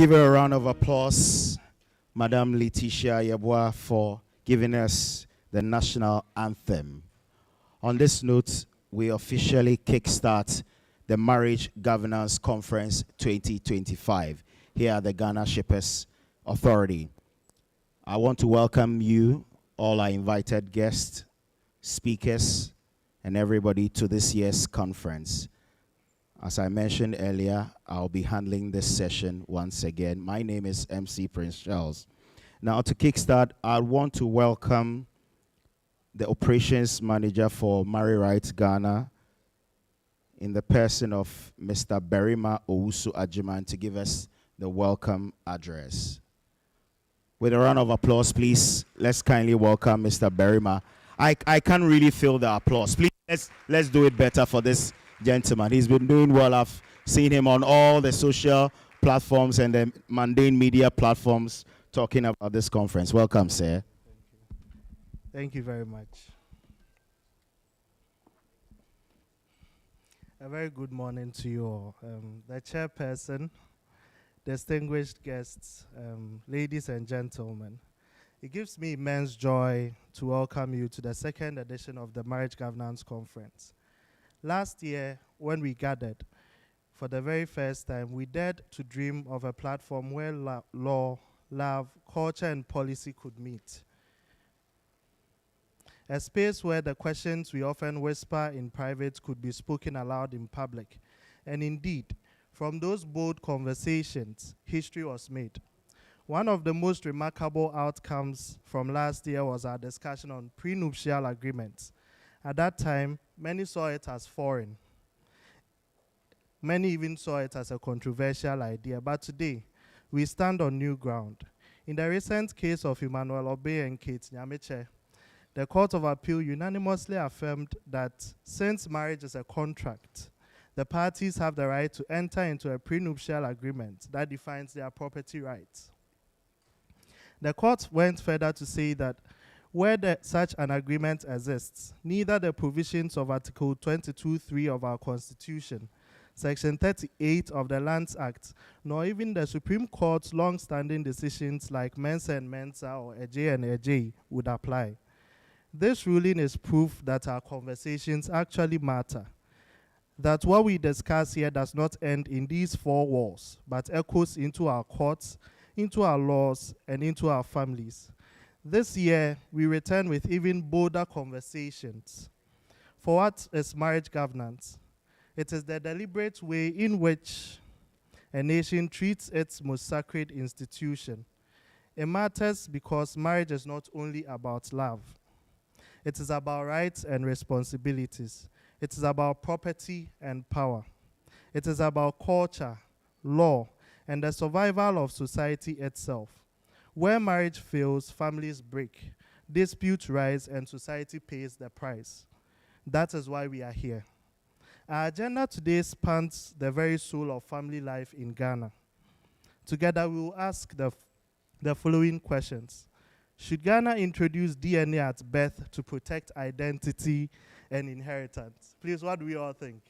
give her a round of applause, Madame Letitia Yeboah, for giving us the national anthem. On this note, we officially kickstart the Marriage Governance Conference 2025 here at the Ghana Shippers Authority. I want to welcome you, all our invited guests, speakers, and everybody to this year's conference. As I mentioned earlier, I'll be handling this session once again. My name is MC Prince Charles. Now, to kickstart, I want to welcome the operations manager for MarryRight Ghana in the person of Mr. Berima Owusu Ajiman to give us the welcome address. With a round of applause, please, let's kindly welcome Mr. Berima. I can't really feel the applause. Please, let's do it better for this gentleman. He's been doing well. I've seen him on all the social platforms and the mundane media platforms talking about this conference. Welcome, sir. Thank you very much. A very good morning to you all. The chairperson, distinguished guests, ladies and gentlemen. It gives me immense joy to welcome you to the second edition of the Marriage Governance Conference. Last year, when we gathered, for the very first time, we dared to dream of a platform where law, love, culture, and policy could meet. A space where the questions we often whisper in private could be spoken aloud in public. And indeed, from those bold conversations, history was made. One of the most remarkable outcomes from last year was our discussion on prenuptial agreements. At that time, many saw it as foreign. Many even saw it as a controversial idea. But today, we stand on new ground. In the recent case of Emmanuel Obey and Kate Nyameche, the Court of Appeal unanimously affirmed that since marriage is a contract, the parties have the right to enter into a prenuptial agreement that defines their property rights. The court went further to say that where such an agreement exists, neither the provisions of Article 22(3) of our Constitution, Section 38 of the Lands Act, nor even the Supreme Court's long-standing decisions like Mensa and Mensa or Ejay and Ejay would apply. This ruling is proof that our conversations actually matter, that what we discuss here does not end in these four walls, but echoes into our courts, into our laws, and into our families. This year, we return with even bolder conversations. For what is marriage governance? It is the deliberate way in which a nation treats its most sacred institution. It matters because marriage is not only about love. It is about rights and responsibilities. It is about property and power. It is about culture, law, and the survival of society itself. Where marriage fails, families break, disputes rise, and society pays the price. That is why we are here. Our agenda today spans the very soul of family life in Ghana. Together, we will ask the following questions. Should Ghana introduce DNA at birth to protect identity and inheritance? Please, what do we all think?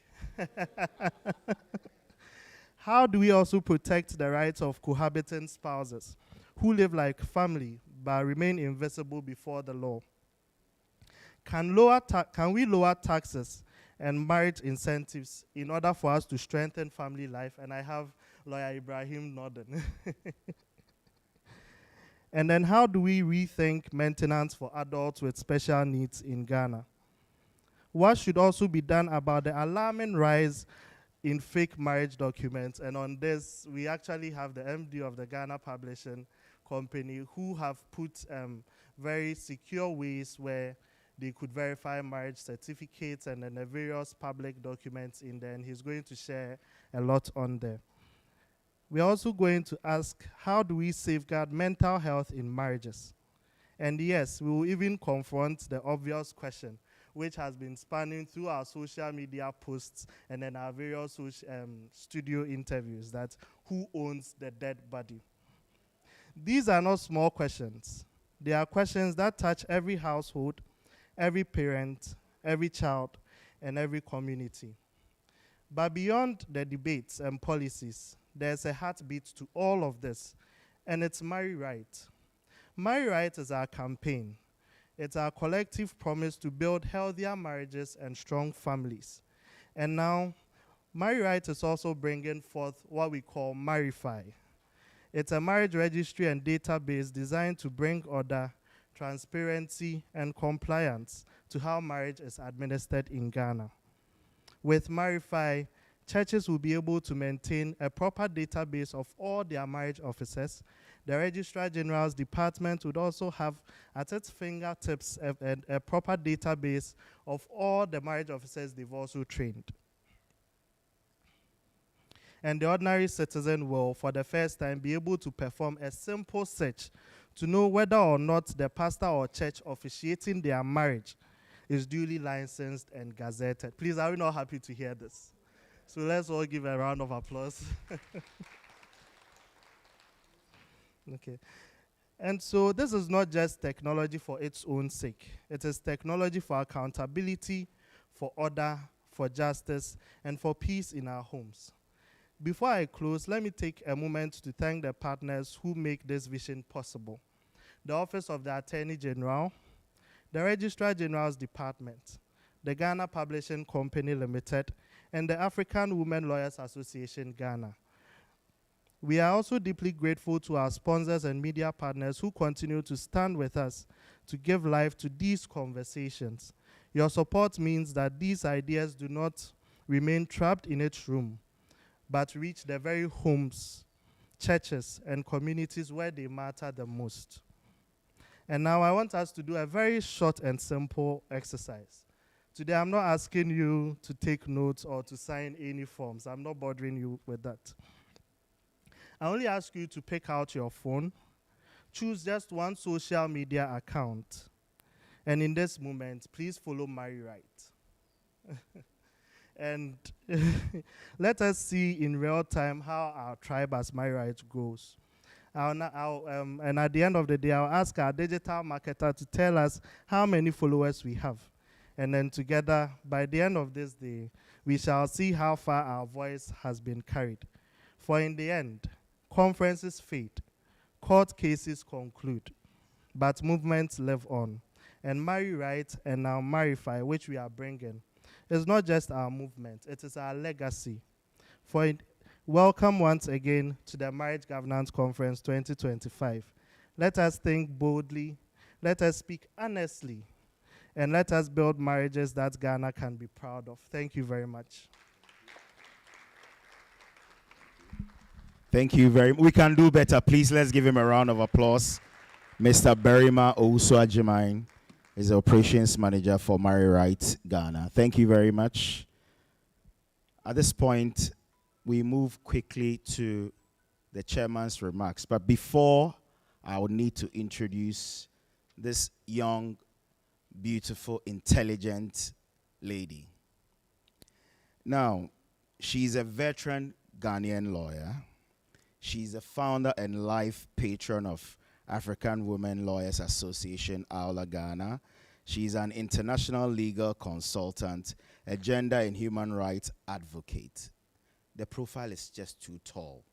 How do we also protect the rights of cohabiting spouses who live like family but remain invisible before the law? Can we lower taxes and marriage incentives in order for us to strengthen family life? And I have Lawyer Ibrahim nodding. And then how do we rethink maintenance for adults with special needs in Ghana? What should also be done about the alarming rise in fake marriage documents? And on this, we actually have the MD of the Ghana Publishing Company who have put very secure ways where they could verify marriage certificates and then the various public documents in there, and he's going to share a lot on there. We're also going to ask, how do we safeguard mental health in marriages? And yes, we will even confront the obvious question, which has been spanning through our social media posts and then our various studio interviews, that who owns the dead body? These are not small questions. They are questions that touch every household, every parent, every child, and every community. But beyond the debates and policies, there's a heartbeat to all of this, and it's MarryRight. MarryRight is our campaign. It's our collective promise to build healthier marriages and strong families. And now, MarryRight is also bringing forth what we call Marryfy. It's a marriage registry and database designed to bring order, transparency, and compliance to how marriage is administered in Ghana. With Marryfy, churches will be able to maintain a proper database of all their marriage officers. The Registrar General's department would also have at its fingertips a proper database of all the marriage officers they've also trained. And the ordinary citizen will, for the first time, be able to perform a simple search to know whether or not the pastor or church officiating their marriage is duly licensed and gazetted. Please, are we not happy to hear this? So let's all give a round of applause. Okay. And so this is not just technology for its own sake. It is technology for accountability, for order, for justice, and for peace in our homes. Before I close, let me take a moment to thank the partners who make this vision possible. The Office of the Attorney General, the Registrar General's Department, the Ghana Publishing Company Limited, and the African Women Lawyers Association, Ghana. We are also deeply grateful to our sponsors and media partners who continue to stand with us to give life to these conversations. Your support means that these ideas do not remain trapped in each room, but reach the very homes, churches, and communities where they matter the most. And now I want us to do a very short and simple exercise. Today I'm not asking you to take notes or to sign any forms. I'm not bothering you with that. I only ask you to pick out your phone, choose just one social media account, and in this moment, please follow MarryRight. And let us see in real time how our tribe as MarryRight grows. And at the end of the day, I'll ask our digital marketer to tell us how many followers we have. And then together, by the end of this day, we shall see how far our voice has been carried. For in the end, conferences fade, court cases conclude, but movements live on. And MarryRight and now Marryfy, which we are bringing, is not just our movement, it is our legacy. Welcome once again to the Marriage Governance Conference 2025. Let us think boldly, let us speak honestly, and let us build marriages that Ghana can be proud of. Thank you very much. Thank you very much. We can do better. Please, let's give him a round of applause. Mr. Berima Owusu-Agyemang is the operations manager for MarryRight Ghana. Thank you very much. At this point, we move quickly to the chairman's remarks. But before, I would need to introduce this young, beautiful, intelligent lady. Now, she's a veteran Ghanaian lawyer. She's the founder and life patron of African Women Lawyers Association, Aula Ghana. She's an international legal consultant, a gender and human rights advocate. The profile is just too tall.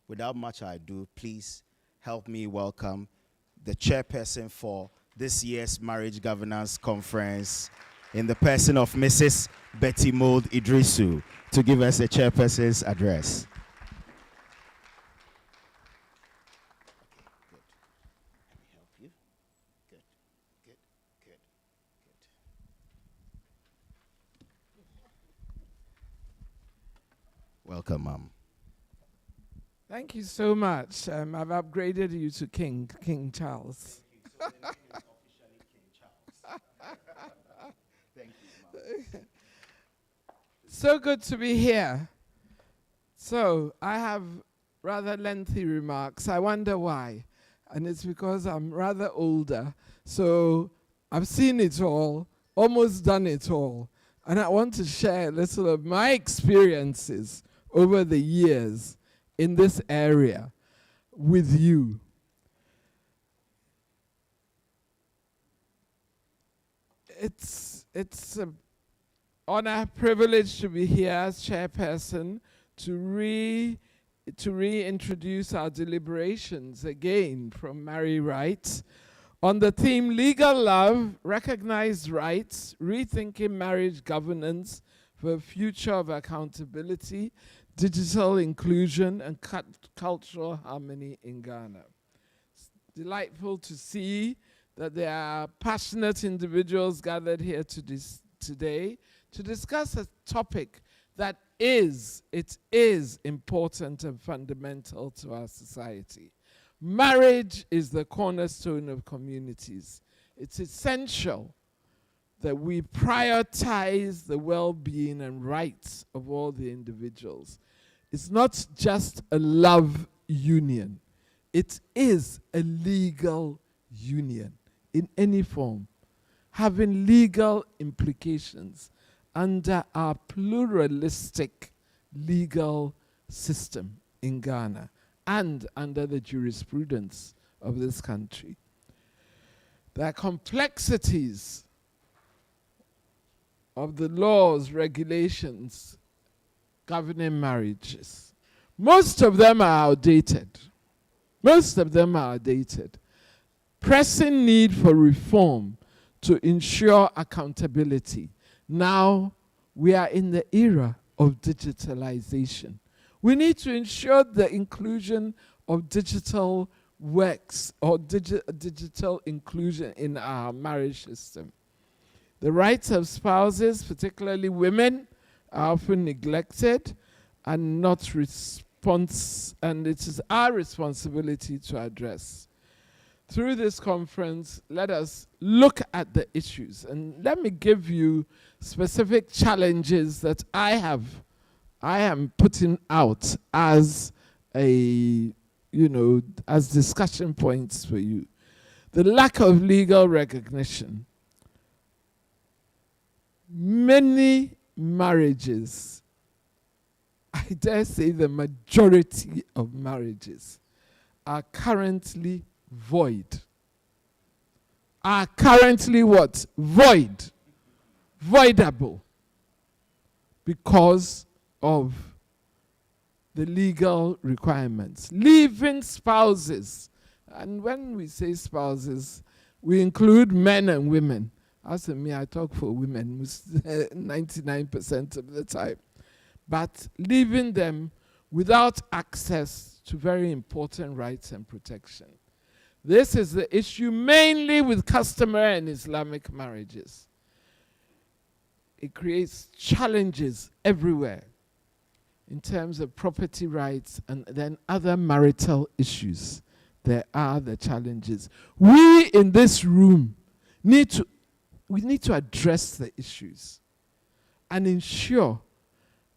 Without much ado, please help me welcome the chairperson for this year's Marriage Governance Conference in the person of Mrs. Betty Mold Idrisu to give us the chairperson's address. Welcome, Mom. Thank you so much. I've upgraded you to King Charles. Thank you. So the name is officially King Charles. Thank you, Mom. So good to be here. So I have rather lengthy remarks. I wonder why. And it's because I'm rather older. So I've seen it all, almost done it all. And I want to share a little of my experiences over the years in this area with you. It's an honor, privilege to be here as chairperson to to reintroduce our deliberations again from MarryRight on the theme Legal Love, Recognized Rights, Rethinking Marriage Governance for a Future of Accountability, Digital Inclusion and Cultural Harmony in Ghana. It's delightful to see that there are passionate individuals gathered here today to discuss a topic that is important and fundamental to our society. Marriage is the cornerstone of communities. It's essential that we prioritize the well-being and rights of all the individuals. It's not just a love union. It is a legal union in any form, having legal implications under our pluralistic legal system in Ghana and under the jurisprudence of this country. There are complexities of the laws, regulations governing marriages. Most of them are outdated. Pressing need for reform to ensure accountability. Now we are in the era of digitalization. We need to ensure the inclusion of digital works or digital inclusion in our marriage system. The rights of spouses, particularly women, are often neglected and and it is our responsibility to address. Through this conference, let us look at the issues, and let me give you specific challenges that I am putting out as as discussion points for you. The lack of legal recognition. Many marriages, I dare say the majority of marriages, are currently void. Are currently what? Void. Voidable. Because of the legal requirements. Leaving spouses. And when we say spouses, we include men and women. As for me, I talk for women 99% of the time. But leaving them without access to very important rights and protection. This is the issue mainly with customary and Islamic marriages. It creates challenges everywhere in terms of property rights and then other marital issues. There are the challenges. We in this room need to address the issues and ensure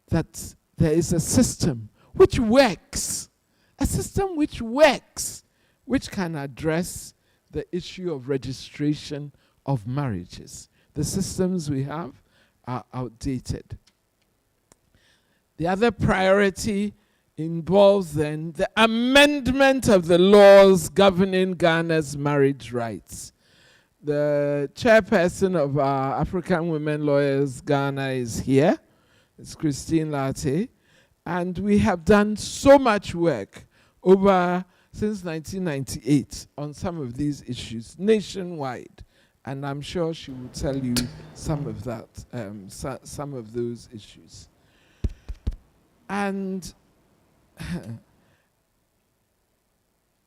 that there is a system which works, which can address the issue of registration of marriages. The systems we have are outdated. The other priority involves then the amendment of the laws governing Ghana's marriage rights. The chairperson of our African Women Lawyers Ghana is here. It's Christine Latte. And we have done so much work since 1998 on some of these issues nationwide. And I'm sure she will tell you some of that, some of those issues. And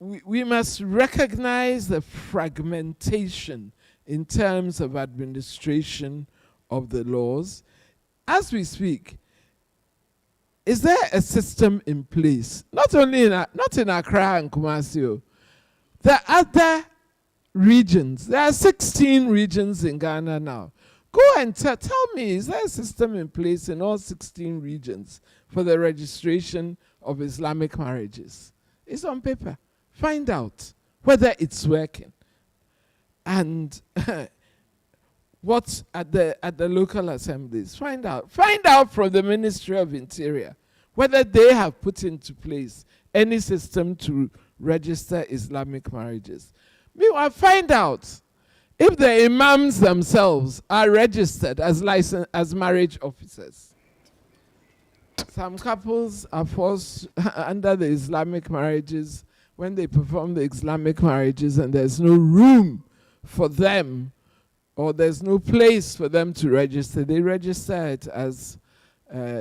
we must recognize the fragmentation in terms of administration of the laws. As we speak, is there a system in place? Not only not in Accra and Kumasi. There are other regions. There are 16 regions in Ghana now. Go and tell me, is there a system in place in all 16 regions for the registration of Islamic marriages? It's on paper. Find out whether it's working. And what's at the local assemblies? Find out. Find out from the Ministry of Interior whether they have put into place any system to register Islamic marriages. Meanwhile, find out if the imams themselves are registered as marriage officers. Some couples are forced under the Islamic marriages, when they perform the Islamic marriages and there's no room for them, or there's no place for them to register, they register it as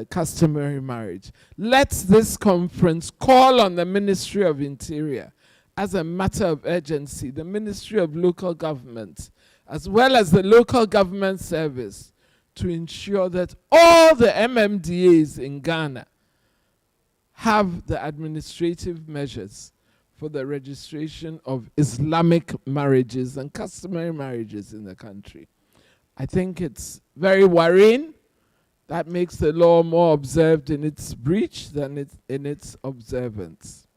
customary marriage. Let this conference call on the Ministry of Interior as a matter of urgency, the Ministry of Local Government, as well as the Local Government Service, to ensure that all the MMDAs in Ghana have the administrative measures for the registration of Islamic marriages and customary marriages in the country. I think it's very worrying. That makes the law more observed in its breach than in its observance.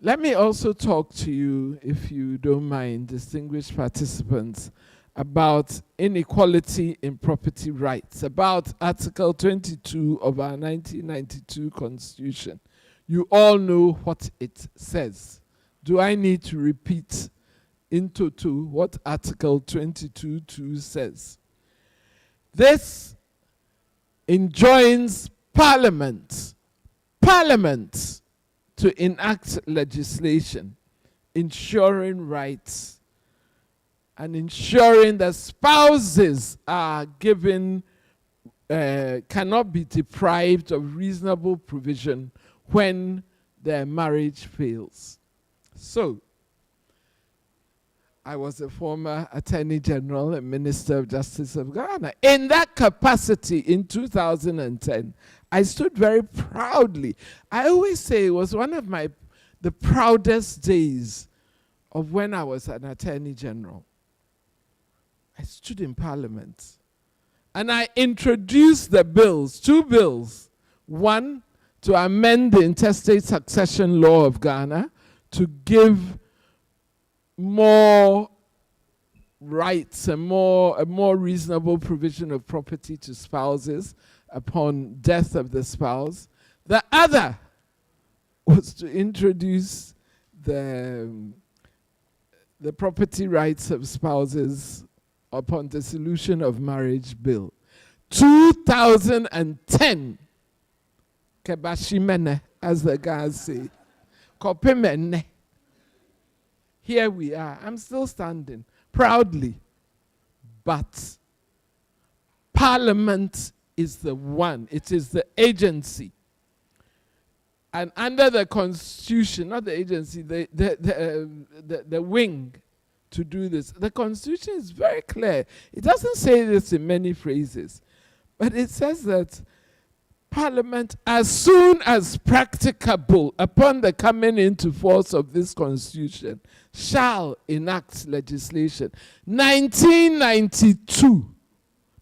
Let me also talk to you, if you don't mind, distinguished participants, about inequality in property rights, about Article 22 of our 1992 Constitution. You all know what it says. Do I need to repeat in toto what Article 22.2 says? This enjoins Parliament to enact legislation ensuring rights and ensuring that spouses are given, cannot be deprived of reasonable provision when their marriage fails. So, I was a former Attorney General and Minister of Justice of Ghana. In that capacity, in 2010, I stood very proudly. I always say it was one of the proudest days of when I was an Attorney General. I stood in Parliament and I introduced the bills, 2 bills. One, to amend the intestate succession law of Ghana to give more rights and a more reasonable provision of property to spouses upon death of the spouse. The other was to introduce the property rights of spouses upon dissolution of marriage bill. 2010, Kebashimene, as the guys say, Kopemene. Here we are. I'm still standing proudly. But Parliament is the one. It is the agency. And under the Constitution, not the agency, the wing to do this. The Constitution is very clear. It doesn't say this in many phrases, but it says that Parliament, as soon as practicable upon the coming into force of this Constitution, shall enact legislation. 1992,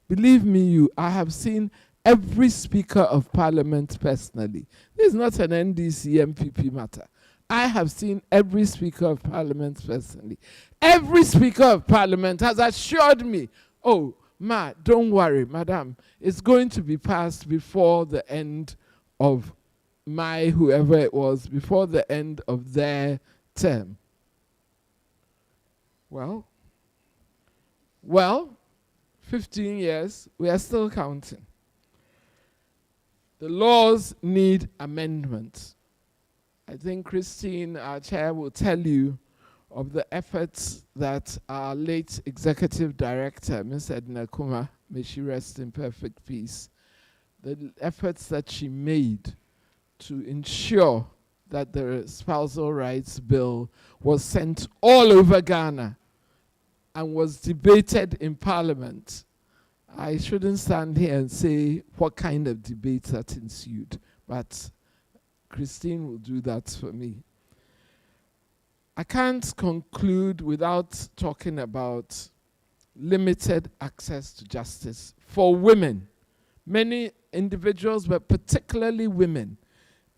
believe me, I have seen every Speaker of Parliament personally. This is not an NDC MPP matter. I have seen every Speaker of Parliament personally. Every Speaker of Parliament has assured me, oh, Ma, don't worry, Madam, it's going to be passed before the end of whoever it was, before the end of their term. Well, 15 years, we are still counting. The laws need amendment. I think Christine, our chair, will tell you of the efforts that our late executive director, Ms. Edna Kuma, may she rest in perfect peace, the efforts that she made to ensure that the spousal rights bill was sent all over Ghana and was debated in Parliament. I shouldn't stand here and say what kind of debate that ensued, but Christine will do that for me. I can't conclude without talking about limited access to justice for women. Many individuals, but particularly women,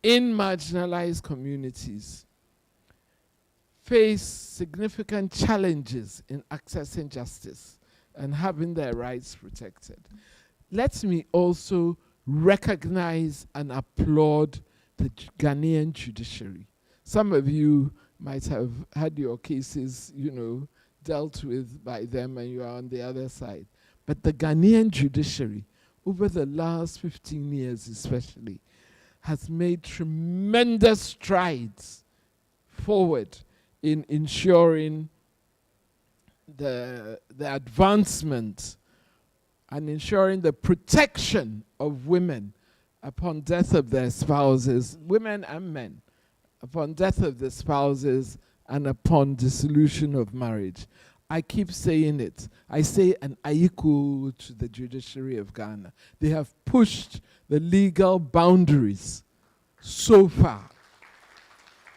in marginalized communities face significant challenges in accessing justice and having their rights protected. Let me also recognize and applaud the Ghanaian judiciary. Some of you might have had your cases, dealt with by them and you are on the other side. But the Ghanaian judiciary, over the last 15 years especially, has made tremendous strides forward in ensuring the advancement and ensuring the protection of women upon death of their spouses, women and men, upon death of the spouses and upon dissolution of marriage. I keep saying it. I say an aiku to the judiciary of Ghana. They have pushed the legal boundaries so far.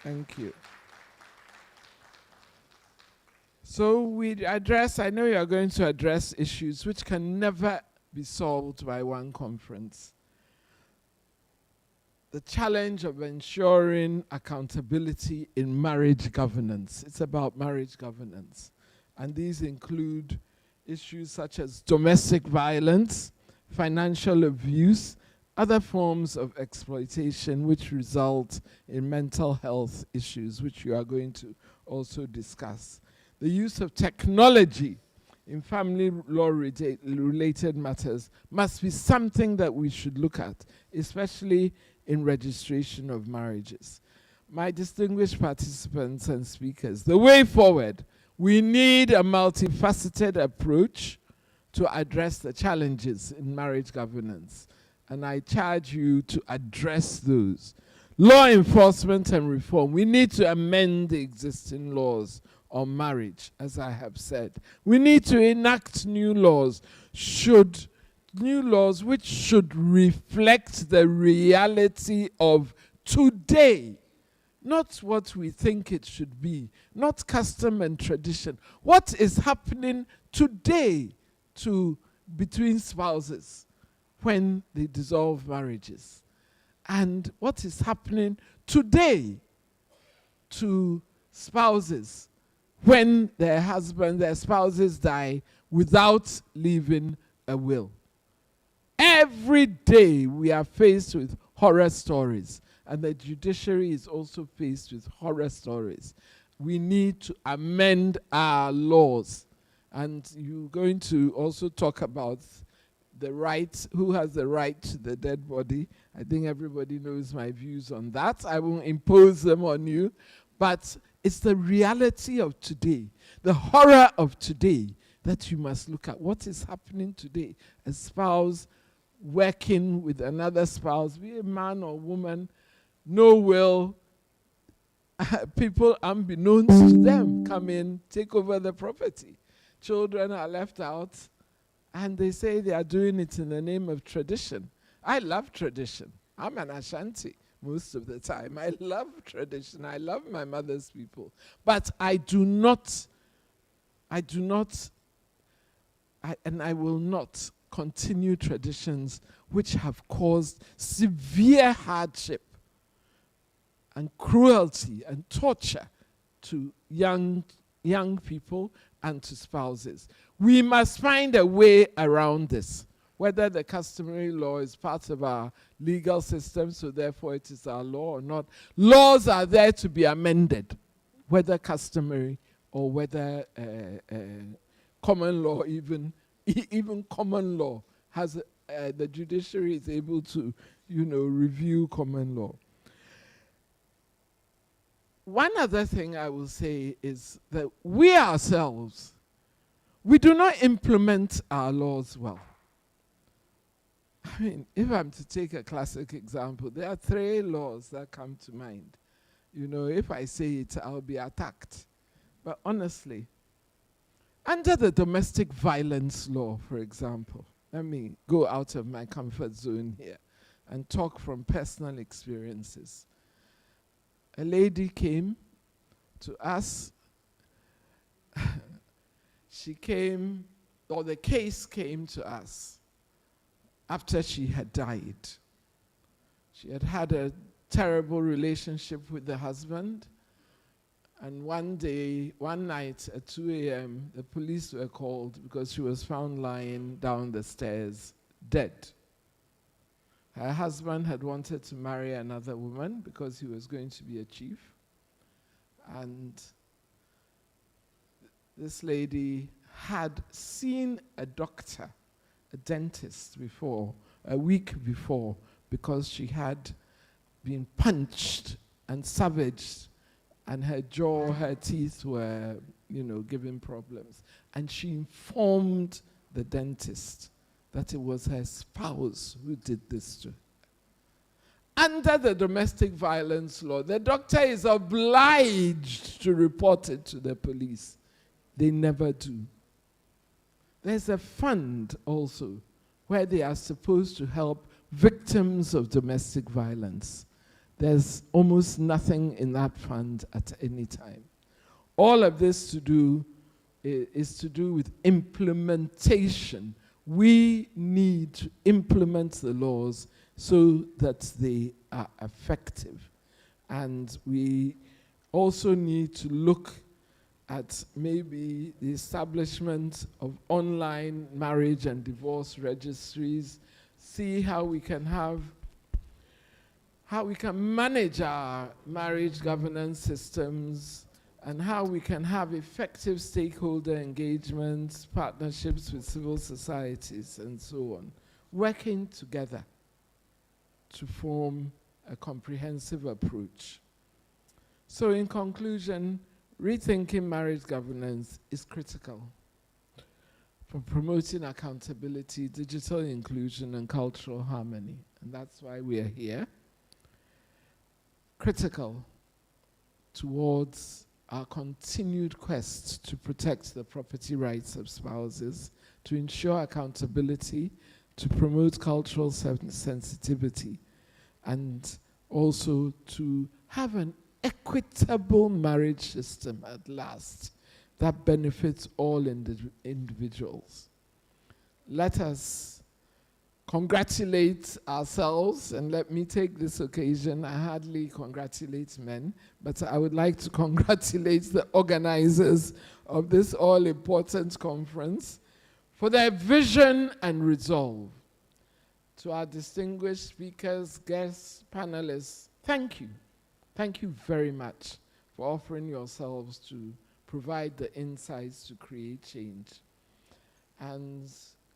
Thank you. So I know you are going to address issues which can never be solved by one conference. The challenge of ensuring accountability in marriage governance. It's about marriage governance. And these include issues such as domestic violence, financial abuse, other forms of exploitation which result in mental health issues, which you are going to also discuss. The use of technology in family law related matters must be something that we should look at, especially in registration of marriages. My distinguished participants and speakers, the way forward, we need a multifaceted approach to address the challenges in marriage governance. And I charge you to address those. Law enforcement and reform. We need to amend the existing laws on marriage, as I have said. We need to enact new laws which should reflect the reality of today, not what we think it should be, not custom and tradition. What is happening today between spouses when they dissolve marriages? And what is happening today to spouses when their spouses die without leaving a will? Every day we are faced with horror stories, and the judiciary is also faced with horror stories. We need to amend our laws. And you're going to also talk about the right, who has the right to the dead body. I think everybody knows my views on that. I won't impose them on you, but it's the reality of today, the horror of today, that you must look at. What is happening today? A spouse working with another spouse, be a man or woman, no will, people unbeknownst to them come in, take over the property. Children are left out, and they say they are doing it in the name of tradition. I love tradition. I'm an Ashanti most of the time. I love tradition. I love my mother's people. But I will not continue traditions which have caused severe hardship and cruelty and torture to young people and to spouses. We must find a way around this, whether the customary law is part of our legal system, so therefore it is our law or not. Laws are there to be amended, whether customary or whether common law, even common law has the judiciary is able to, review common law. One other thing I will say is that we ourselves, we do not implement our laws well. I mean, if I'm to take a classic example, there are 3 laws that come to mind. If I say it, I'll be attacked. But honestly, under the domestic violence law, for example, let me go out of my comfort zone here and talk from personal experiences. A lady came to us. The case came to us after she had died. She had had a terrible relationship with the husband. And one night at 2 a.m., the police were called because she was found lying down the stairs, dead. Her husband had wanted to marry another woman because he was going to be a chief. And this lady had seen a doctor a dentist before, a week before, because she had been punched and savaged, and her jaw, her teeth were, giving problems. And she informed the dentist that it was her spouse who did this to her. Under the domestic violence law, the doctor is obliged to report it to the police. They never do. There's a fund also where they are supposed to help victims of domestic violence. There's almost nothing in that fund at any time. All of this is to do with implementation. We need to implement the laws so that they are effective. And we also need to look at maybe the establishment of online marriage and divorce registries, see how we can manage our marriage governance systems, and how we can have effective stakeholder engagements, partnerships with civil societies, and so on, working together to form a comprehensive approach. So in conclusion, rethinking marriage governance is critical for promoting accountability, digital inclusion, and cultural harmony. And that's why we are here. Critical towards our continued quest to protect the property rights of spouses, to ensure accountability, to promote cultural sensitivity, and also to have an equitable marriage system at last that benefits all individuals. Let us congratulate ourselves, and let me take this occasion. I hardly congratulate men, but I would like to congratulate the organizers of this all-important conference for their vision and resolve. To our distinguished speakers, guests, panelists, thank you. Thank you very much for offering yourselves to provide the insights to create change. And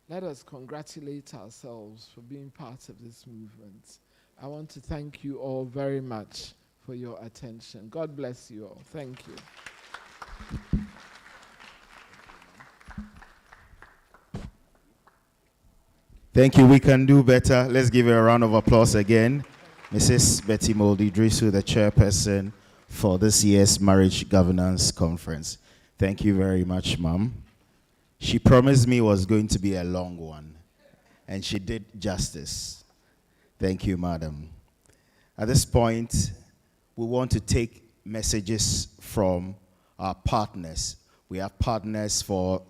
let us congratulate ourselves for being part of this movement. I want to thank you all very much for your attention. God bless you all. Thank you. Thank you. We can do better. Let's give her a round of applause again. Mrs. Betty Moldy-Drisu, the chairperson for this year's Marriage Governance Conference. Thank you very much, Ma'am. She promised me it was going to be a long one, and she did justice. Thank you, Madam. At this point, we want to take messages from our partners. We have partners for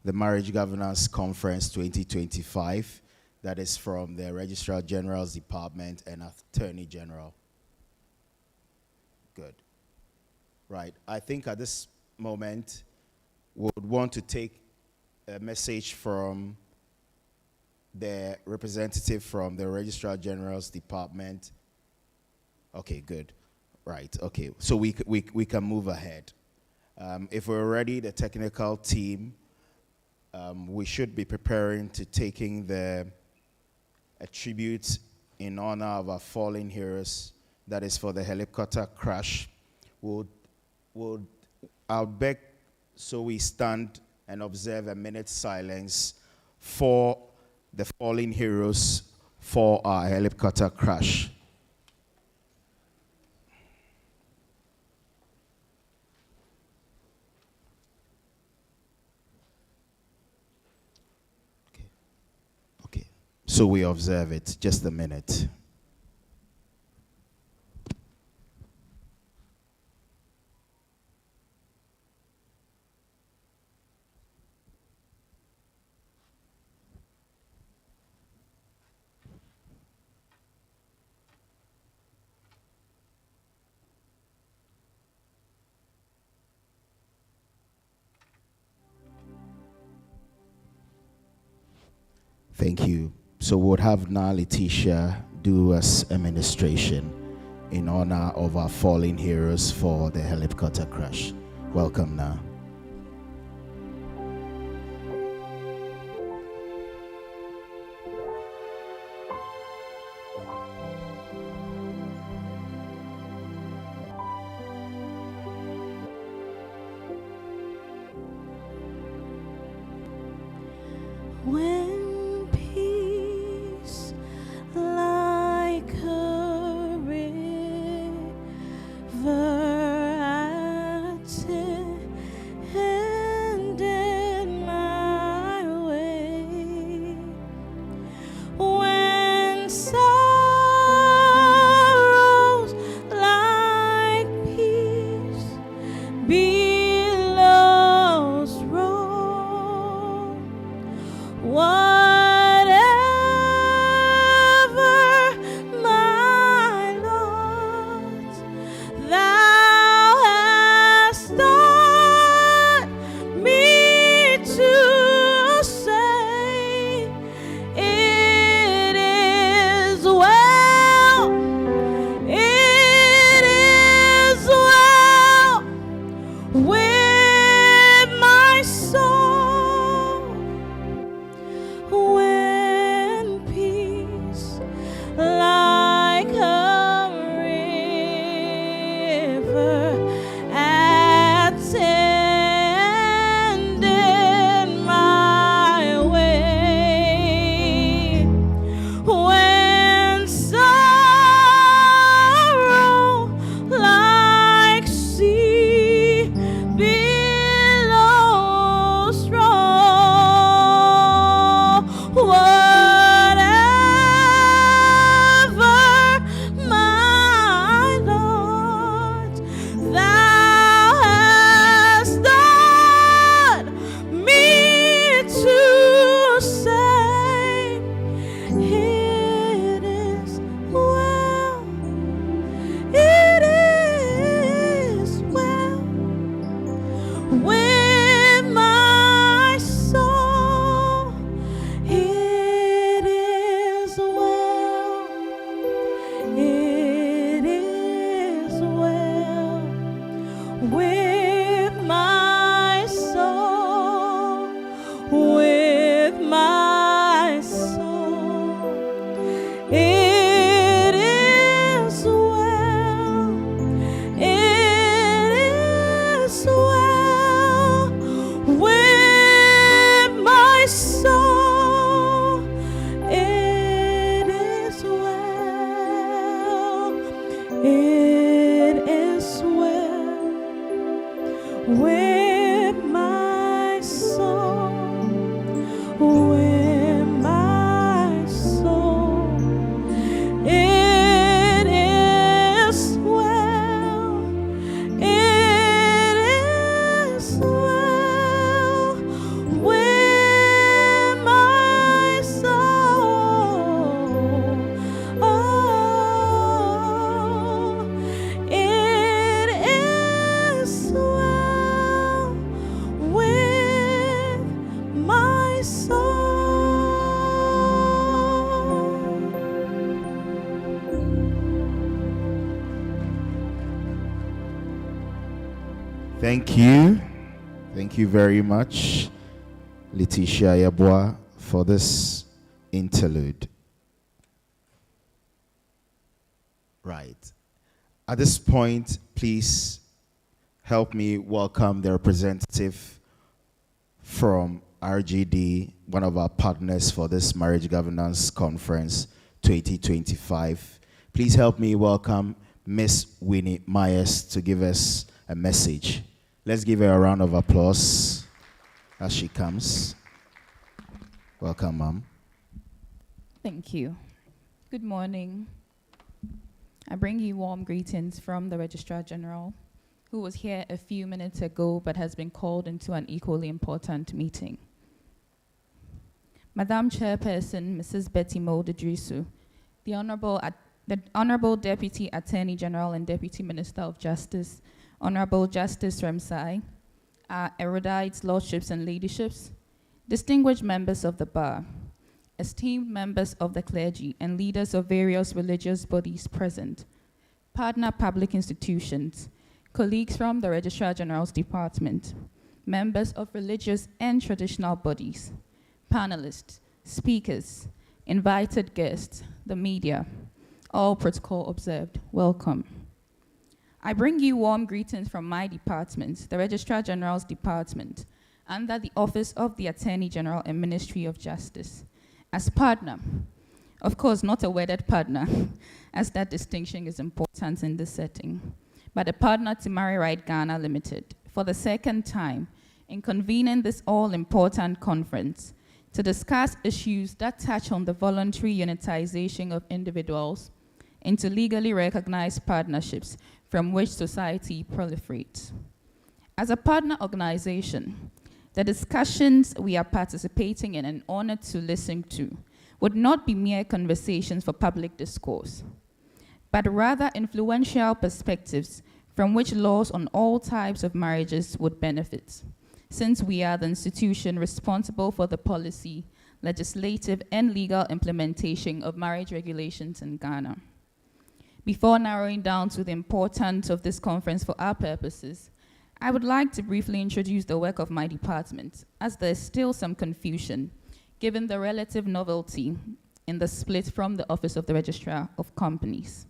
the Marriage Governance Conference 2025. That is from the Registrar General's Department and Attorney General. Good. Right. I think at this moment, we would want to take a message from the representative from the Registrar General's Department. Okay, good. Right. Okay. So we can move ahead. If we're ready, the technical team, we should be preparing to taking a tribute in honor of our fallen heroes. That is for the helicopter crash. I'll beg so we stand and observe a minute's silence for the fallen heroes for our helicopter crash. So we observe it, just a minute. Thank you. So we'll have now Letitia do us administration in honor of our fallen heroes for the helicopter crash. Welcome now. Thank you. Thank you very much, Letitia Yeboah, for this interlude. Right. At this point, please help me welcome the representative from RGD, one of our partners for this Marriage Governance Conference 2025. Please help me welcome Miss Winnie Myers to give us a message. Let's give her a round of applause as she comes. Welcome, ma'am. Thank you. Good morning. I bring you warm greetings from the Registrar General, who was here a few minutes ago but has been called into an equally important meeting. Madam Chairperson, Mrs. Betty Moldedrisu, the Honorable Deputy Attorney General and Deputy Minister of Justice, Honorable Justice Remsai, our erudites, lordships and ladyships, distinguished members of the bar, esteemed members of the clergy and leaders of various religious bodies present, partner public institutions, colleagues from the Registrar General's Department, members of religious and traditional bodies, panelists, speakers, invited guests, the media, all protocol observed, welcome. I bring you warm greetings from my department, the Registrar General's Department, under the Office of the Attorney General and Ministry of Justice, as partner. Of course, not a wedded partner, as that distinction is important in this setting, but a partner to MarryRight Ghana Limited, for the second time in convening this all-important conference to discuss issues that touch on the voluntary unitization of individuals into legally recognized partnerships from which society proliferates. As a partner organization, the discussions we are participating in and honored to listen to would not be mere conversations for public discourse, but rather influential perspectives from which laws on all types of marriages would benefit, since we are the institution responsible for the policy, legislative, and legal implementation of marriage regulations in Ghana. Before narrowing down to the importance of this conference for our purposes, I would like to briefly introduce the work of my department, as there is still some confusion, given the relative novelty in the split from the Office of the Registrar of Companies.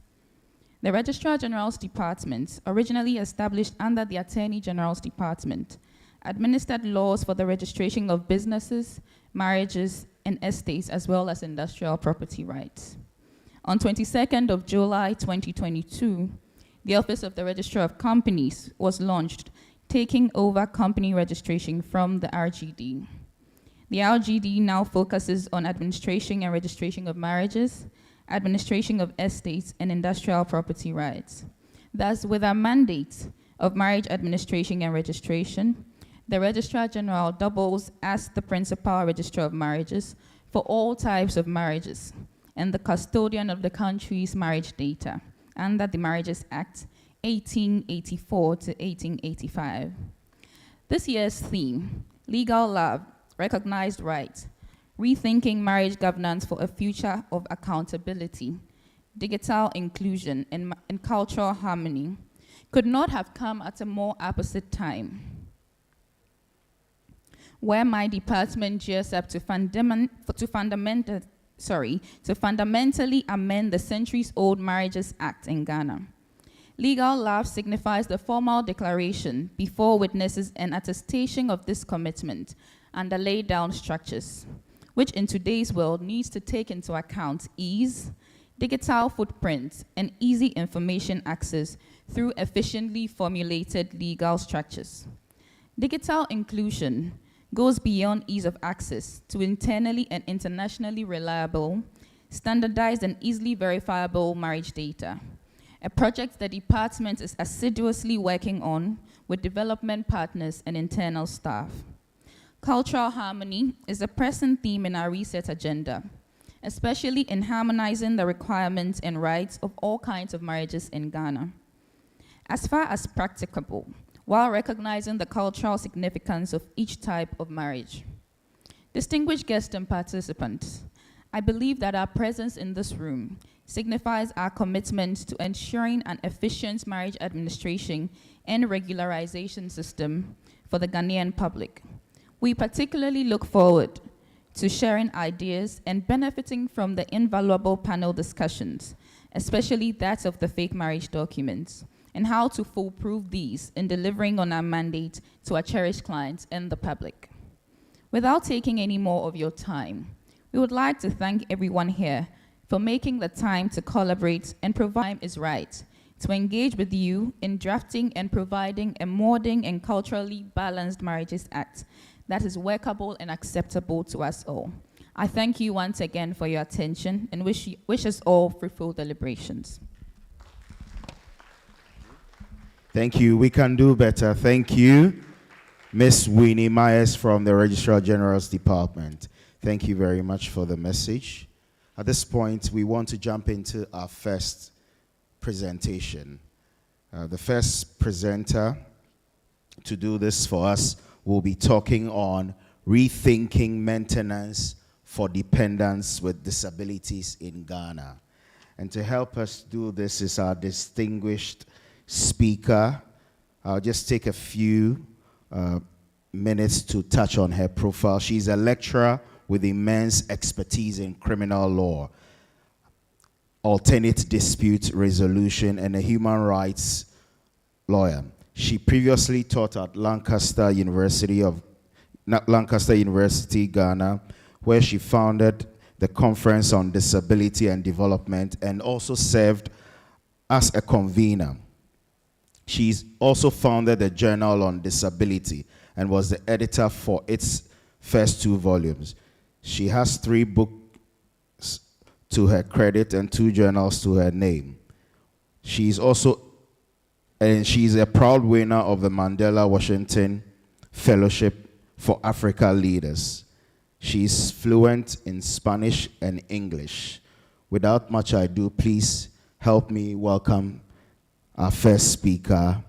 The Registrar General's Department, originally established under the Attorney General's Department, administered laws for the registration of businesses, marriages, and estates, as well as industrial property rights. On 22nd of July 2022, the Office of the Registrar of Companies was launched, taking over company registration from the RGD. The RGD now focuses on administration and registration of marriages, administration of estates, and industrial property rights. Thus, with our mandate of marriage administration and registration, the Registrar General doubles as the principal registrar of marriages for all types of marriages and the custodian of the country's marriage data under the Marriages Act 1884 to 1885. This year's theme, Legal Love, Recognized Rights, Rethinking Marriage Governance for a Future of Accountability, Digital Inclusion, and Cultural Harmony, could not have come at a more opposite time, where my department gears up to fundamentally amend the centuries-old Marriages Act in Ghana. Legal love signifies the formal declaration before witnesses and attestation of this commitment under laid down structures, which in today's world needs to take into account ease, digital footprints, and easy information access through efficiently formulated legal structures. Digital inclusion goes beyond ease of access to internally and internationally reliable, standardized, and easily verifiable marriage data, a project the department is assiduously working on with development partners and internal staff. Cultural harmony is a present theme in our research agenda, especially in harmonizing the requirements and rights of all kinds of marriages in Ghana, as far as practicable, while recognizing the cultural significance of each type of marriage. Distinguished guests and participants, I believe that our presence in this room signifies our commitment to ensuring an efficient marriage administration and regularization system for the Ghanaian public. We particularly look forward to sharing ideas and benefiting from the invaluable panel discussions, especially that of the fake marriage documents, and how to foolproof these in delivering on our mandate to our cherished clients and the public. Without taking any more of your time, we would like to thank everyone here for making the time to collaborate and provide is right to engage with you in drafting and providing a modern and culturally balanced Marriages Act that is workable and acceptable to us all. I thank you once again for your attention and wish us all fruitful deliberations. Thank you. We can do better. Thank you, Ms. Winnie Myers from the Registrar General's Department. Thank you very much for the message. At this point, we want to jump into our first presentation. The first presenter to do this for us will be talking on rethinking maintenance for dependents with disabilities in Ghana. And to help us do this is our distinguished speaker. I'll just take a few minutes to touch on her profile. She's a lecturer with immense expertise in criminal law, alternate dispute resolution, and a human rights lawyer. She previously taught at Lancaster University, Ghana, where she founded the Conference on Disability and Development and also served as a convener. She's also founded the Journal on Disability and was the editor for its first 2 volumes. She has 3 books to her credit and 2 journals to her name. She's a proud winner of the Mandela Washington Fellowship for Africa Leaders. She's fluent in Spanish and English. Without much ado, please help me welcome our first speaker,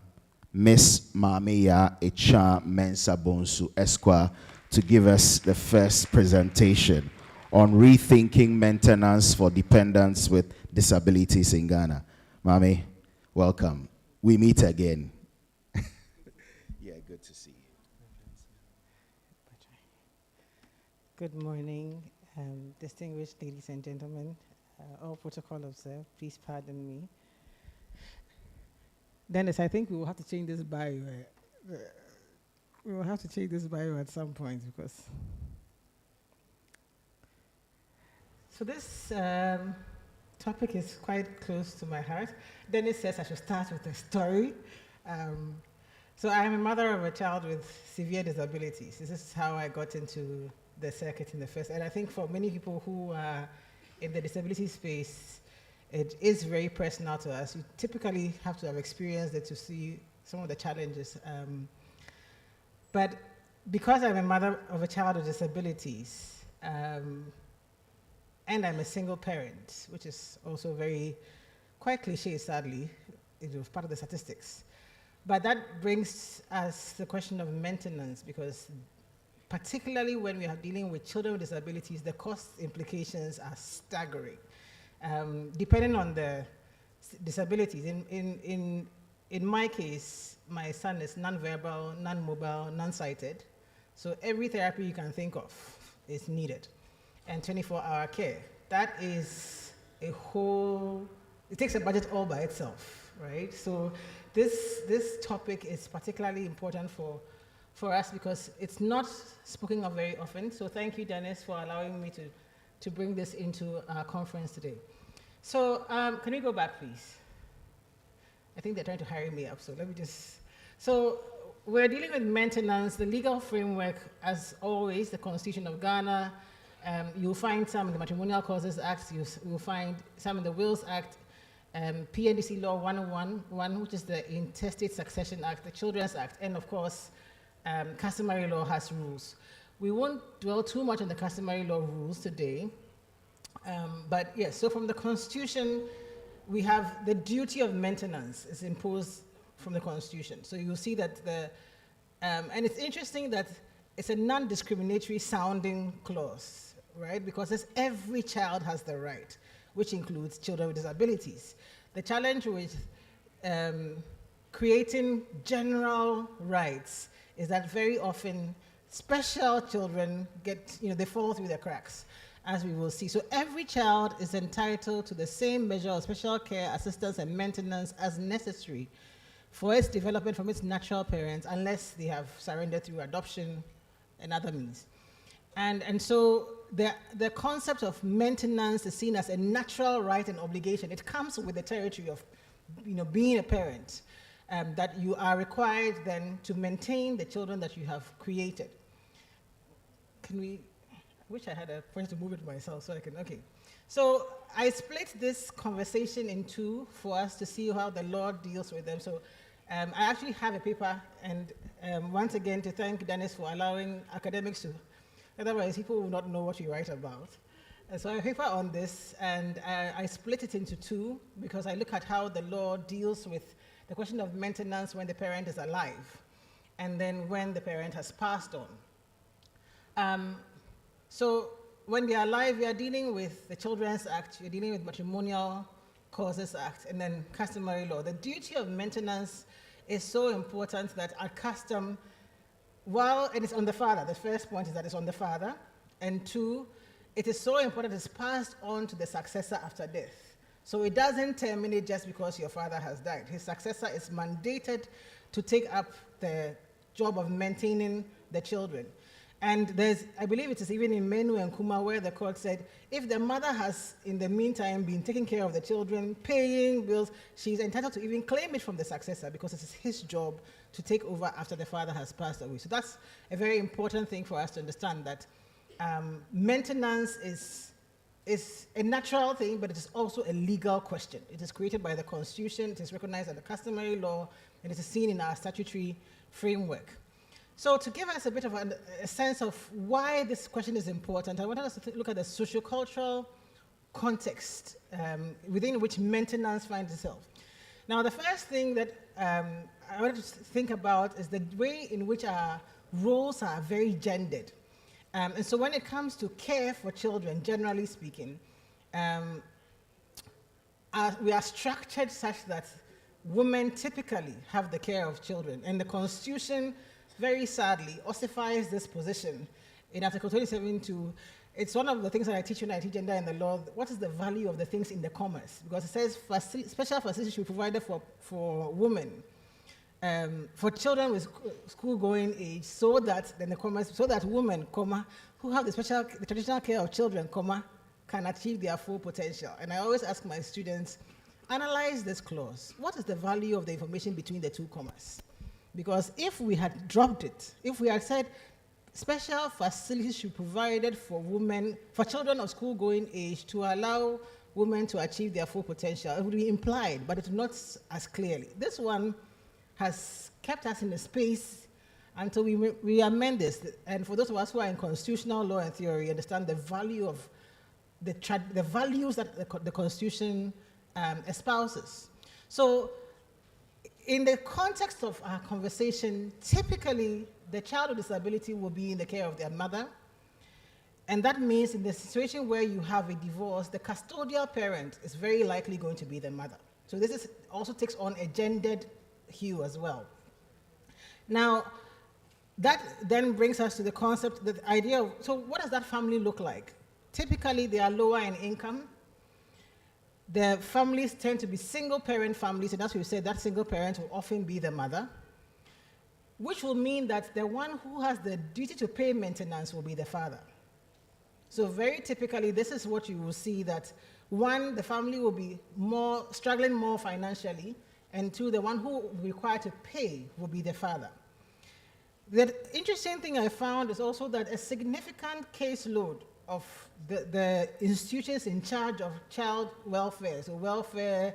Miss Mamiya Echa Mensah Bonsu Esquire, to give us the first presentation on rethinking maintenance for dependents with disabilities in Ghana. Mami, welcome. We meet again. Yeah, good to see you. Good morning, distinguished ladies and gentlemen. All protocol observed, please pardon me. Dennis, I think we will have to change this bio. We will have to change this bio at some point because. So this topic is quite close to my heart. Dennis says I should start with a story. So I am a mother of a child with severe disabilities. This is how I got into the circuit in the first. And I think for many people who are in the disability space, it is very personal to us. You typically have to have experienced it to see some of the challenges. But because I'm a mother of a child with disabilities, and I'm a single parent, which is also quite cliche, sadly, it was part of the statistics. But that brings us the question of maintenance, because particularly when we are dealing with children with disabilities, the cost implications are staggering. Depending on the disabilities. In my case, my son is non-verbal, non-mobile, non-sighted. So every therapy you can think of is needed. And 24-hour care. That is it takes a budget all by itself, right? So this topic is particularly important for us because it's not spoken of very often. So thank you, Dennis, for allowing me to bring this into our conference today. So can we go back, please? I think they're trying to hurry me up, so let me just. So we're dealing with maintenance, the legal framework, as always, the Constitution of Ghana. You'll find some in the Matrimonial Causes Act, you'll find some in the Wills Act, PNDC Law 101, which is the Intestate Succession Act, the Children's Act, and of course, customary law has rules. We won't dwell too much on the customary law rules today, but yes, so from the Constitution, we have the duty of maintenance is imposed from the Constitution. So you'll see that and it's interesting that it's a non-discriminatory sounding clause, right? Because every child has the right, which includes children with disabilities. The challenge with creating general rights is that very often special children they fall through the cracks, as we will see. So every child is entitled to the same measure of special care, assistance, and maintenance as necessary for its development from its natural parents, unless they have surrendered through adoption and other means. And so the concept of maintenance is seen as a natural right and obligation. It comes with the territory of being a parent, that you are required then to maintain the children that you have created. I wish I had a point to move it myself so I can, okay. So I split this conversation in two for us to see how the law deals with them. So I actually have a paper, and once again to thank Dennis for allowing academics to, otherwise people will not know what you write about. And so I have a paper on this, and I split it into two because I look at how the law deals with the question of maintenance when the parent is alive, and then when the parent has passed on. So when they are alive, we are dealing with the Children's Act, you're dealing with Matrimonial Causes Act, and then customary law. The duty of maintenance is so important that at custom, while it is on the father, the first point is that it's on the father, and two, it is so important it's passed on to the successor after death. So it doesn't terminate just because your father has died. His successor is mandated to take up the job of maintaining the children. And I believe it is even in Menu and Kuma where the court said, if the mother has, in the meantime, been taking care of the children, paying bills, she's entitled to even claim it from the successor because it is his job to take over after the father has passed away. So that's a very important thing for us to understand, that maintenance is a natural thing, but it is also a legal question. It is created by the Constitution, it is recognized under customary law, and it is seen in our statutory framework. So to give us a bit of a sense of why this question is important, I wanted us to look at the sociocultural context within which maintenance finds itself. Now, the first thing that I wanted to think about is the way in which our roles are very gendered. And so when it comes to care for children, generally speaking, we are structured such that women typically have the care of children. And the Constitution, very sadly, ossifies this position in Article 27.2. It's one of the things that I teach when I teach gender in the law. What is the value of the things in the commas? Because it says special facilities should be provided for women, for children with school-going age, so that, then the commas, so that women, comma, who have the traditional care of children, comma, can achieve their full potential. And I always ask my students, analyze this clause. What is the value of the information between the two commas? Because if we had dropped it, if we had said special facilities should be provided for women, for children of school-going age to allow women to achieve their full potential, it would be implied, but it's not as clearly. This one has kept us in the space until we amend this. And for those of us who are in constitutional law and theory, understand the value of the values that the Constitution espouses. So in the context of our conversation, typically the child with disability will be in the care of their mother. And that means in the situation where you have a divorce, the custodial parent is very likely going to be the mother. So this also takes on a gendered hue as well. Now, that then brings us to the concept, the idea of, so what does that family look like? Typically, they are lower in income. The families tend to be single-parent families, and as we said, that single parent will often be the mother, which will mean that the one who has the duty to pay maintenance will be the father. So very typically, this is what you will see, that one, the family will be struggling more financially, and two, the one who will be required to pay will be the father. The interesting thing I found is also that a significant caseload of the institutions in charge of child welfare, so welfare,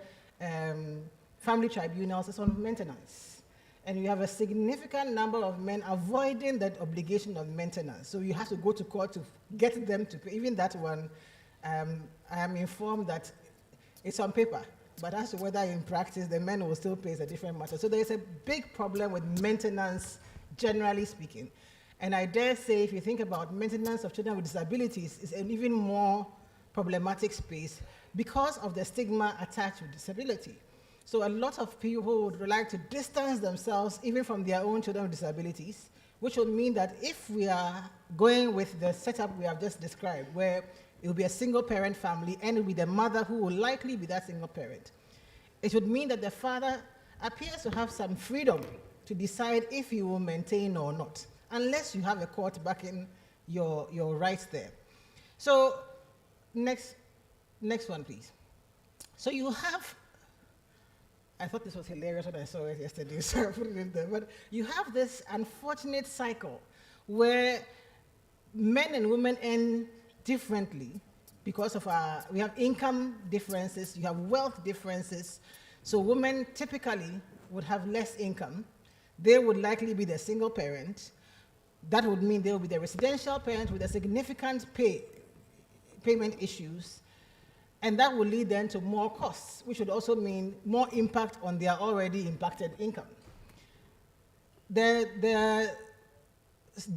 family tribunals, is on maintenance. And you have a significant number of men avoiding that obligation of maintenance. So you have to go to court to get them to pay. Even that one, I am informed that it's on paper, but as to whether in practice the men will still pay is a different matter. So there is a big problem with maintenance, generally speaking. And I dare say, if you think about maintenance of children with disabilities, it's an even more problematic space because of the stigma attached to disability. So a lot of people would like to distance themselves even from their own children with disabilities, which would mean that if we are going with the setup we have just described, where it will be a single-parent family and it will be the mother who will likely be that single parent, it would mean that the father appears to have some freedom to decide if he will maintain or not, unless you have a court backing your rights there. So next one, please. So you have, I thought this was hilarious when I saw it yesterday, so I put it in there, but you have this unfortunate cycle where men and women earn differently because of we have income differences, you have wealth differences. So women typically would have less income. They would likely be the single parent. That would mean they will be the residential parent with a significant payment issues, and that will lead then to more costs, which would also mean more impact on their already impacted income. The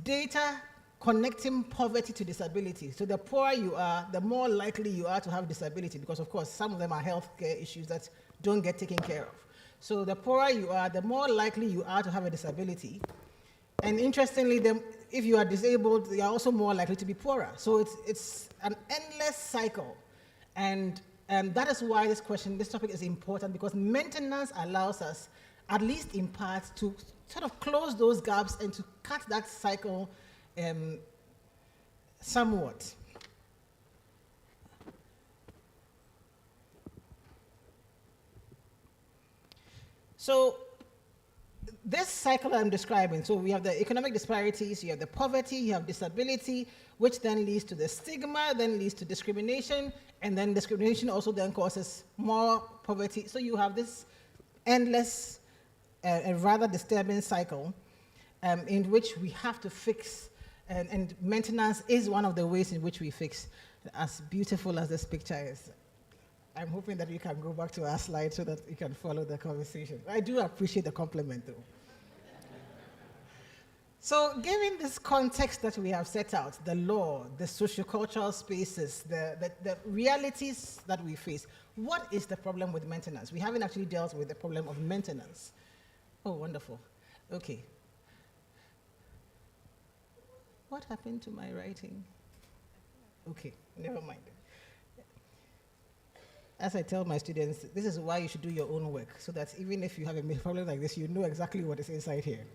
data connecting poverty to disability. So the poorer you are, the more likely you are to have disability, because of course some of them are healthcare issues that don't get taken care of. So the poorer you are, the more likely you are to have a disability. And interestingly, if you are disabled, you are also more likely to be poorer. So it's an endless cycle. And that is why this topic is important, because maintenance allows us, at least in part, to sort of close those gaps and to cut that cycle somewhat. So this cycle I'm describing, so we have the economic disparities, you have the poverty, you have disability, which then leads to the stigma, then leads to discrimination, and then discrimination also then causes more poverty. So you have this endless and rather disturbing cycle in which we have to fix, and maintenance is one of the ways in which we fix, as beautiful as this picture is. I'm hoping that we can go back to our slide so that you can follow the conversation. I do appreciate the compliment, though. So given this context that we have set out, the law, the sociocultural spaces, the realities that we face, what is the problem with maintenance? We haven't actually dealt with the problem of maintenance. Oh, wonderful. Okay. What happened to my writing? Okay, never mind. As I tell my students, this is why you should do your own work, so that even if you have a problem like this, you know exactly what is inside here.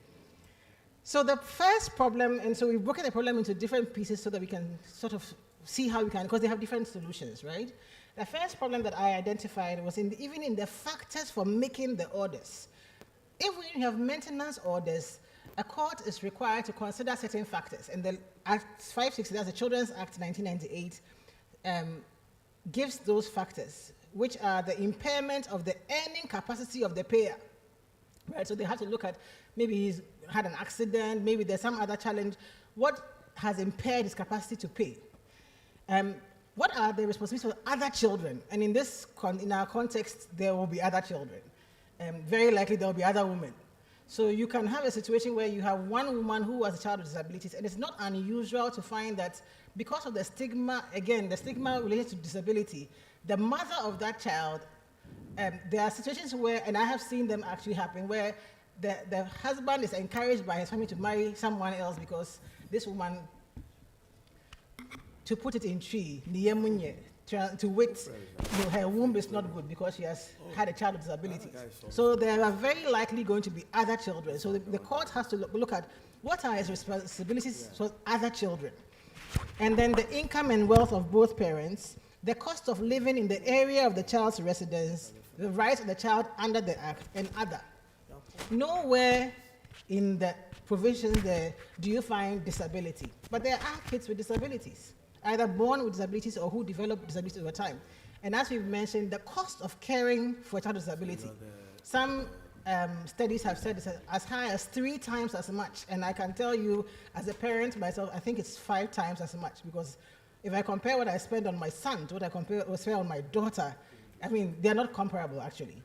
So the first problem, and so we've broken the problem into different pieces so that we can sort of see how we can, because they have different solutions, right? The first problem that I identified was even in the factors for making the orders. If we have maintenance orders, a court is required to consider certain factors, and the Act 560, that's the Children's Act 1998, gives those factors, which are the impairment of the earning capacity of the payer, right? So they have to look at, maybe he's had an accident, maybe there's some other challenge. What has impaired his capacity to pay? What are the responsibilities for other children? And in our context, there will be other children. Very likely there will be other women. So you can have a situation where you have one woman who has a child with disabilities, and it's not unusual to find that because of the stigma, again, the stigma related to disability, the mother of that child, there are situations where, and I have seen them actually happen, where the husband is encouraged by his family to marry someone else because this woman, to put it in tree, to wait, her womb is not good because she has had a child with disabilities. So there are very likely going to be other children. So the court has to look at what are his responsibilities for other children. And then the income and wealth of both parents, the cost of living in the area of the child's residence, the rights of the child under the Act, and other. Nowhere in the provisions there do you find disability. But there are kids with disabilities, either born with disabilities or who develop disabilities over time. And as we've mentioned, the cost of caring for a child with disability, some studies have said it's as high as 3 times as much. And I can tell you, as a parent myself, I think it's 5 times as much, because if I compare what I spend on my son to what I spend on my daughter, I mean, they're not comparable, actually.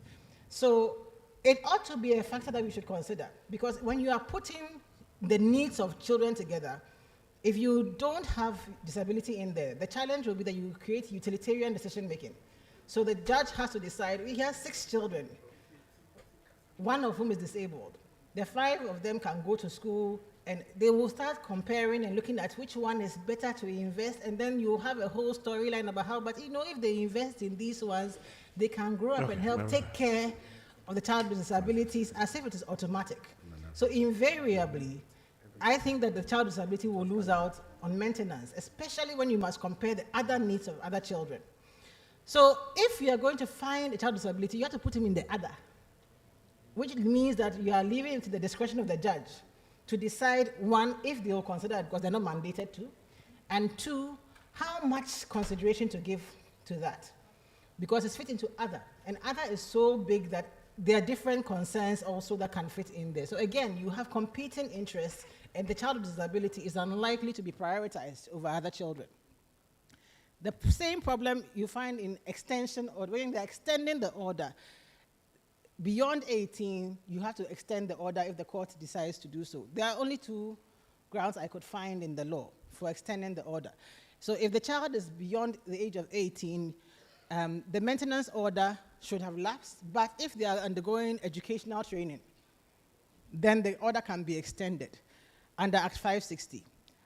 So it ought to be a factor that we should consider, because when you are putting the needs of children together, if you don't have disability in there, the challenge will be that you create utilitarian decision-making. So the judge has to decide, he has 6 children, one of whom is disabled. The 5 of them can go to school, and they will start comparing and looking at which one is better to invest, and then you have a whole storyline about how, but if they invest in these ones, they can grow up and help take care of the child with disabilities as if it is automatic. So invariably, I think that the child with disability will lose out on maintenance, especially when you must compare the other needs of other children. So if you are going to find a child with disability, you have to put him in the other, which means that you are leaving it to the discretion of the judge to decide, 1, if they will consider it because they're not mandated to, and 2, how much consideration to give to that. Because it's fit into other, and other is so big that there are different concerns also that can fit in there. So again, you have competing interests, and the child with disability is unlikely to be prioritized over other children. The same problem you find in extension, or when they're extending the order. Beyond 18, you have to extend the order if the court decides to do so. There are only 2 grounds I could find in the law for extending the order. So if the child is beyond the age of 18, the maintenance order should have lapsed, but if they are undergoing educational training, then the order can be extended under Act 560.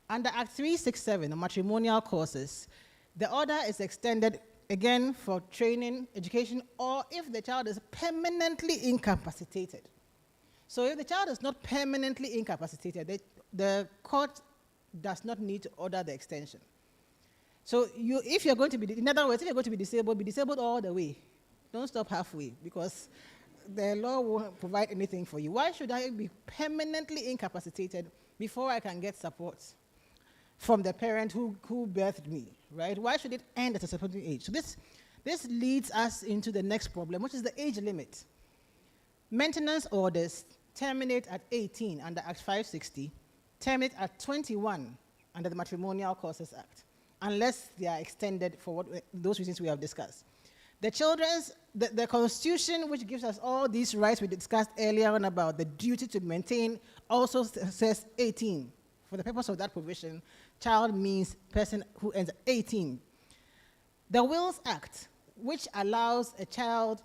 Under Act 367, the matrimonial courses, the order is extended again for training, education, or if the child is permanently incapacitated. So if the child is not permanently incapacitated, the court does not need to order the extension. So if you're going to be, in other words, if you're going to be disabled all the way. Don't stop halfway, because the law won't provide anything for you. Why should I be permanently incapacitated before I can get support from the parent who birthed me, right? Why should it end at a certain age? So this leads us into the next problem, which is the age limit. Maintenance orders terminate at 18 under Act 560, terminate at 21 under the Matrimonial Causes Act, unless they are extended for those reasons we have discussed. The Constitution, which gives us all these rights we discussed earlier on about the duty to maintain, also says 18. For the purpose of that provision, child means person who ends at 18. The Wills Act, which allows a child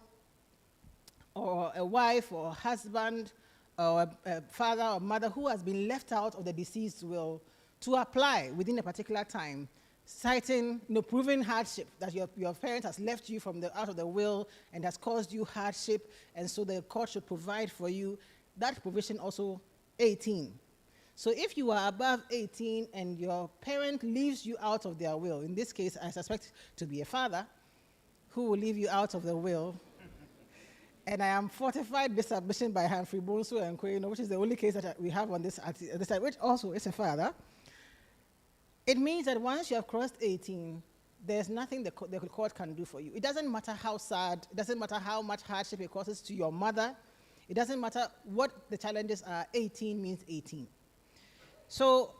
or a wife or a husband or a father or mother who has been left out of the deceased's will to apply within a particular time, citing, proving hardship, that your parent has left you out of the will and has caused you hardship, and so the court should provide for you. That provision also 18. So if you are above 18 and your parent leaves you out of their will, in this case I suspect to be a father who will leave you out of the will, and I am fortified this submission by Humphrey Bonsu and Kweno, which is the only case that we have on this side, which also is a father. It means that once you have crossed 18, there's nothing the court can do for you. It doesn't matter how sad, it doesn't matter how much hardship it causes to your mother, it doesn't matter what the challenges are, 18 means 18. So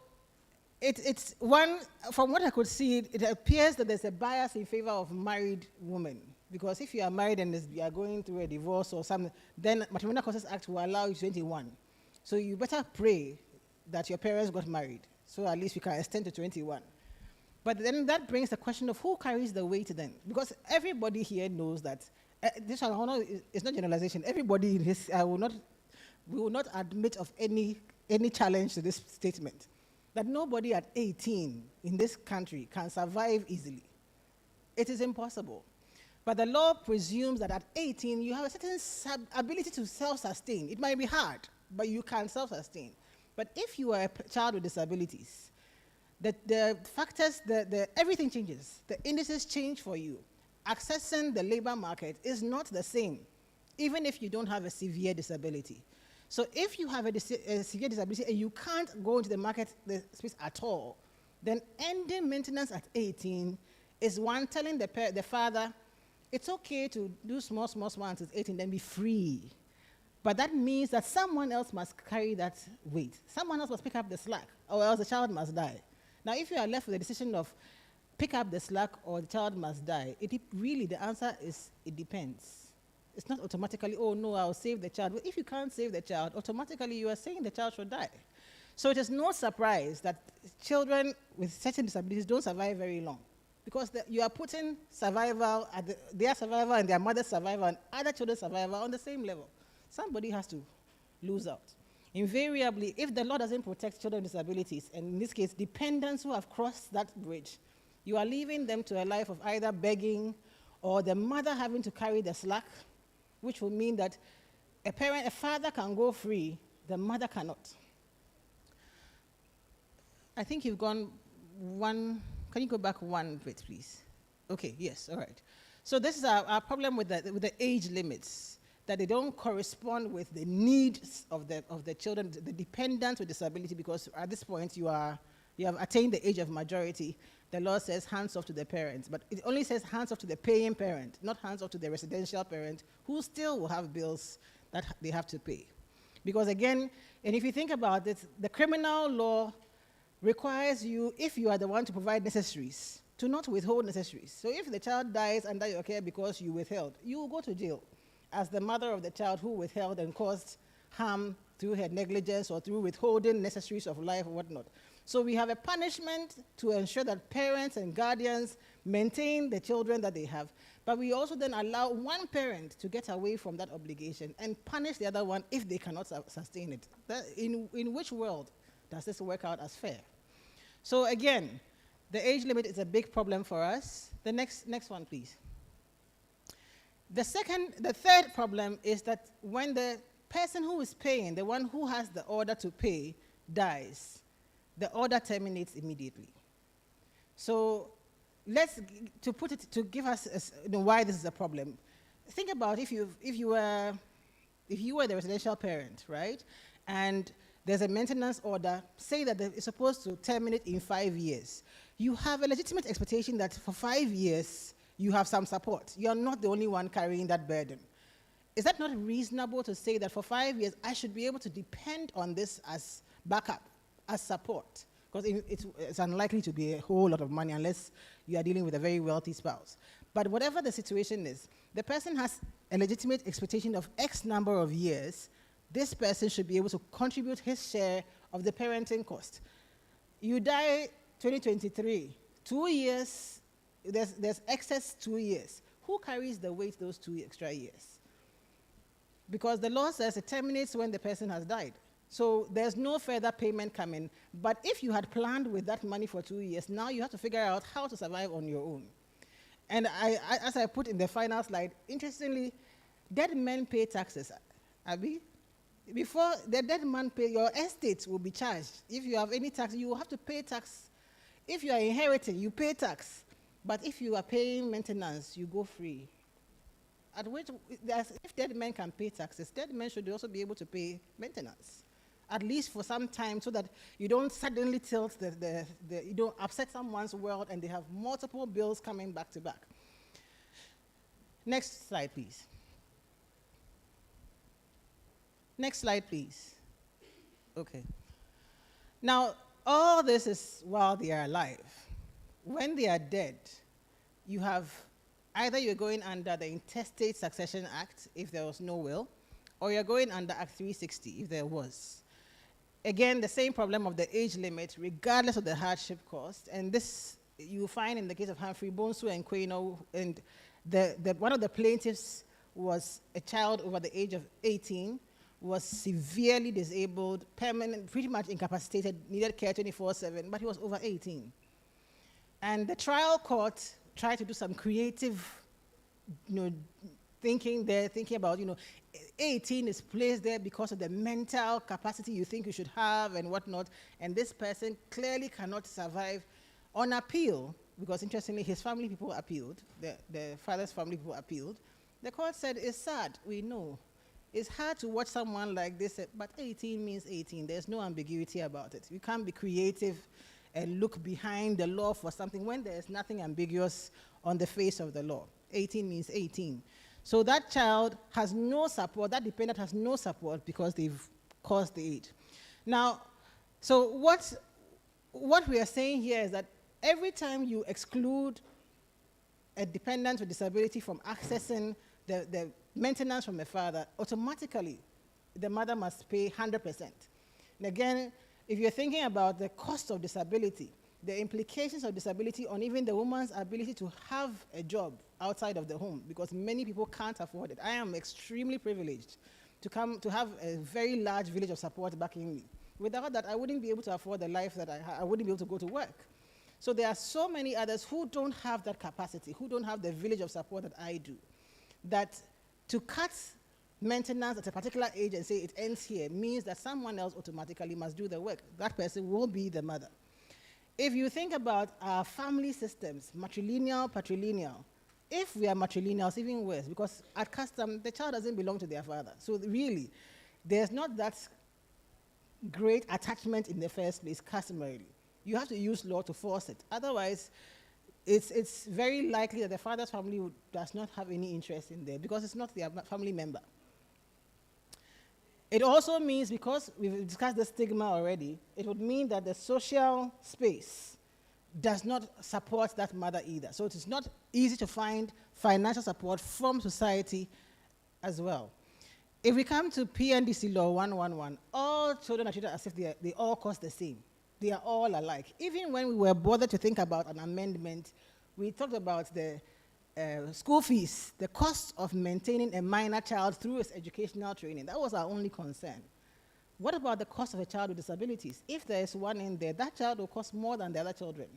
it's one, from what I could see, it appears that there's a bias in favor of married women. Because if you are married and you are going through a divorce or something, then Matrimonial Causes Act will allow you 21. So you better pray that your parents got married, so at least we can extend to 21. But then that brings the question of who carries the weight then? Because everybody here knows that, this one, it's not generalization, everybody in his, we will not admit of any challenge to this statement, that nobody at 18 in this country can survive easily. It is impossible. But the law presumes that at 18, you have a certain ability to self-sustain. It might be hard, but you can self-sustain. But if you are a child with disabilities, the factors, everything changes. The indices change for you. Accessing the labor market is not the same, even if you don't have a severe disability. So if you have a severe disability and you can't go into the market space at all, then ending maintenance at 18 is one telling the father, it's okay to do small until 18, then be free. But that means that someone else must carry that weight. Someone else must pick up the slack, or else the child must die. Now, if you are left with the decision of pick up the slack or the child must die, really the answer is it depends. It's not automatically, oh no, I'll save the child. Well, if you can't save the child, automatically you are saying the child should die. So it is no surprise that children with certain disabilities don't survive very long. because you are putting survival, their survival and their mother's survival and other children's survival on the same level. Somebody has to lose out. Invariably, if the law doesn't protect children with disabilities, and in this case, dependents who have crossed that bridge, you are leaving them to a life of either begging or the mother having to carry the slack, which will mean that a father can go free, the mother cannot. I think you've gone one. Can you go back one bit, please? Okay, yes, all right. So this is our problem with the age limits, that they don't correspond with the needs of the children, the dependents with disability, because at this point you have attained the age of majority. The law says hands off to the parents, but it only says hands off to the paying parent, not hands off to the residential parent, who still will have bills that they have to pay. Because again, and if you think about it, the criminal law requires you, if you are the one to provide necessaries, to not withhold necessaries. So if the child dies under your care because you withheld, you will go to jail as the mother of the child who withheld and caused harm through her negligence or through withholding necessaries of life or whatnot. So we have a punishment to ensure that parents and guardians maintain the children that they have, but we also then allow one parent to get away from that obligation and punish the other one if they cannot sustain it. In which world does this work out as fair? So again, the age limit is a big problem for us. The next one, please. The third problem is that when the person who is paying, the one who has the order to pay, dies, the order terminates immediately. So to give us why this is a problem. Think about if you were the residential parent, right? And there's a maintenance order, say that it's supposed to terminate in 5 years. You have a legitimate expectation that for 5 years, you have some support. You're not the only one carrying that burden. Is that not reasonable to say that for 5 years, I should be able to depend on this as backup, as support? Because it's unlikely to be a whole lot of money unless you are dealing with a very wealthy spouse. But whatever the situation is, the person has a legitimate expectation of X number of years. This person should be able to contribute his share of the parenting cost. You die 2023, 2 years, there's excess 2 years. Who carries the weight those 2 extra years? Because the law says it terminates when the person has died. So there's no further payment coming. But if you had planned with that money for 2 years, now you have to figure out how to survive on your own. And as I put in the final slide, interestingly, dead men pay taxes. Abi? Before the dead man pay, your estate will be charged. If you have any tax, you will have to pay tax. If you are inheriting, you pay tax. But if you are paying maintenance, you go free. At which, if dead men can pay taxes, dead men should also be able to pay maintenance, at least for some time, so that you don't suddenly tilt you don't upset someone's world and they have multiple bills coming back to back. Next slide, please. Next slide, please. Okay. Now, all this is while they are alive. When they are dead, you have either you're going under the Intestate Succession Act if there was no will, or you're going under Act 360 if there was. Again, the same problem of the age limit, regardless of the hardship cost, and this you find in the case of Humphrey, Bonsu, and Quaino, and one of the plaintiffs was a child over the age of 18, was severely disabled, permanent, pretty much incapacitated, needed care 24/7, but he was over 18. And the trial court tried to do some creative, thinking about, 18 is placed there because of the mental capacity you think you should have and whatnot, and this person clearly cannot survive on appeal, because interestingly, his family people appealed, the father's family people appealed. The court said, it's sad, we know. It's hard to watch someone like this, but 18 means 18. There's no ambiguity about it. You can't be creative and look behind the law for something when there's nothing ambiguous on the face of the law. 18 means 18. So that child has no support, that dependent has no support because they've caused the age. Now, so what we are saying here is that every time you exclude a dependent with disability from accessing the maintenance from the father, automatically the mother must pay 100%. And again, if you're thinking about the cost of disability, the implications of disability on even the woman's ability to have a job outside of the home, because many people can't afford it. I am extremely privileged to have a very large village of support backing me. Without that, I wouldn't be able to afford the life that I wouldn't be able to go to work. So there are so many others who don't have that capacity, who don't have the village of support that I do, that to cut maintenance at a particular age and say it ends here means that someone else automatically must do the work. That person will be the mother. If you think about our family systems, matrilineal, patrilineal, if we are matrilineal, it's even worse, because at custom, the child doesn't belong to their father. So really, there's not that great attachment in the first place, customarily. You have to use law to force it. Otherwise, it's very likely that the father's family does not have any interest in there, because it's not their family member. It also means, because we've discussed the stigma already, it would mean that the social space does not support that mother either. So it is not easy to find financial support from society as well. If we come to PNDC Law 111, all children are treated as if they all cost the same. They are all alike. Even when we were bothered to think about an amendment, we talked about the school fees, the cost of maintaining a minor child through its educational training. That was our only concern. What about the cost of a child with disabilities? If there is one in there, that child will cost more than the other children.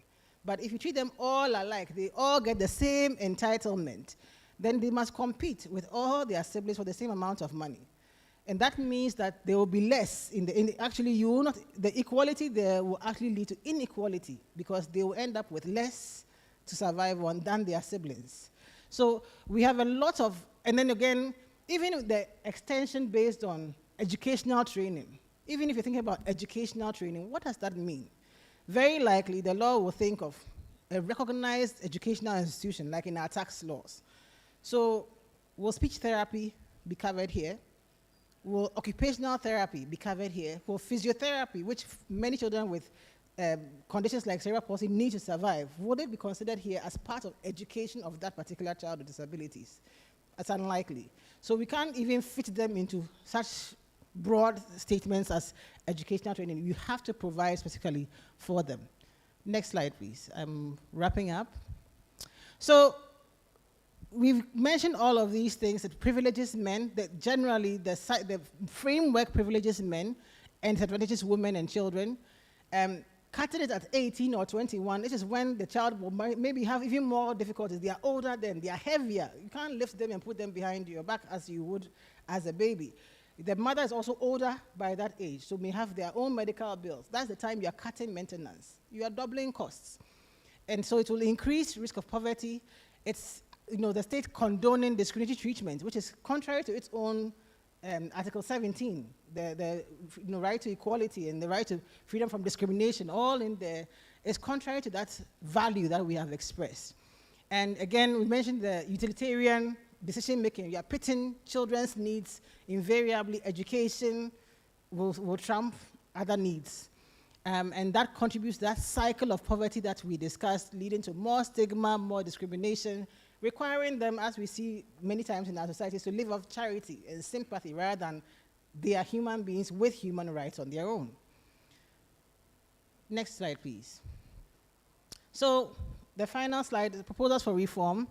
But if you treat them all alike, they all get the same entitlement, then they must compete with all their siblings for the same amount of money. And that means that there will be less actually you will not, the equality there will actually lead to inequality, because they will end up with less to survive on than their siblings. So we have a lot of, and then again, even the extension based on educational training, even if you're thinking about educational training, what does that mean? Very likely the law will think of a recognized educational institution, like in our tax laws. So will speech therapy be covered here? Will occupational therapy be covered here? Will physiotherapy, which many children with conditions like cerebral palsy need to survive, would it be considered here as part of education of that particular child with disabilities? It's unlikely. So we can't even fit them into such broad statements as educational training. You have to provide specifically for them. Next slide, please. I'm wrapping up. So we've mentioned all of these things that privileges men, that generally the framework privileges men and disadvantages women and children. Cutting it at 18 or 21, this is when the child will maybe have even more difficulties. They are older then, they are heavier. You can't lift them and put them behind your back as you would as a baby. The mother is also older by that age, so may have their own medical bills. That's the time you are cutting maintenance. You are doubling costs. And so it will increase risk of poverty. It's the state condoning discriminatory treatment, which is contrary to its own Article 17, the right to equality and the right to freedom from discrimination, all in there, is contrary to that value that we have expressed. And again, we mentioned the utilitarian decision-making. You are pitting children's needs. Invariably, education will trump other needs. And that contributes to that cycle of poverty that we discussed, leading to more stigma, more discrimination, requiring them, as we see many times in our societies, to live off charity and sympathy rather than they are human beings with human rights on their own. Next slide, please. So the final slide, the proposals for reform.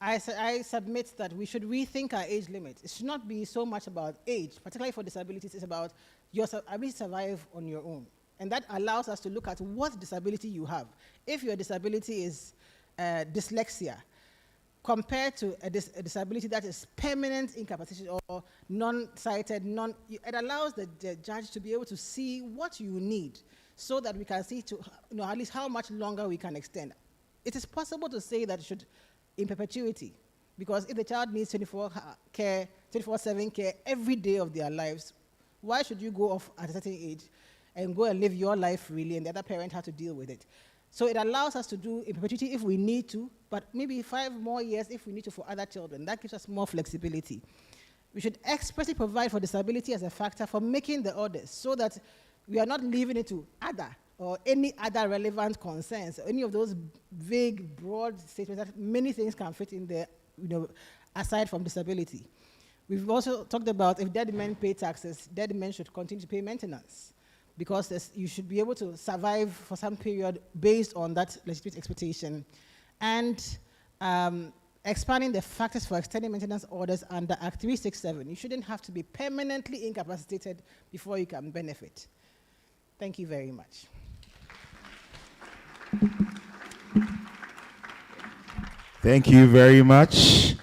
I submit that we should rethink our age limit. It should not be so much about age, particularly for disabilities. It's about your ability to survive on your own. And that allows us to look at what disability you have. If your disability is dyslexia, compared to a disability that is permanent incapacitation or non-sighted, it allows the judge to be able to see what you need so that we can see at least how much longer we can extend. It is possible to say that it should in perpetuity, because if the child needs 24/7 care every day of their lives, why should you go off at a certain age and go and live your life freely and the other parent have to deal with it? So it allows us to do in perpetuity if we need to, but maybe 5 more years if we need to for other children. That gives us more flexibility. We should expressly provide for disability as a factor for making the orders so that we are not leaving it to other or any other relevant concerns, any of those vague, broad statements that many things can fit in there, aside from disability. We've also talked about if dead men pay taxes, dead men should continue to pay maintenance. because you should be able to survive for some period based on that legitimate expectation. And expanding the factors for extending maintenance orders under Act 367. You shouldn't have to be permanently incapacitated before you can benefit. Thank you very much. Thank you very much.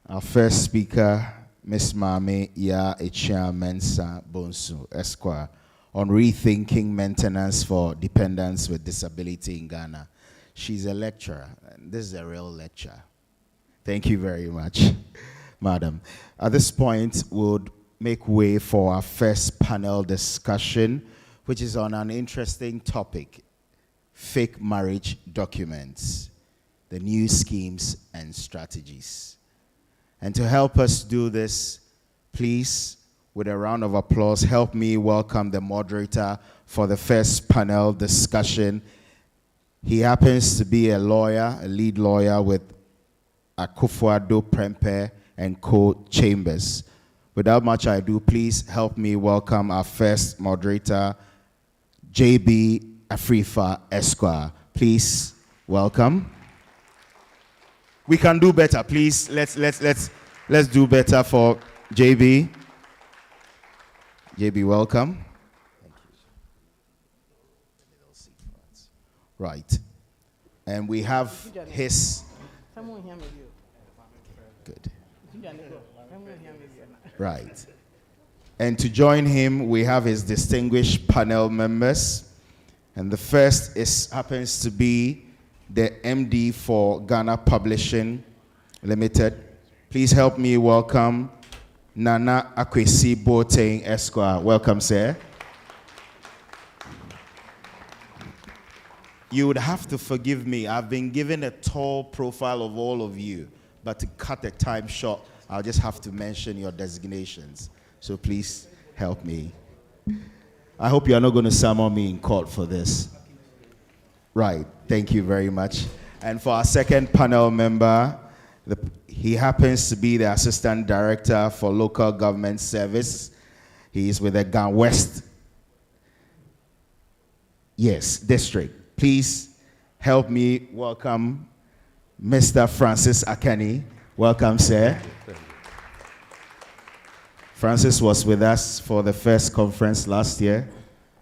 Our first speaker, Ms. Mame Ya Echia Mensa Bonsu, Esquire, on rethinking maintenance for dependents with disability in Ghana. She's a lecturer, and this is a real lecture. Thank you very much, madam. At this point, we'll make way for our first panel discussion, which is on an interesting topic: fake marriage documents, the new schemes and strategies. And to help us do this, please, with a round of applause, help me welcome the moderator for the first panel discussion. He happens to be a lawyer, a lead lawyer with Akufo-Addo Prempeh and Co. Chambers. Without much ado, please help me welcome our first moderator, J.B. Afrifa Esquire. Please welcome. We can do better, please. Let's do better for J.B. J.B., welcome. Right. And we have his... Good. Right. And to join him, we have his distinguished panel members. And the first happens to be the MD for Ghana Publishing Limited. Please help me welcome Nana Akwesi Boateng Esquire. Welcome, sir. You would have to forgive me. I've been given a tall profile of all of you, but to cut the time short, I'll just have to mention your designations. So please help me. I hope you are not going to summon me in court for this. Right. Thank you very much. And for our second panel member, he happens to be the Assistant Director for Local Government Service. He is with the Ghana West District. Please help me welcome Mr. Francis Akani. Welcome, sir. Francis was with us for the first conference last year.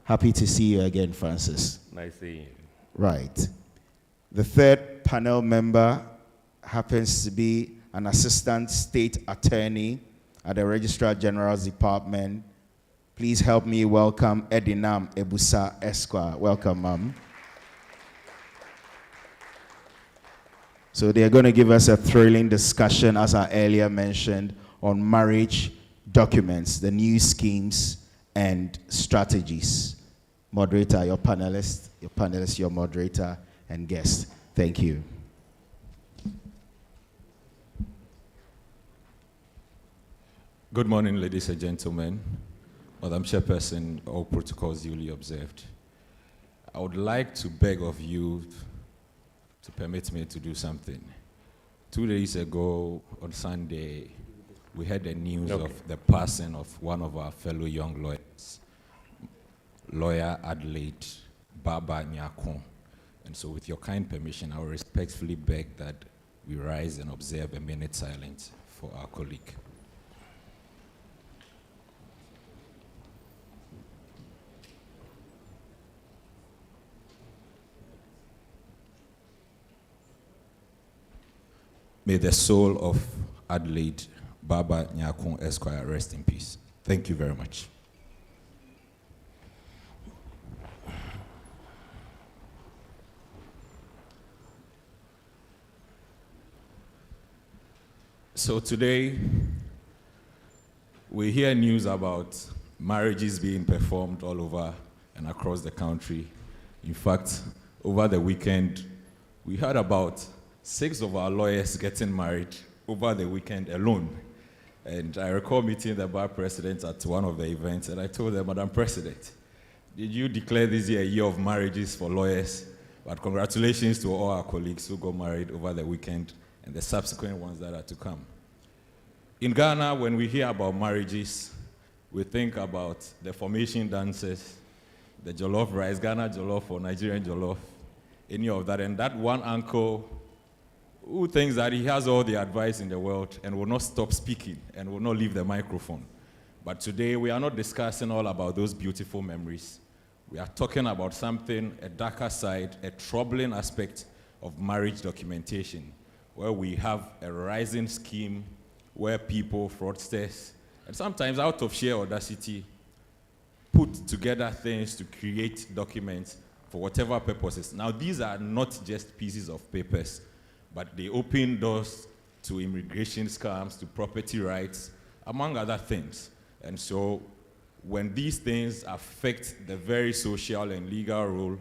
Happy to see you again, Francis. Nice seeing you. Right. The third panel member happens to be an Assistant State Attorney at the Registrar General's Department. Please help me welcome Edinam Ebusa Esquire. Welcome, ma'am. So they're going to give us a thrilling discussion, as I earlier mentioned, on marriage documents, the new schemes and strategies. Moderator, your panelist, your moderator, and guest. Thank you. Good morning, ladies and gentlemen. Madam Chairperson, all protocols duly observed. I would like to beg of you to permit me to do something. 2 days ago, on Sunday, we heard the news of the passing of one of our fellow young lawyers, Lawyer Adelaide Baba Nyakon. And so with your kind permission, I will respectfully beg that we rise and observe a minute silence for our colleague. May the soul of Adelaide Baba Nyakon Esquire rest in peace. Thank you very much. So today, we hear news about marriages being performed all over and across the country. In fact, over the weekend, we heard about 6 of our lawyers getting married over the weekend alone. And I recall meeting the bar president at one of the events, and I told them, Madam President, did you declare this year a year of marriages for lawyers? But congratulations to all our colleagues who got married over the weekend and the subsequent ones that are to come. In Ghana, when we hear about marriages, we think about the formation dances, the jollof rice, Ghana jollof or Nigerian jollof, any of that. And that one uncle who thinks that he has all the advice in the world and will not stop speaking and will not leave the microphone. But today we are not discussing all about those beautiful memories. We are talking about something, a darker side, a troubling aspect of marriage documentation, where we have a rising scheme where people, fraudsters, and sometimes out of sheer audacity, put together things to create documents for whatever purposes. Now, these are not just pieces of papers, but they open doors to immigration scams, to property rights, among other things. And so when these things affect the very social and legal role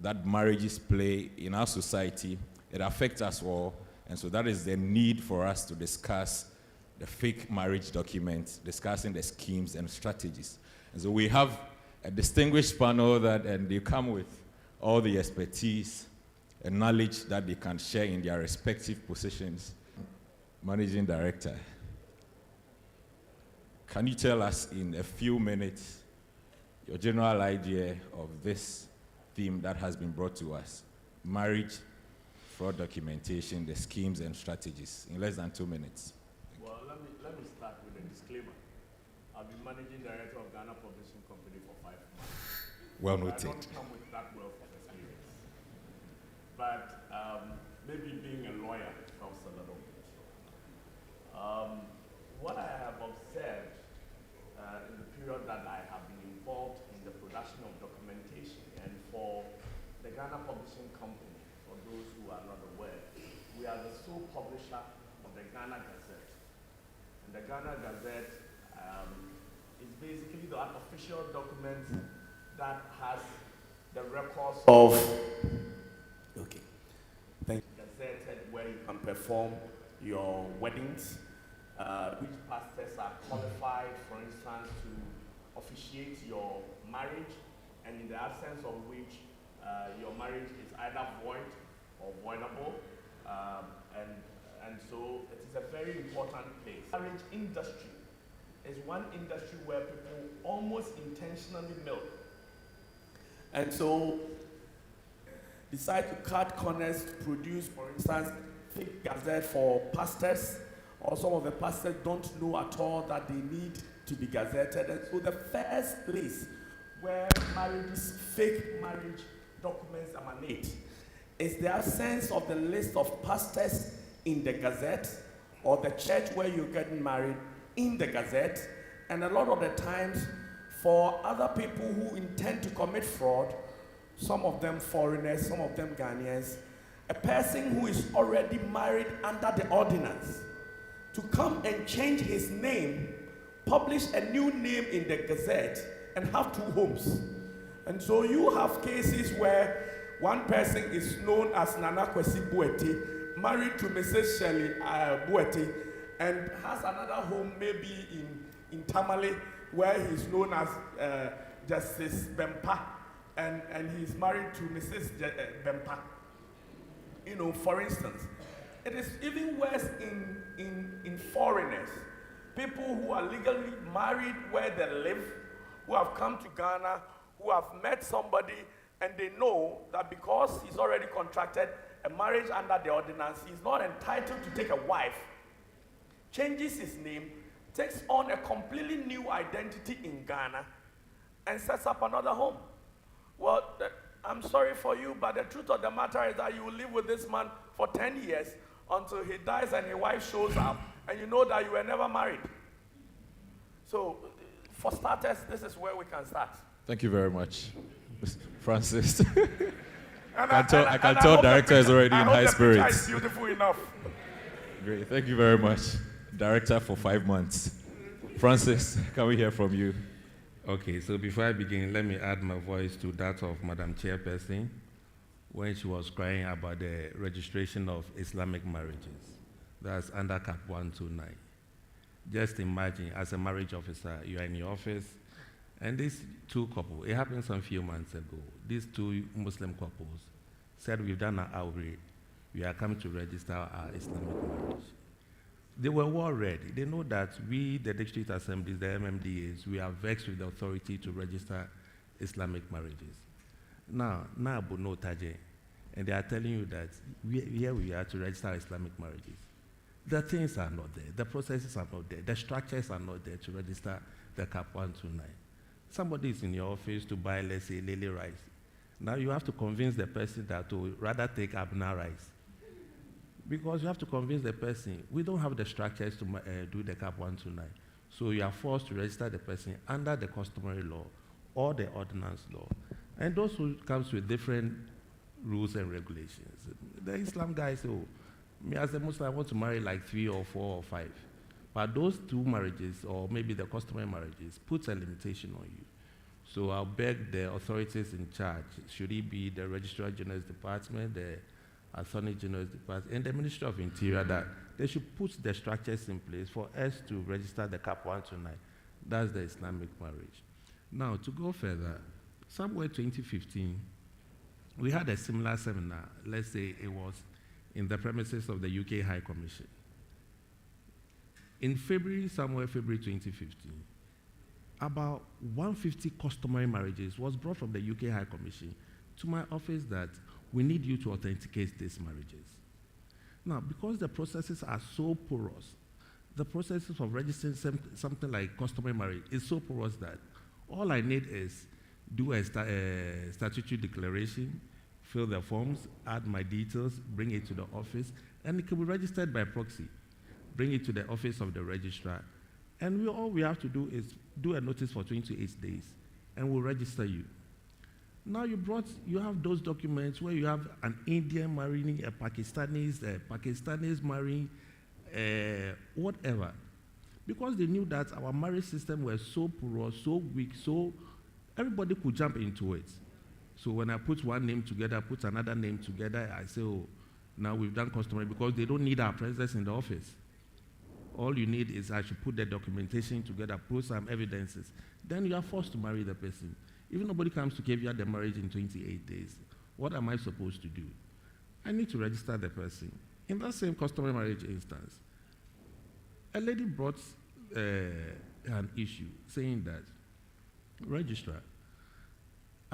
that marriages play in our society, it affects us all. And so that is the need for us to discuss the fake marriage documents, discussing the schemes and strategies. And so we have a distinguished panel and they come with all the expertise and knowledge that they can share in their respective positions. Managing Director, can you tell us in a few minutes your general idea of this theme that has been brought to us? Marriage, fraud documentation, the schemes and strategies, in less than 2 minutes. Well, let me start with a disclaimer. I've been Managing Director of Ghana Publishing Company for 5 months. Well noted. I don't come with that wealth of experience. But maybe being a lawyer helps a little bit. What I have observed in the period that I have been involved in the production of documentation, and for the Ghana Publishing Company, for those who are not aware, we are the sole publisher of the Ghana Gazette. And the Ghana Gazette is basically the official document that has the records of Gazette, where you can perform your weddings, which pastors are qualified, for instance, to officiate your marriage, and in the absence of which your marriage is either void or voidable, and so it is a very important place. Marriage industry is one industry where people almost intentionally milk, and so decide to cut corners to produce, for instance, fake gazette for pastors, or some of the pastors don't know at all that they need to be gazetted. And so the first place where fake marriage documents emanate is the absence of the list of pastors in the Gazette, or the church where you're getting married in the Gazette. And a lot of the times, for other people who intend to commit fraud, some of them foreigners, some of them Ghanaians, a person who is already married under the ordinance, to come and change his name, publish a new name in the Gazette, and have 2 homes. And so you have cases where one person is known as Nana Kwesi Bueti, married to Mrs. Shelley Bueti, and has another home maybe in Tamale, where he's known as Justice Bempa, and he's married to Mrs. Bempa. You know, for instance. It is even worse in foreigners. People who are legally married where they live, who have come to Ghana, who have met somebody, and they know that because he's already contracted a marriage under the ordinance, he's not entitled to take a wife, changes his name, takes on a completely new identity in Ghana, and sets up another home. Well, I'm sorry for you, but the truth of the matter is that you will live with this man for 10 years until he dies and his wife shows up, and you know that you were never married. So, for starters, this is where we can start. Thank you very much, Francis. I can tell Director is already in high spirits. Is beautiful enough. Great, thank you very much, Director, for 5 months. Francis, can we hear from you? Okay, so before I begin, let me add my voice to that of Madam Chairperson when she was crying about the registration of Islamic marriages. That's under Cap 129. Just imagine, as a marriage officer, you are in your office, and these 2 couples, it happened some few months ago, these 2 Muslim couples said, we've done our outreach, we are coming to register our Islamic marriage. They were well read. They know that we, the district assemblies, the MMDAs, we are vexed with the authority to register Islamic marriages. Now, Abu no Taje, and they are telling you that here we are to register Islamic marriages. The things are not there. The processes are not there. The structures are not there to register the CAP 129. Somebody is in your office to buy, let's say, lily rice. Now you have to convince the person that to rather take Abna rice. Because you have to convince the person, we don't have the structures to do the CAP 129. So you are forced to register the person under the customary law or the ordinance law. And those who comes with different rules and regulations. The Islam guys say, oh, me as a Muslim, I want to marry like 3 or 4 or 5. But those 2 marriages, or maybe the customary marriages, puts a limitation on you. So I'll beg the authorities in charge, should it be the Registrar General's Department, the Attorney General's Department, and the Ministry of Interior, that they should put the structures in place for us to register the CAP 129. That's the Islamic marriage. Now, to go further, somewhere 2015, we had a similar seminar. Let's say it was in the premises of the UK High Commission. In February 2015, about 150 customary marriages was brought from the UK High Commission to my office that we need you to authenticate these marriages. Now, because the processes are so porous, the processes of registering something like customary marriage is so porous that all I need is do a statutory declaration, fill the forms, add my details, bring it to the office, and it can be registered by proxy. Bring it to the office of the registrar, and all we have to do is do a notice for 28 days, and we'll register you. Now you have those documents where you have an Indian marrying a Pakistanis marrying whatever, because they knew that our marriage system was so poor, so weak, so everybody could jump into it. So when I put one name together, put another name together, I say, oh, now we've done customary, because they don't need our presence in the office. All you need is I should put the documentation together, put some evidences. Then you are forced to marry the person. If nobody comes to caveat the marriage in 28 days, what am I supposed to do? I need to register the person. In that same customary marriage instance, a lady brought an issue saying that, registrar,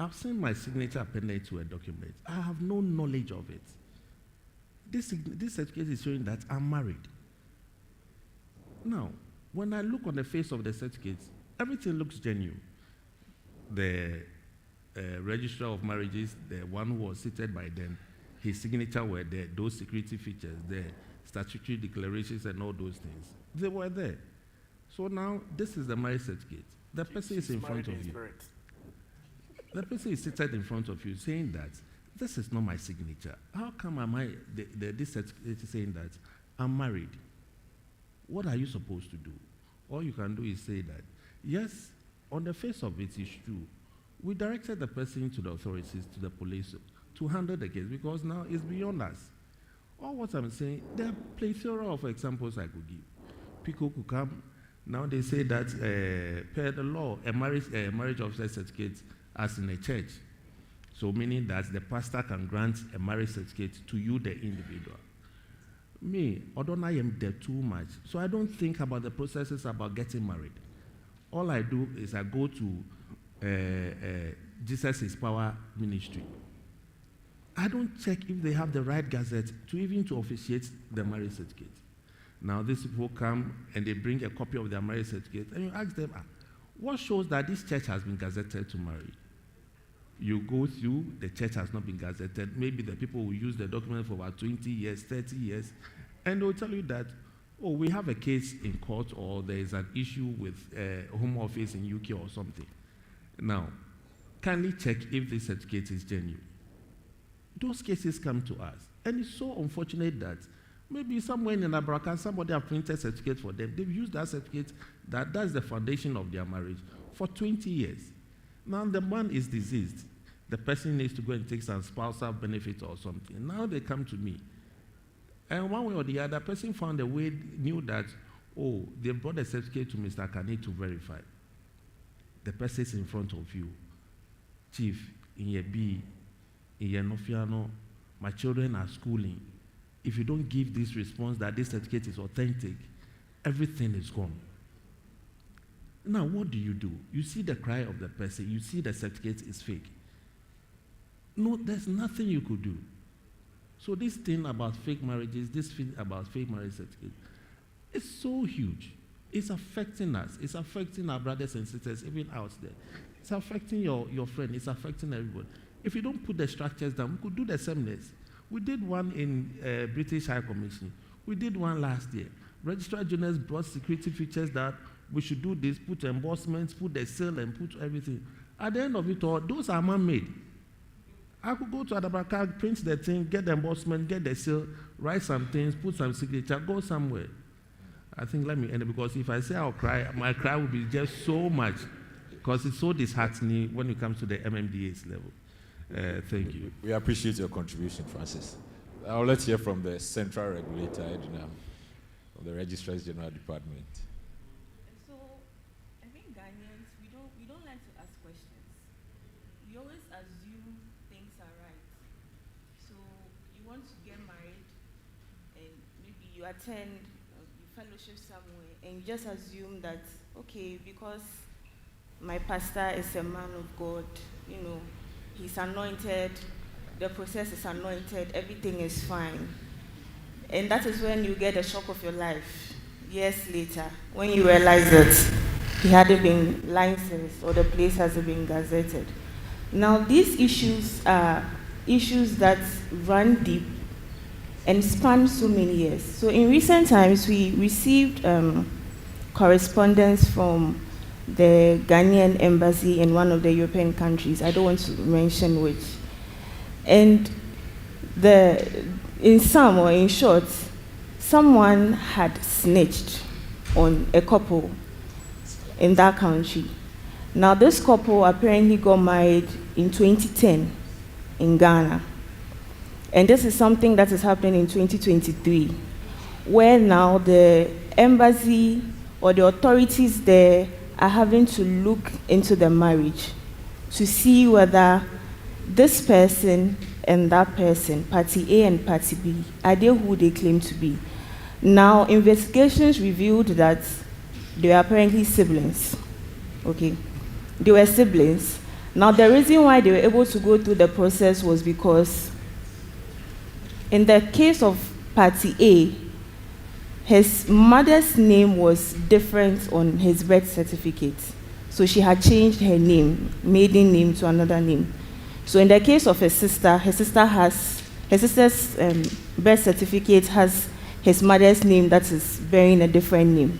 I've seen my signature appended to a document. I have no knowledge of it. This certificate is showing that I'm married. Now, when I look on the face of the certificate, everything looks genuine. The registrar of marriages, the one who was seated by them, his signature were there, those security features, the statutory declarations and all those things. They were there. So now, this is the marriage certificate. The person is in front of you. The person is seated in front of you saying that, this is not my signature. How come this certificate is saying that I'm married? What are you supposed to do? All you can do is say that, yes, on the face of it is true. We directed the person to the authorities, to the police, to handle the case, because now it's beyond us. All what I'm saying, there are plethora of examples I could give. People could come, now they say that per the law, a marriage officer certificate as in a church. So meaning that the pastor can grant a marriage certificate to you, the individual. Me, although I am there too much, so I don't think about the processes about getting married. All I do is I go to Jesus is Power Ministry. I don't check if they have the right Gazette to officiate the marriage certificate. Now these people come and they bring a copy of their marriage certificate, and you ask them, what shows that this church has been gazetted to marry? You go through, the church has not been gazetted. Maybe the people will use the document for about 20 years, 30 years, and they'll tell you that, oh, we have a case in court, or there is an issue with Home Office in UK or something. Now, kindly check if this certificate is genuine. Those cases come to us, and it's so unfortunate that maybe somewhere in Abraka, somebody has printed a certificate for them. They've used that certificate, that's the foundation of their marriage, for 20 years. Now the man is diseased. The person needs to go and take some spousal benefit or something. Now they come to me. And one way or the other, person found a way, knew that, oh, they brought the certificate to Mr. Kane to verify. The person is in front of you. Chief, in your B, in your Nofiano, my children are schooling. If you don't give this response that this certificate is authentic, everything is gone. Now, what do? You see the cry of the person, you see the certificate is fake. No, there's nothing you could do. So this thing about fake marriages, this thing about fake marriage certificates, it's so huge. It's affecting us. It's affecting our brothers and sisters, even out there. It's affecting your friend. It's affecting everyone. If you don't put the structures down, we could do the seminars. We did one in British High Commission. We did one last year. Registrar General brought security features that we should do this, put embossments, put the seal, and put everything. At the end of it all, those are man-made. I could go to Adabaka, print the thing, get the embossment, get the seal, write some things, put some signature, go somewhere. I think let me end it, because if I say I'll cry, my cry will be just so much, because it's so disheartening when it comes to the MMDA's level. Thank you. We appreciate your contribution, Francis. Now let's hear from the Central Regulator, of the Registrar's General Department. So, I think Ghanaians, we don't like to ask questions. We always assume things are right. So, you want to get married, and maybe you attend fellowship somewhere, and you just assume that, okay, because my pastor is a man of God, he's anointed, the process is anointed, everything is fine. And that is when you get the shock of your life, years later, when you realize that he hadn't been licensed or the place hasn't been gazetted. Now, these issues are issues that run deep and span so many years. So in recent times, we received correspondence from the Ghanaian embassy in one of the European countries. I don't want to mention which. And in short, someone had snitched on a couple in that country. Now, this couple apparently got married in 2010 in Ghana. And this is something that is happening in 2023, where now the embassy or the authorities there are having to look into the marriage to see whether this person and that person, party A and party B, are they who they claim to be. Now, investigations revealed that they were apparently siblings. Okay, they were siblings. Now, the reason why they were able to go through the process was because in the case of Party A, his mother's name was different on his birth certificate. So she had changed her name, maiden name, to another name. So in the case of his sister's birth certificate has his mother's name that is bearing a different name.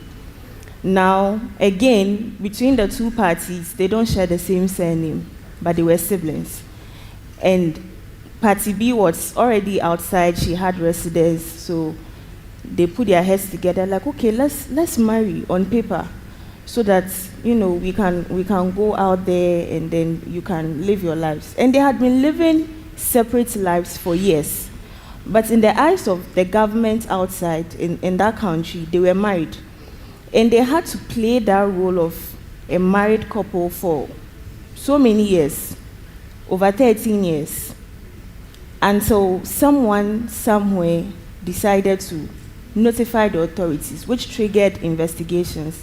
Now, again, between the two parties, they don't share the same surname, but they were siblings. And Party B was already outside, she had residence, so they put their heads together like, okay, let's marry on paper so that, we can go out there and then you can live your lives. And they had been living separate lives for years. But in the eyes of the government outside in that country, they were married. And they had to play that role of a married couple for so many years, over 13 years. Until someone somewhere decided to notify the authorities, which triggered investigations.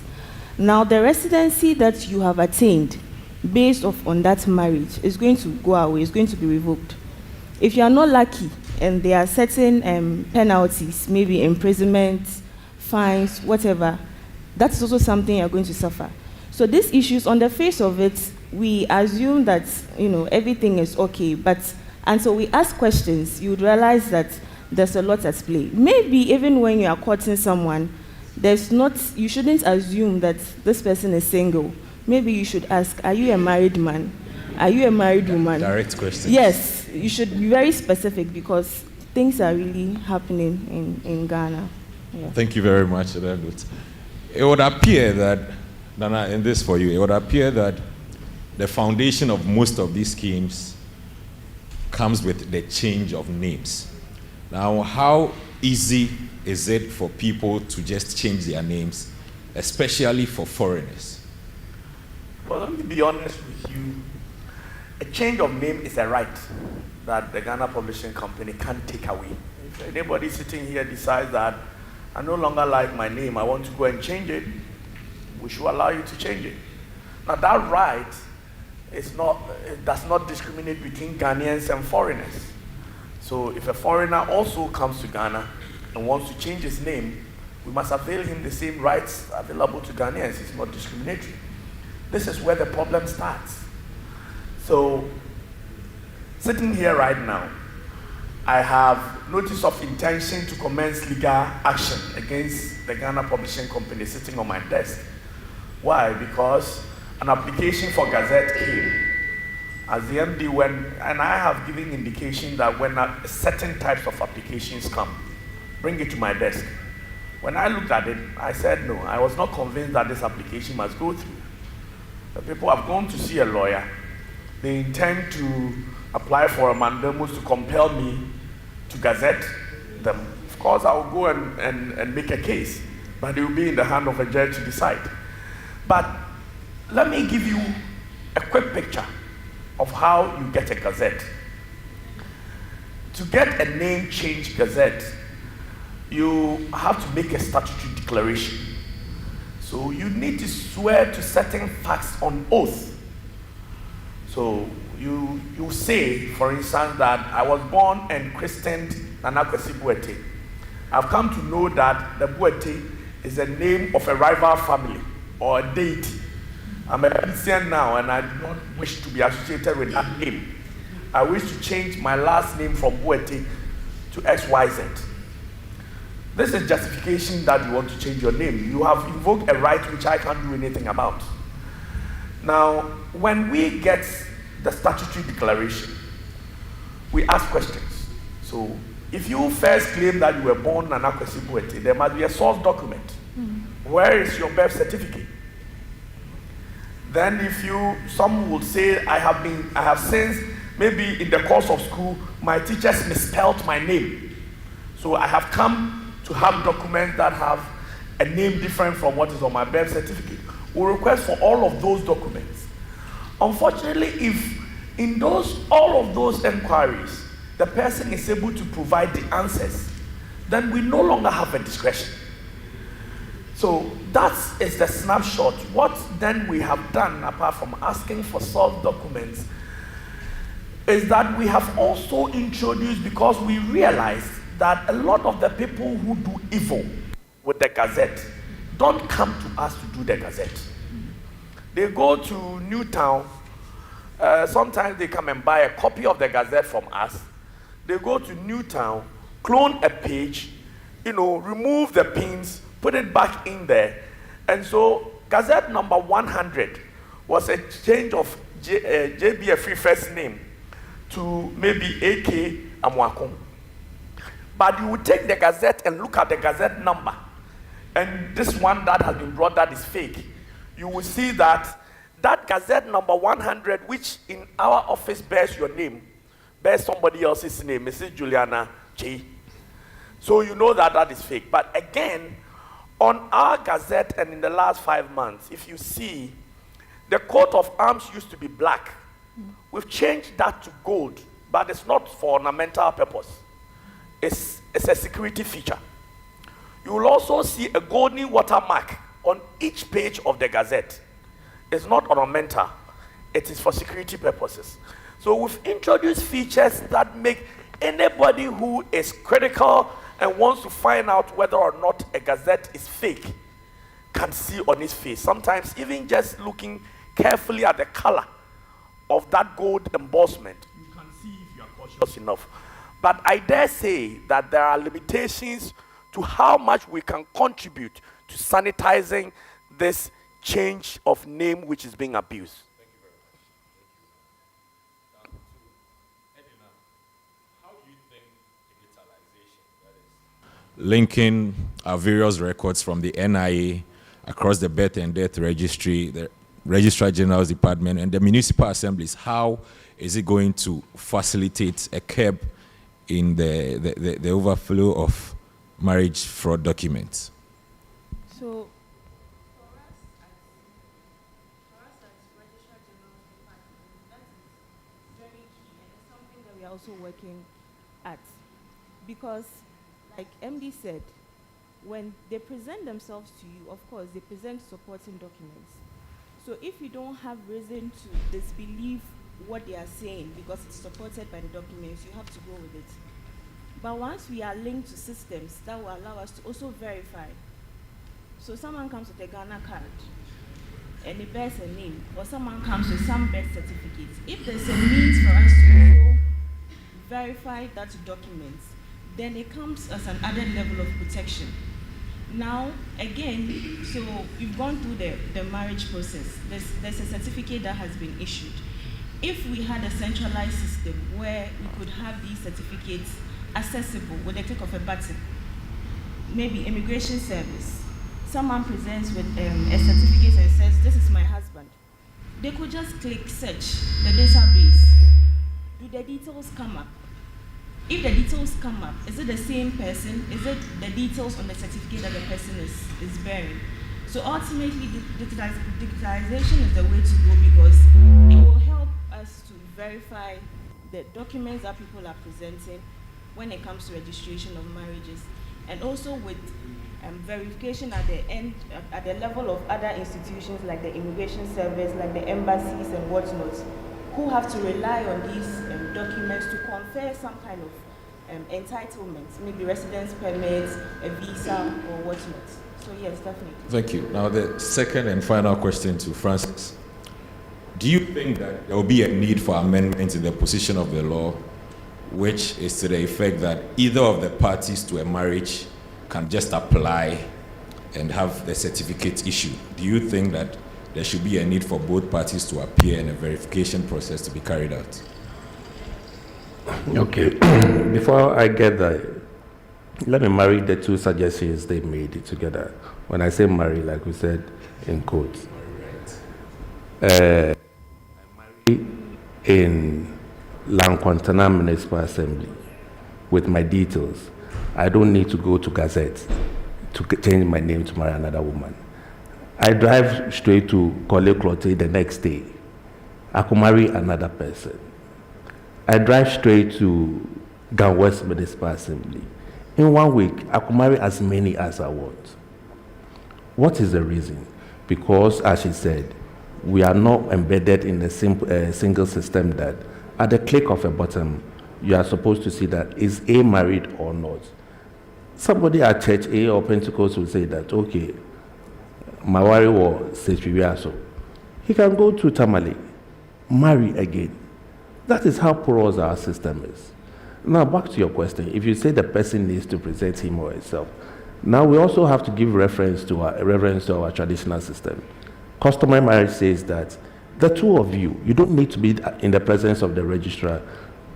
Now, the residency that you have attained based on that marriage is going to go away, it's going to be revoked. If you are not lucky, and there are certain penalties, maybe imprisonment, fines, whatever, that's also something you're going to suffer. So these issues, on the face of it, we assume that everything is okay, but until we ask questions, you would realize that there's a lot at play. Maybe even when you are courting someone, you shouldn't assume that this person is single. Maybe you should ask, are you a married man? Are you a married woman? Direct question. Yes, you should be very specific because things are really happening in Ghana. Yeah. Thank you very much. It would appear that, Nana, and this for you, it would appear that the foundation of most of these schemes comes with the change of names. Now, how easy is it for people to just change their names, especially for foreigners? Well, let me be honest with you. A change of name is a right that the Ghana Publishing Company can't take away. If anybody sitting here decides that I no longer like my name, I want to go and change it, we should allow you to change it. Now that right it does not discriminate between Ghanaians and foreigners. So if a foreigner also comes to Ghana and wants to change his name, we must avail him the same rights available to Ghanaians. It's not discriminatory. This is where the problem starts. So, sitting here right now, I have notice of intention to commence legal action against the Ghana Publishing Company sitting on my desk. Why? Because an application for Gazette came. As the MD went, and I have given indication that when certain types of applications come, bring it to my desk. When I looked at it, I said no, I was not convinced that this application must go through. The people have gone to see a lawyer. They intend to apply for a mandamus to compel me to gazette them. Of course, I will go and make a case, but it will be in the hand of a judge to decide. But let me give you a quick picture of how you get a gazette. To get a name change gazette, you have to make a statutory declaration. So you need to swear to certain facts on oath. So you say, for instance, that I was born and christened Nana Kwesi Boete. I've come to know that the Boete is a name of a rival family or a deity. I'm a Christian now and I do not wish to be associated with that name. I wish to change my last name from Boete to XYZ. This is justification that you want to change your name. You have invoked a right which I can't do anything about. Now, when we get the statutory declaration, we ask questions. So, if you first claim that you were born Nana Kwesi Boete, there must be a source document. Where is your birth certificate? Then some will say, I have since, maybe in the course of school, my teachers misspelled my name. So I have come to have documents that have a name different from what is on my birth certificate. We request for all of those documents. Unfortunately, if in all of those inquiries, the person is able to provide the answers, then we no longer have a discretion. So that is the snapshot. What then we have done, apart from asking for source documents, is that we have also introduced, because we realized that a lot of the people who do evil with the Gazette don't come to us to do the Gazette. They go to Newtown. Sometimes they come and buy a copy of the Gazette from us. They go to Newtown, clone a page, remove the pins, put it back in there. And so Gazette number 100 was a change of JBF first name to maybe AK Amwakon. But you would take the Gazette and look at the Gazette number. And this one that has been brought that is fake. You will see that Gazette number 100, which in our office bears your name, bears somebody else's name, Mrs. Juliana J. So you know that is fake. But again, on our Gazette and in the last 5 months, if you see, the coat of arms used to be black. We've changed that to gold, but it's not for ornamental purpose. It's a security feature. You will also see a golden watermark on each page of the Gazette. It's not ornamental. It is for security purposes. So we've introduced features that make anybody who is critical and wants to find out whether or not a Gazette is fake can see on his face. Sometimes even just looking carefully at the color of that gold embossment, you can see if you are cautious enough. But I dare say that there are limitations to how much we can contribute to sanitizing this change of name which is being abused. Thank you very much. Edina, how do you think digitalization, that is linking our various records from the NIA across the birth and death registry, the Registrar General's Department, and the municipal assemblies, how is it going to facilitate a curb in the overflow of marriage fraud documents? So, for us as Registrar General's Department, that is very key, and it's something that we are also working at. Because, like MD said, when they present themselves to you, of course, they present supporting documents. So if you don't have reason to disbelieve what they are saying because it's supported by the documents, you have to go with it. But once we are linked to systems that will allow us to also verify. So someone comes with a Ghana card and it bears a name, or someone comes with some birth certificates. If there's a means for us to also verify that document, then it comes as an added level of protection. Now, again, so you've gone through the marriage process. There's a certificate that has been issued. If we had a centralized system where we could have these certificates accessible with the click of a button, maybe immigration service, someone presents with a certificate and says, this is my husband. They could just click search the database. Do the details come up? If the details come up, is it the same person? Is it the details on the certificate that the person is bearing? So ultimately, digitalization is the way to go because it will help us to verify the documents that people are presenting when it comes to registration of marriages, and also with verification at the end, at the level of other institutions like the immigration service, like the embassies and whatnot, who have to rely on these documents to confer some kind of entitlements, maybe residence permits, a visa, or whatnot. So yes, definitely. Thank you. Now the second and final question to Francis. Do you think that there will be a need for amendment in the position of the law, which is to the effect that either of the parties to a marriage can just apply and have the certificate issued? Do you think that there should be a need for both parties to appear in a verification process to be carried out? Okay. Before I get there, let me marry the two suggestions they made together. When I say marry, like we said in quotes, I marry in Lanquantana Municipal Assembly with my details. I don't need to go to Gazette to change my name to marry another woman. I drive straight to Kole Klote the next day. I could marry another person. I drive straight to Gan West Municipal Assembly. In 1 week, I could marry as many as I want. What is the reason? Because, as she said, we are not embedded in a single system that at the click of a button, you are supposed to see that is A married or not. Somebody at church A or Pentecost will say that, okay, Mawari or Sechiriaso. He can go to Tamale, marry again. That is how porous our system is. Now, back to your question. If you say the person needs to present him or herself, now we also have to give reference to our traditional system. Customary marriage says that the two of you don't need to be in the presence of the registrar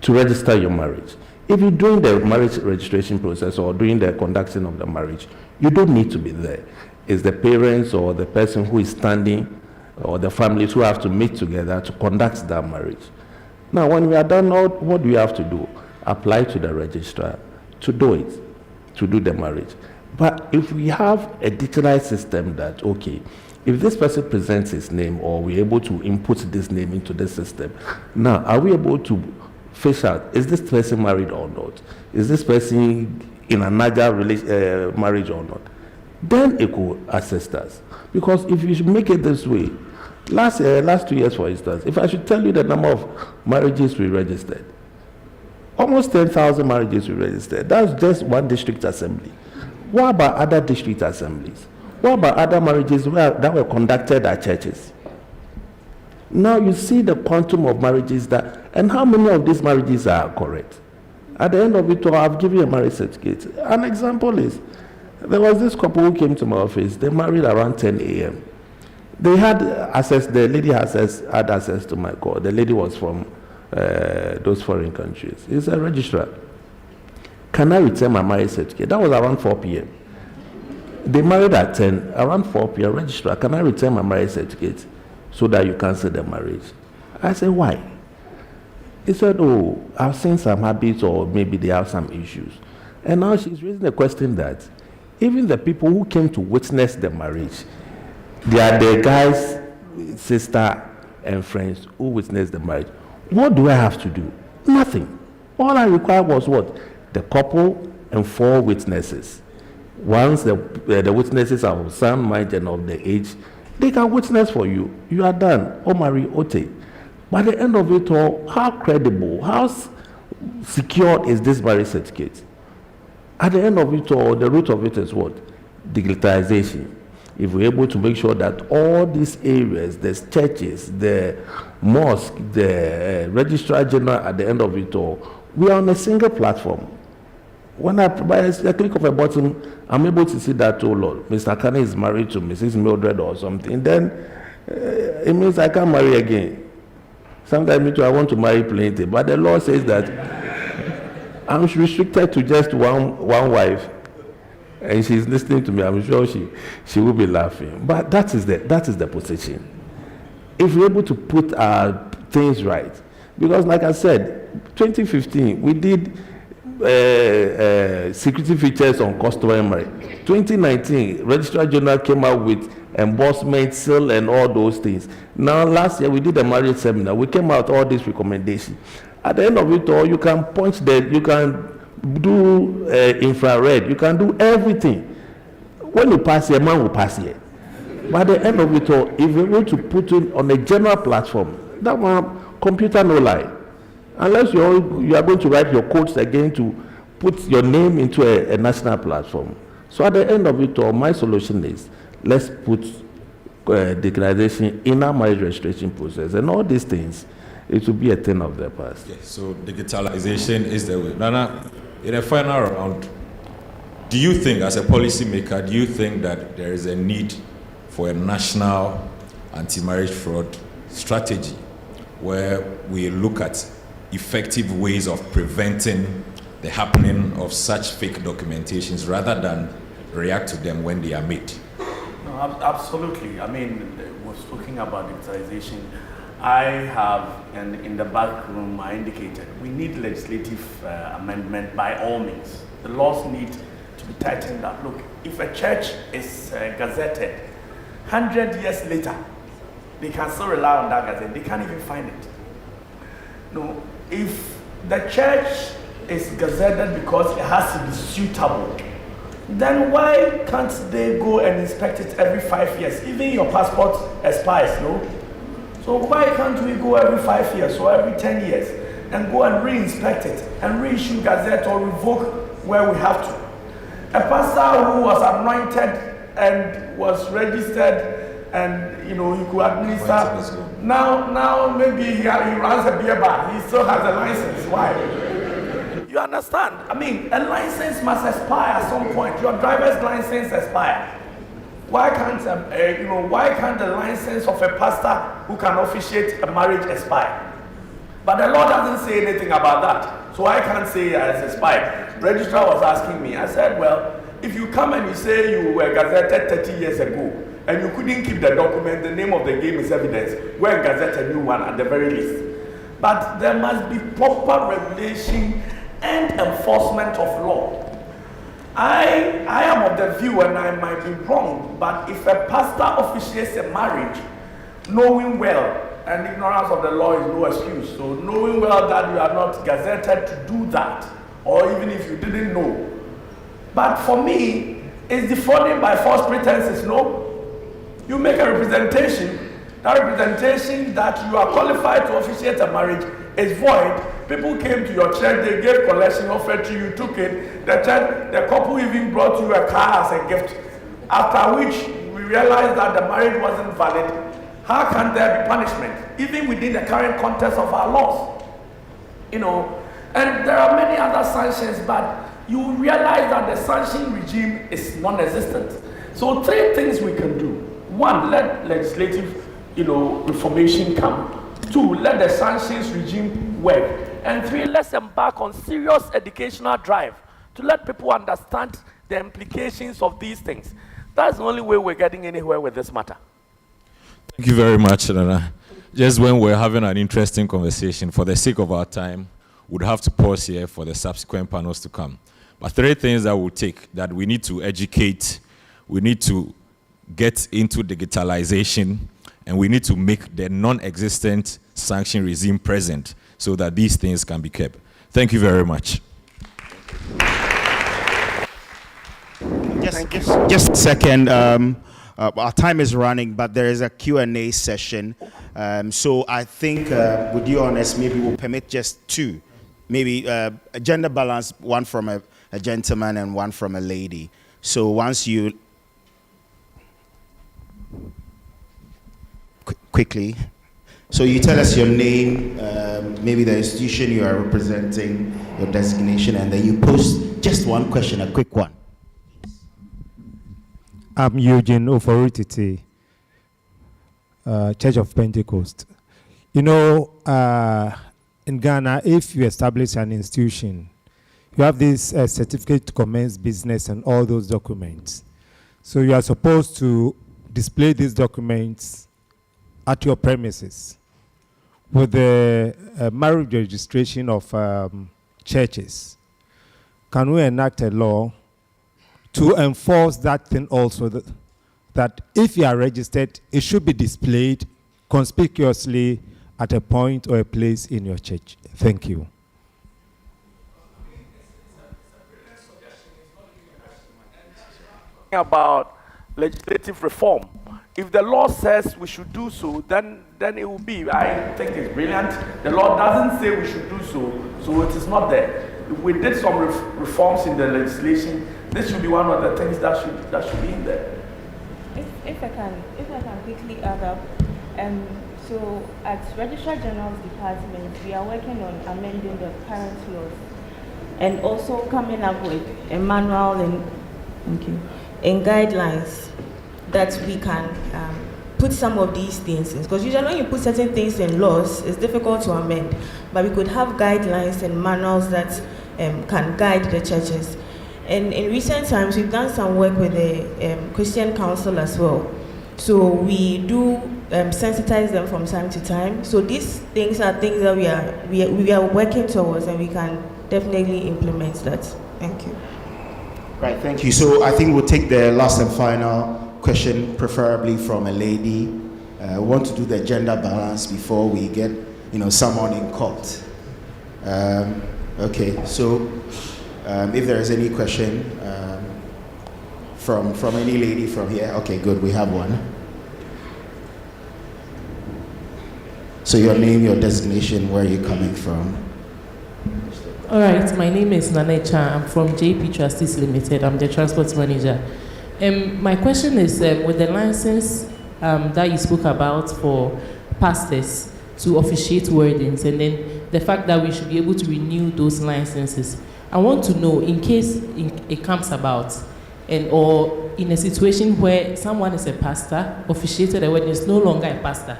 to register your marriage. If you're doing the marriage registration process or doing the conducting of the marriage, you don't need to be there. It's the parents or the person who is standing or the families who have to meet together to conduct that marriage. Now, when we are done, what do we have to do? Apply to the registrar to do it, to do the marriage. But if we have a digitalized system that, okay, if this person presents his name or we're able to input this name into the system, now are we able to fish out, is this person married or not? Is this person in another marriage or not? Then it could assist us. Because if you should make it this way, last 2 years, for instance, if I should tell you the number of marriages we registered, almost 10,000 marriages we registered. That's just one district assembly. What about other district assemblies? What about other marriages that were conducted at churches? Now you see the quantum of marriages and how many of these marriages are correct? At the end of it all, I've given you a marriage certificate. An example is, there was this couple who came to my office. They married around 10 a.m. They had access, the lady had access to my call. The lady was from those foreign countries. He's a registrar. Can I return my marriage certificate? That was around 4 p.m. They married at 10, around 4 p.m. Registrar, can I return my marriage certificate so that you cancel the marriage? I said, why? He said, oh, I've seen some habits or maybe they have some issues. And now she's raising the question that even the people who came to witness the marriage, they are the guy's sister and friends who witnessed the marriage. What do I have to do? Nothing. All I required was what? The couple and 4 witnesses. Once the witnesses are of sound mind and of the age, they can witness for you. You are done. O Mary Ote. By the end of it all, how credible, how secure is this marriage certificate? At the end of it all, the root of it is what? Digitalization. If we're able to make sure that all these areas, the churches, the mosque, the registrar general, at the end of it all, we are on a single platform. When I, by a click of a button, I'm able to see that, oh Lord, Mr. Kane is married to Mrs. Mildred or something, then it means I can't marry again. Sometimes I want to marry plenty, but the law says that I'm restricted to just one wife, and she's listening to me. I'm sure she will be laughing. But that is the position. If we're able to put our things right, because like I said, 2015 we did security features on customary marriage. 2019, Registrar General came out with embossment, seal, and all those things. Now, last year we did a marriage seminar. We came out all these recommendations. At the end of it all, you can punch you can do infrared, you can do everything. When you pass here, man will pass here. By the end of it all, if we want to put it on a general platform, that one, computer no lie. Unless you are going to write your codes again to put your name into a national platform. So at the end of it all, my solution is, let's put digitalization in our marriage registration process, and all these things, it will be a thing of the past. Okay, so digitalization is the way. Nana, in a final round, do you think, as a policymaker, do you think that there is a need for a national anti-marriage fraud strategy where we look at effective ways of preventing the happening of such fake documentations rather than react to them when they are made? No, absolutely. I mean, we're talking about digitalization. I have, and in the back room, I indicated we need legislative amendment by all means. The laws need to be tightened up. Look, if a church is gazetted, 100 years later, they can still rely on that gazette. They can't even find it. No, if the church is gazetted because it has to be suitable, then why can't they go and inspect it every 5 years? Even your passport expires, no? So why can't we go every 5 years or every 10 years and go and re-inspect it and reissue gazette or revoke where we have to? A pastor who was anointed and was registered and he could administer. Now maybe he runs a beer bar. He still has a license. Why? You understand? I mean, a license must expire at some point. Your driver's license expire. Why can't the license of a pastor who can officiate a marriage expire? But the law doesn't say anything about that, so I can't say it's expired. Registrar was asking me. I said, well, if you come and you say you were gazetted 30 years ago and you couldn't keep the document, the name of the game is evidence. Go and gazette a new one at the very least. But there must be proper regulation and enforcement of law. I am of the view, and I might be wrong, but if a pastor officiates a marriage, knowing well, and ignorance of the law is no excuse, so knowing well that you are not gazetted to do that, or even if you didn't know. But for me, it's defrauding by false pretenses, no? You make a representation, that representation that you are qualified to officiate a marriage is void. People came to your church, they gave collection, offered to you, took it. The couple even brought you a car as a gift. After which we realized that the marriage wasn't valid. How can there be punishment, even within the current context of our laws? And there are many other sanctions, but you realize that the sanction regime is non-existent. So 3 things we can do. 1, let legislative, reformation come. 2, let the sanctions regime work. And 3, let's embark on serious educational drive to let people understand the implications of these things. That's the only way we're getting anywhere with this matter. Thank you very much, Nana. Just when we're having an interesting conversation, for the sake of our time, we'd have to pause here for the subsequent panels to come. But 3 things that we'll take: that we need to educate, we need to get into digitalization, and we need to make the non-existent sanction regime present so that these things can be kept. Thank you very much. Just just a second. Our time is running, but there is a Q&A session. So I think, with your honest, maybe we'll permit just two. Maybe a gender balance, one from a gentleman and one from a lady. So once you... Quickly. So you tell us your name, maybe the institution you are representing, your designation, and then you post just one question, a quick one. I'm Eugene Oforutiti, Church of Pentecost. You know, in Ghana, if you establish an institution, you have this certificate to commence business and all those documents. So you are supposed to display these documents at your premises with the marriage registration of churches. Can we enact a law to enforce that thing also, that if you are registered, it should be displayed conspicuously at a point or a place in your church? Thank you. About legislative reform. If the law says we should do so, then it will be. I think it's brilliant. The law doesn't say we should do so, so it is not there. If we did some reforms in the legislation, this should be one of the things that should be in there. If I can quickly add up, so at Registrar General's Department, we are working on amending the current laws and also coming up with a manual and guidelines that we can put some of these things in. Because usually when you put certain things in laws, it's difficult to amend. But we could have guidelines and manuals that can guide the churches. And in recent times, we've done some work with the Christian Council as well. So we do sensitize them from time to time. So these things are things that we are working towards, and we can definitely implement that. Thank you. Right, thank you. So I think we'll take the last and final question, preferably from a lady. We want to do the gender balance before we get, someone in court. Okay, so if there is any question from any lady from here, okay, good, we have one. So your name, your designation, where are you coming from? All right, my name is Nanecha. I'm from JP Trustees Limited. I'm the transport manager. My question is, with the license that you spoke about for pastors to officiate weddings, and then the fact that we should be able to renew those licenses, I want to know, in case it comes about, or in a situation where someone is a pastor, officiated a wedding, is no longer a pastor,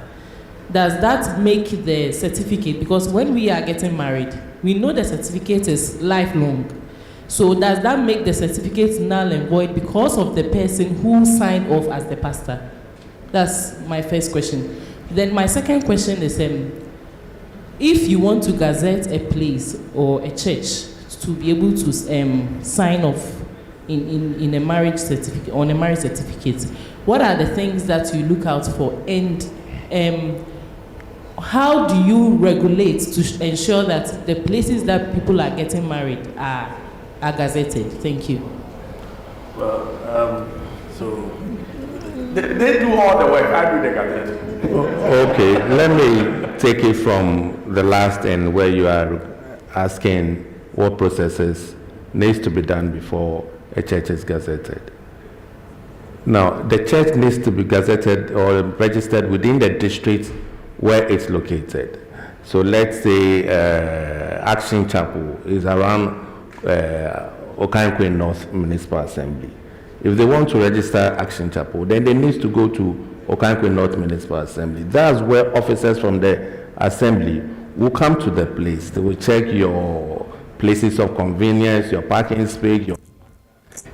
does that make the certificate, because when we are getting married, we know the certificate is lifelong. So does that make the certificate null and void because of the person who signed off as the pastor? That's my first question. Then my second question is, if you want to gazette a place or a church to be able to sign off in a marriage certificate, on a marriage certificate, what are the things that you look out for? And how do you regulate to ensure that the places that people are getting married are gazetted? Thank you. Well, so they do all the work. I do the gazette. Okay, let me take it from the last end where you are asking what processes needs to be done before a church is gazetted. Now, the church needs to be gazetted or registered within the district where it's located. So let's say Action Chapel is around Okankwe North Municipal Assembly. If they want to register Action Chapel, then they need to go to Okankwe North Municipal Assembly. That's where officers from the assembly will come to the place. They will check your places of convenience, your parking space.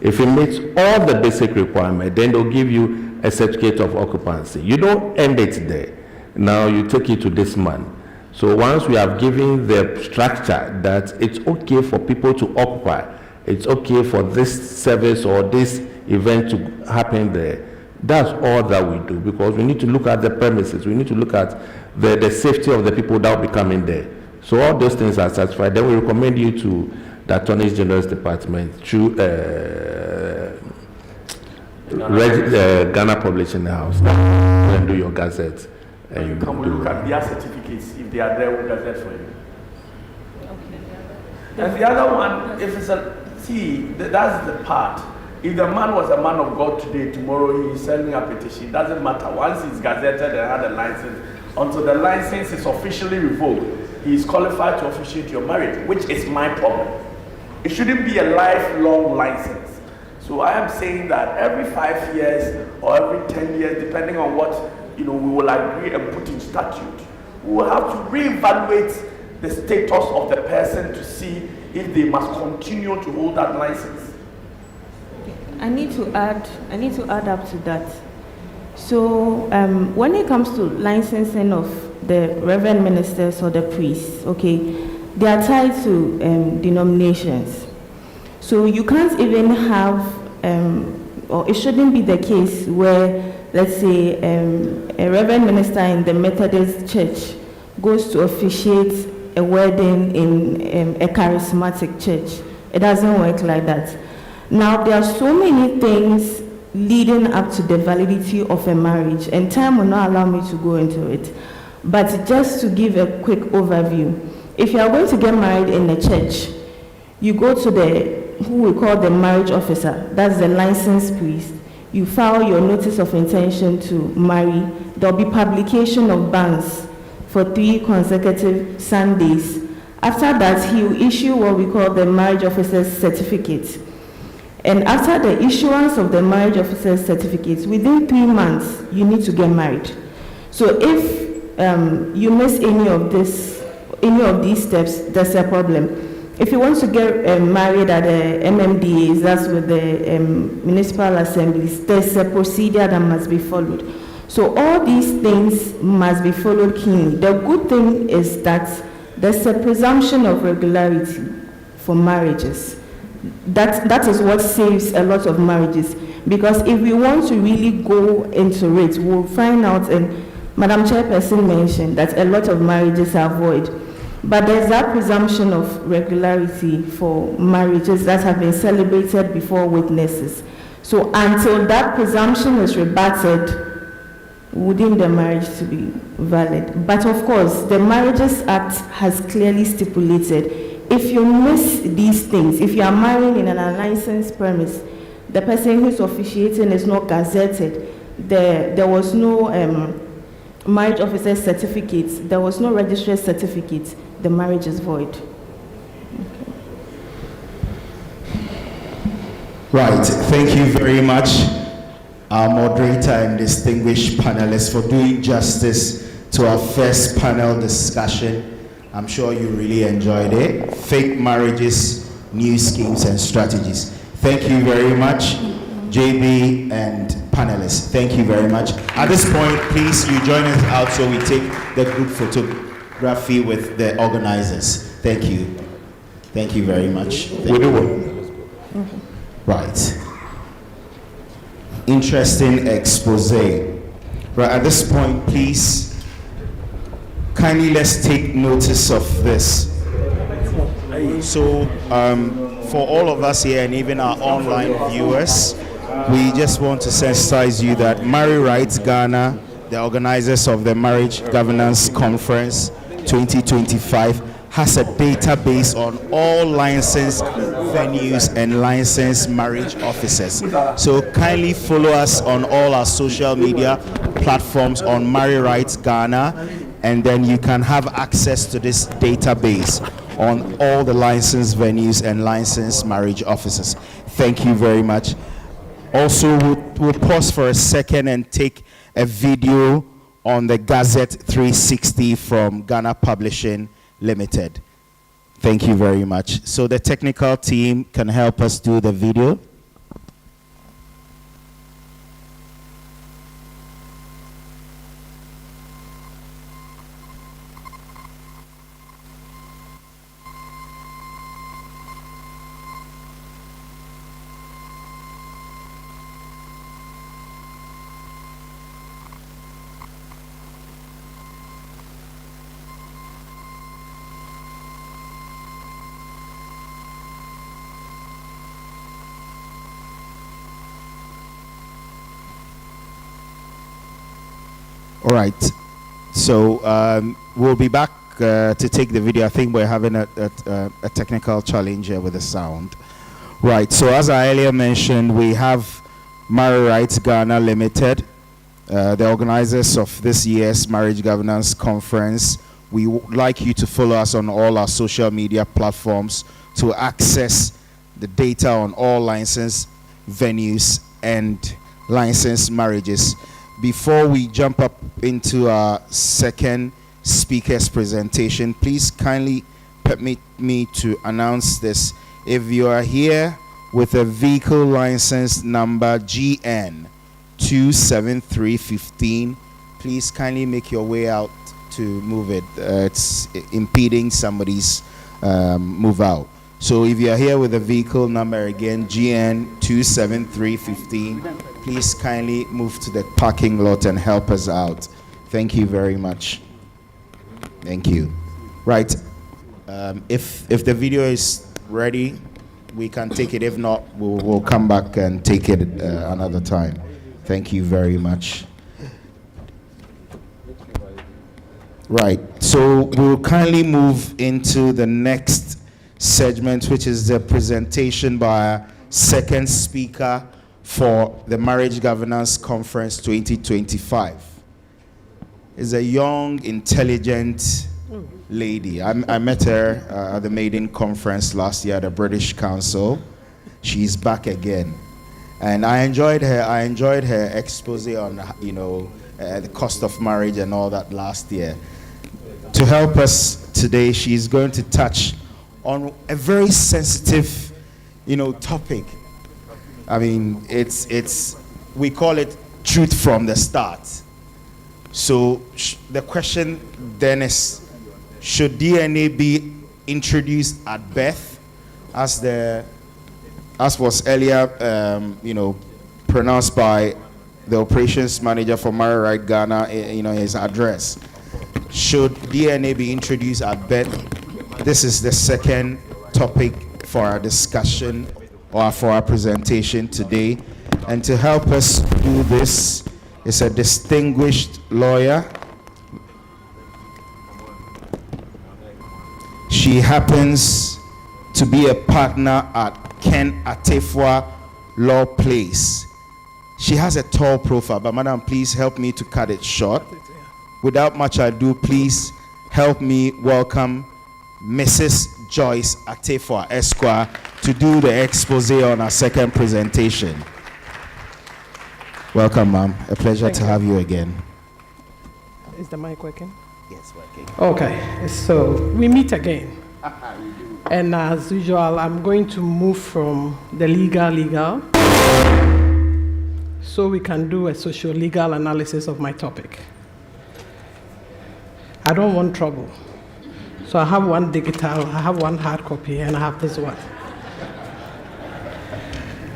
If it meets all the basic requirements, then they'll give you a certificate of occupancy. You don't end it there. Now you take it to this man. So once we have given the structure that it's okay for people to occupy, it's okay for this service or this event to happen there, that's all that we do, because we need to look at the premises, we need to look at the safety of the people that will be coming there. So all those things are satisfied. Then we recommend you to the Attorney General's Department through Ghana Publishing House. Then do your Gazette. And you can look at their certificates if they are there with Gazette for you. Okay. And the other one, if it's that's the part. If the man was a man of God today, tomorrow he's sending a petition. It doesn't matter. Once he's gazetted and had a license, until the license is officially revoked, he is qualified to officiate your marriage, which is my problem. It shouldn't be a lifelong license. So I am saying that every 5 years or every 10 years, depending on what we will agree and put in statute, we will have to reevaluate the status of the person to see if they must continue to hold that license. I need to add up to that. So when it comes to licensing of the reverend ministers or the priests, okay, they are tied to denominations. So you can't even have, or it shouldn't be the case where, let's say, a reverend minister in the Methodist church goes to officiate a wedding in a charismatic church. It doesn't work like that. Now, there are so many things leading up to the validity of a marriage, and time will not allow me to go into it. But just to give a quick overview, if you are going to get married in a church, you go to who we call the marriage officer, that's the licensed priest. You file your notice of intention to marry. There'll be publication of banns for 3 consecutive Sundays. After that, he will issue what we call the marriage officer's certificate. And after the issuance of the marriage officer's certificate, within 3 months, you need to get married. So if you miss any of these steps, that's a problem. If you want to get married at the MMDAs, that's with the municipal assemblies, there's a procedure that must be followed. So all these things must be followed keenly. The good thing is that there's a presumption of regularity for marriages. That is what saves a lot of marriages. Because if we want to really go into it, we'll find out, and Madam Chairperson mentioned that a lot of marriages are void. But there's that presumption of regularity for marriages that have been celebrated before witnesses. So until that presumption is rebutted, we deem the marriage to be valid. But of course, the Marriages Act has clearly stipulated, if you miss these things, if you are marrying in an unlicensed premise, the person who's officiating is not gazetted, there was no marriage officer certificate, there was no registered certificate, the marriage is void. Okay. Right, thank you very much, our moderator and distinguished panelists, for doing justice to our first panel discussion. I'm sure you really enjoyed it. Fake marriages, new schemes and strategies. Thank you very much, JB and panelists. Thank you very much. At this point, please, you join us out so we take the group photography with the organizers. Thank you. Thank you very much. Thank you. Right. Interesting expose. Right, at this point, please, kindly let's take notice of this. So, for all of us here and even our online viewers, we just want to sensitize you that MarryRight Ghana, the organizers of the Marriage Governance Conference 2025, has a database on all licensed venues and licensed marriage officers. So kindly follow us on all our social media platforms on MarryRight Ghana, and then you can have access to this database on all the licensed venues and licensed marriage officers. Thank you very much. Also, we'll pause for a second and take a video on the Gazette 360 from Ghana Publishing Limited. Thank you very much. So the technical team can help us do the video. All right. So we'll be back to take the video. I think we're having a technical challenge here with the sound. Right. So as I earlier mentioned, we have MarryRight Ghana Limited, the organizers of this year's Marriage Governance Conference. We would like you to follow us on all our social media platforms to access the data on all licensed venues and licensed marriages. Before we jump up into our second speaker's presentation, please kindly permit me to announce this. If you are here with a vehicle license number GN 27315, please kindly make your way out to move it. It's impeding somebody's move out. So if you are here with a vehicle number again, GN 27315, please kindly move to the parking lot and help us out. Thank you very much. Thank you. Right. If the video is ready, we can take it. If not, we'll come back and take it another time. Thank you very much. Right. So we'll kindly move into the next segment, which is the presentation by our second speaker for the Marriage Governance Conference 2025. Is a young, intelligent lady. I met her at the maiden conference last year at the British Council. She's back again, and I enjoyed her expose on the cost of marriage and all that last year. To help us today, she's going to touch on a very sensitive, topic. I mean, we call it truth from the start. So the question then is, should DNA be introduced at birth, as was earlier, pronounced by the operations manager for MarryRight Ghana, his address. Should DNA be introduced at birth? This is the second topic for our discussion or for our presentation today. And to help us do this is a distinguished lawyer. She happens to be a partner at Ken Atefua Law Place. She has a tall profile, but madam, please help me to cut it short. Without much ado, please help me welcome Mrs. Joyce Atefua Esquire to do the expose on our second presentation. Welcome, ma'am. A pleasure to have you again. Is the mic working? Yes, working. Okay, so we meet again. And as usual, I'm going to move from the legal, so we can do a socio-legal analysis of my topic. I don't want trouble. So I have one digital, I have one hard copy, and I have this one.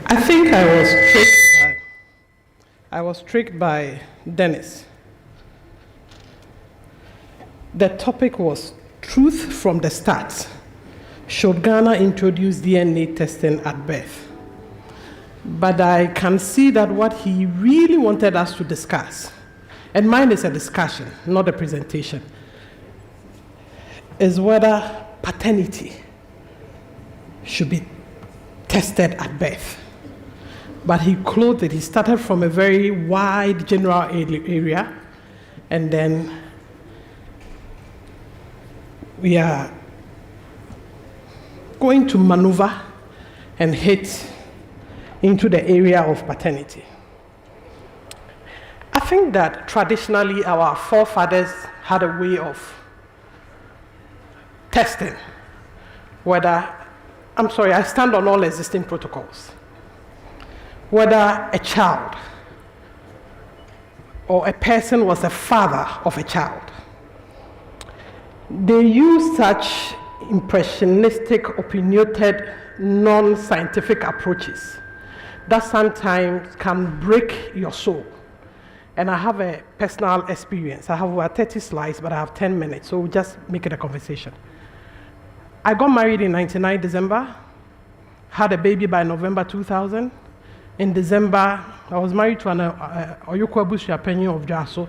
I think I was tricked by Dennis. The topic was truth from the start. Should Ghana introduce DNA testing at birth? But I can see that what he really wanted us to discuss, and mine is a discussion, not a presentation, is whether paternity should be tested at birth. But he clothed it. He started from a very wide general area, and then we are going to maneuver and hit into the area of paternity. I think that traditionally our forefathers had a way of testing whether, I stand on all existing protocols, whether a child or a person was a father of a child. They use such impressionistic, opinionated, non-scientific approaches that sometimes can break your soul. And I have a personal experience. I have over 30 slides, but I have 10 minutes, so we'll just make it a conversation. I got married in 99 December, had a baby by November 2000. In December, I was married to an Oyukwa Chairperson of Jaso,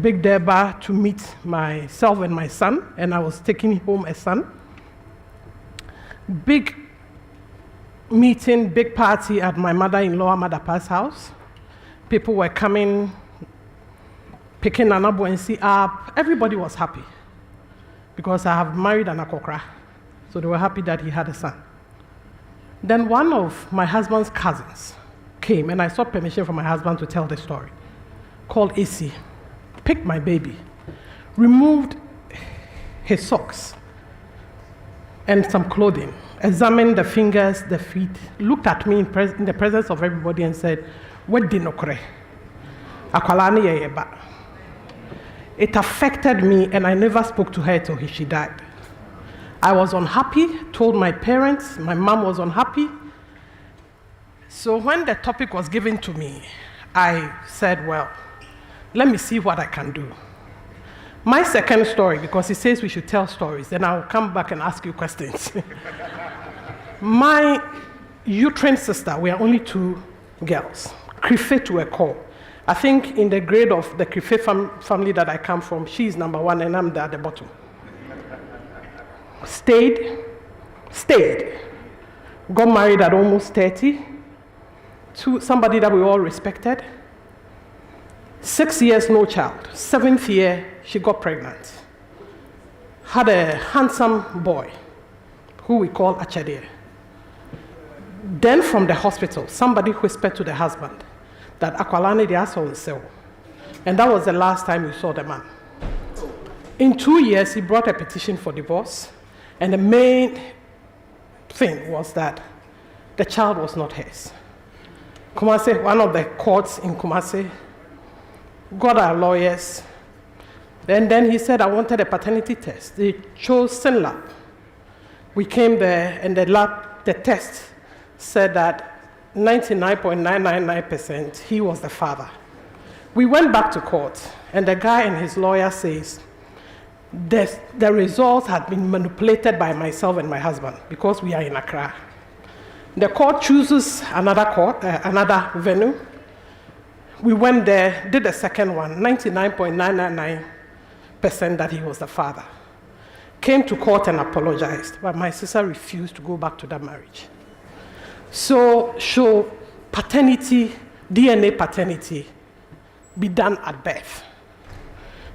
Big Durbar to meet myself and my son, and I was taking home a son. Big meeting, big party at my mother-in-law, Madapa's house. People were coming, picking Nana Buensi up. Everybody was happy because I have married an Akokra, so they were happy that he had a son. Then one of my husband's cousins came, and I sought permission from my husband to tell the story, called AC, picked my baby, removed his socks and some clothing, examined the fingers, the feet, looked at me in the presence of everybody and said, "What did nokre? Akwalani yeyeba." It affected me, and I never spoke to her till she died. I was unhappy, told my parents, my mom was unhappy. So when the topic was given to me, I said, well, let me see what I can do. My second story, because he says we should tell stories, then I'll come back and ask you questions. My uterine sister, we are only 2 girls, Krife to a core. I think in the grade of the Krife family that I come from, she's number 1 and I'm there at the bottom. Stayed, got married at almost 30 to somebody that we all respected. 6 years, no child. 7th year, she got pregnant. Had a handsome boy who we call Achadie. Then from the hospital, somebody whispered to the husband that Akwalane de Aso Nseo. And that was the last time we saw the man. In 2 years, he brought a petition for divorce. And the main thing was that the child was not his. Kumasi, one of the courts in Kumasi, got our lawyers. And then he said, I wanted a paternity test. They chose SynLab. We came there, and the test said that 99.999% he was the father. We went back to court, and the guy and his lawyer says, the results had been manipulated by myself and my husband because we are in Accra. The court chooses another venue. We went there, did the second one, 99.999% that he was the father. Came to court and apologized, but my sister refused to go back to that marriage. So paternity, DNA paternity, be done at birth.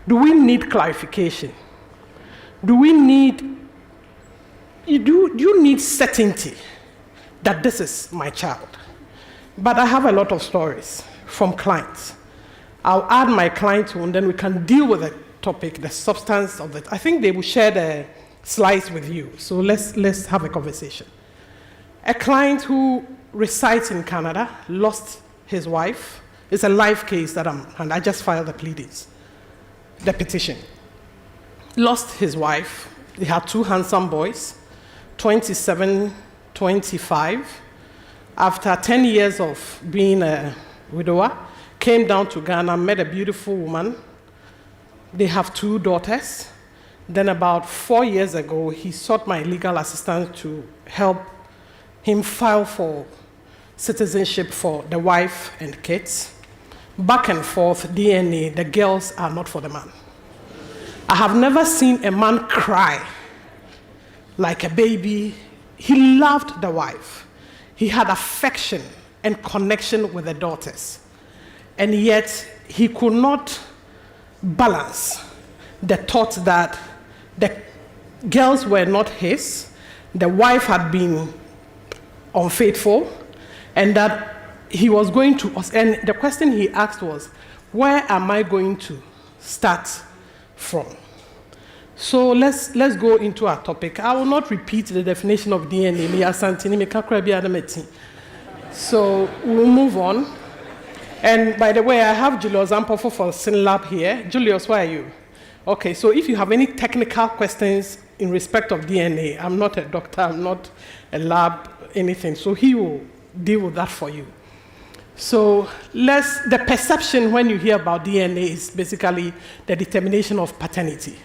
Do we need clarification? Do you need certainty that this is my child? But I have a lot of stories from clients. I'll add my client to, and then we can deal with the topic, the substance of it. I think they will share the slides with you. So let's have a conversation. A client who resides in Canada lost his wife. It's a live case and I just filed the pleadings, the petition. Lost his wife. He had 2 handsome boys, 27, 25. After 10 years of being a widower, came down to Ghana, met a beautiful woman. They have 2 daughters. Then about 4 years ago, he sought my legal assistance to help him file for citizenship for the wife and kids. Back and forth, DNA, the girls are not for the man. I have never seen a man cry like a baby. He loved the wife. He had affection and connection with the daughters. And yet, he could not balance the thought that the girls were not his, the wife had been unfaithful, and that he was going to, and the question he asked was, where am I going to start from? So let's go into our topic. I will not repeat the definition of DNA. So we'll move on. And by the way, I have Julius Ampofo for SynLab here. Julius, where are you? Okay, so if you have any technical questions in respect of DNA, I'm not a doctor, I'm not a lab, anything. So he will deal with that for you. So the perception when you hear about DNA is basically the determination of paternity.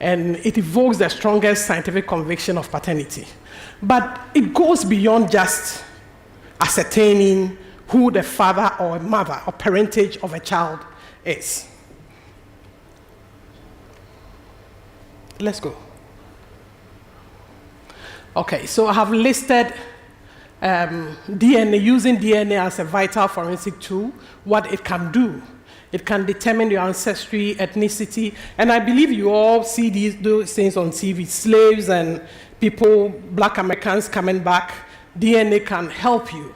And it evokes the strongest scientific conviction of paternity. But it goes beyond just ascertaining who the father or mother or parentage of a child is. Let's go. Okay, so I have listed DNA, using DNA as a vital forensic tool, what it can do. It can determine your ancestry, ethnicity, and I believe you all see those things on TV, slaves and people, black Americans coming back. DNA can help you.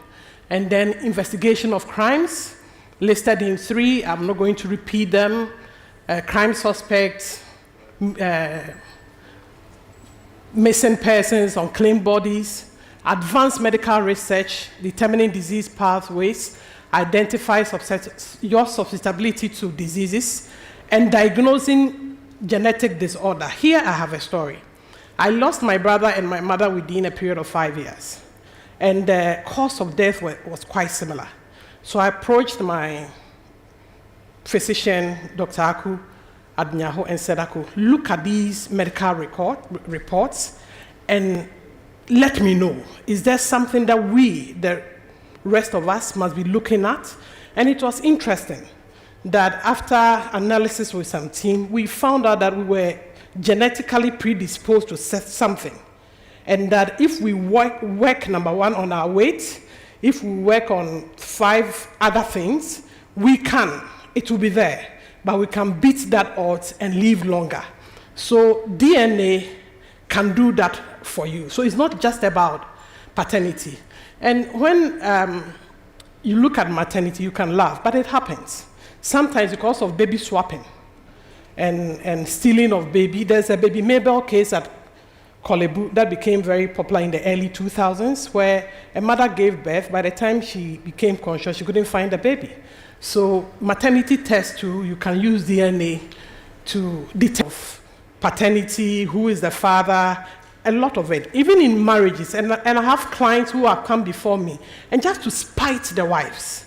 And then investigation of crimes, listed in 3, I'm not going to repeat them. Crime suspects, missing persons, unclaimed bodies, advanced medical research, determining disease pathways, identify your susceptibility to diseases, and diagnosing genetic disorder. Here I have a story. I lost my brother and my mother within a period of 5 years, and the cause of death was quite similar. So I approached my physician, Dr. Aku Adnyaho, and said, Aku, look at these medical reports and let me know, is there something that we, the rest of us, must be looking at? And it was interesting that after analysis with some team, we found out that we were genetically predisposed to something. And that if we work number 1 on our weight, if we work on 5 other things, it will be there, but we can beat that odds and live longer. So DNA can do that for you. So it's not just about paternity. And when you look at maternity, you can laugh, but it happens. Sometimes because of baby swapping and stealing of baby. There's a baby Mabel case at Kolebu that became very popular in the early 2000s, where a mother gave birth. By the time she became conscious, she couldn't find the baby. So maternity test too, you can use DNA to determine paternity, who is the father, a lot of it, even in marriages. And I have clients who have come before me, and just to spite the wives,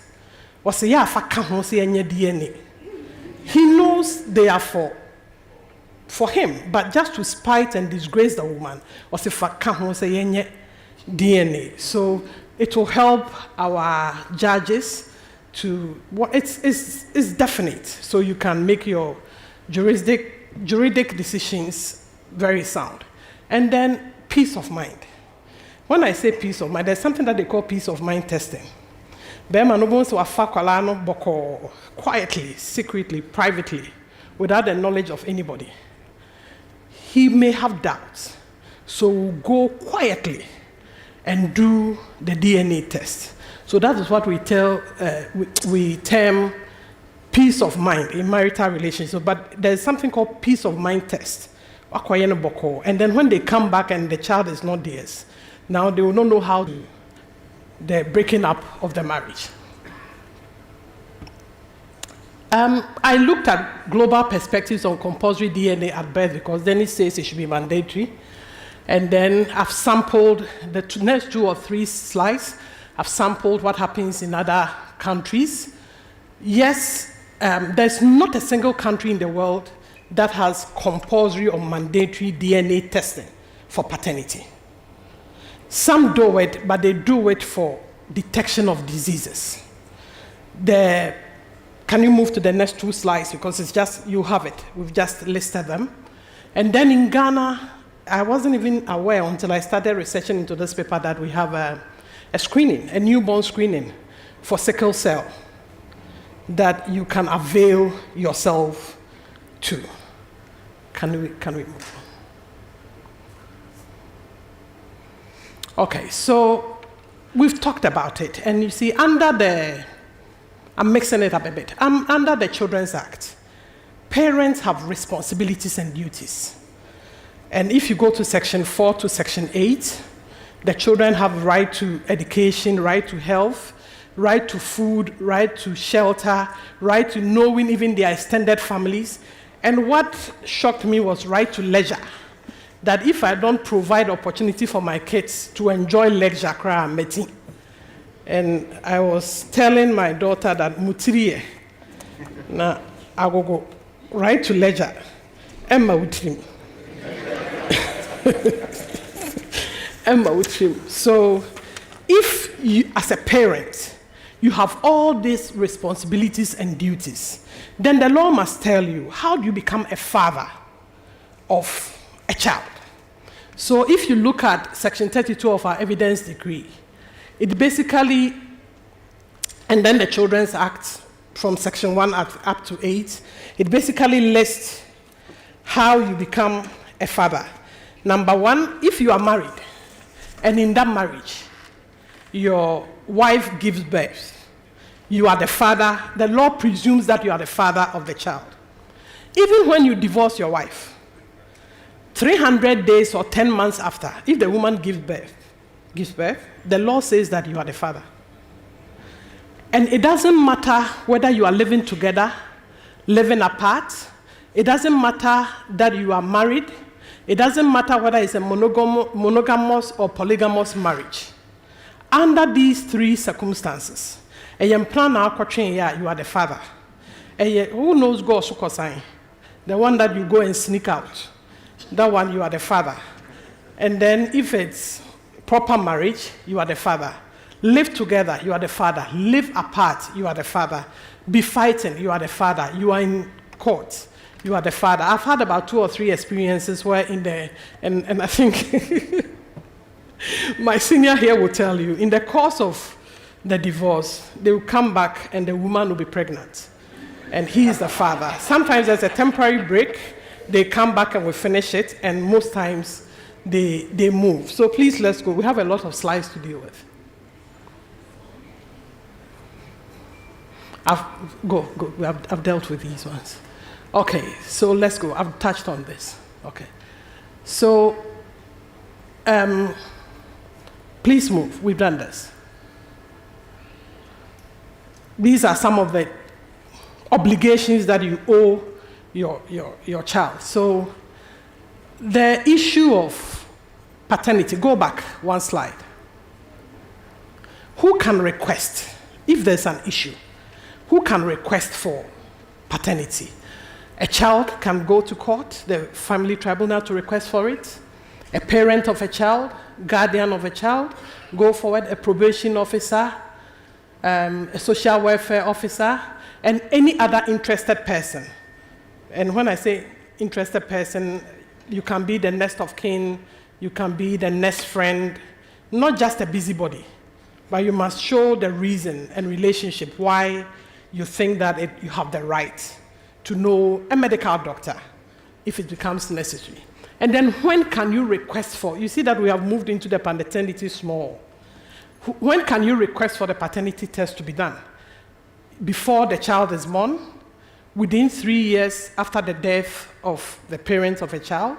was say, yeah, DNA. He knows they are for him, but just to spite and disgrace the woman, was say, DNA. So it will help our judges to, it's definite, so you can make your juridic decisions very sound. And then peace of mind. When I say peace of mind, there's something that they call peace of mind testing. Quietly, secretly, privately, without the knowledge of anybody. He may have doubts, so go quietly and do the DNA test. So that is what we term peace of mind in marital relationships. But there's something called peace of mind test. And then when they come back and the child is not theirs, now they will not know how to the breaking up of the marriage. I looked at global perspectives on compulsory DNA at birth, because then it says it should be mandatory. And then I've sampled the next 2 or 3 slides. I've sampled what happens in other countries. Yes, there's not a single country in the world that has compulsory or mandatory DNA testing for paternity. Some do it, but they do it for detection of diseases. Can you move to the next 2 slides? Because it's just, you have it. We've just listed them. And then in Ghana, I wasn't even aware until I started researching into this paper that we have a screening, a newborn screening for sickle cell that you can avail yourself to. Can we move on? Okay, so we've talked about it, and you see, I'm mixing it up a bit. Under the Children's Act, parents have responsibilities and duties. And if you go to Section 4 to Section 8, the children have right to education, right to health, right to food, right to shelter, right to knowing even their extended families. And what shocked me was right to leisure. That if I don't provide opportunity for my kids to enjoy leisure, I'm meeting. And I was telling my daughter that Mutiriye, na I will go right to leisure. Emma Utrim. Emma Utrim. So if you, as a parent, you have all these responsibilities and duties, then the law must tell you, how do you become a father of a child. So if you look at Section 32 of our evidence decree, it basically, and then the Children's Act from Section 1 up to 8, it basically lists how you become a father. Number 1, if you are married, and in that marriage, your wife gives birth, you are the father. The law presumes that you are the father of the child. Even when you divorce your wife, 300 days or 10 months after, if the woman gives birth, the law says that you are the father. And it doesn't matter whether you are living together, living apart. It doesn't matter that you are married. It doesn't matter whether it's a monogamous or polygamous marriage. Under these 3 circumstances, you are the father. Who knows God Sukosan? The one that you go and sneak out. That one, you are the father. And then if it's proper marriage, you are the father. Live together, you are the father. Live apart, you are the father. Be fighting, you are the father. You are in court, you are the father. I've had about 2 or 3 experiences where and I think my senior here will tell you, in the course of the divorce, they will come back and the woman will be pregnant. And he is the father. Sometimes there's a temporary break. They come back and we finish it, and most times they move. So please, let's go. We have a lot of slides to deal with. I've dealt with these ones. Okay, so let's go. I've touched on this. Okay. So, please move. We've done this. These are some of the obligations that you owe your child. So, the issue of paternity, go back 1 slide. Who can request, if there's an issue, who can request for paternity? A child can go to court, the family tribunal, to request for it. A parent of a child, guardian of a child, go forward, a probation officer, a social welfare officer, and any other interested person. And when I say interested person, you can be the next of kin, you can be the next friend, not just a busybody, but you must show the reason and relationship why you think that you have the right to know a medical doctor if it becomes necessary. And then when can you request for, you see that we have moved into the paternity small. When can you request for the paternity test to be done? Before the child is born, within 3 years after the death of the parents of a child,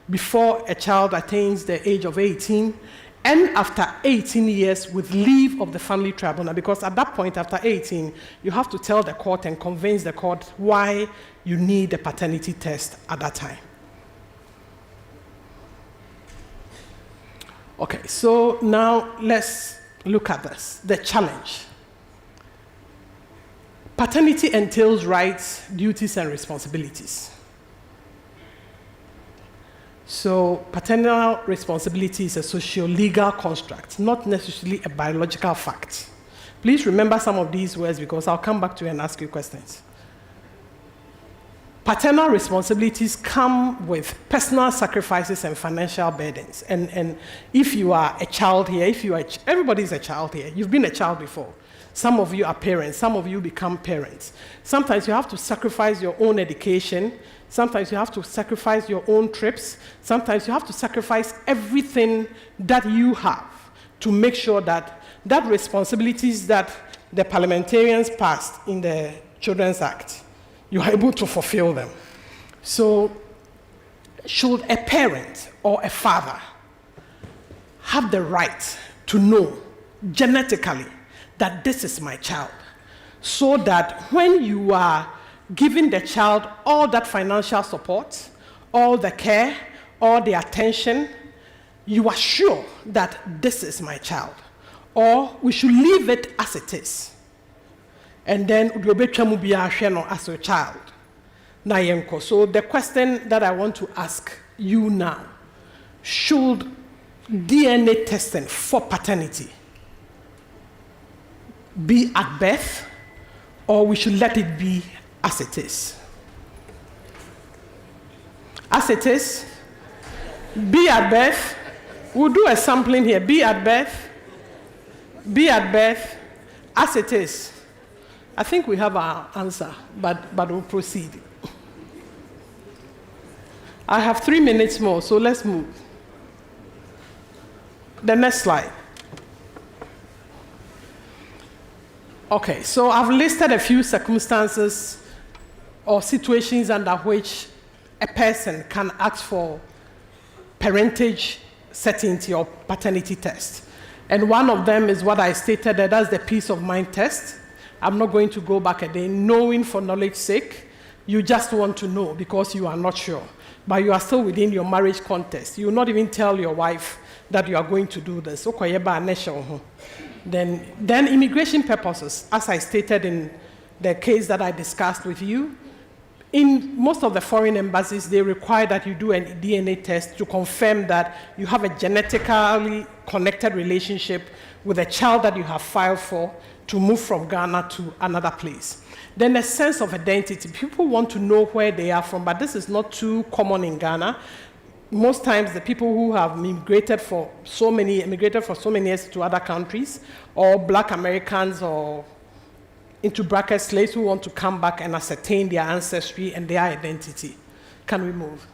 before a child attains the age of 18, and after 18 years with leave of the family tribunal, because at that point, after 18, you have to tell the court and convince the court why you need the paternity test at that time. Okay, so now let's look at this, the challenge. Paternity entails rights, duties, and responsibilities. So paternal responsibility is a socio-legal construct, not necessarily a biological fact. Please remember some of these words because I'll come back to you and ask you questions. Paternal responsibilities come with personal sacrifices and financial burdens. And if you are a child here, everybody is a child here. You've been a child before. Some of you are parents. Some of you become parents. Sometimes you have to sacrifice your own education. Sometimes you have to sacrifice your own trips. Sometimes you have to sacrifice everything that you have to make sure that responsibilities that the parliamentarians passed in the Children's Act, you are able to fulfill them. So, should a parent or a father have the right to know genetically that this is my child, so that when you are giving the child all that financial support, all the care, all the attention, you are sure that this is my child? Or we should leave it as it is. And then as a child. So the question that I want to ask you now, should DNA testing for paternity be at birth, or we should let it be as it is? As it is, B at birth. We'll do a sampling here. B at birth. B at birth. As it is. I think we have our answer, but we'll proceed. I have 3 minutes more, so let's move. The next slide. Okay, so I've listed a few circumstances or situations under which a person can ask for parentage certainty or paternity test. And one of them is what I stated, that's the peace of mind test. I'm not going to go back again. Knowing for knowledge's sake, you just want to know because you are not sure. But you are still within your marriage context. You will not even tell your wife that you are going to do this. Then immigration purposes, as I stated in the case that I discussed with you, in most of the foreign embassies, they require that you do a DNA test to confirm that you have a genetically connected relationship with a child that you have filed for to move from Ghana to another place. Then a sense of identity. People want to know where they are from, but this is not too common in Ghana. Most times the people who have immigrated for so many years to other countries, or Black Americans, or into brackets slaves who want to come back and ascertain their ancestry and their identity. Can we move?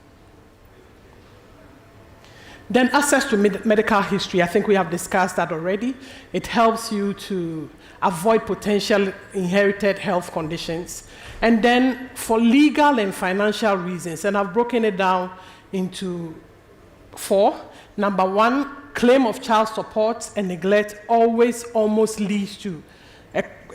Then access to medical history. I think we have discussed that already. It helps you to avoid potential inherited health conditions. And then for legal and financial reasons, and I've broken it down into 4. Number 1, claim of child support and neglect always almost leads to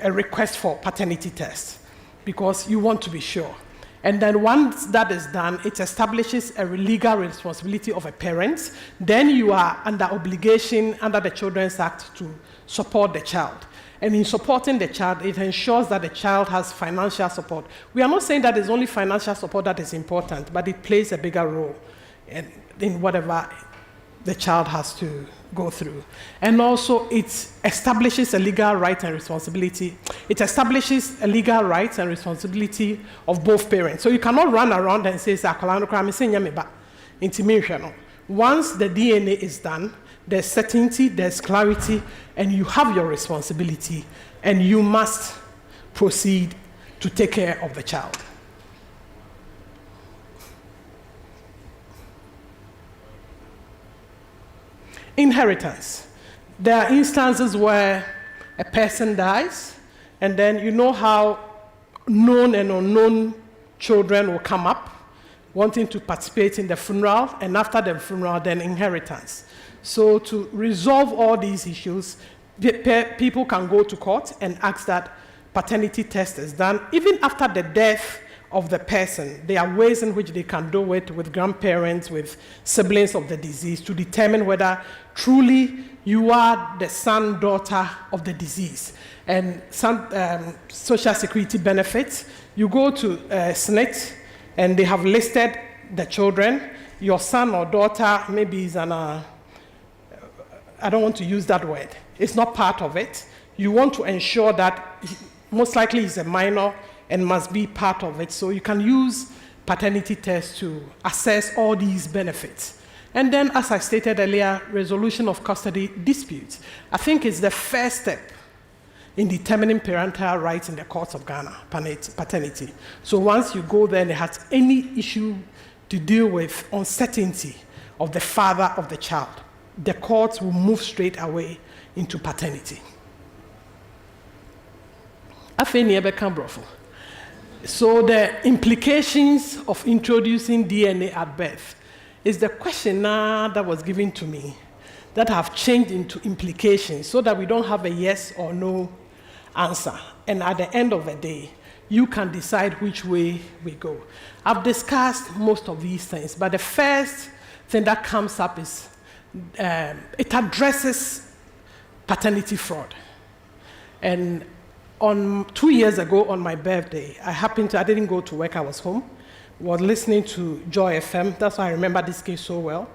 a request for paternity test because you want to be sure. And then once that is done, it establishes a legal responsibility of a parent. Then you are under obligation under the Children's Act to support the child. And in supporting the child, it ensures that the child has financial support. We are not saying that it's only financial support that is important, but it plays a bigger role in whatever the child has to go through. And also, it establishes a legal right and responsibility. It establishes a legal right and responsibility of both parents. So you cannot run around and say, once the DNA is done, there's certainty, there's clarity, and you have your responsibility, and you must proceed to take care of the child. Inheritance. There are instances where a person dies, and then you know how known and unknown children will come up wanting to participate in the funeral, and after the funeral, then inheritance. So to resolve all these issues, people can go to court and ask that paternity test is done. Even after the death of the person, there are ways in which they can do it with grandparents, with siblings of the deceased, to determine whether truly you are the son, daughter of the deceased. And some social security benefits, you go to SNIT, and they have listed the children. Your son or daughter maybe is I don't want to use that word. It's not part of it. You want to ensure that most likely he's a minor and must be part of it. So you can use paternity tests to assess all these benefits. And then, as I stated earlier, resolution of custody disputes. I think it's the first step in determining parental rights in the courts of Ghana, paternity. So once you go there and it has any issue to deal with uncertainty of the father of the child, the courts will move straight away into paternity. So the implications of introducing DNA at birth is the question that was given to me that have changed into implications so that we don't have a yes or no answer. And at the end of the day, you can decide which way we go. I've discussed most of these things, but the first thing that comes up is it addresses paternity fraud. And 2 years ago on my birthday, I didn't go to work, I was home, was listening to Joy FM, that's why I remember this case so well.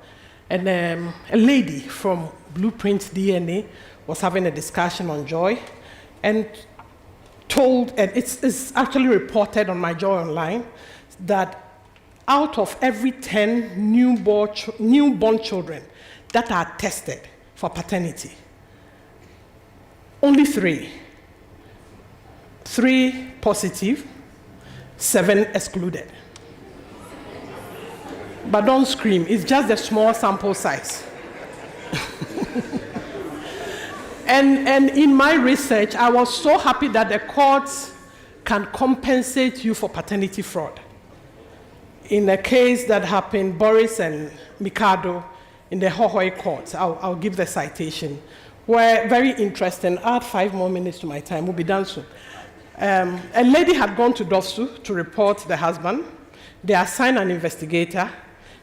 And a lady from Blueprint DNA was having a discussion on Joy, and it's actually reported on my Joy Online, that out of every 10 newborn children that are tested for paternity, only 3 positive, 7 excluded. But don't scream, it's just a small sample size. And in my research, I was so happy that the courts can compensate you for paternity fraud. In a case that happened, Boris and Mikado in the Hohoi court, I'll give the citation, were very interesting. Add 5 more minutes to my time, we'll be done soon. A lady had gone to Dofsu to report the husband. They assigned an investigator,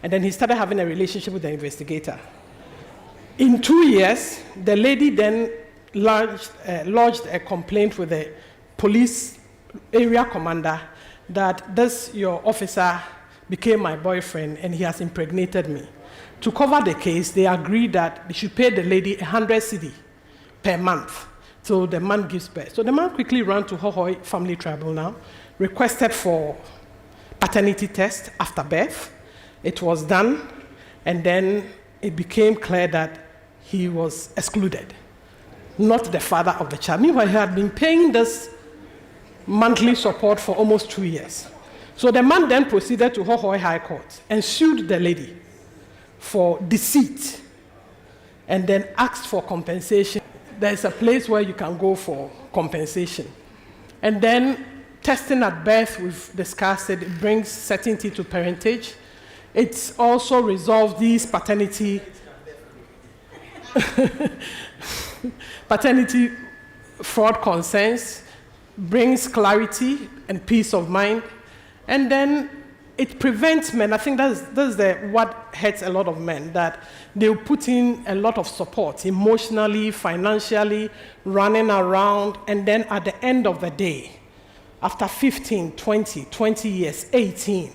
and then he started having a relationship with the investigator. In 2 years, the lady then lodged a complaint with the police area commander that this, your officer, became my boyfriend and he has impregnated me. To cover the case, they agreed that they should pay the lady 100 cedi per month till the man gives birth. So the man quickly ran to Hohoi Family Tribunal, requested for paternity test after birth. It was done, and then it became clear that he was excluded, not the father of the child. Meanwhile, he had been paying this monthly support for almost 2 years. So the man then proceeded to Hohoi High Court and sued the lady for deceit, and then asked for compensation. There's a place where you can go for compensation. And then testing at birth, we've discussed it, it brings certainty to parentage. It's also resolved these paternity fraud concerns, brings clarity and peace of mind, and then it prevents men. I think that's what hurts a lot of men, that they'll put in a lot of support, emotionally, financially, running around, and then at the end of the day, after 15, 20 years, 18,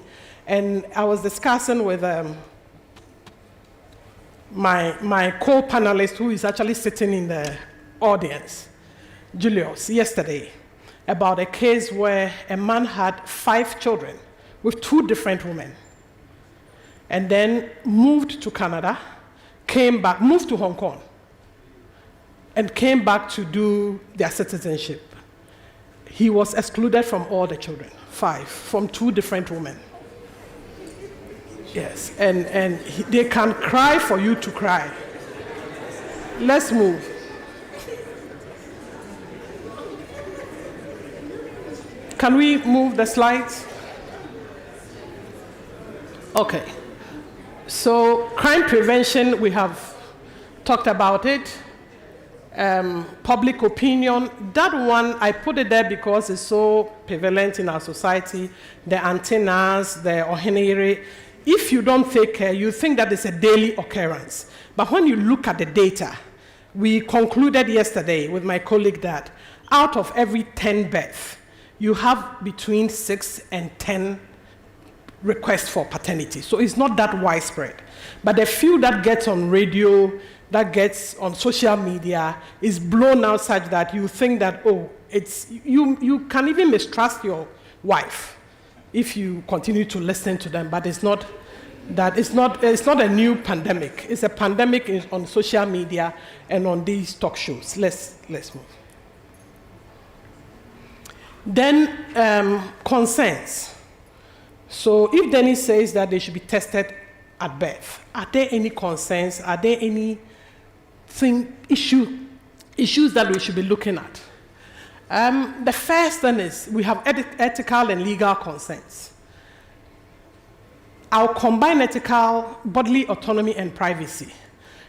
and I was discussing with my co-panelist, who is actually sitting in the audience, Julius, yesterday, about a case where a man had 5 children with 2 different women, and then moved to Canada, came back, moved to Hong Kong, and came back to do their citizenship. He was excluded from all the children, 5, from 2 different women. Yes, and they can cry for you to cry. Let's move. Can we move the slides? Okay. So crime prevention, we have talked about it. Public opinion, that one, I put it there because it's so prevalent in our society. The antennas, the ohenere. If you don't take care, you think that it's a daily occurrence. But when you look at the data, we concluded yesterday with my colleague that out of every 10 births, you have between 6 and 10 requests for paternity. So it's not that widespread. But the few that gets on radio, that gets on social media, is blown out such that you think that, oh, it's you can even mistrust your wife if you continue to listen to them. But it's not that, it's not a new pandemic. It's a pandemic on social media and on these talk shows. Let's move. Then concerns. So if Dennis says that they should be tested at birth, are there any concerns? Are there any issues that we should be looking at? The first thing is we have ethical and legal concerns. I'll combine ethical, bodily autonomy, and privacy.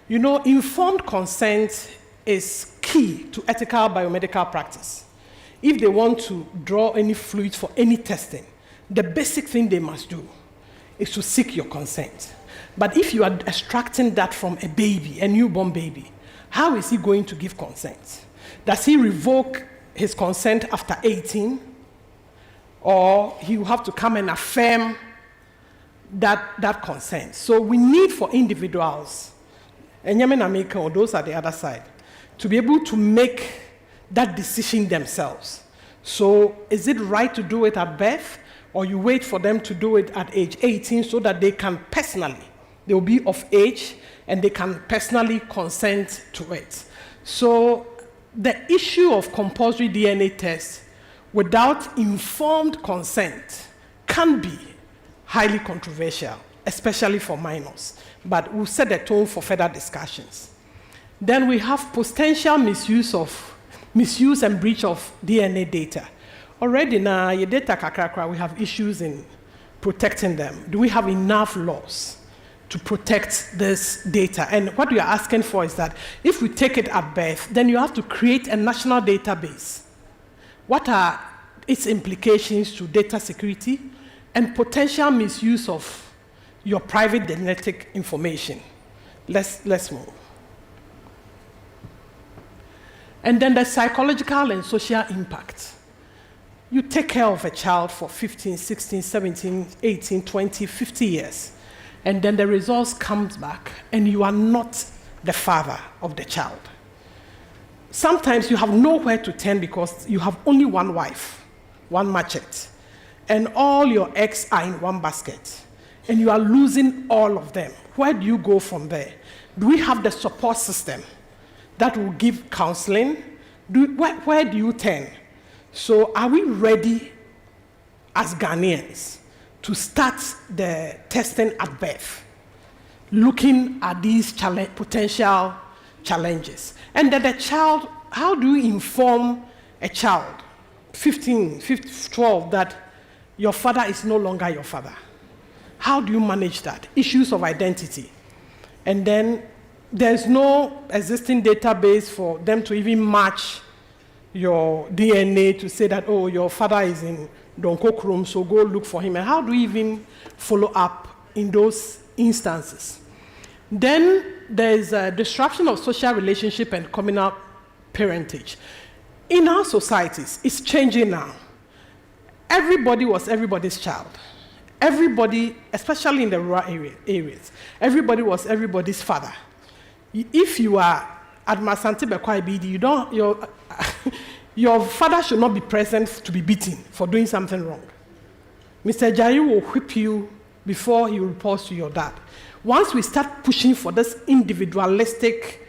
You know, informed consent is key to ethical biomedical practice. If they want to draw any fluids for any testing, the basic thing they must do is to seek your consent. But if you are extracting that from a baby, a newborn baby, how is he going to give consent? Does he revoke his consent after 18? Or he will have to come and affirm that consent? So we need for individuals, and Yemen America, or those at the other side, to be able to make that decision themselves. So is it right to do it at birth, or you wait for them to do it at age 18 so that they will be of age and they can personally consent to it. So the issue of compulsory DNA tests without informed consent can be highly controversial, especially for minors. But we'll set the tone for further discussions. Then we have potential misuse and breach of DNA data. Already now, your data kakrakra, we have issues in protecting them. Do we have enough laws to protect this data? And what we are asking for is that if we take it at birth, then you have to create a national database. What are its implications to data security and potential misuse of your private genetic information? Let's move. And then the psychological and social impact. You take care of a child for 15, 16, 17, 18, 20, 50 years. And then the results comes back and you are not the father of the child. Sometimes you have nowhere to turn because you have only one wife, one machete, and all your eggs are in one basket, and you are losing all of them. Where do you go from there? Do we have the support system that will give counseling? Where do you turn? So are we ready as Ghanaians to start the testing at birth, looking at these potential challenges? And then the child, how do you inform a child, 15, 12, that your father is no longer your father? How do you manage that? Issues of identity. And then there's no existing database for them to even match your DNA to say that, oh, your father is in Donko Krum, so go look for him. And how do we even follow up in those instances? Then there's a disruption of social relationship and communal parentage. In our societies, it's changing now. Everybody was everybody's child. Everybody, especially in the rural areas, everybody was everybody's father. If you are at Masante Bekwai BD, your father should not be present to be beaten for doing something wrong. Mr. Jari will whip you before he reports to your dad. Once we start pushing for this individualistic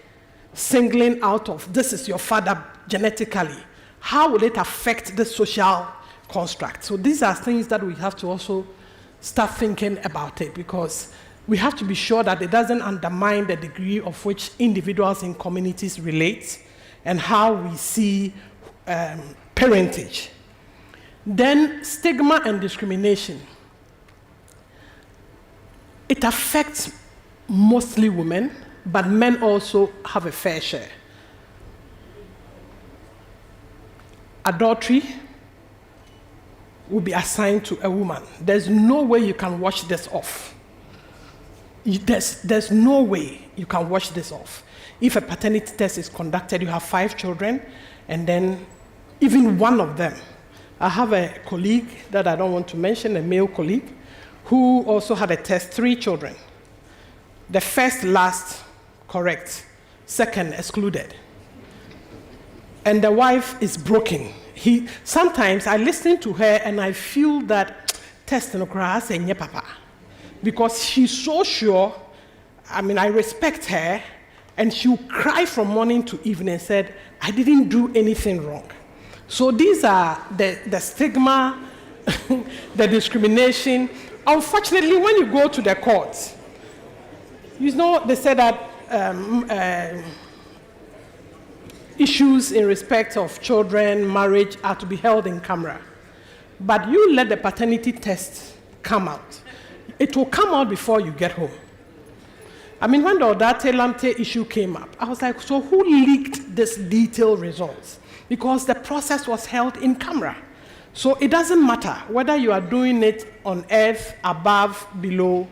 singling out of this is your father genetically, how will it affect the social construct? So these are things that we have to also start thinking about it, because we have to be sure that it doesn't undermine the degree of which individuals in communities relate and how we see parentage. Then stigma and discrimination. It affects mostly women, but men also have a fair share. Adultery will be assigned to a woman. There's no way you can wash this off. There's no way you can wash this off. If a paternity test is conducted, you have 5 children, and then even one of them. I have a colleague that I don't want to mention, a male colleague, who also had a test, 3 children. The first, last, correct. Second, excluded. And the wife is broken. Sometimes I listen to her and I feel that test no crass and papa, because she's so sure. I mean, I respect her, and she'll cry from morning to evening and said, I didn't do anything wrong. So these are the stigma, the discrimination. Unfortunately, when you go to the courts, you know, they say that issues in respect of children, marriage are to be held in camera. But you let the paternity test come out. It will come out before you get home. I mean, when the Odate Lamte issue came up, I was like, so who leaked this detailed results? Because the process was held in camera. So it doesn't matter whether you are doing it on earth, above, below,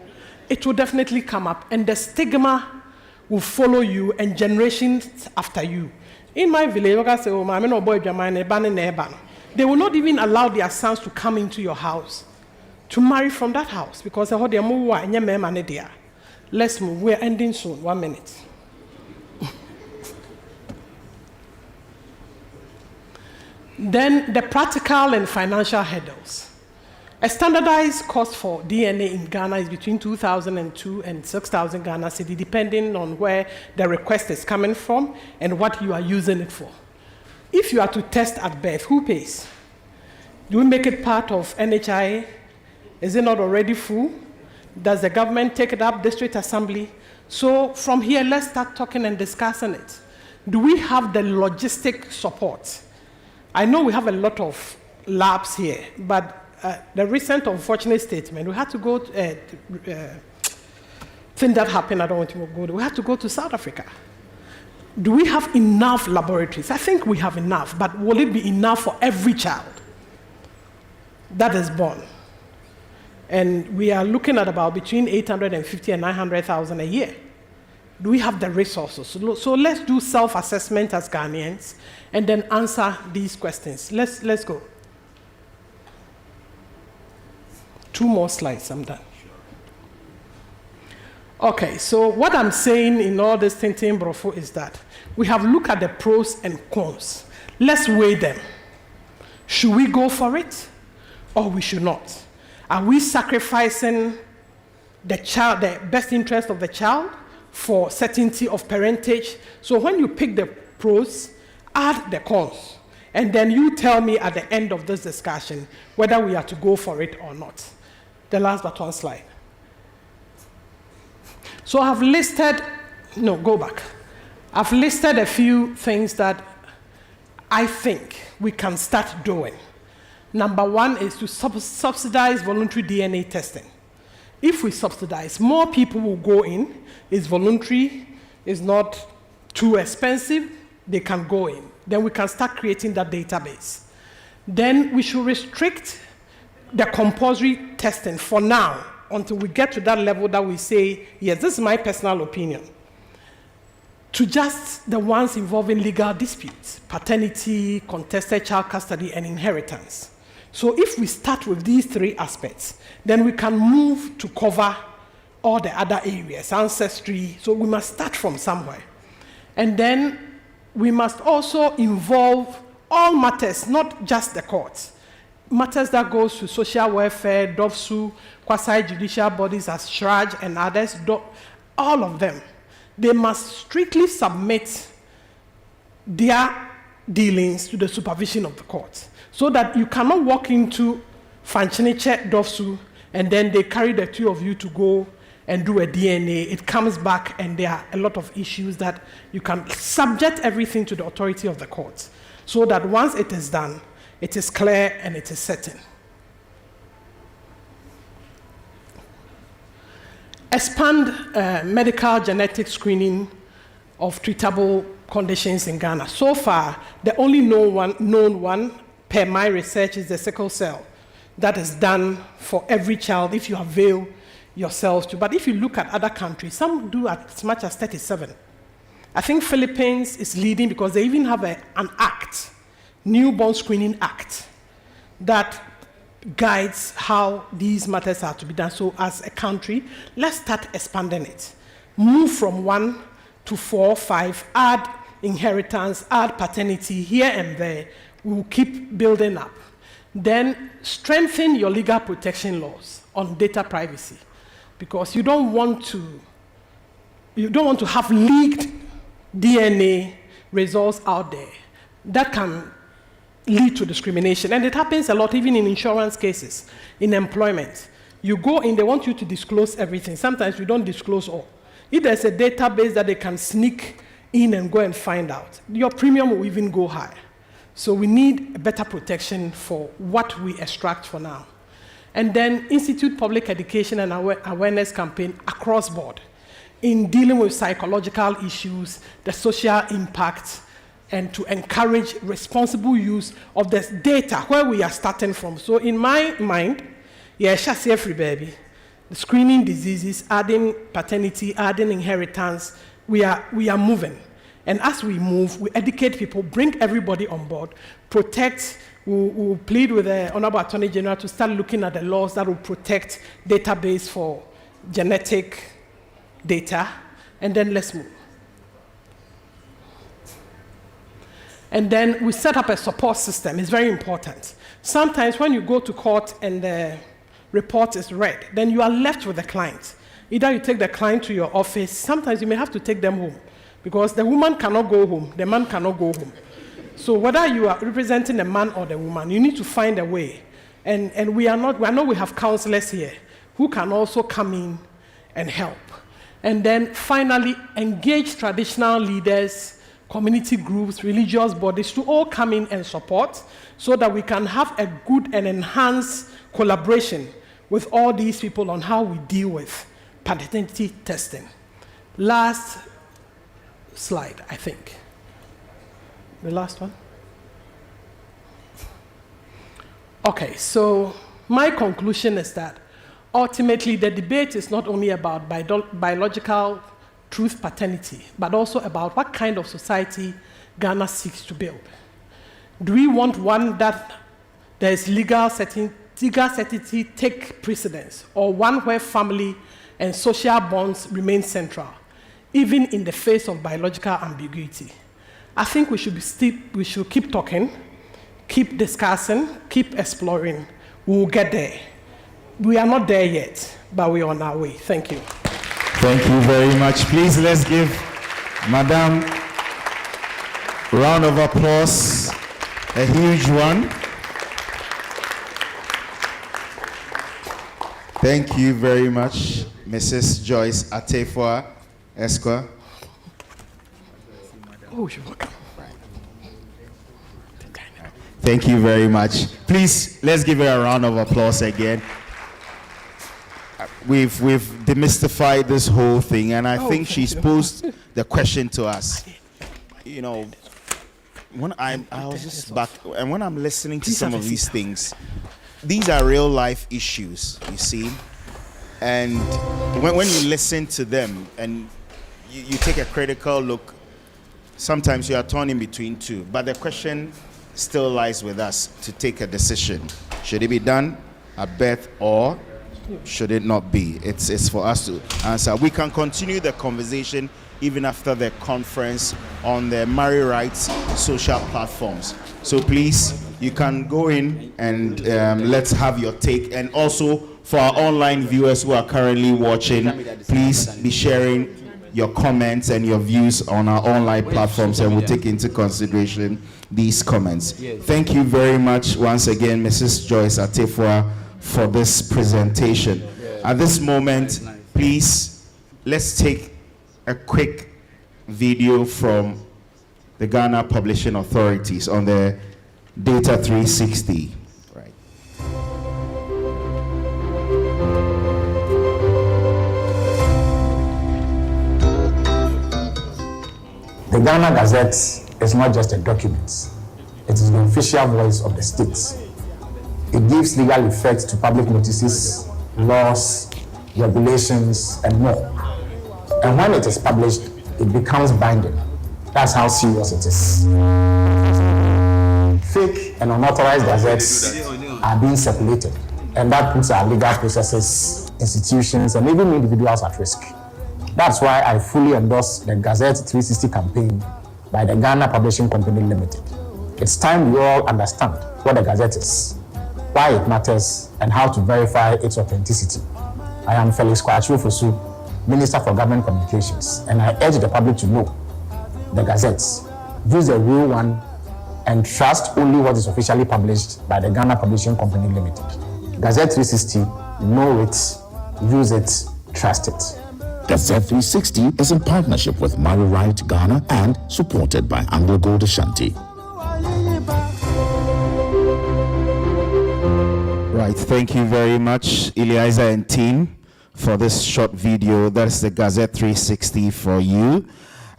it will definitely come up. And the stigma will follow you and generations after you. In my village, they will not even allow their sons to come into your house to marry from that house, because let's move. We're ending soon. 1 minute. Then the practical and financial hurdles. A standardized cost for DNA in Ghana is between 2,002 and 6,000 Ghana cedi, depending on where the request is coming from and what you are using it for. If you are to test at birth, who pays? Do we make it part of NHIA? Is it not already full? Does the government take it up, district assembly? So from here, let's start talking and discussing it. Do we have the logistic support? I know we have a lot of labs here, but the recent unfortunate statement, we had to go to, thing that happened, I don't want to go to, we had to go to South Africa. Do we have enough laboratories? I think we have enough, but will it be enough for every child that is born? And we are looking at about between 850 and 900,000 a year. Do we have the resources? So let's do self-assessment as Ghanaians and then answer these questions. Let's go. 2 more slides, I'm done. Okay, so what I'm saying in all this thinking, Brofo, is that we have looked at the pros and cons. Let's weigh them. Should we go for it or we should not? Are we sacrificing the child, the best interest of the child for certainty of parentage? So when you pick the pros, add the cons, and then you tell me at the end of this discussion whether we are to go for it or not. The last but one slide. So I've listed, no, go back. I've listed a few things that I think we can start doing. Number one is to subsidize voluntary DNA testing. If we subsidize, more people will go in. It's voluntary, it's not too expensive, they can go in. Then we can start creating that database. Then we should restrict the compulsory testing for now until we get to that level that we say, yes, this is my personal opinion, to just the ones involving legal disputes, paternity, contested child custody, and inheritance. So if we start with these 3 aspects, then we can move to cover all the other areas, ancestry. So we must start from somewhere. And then we must also involve all matters, not just the courts. Matters that goes to social welfare, DOVSU, quasi-judicial bodies as SHRAJ and others, all of them. They must strictly submit their dealings to the supervision of the court, so that you cannot walk into Fanchiniche DOVSU and then they carry the 2 of you to go and do a DNA. It comes back and there are a lot of issues that you can subject everything to the authority of the court, so that once it is done, it is clear and it is certain. Expand medical genetic screening of treatable conditions in Ghana. So far, the only known one per my research is the sickle cell. That is done for every child if you avail yourselves to. But if you look at other countries, some do as much as 37. I think Philippines is leading because they even have an act, Newborn Screening Act, that guides how these matters are to be done. So as a country, let's start expanding it. Move from 1 to 4, 5, add inheritance, add paternity here and there. We will keep building up. Then strengthen your legal protection laws on data privacy, because you don't want to have leaked DNA results out there. That can lead to discrimination. And it happens a lot even in insurance cases, in employment. You go in, they want you to disclose everything. Sometimes you don't disclose all. If there's a database that they can sneak in and go and find out, your premium will even go higher. So we need a better protection for what we extract for now. And then institute public education and awareness campaign across board in dealing with psychological issues, the social impact, and to encourage responsible use of this data where we are starting from. So in my mind, yeah, chassis every baby, the screening diseases, adding paternity, adding inheritance, we are moving. And as we move, we educate people, bring everybody on board, protect. We'll plead with the Honorable Attorney General to start looking at the laws that will protect database for genetic data, and then let's move. And then we set up a support system. It's very important. Sometimes when you go to court and the report is read, then you are left with the client. Either you take the client to your office, sometimes you may have to take them home because the woman cannot go home, the man cannot go home. So whether you are representing the man or the woman, you need to find a way. And I know we have counselors here who can also come in and help. And then finally, engage traditional leaders, community groups, religious bodies to all come in and support so that we can have a good and enhanced collaboration with all these people on how we deal with paternity testing. Last slide, I think. The last one. Okay, so my conclusion is that ultimately the debate is not only about biological truth paternity, but also about what kind of society Ghana seeks to build. Do we want one that there is legal certainty take precedence, or one where family and social bonds remain central, even in the face of biological ambiguity? I think we should keep talking, keep discussing, keep exploring. We will get there. We are not there yet, but we are on our way. Thank you. Thank you very much. Please, let's give Madam a round of applause, a huge one. Thank you very much, Mrs. Joyce Atefua Esquire. Oh, you're welcome. Thank you very much. Please, let's give her a round of applause again. We've demystified this whole thing, and I think she's posed the question to us. You know, when I was just back, and when I'm listening to some of these things, these are real life issues, you see. And when you listen to them and you take a critical look, sometimes you are torn in between two. But the question still lies with us to take a decision. Should it be done at birth or should it not be? It's for us to answer. We can continue the conversation even after the conference on the MarryRight social platforms. So please, you can go in and let's have your take. And also for our online viewers who are currently watching, please be sharing your comments and your views on our online platforms, and we'll take into consideration these comments. Thank you very much once again, Mrs. Joyce Atefua, for this presentation. At this moment, please, let's take a quick video from the Ghana Publishing Authorities on the Data 360. Right. The Ghana Gazette is not just a document. It is the official voice of the states. It gives legal effect to public notices, laws, regulations, and more. And when it is published, it becomes binding. That's how serious it is. Fake and unauthorized gazettes are being circulated, and that puts our legal processes, institutions, and even individuals at risk. That's why I fully endorse the Gazette 360 campaign by the Ghana Publishing Company Limited. It's time we all understand what the Gazette is, why it matters, and how to verify its authenticity. I am Felix Kwachu-Fosu, Minister for Government Communications, and I urge the public to know the Gazettes. Use the real one and trust only what is officially published by the Ghana Publishing Company Limited. Gazette 360, know it, use it, trust it. Gazette 360 is in partnership with MarryRight Ghana and supported by Anglo Gold Ashanti. Right, thank you very much, Eliza and team, for this short video. That's the Gazette 360 for you.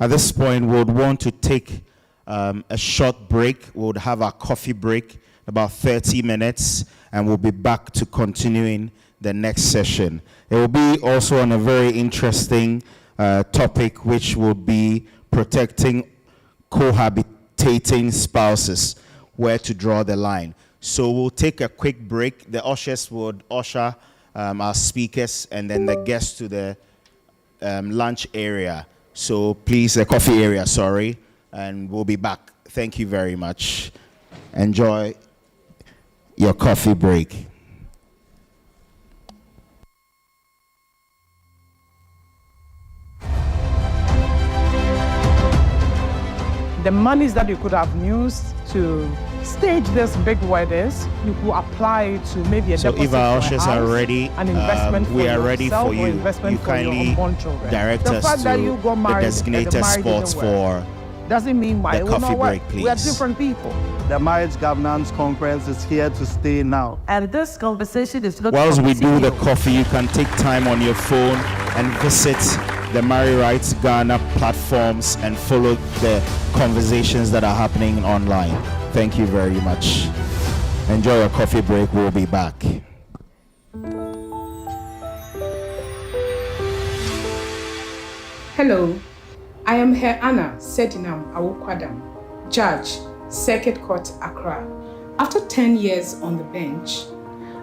At this point, we would want to take a short break. We would have our coffee break, about 30 minutes, and we'll be back to continuing the next session. It will be also on a very interesting topic, which will be protecting cohabitating spouses, where to draw the line. So we'll take a quick break. The ushers would usher our speakers and then the guests to the lunch area. So please, the coffee area, sorry, and we'll be back. Thank you very much. Enjoy your coffee break. The monies that you could have used to stage this big weddings, you could apply it to maybe a So deposit if our for a ushers house, are ready, an investment we for are ready yourself for or you. investment You for your kindly unborn children. direct The us fact that to you got the married designated and married spots didn't work for doesn't mean why the we coffee know what? break, We are please. different people. The Marriage Governance Conference is here to stay now. And this conversation is not Whilst we do the continue. coffee, you can take time on your phone and visit the MarryRight Ghana platforms and follow the conversations that are happening online. Thank you very much. Enjoy your coffee break. We'll be back. Hello, I am Her Anna Sedinam Awokwadam, Judge, Circuit Court, Accra. After 10 years on the bench,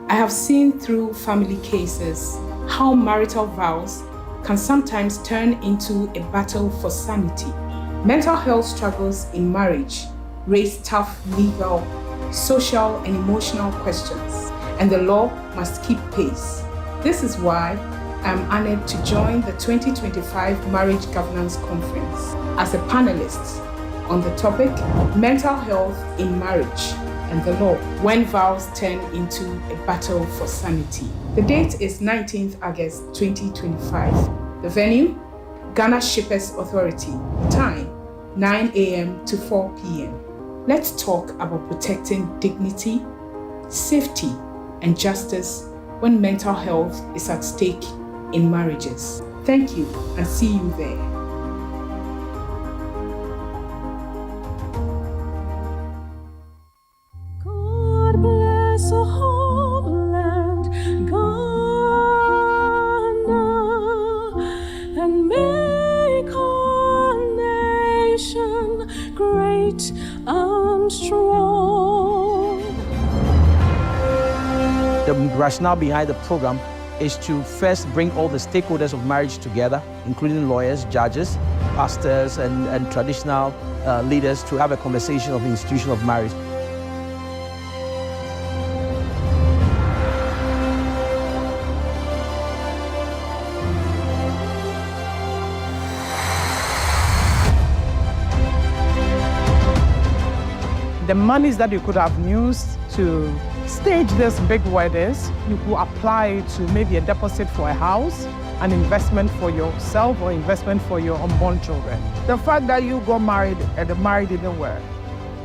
I have seen through family cases how marital vows can sometimes turn into a battle for sanity. Mental health struggles in marriage raise tough legal, social, and emotional questions, and the law must keep pace. This is why I'm honored to join the 2025 Marriage Governance Conference as a panelist on the topic Mental Health in Marriage and the Law when Vows Turn into a Battle for Sanity. The date is 19th August 2025. The venue, Ghana Shippers Authority. Time, 9 a.m. to 4 p.m. Let's talk about protecting dignity, safety, and justice when mental health is at stake in marriages. Thank you and see you there. God bless our homeland, Ghana, and make our nation great and strong. The rationale behind the program is to first bring all the stakeholders of marriage together, including lawyers, judges, pastors, and traditional leaders to have a conversation of the institution of marriage. The monies that you could have used to stage this big weddings, you could apply it to maybe a deposit for a house, an investment for yourself or investment for your unborn children. The fact that you got married and the marriage didn't work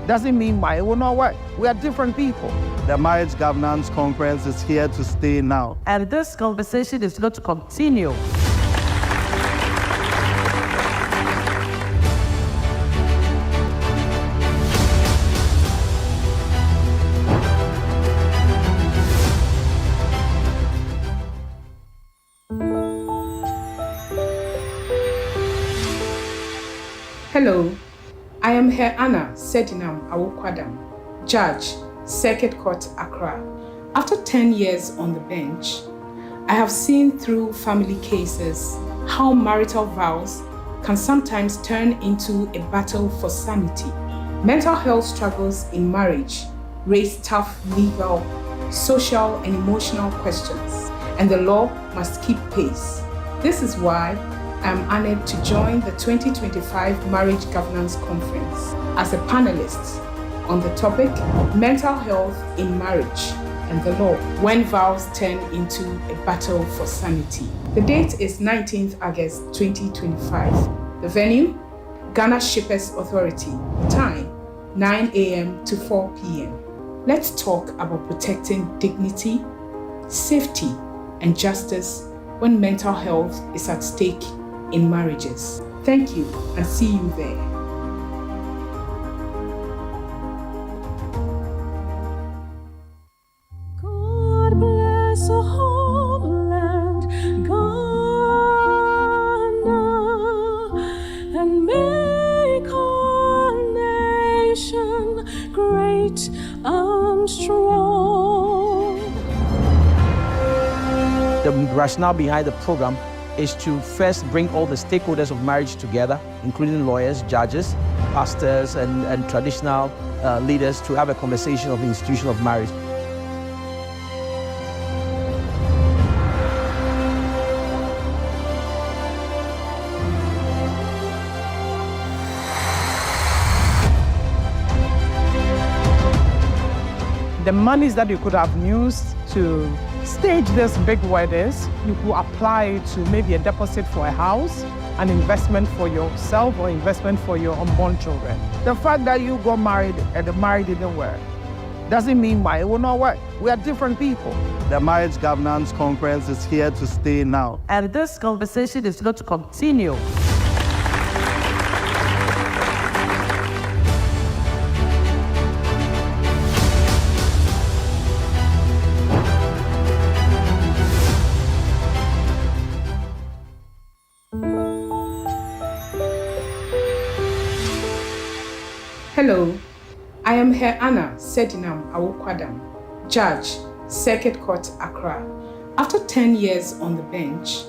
doesn't mean why it will not work. We are different people. The Marriage Governance Conference is here to stay now. And this conversation is not to continue. Hello, I am Her Anna Sedinam Awokwadam, Judge, Circuit Court, Accra. After 10 years on the bench, I have seen through family cases how marital vows can sometimes turn into a battle for sanity. Mental health struggles in marriage raise tough legal, social, and emotional questions, and the law must keep pace. This is why I'm honored to join the 2025 Marriage Governance Conference as a panelist on the topic Mental Health in Marriage and the Law when Vows Turn into a Battle for Sanity. The date is 19th August 2025. The venue, Ghana Shippers Authority. Time, 9 a.m. to 4 p.m. Let's talk about protecting dignity, safety, and justice when mental health is at stake in marriages. Thank you and see you there. God bless our homeland, Ghana, and make our nation great and strong. The rationale behind the program is to first bring all the stakeholders of marriage together, including lawyers, judges, pastors and traditional leaders to have a conversation of the institution of marriage. The monies that you could have used to stage this big weddings, you could apply it to maybe a deposit for a house, an investment for yourself, or investment for your unborn children. The fact that you got married and the marriage didn't work doesn't mean why it will not work. We are different people. The Marriage Governance Conference is here to stay now. And this conversation is going to continue. Hello, I am Her Anna Sedinam Awokwadam, Judge, Circuit Court, Accra. After 10 years on the bench,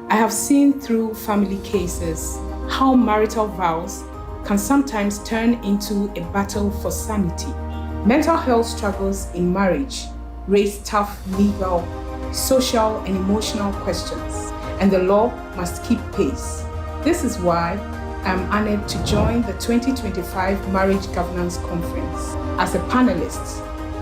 I have seen through family cases how marital vows can sometimes turn into a battle for sanity. Mental health struggles in marriage raise tough legal, social, and emotional questions, and the law must keep pace. This is why I'm honored to join the 2025 Marriage Governance Conference as a panelist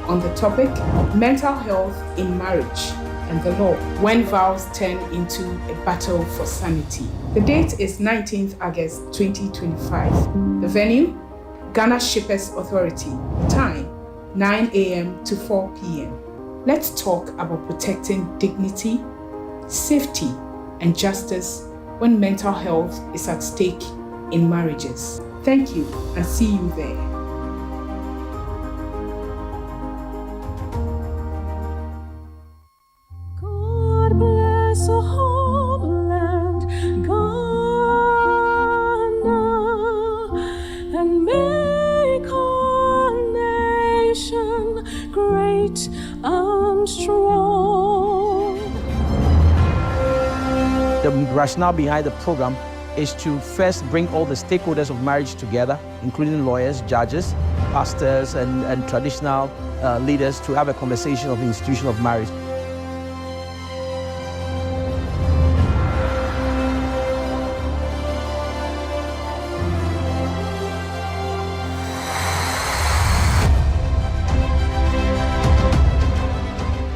on the topic Mental Health in Marriage and the Law when Vows Turn into a Battle for Sanity. The date is 19th August 2025. The venue, Ghana Shippers Authority. Time, 9 a.m. to 4 p.m. Let's talk about protecting dignity, safety, and justice when mental health is at stake in marriages. Thank you, and see you there. God bless a homeland, Ghana, and make our nation great and strong. The rationale behind the program is to first bring all the stakeholders of marriage together, including lawyers, judges, pastors, and traditional leaders to have a conversation of the institution of marriage.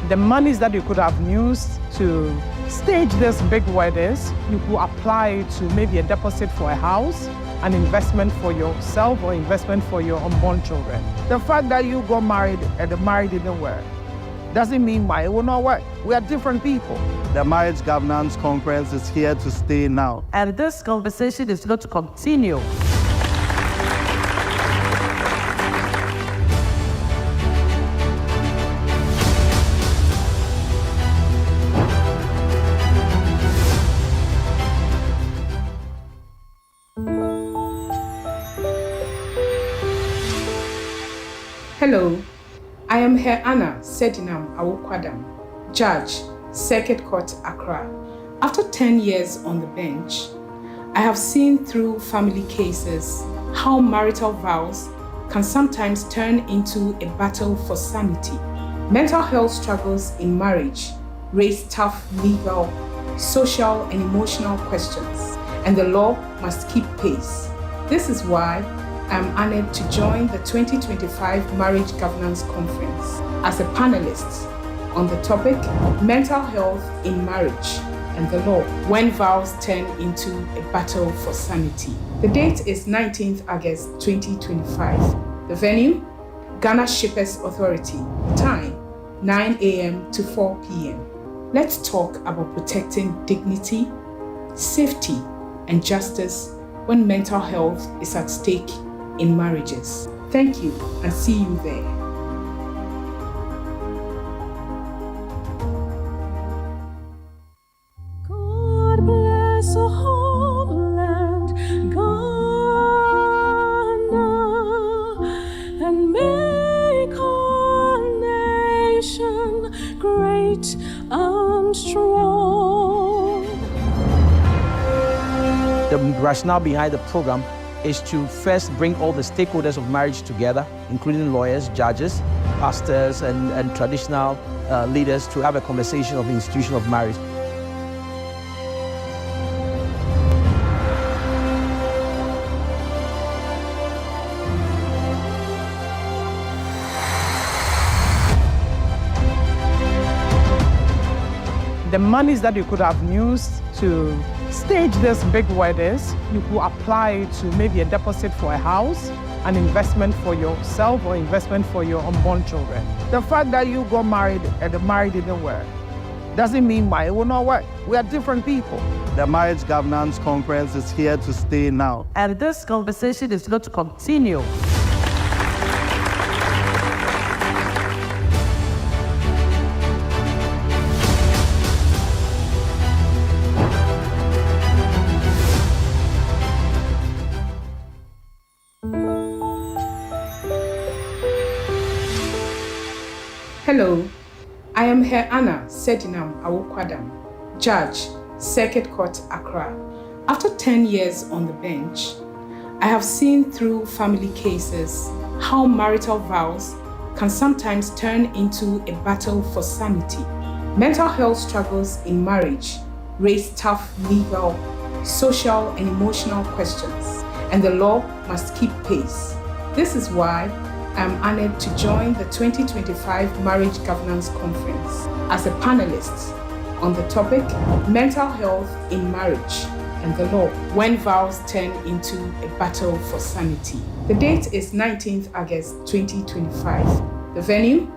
The monies that you could have used to stage this big weddings, you could apply it to maybe a deposit for a house, an investment for yourself, or investment for your unborn children. The fact that you got married and the marriage didn't work doesn't mean why it will not work. We are different people. The Marriage Governance Conference is here to stay now. And this conversation is going to continue. Hello, I am Her Anna Sedinam Awokwadam, Judge, Circuit Court, Accra. After 10 years on the bench, I have seen through family cases how marital vows can sometimes turn into a battle for sanity. Mental health struggles in marriage raise tough legal, social, and emotional questions, and the law must keep pace. This is why I'm honored to join the 2025 Marriage Governance Conference as a panelist on the topic Mental Health in Marriage and the Law when Vows Turn into a Battle for Sanity. The date is 19th August 2025. The venue, Ghana Shippers Authority. Time, 9 a.m. to 4 p.m. Let's talk about protecting dignity, safety, and justice when mental health is at stake in marriages. Thank you, and see you there. God bless a homeland, Ghana, and make our nation great and strong. The rationale behind the program is to first bring all the stakeholders of marriage together, including lawyers, judges, pastors, and traditional leaders, to have a conversation of the institution of marriage. The monies that you could have used to stage this big weddings, you could apply it to maybe a deposit for a house, an investment for yourself, or investment for your unborn children. The fact that you got married and the marriage didn't work doesn't mean why it will not work. We are different people. The Marriage Governance Conference is here to stay now. And this conversation is going to continue. Hello, I am Her Anna Sedinam Awokwadam, Judge, Circuit Court, Accra. After 10 years on the bench, I have seen through family cases how marital vows can sometimes turn into a battle for sanity. Mental health struggles in marriage raise tough legal, social, and emotional questions, and the law must keep pace. This is why I am honored to join the 2025 Marriage Governance Conference as a panelist on the topic Mental Health in Marriage and the Law when Vows Turn into a Battle for Sanity. The date is 19th August 2025. The venue,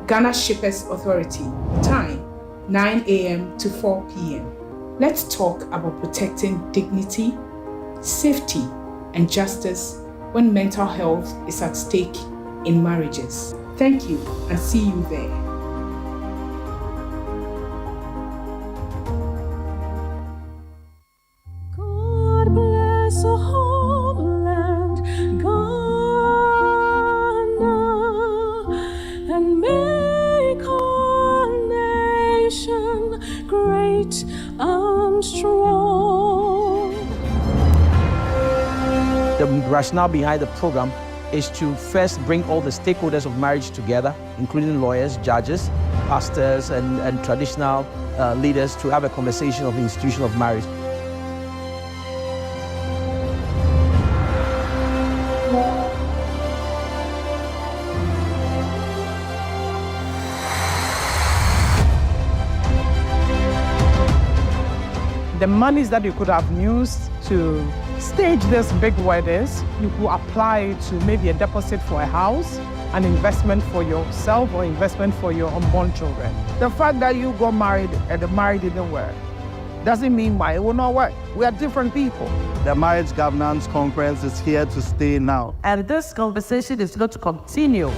Ghana Shippers Authority. Time, 9 a.m. to 4 p.m. Let's talk about protecting dignity, safety, and justice when mental health is at stake in marriages. Thank you, and see you there. God bless a homeland, Ghana, and make our nation great and strong. The rationale behind the program is to first bring all the stakeholders of marriage together, including lawyers, judges, pastors, and traditional leaders, to have a conversation of the institution of marriage. The monies that you could have used to stage this big weddings, you could apply it to maybe a deposit for a house, an investment for yourself, or investment for your unborn children. The fact that you got married and the marriage didn't work doesn't mean why it will not work. We are different people. The Marriage Governance Conference is here to stay now. And this conversation is going to continue.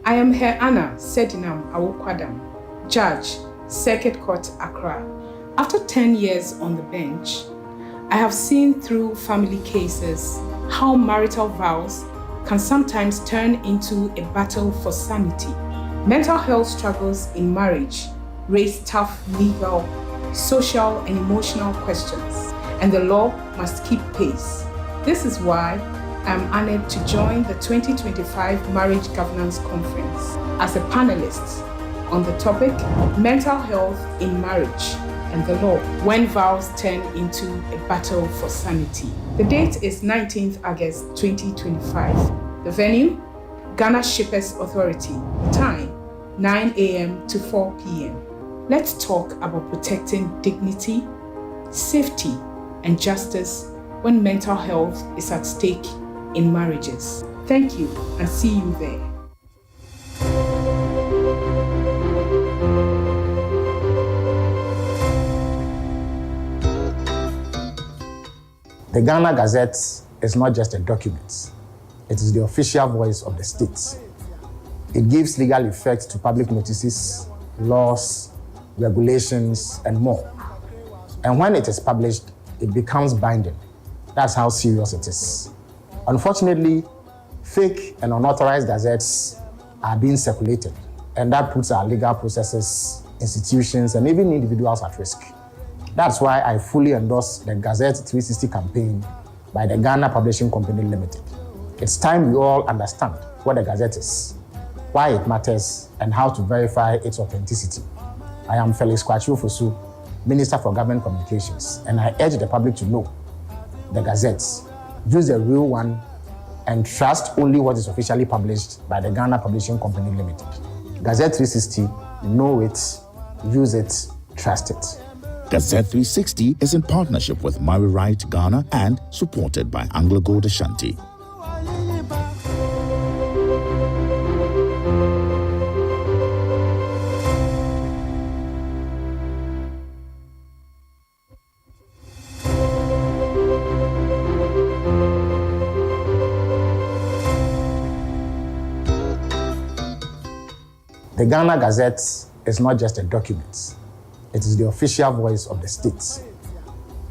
I am Her Anna Sedinam Awokwadam, Judge, Circuit Court, Accra. After 10 years on the bench, I have seen through family cases how marital vows can sometimes turn into a battle for sanity. Mental health struggles in marriage raise tough legal, social, and emotional questions, and the law must keep pace. This is why I am honored to join the 2025 Marriage Governance Conference as a panelist on the topic Mental Health in Marriage and the Law when Vows Turn into a Battle for Sanity. The date is 19th August 2025. The venue, Ghana Shippers Authority. Time, 9 a.m. to 4 p.m. Let's talk about protecting dignity, safety, and justice when mental health is at stake in marriages. Thank you, and see you there. The Ghana Gazette is not just a document. It is the official voice of the state. It gives legal effect to public notices, laws, regulations, and more. And when it is published, it becomes binding. That's how serious it is. Unfortunately, fake and unauthorized gazettes are being circulated, and that puts our legal processes, institutions, and even individuals at risk. That's why I fully endorse the Gazette 360 campaign by the Ghana Publishing Company Limited. It's time we all understand what the Gazette is, why it matters, and how to verify its authenticity. I am Felix Kwachu-Fosu, Minister for Government Communications, and I urge the public to know the Gazettes. Use the real one and trust only what is officially published by the Ghana Publishing Company Limited. Gazette 360, know it, use it, trust it. Gazette 360 is in partnership with MarryRight Ghana and supported by Anglo Gold Ashanti. The Ghana Gazette is not just a document. It is the official voice of the state.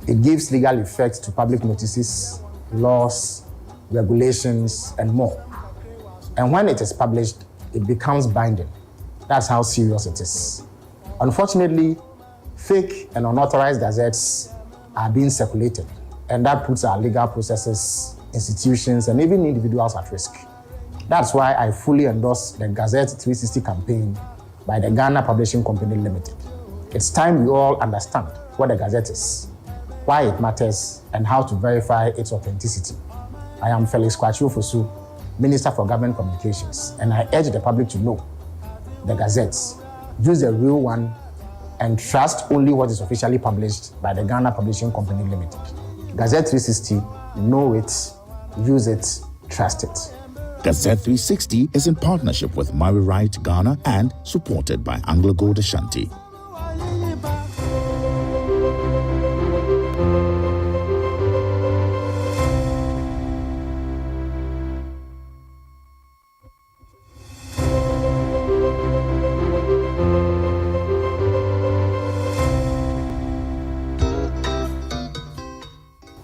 It gives legal effect to public notices, laws, regulations, and more. And when it is published, it becomes binding. That's how serious it is. Unfortunately, fake and unauthorized gazettes are being circulated, and that puts our legal processes, institutions, and even individuals at risk. That's why I fully endorse the Gazette 360 campaign by the Ghana Publishing Company Limited. It's time we all understand what the Gazette is, why it matters, and how to verify its authenticity. I am Felix Kwachu-Fosu, Minister for Government Communications, and I urge the public to know the Gazettes. Use the real one and trust only what is officially published by the Ghana Publishing Company Limited. Gazette 360, know it, use it, trust it. Gazette 360 is in partnership with MarryRight Ghana and supported by Anglo Gold Ashanti.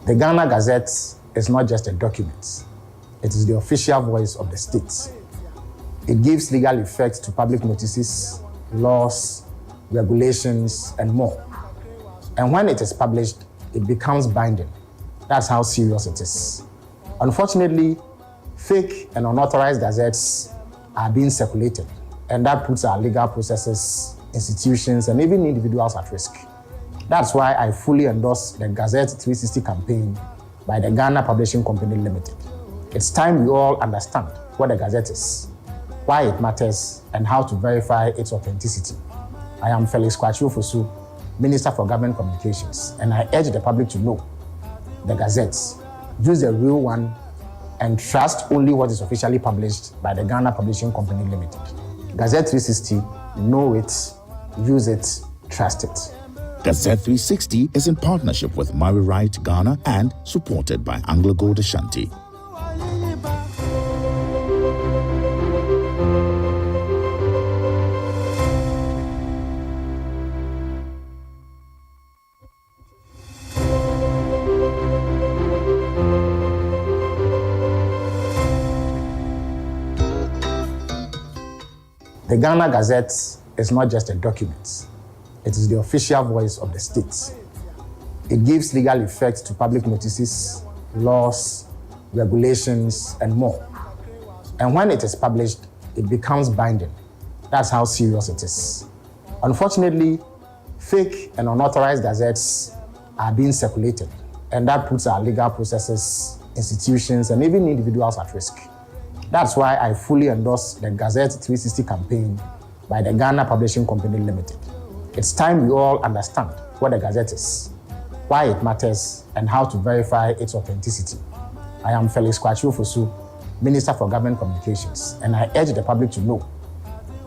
The Ghana Gazette is not just a document. It is the official voice of the state. It gives legal effect to public notices, laws, regulations, and more. And when it is published, it becomes binding. That's how serious it is. Unfortunately, fake and unauthorized gazettes are being circulated, and that puts our legal processes, institutions, and even individuals at risk. That's why I fully endorse the Gazette 360 campaign by the Ghana Publishing Company Limited. It's time we all understand what the Gazette is, why it matters, and how to verify its authenticity. I am Felix Kwachu-Fosu, Minister for Government Communications, and I urge the public to know the Gazettes. Use the real one and trust only what is officially published by the Ghana Publishing Company Limited. Gazette 360, know it, use it, trust it. Gazette 360 is in partnership with MarryRight Ghana and supported by Anglo Gold Ashanti. The Ghana Gazette is not just a document. It is the official voice of the state. It gives legal effect to public notices, laws, regulations, and more. And when it is published, it becomes binding. That's how serious it is. Unfortunately, fake and unauthorized gazettes are being circulated, and that puts our legal processes, institutions, and even individuals at risk. That's why I fully endorse the Gazette 360 campaign by the Ghana Publishing Company Limited. It's time we all understand what the Gazette is, why it matters, and how to verify its authenticity. I am Felix Kwachu-Fosu, Minister for Government Communications, and I urge the public to know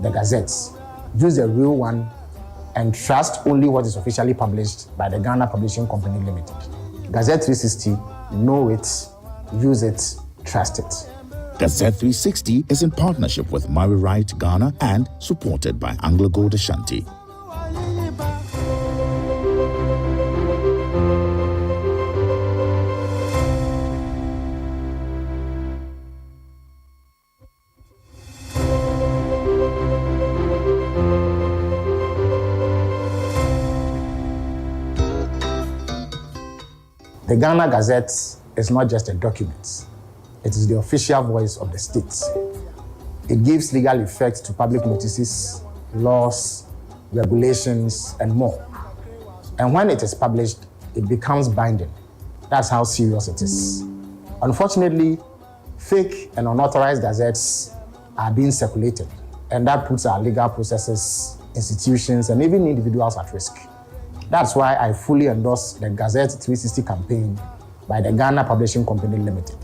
the Gazettes. Use the real one and trust only what is officially published by the Ghana Publishing Company Limited. Gazette 360, know it, use it, trust it. Gazette 360 is in partnership with MarryRight Ghana and supported by Anglo Gold Ashanti. The Ghana Gazette is not just a document. It is the official voice of the state. It gives legal effect to public notices, laws, regulations, and more. And when it is published, it becomes binding. That's how serious it is. Unfortunately, fake and unauthorized gazettes are being circulated, and that puts our legal processes, institutions, and even individuals at risk. That's why I fully endorse the Gazette 360 campaign by the Ghana Publishing Company Limited.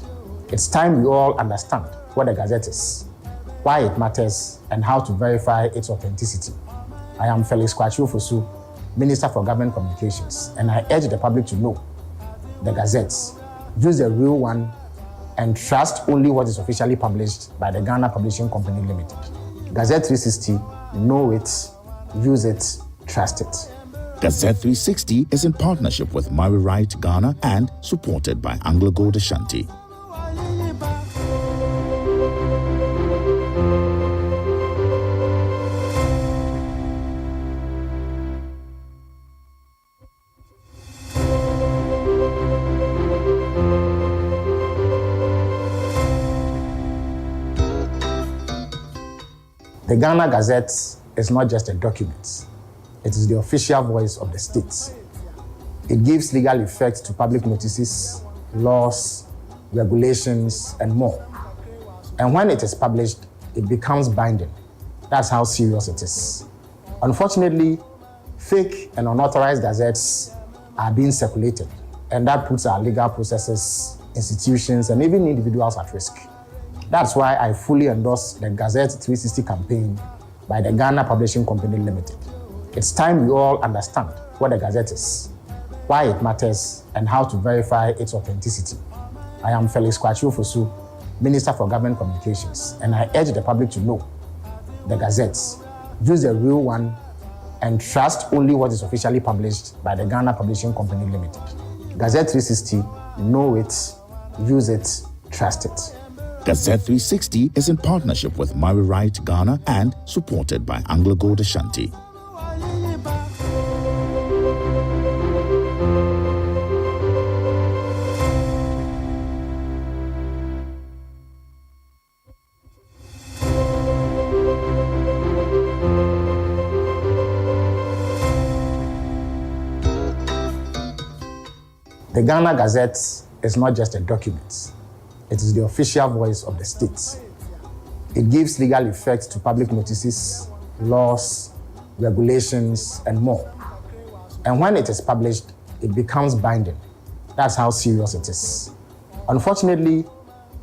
It's time we all understand what the Gazette is, why it matters, and how to verify its authenticity. I am Felix Kwachiofosu, Minister for Government Communications, and I urge the public to know the Gazettes. Use the real one and trust only what is officially published by the Ghana Publishing Company Limited. Gazette 360, know it, use it, trust it. Gazette 360 is in partnership with MarryRight Ghana and supported by Anglo-Gold Ashanti. The Ghana Gazette is not just a document. It is the official voice of the state. It gives legal effect to public notices, laws, regulations, and more. And when it is published, it becomes binding. That's how serious it is. Unfortunately, fake and unauthorized gazettes are being circulated, and that puts our legal processes, institutions, and even individuals at risk. That's why I fully endorse the Gazette 360 campaign by the Ghana Publishing Company Limited. It's time we all understand what the Gazette is, why it matters, and how to verify its authenticity. I am Felix Kwachiofosu, Minister for Government Communications, and I urge the public to know the Gazette. Use the real one and trust only what is officially published by the Ghana Publishing Company Limited. Gazette 360, know it, use it, trust it. Gazette 360 is in partnership with MarryRight Ghana and supported by Anglo-Gold Ashanti. The Ghana Gazette is not just a document. It is the official voice of the state. It gives legal effect to public notices, laws, regulations, and more. And when it is published, it becomes binding. That's how serious it is. Unfortunately,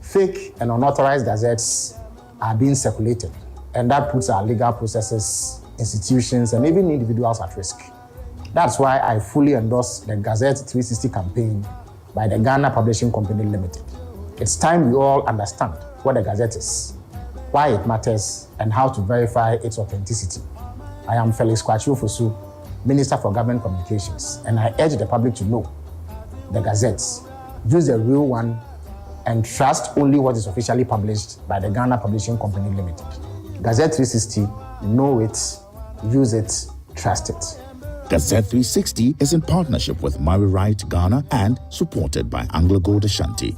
fake and unauthorized gazettes are being circulated, and that puts our legal processes, institutions, and even individuals at risk. That's why I fully endorse the Gazette 360 campaign by the Ghana Publishing Company Limited. It's time we all understand what the Gazette is, why it matters, and how to verify its authenticity. I am Felix Kwachiofosu, Minister for Government Communications, and I urge the public to know the Gazette. Use the real one and trust only what is officially published by the Ghana Publishing Company Limited. Gazette 360, know it, use it, trust it. Gazette 360 is in partnership with MarryRight Ghana and supported by Anglo-Gold Ashanti.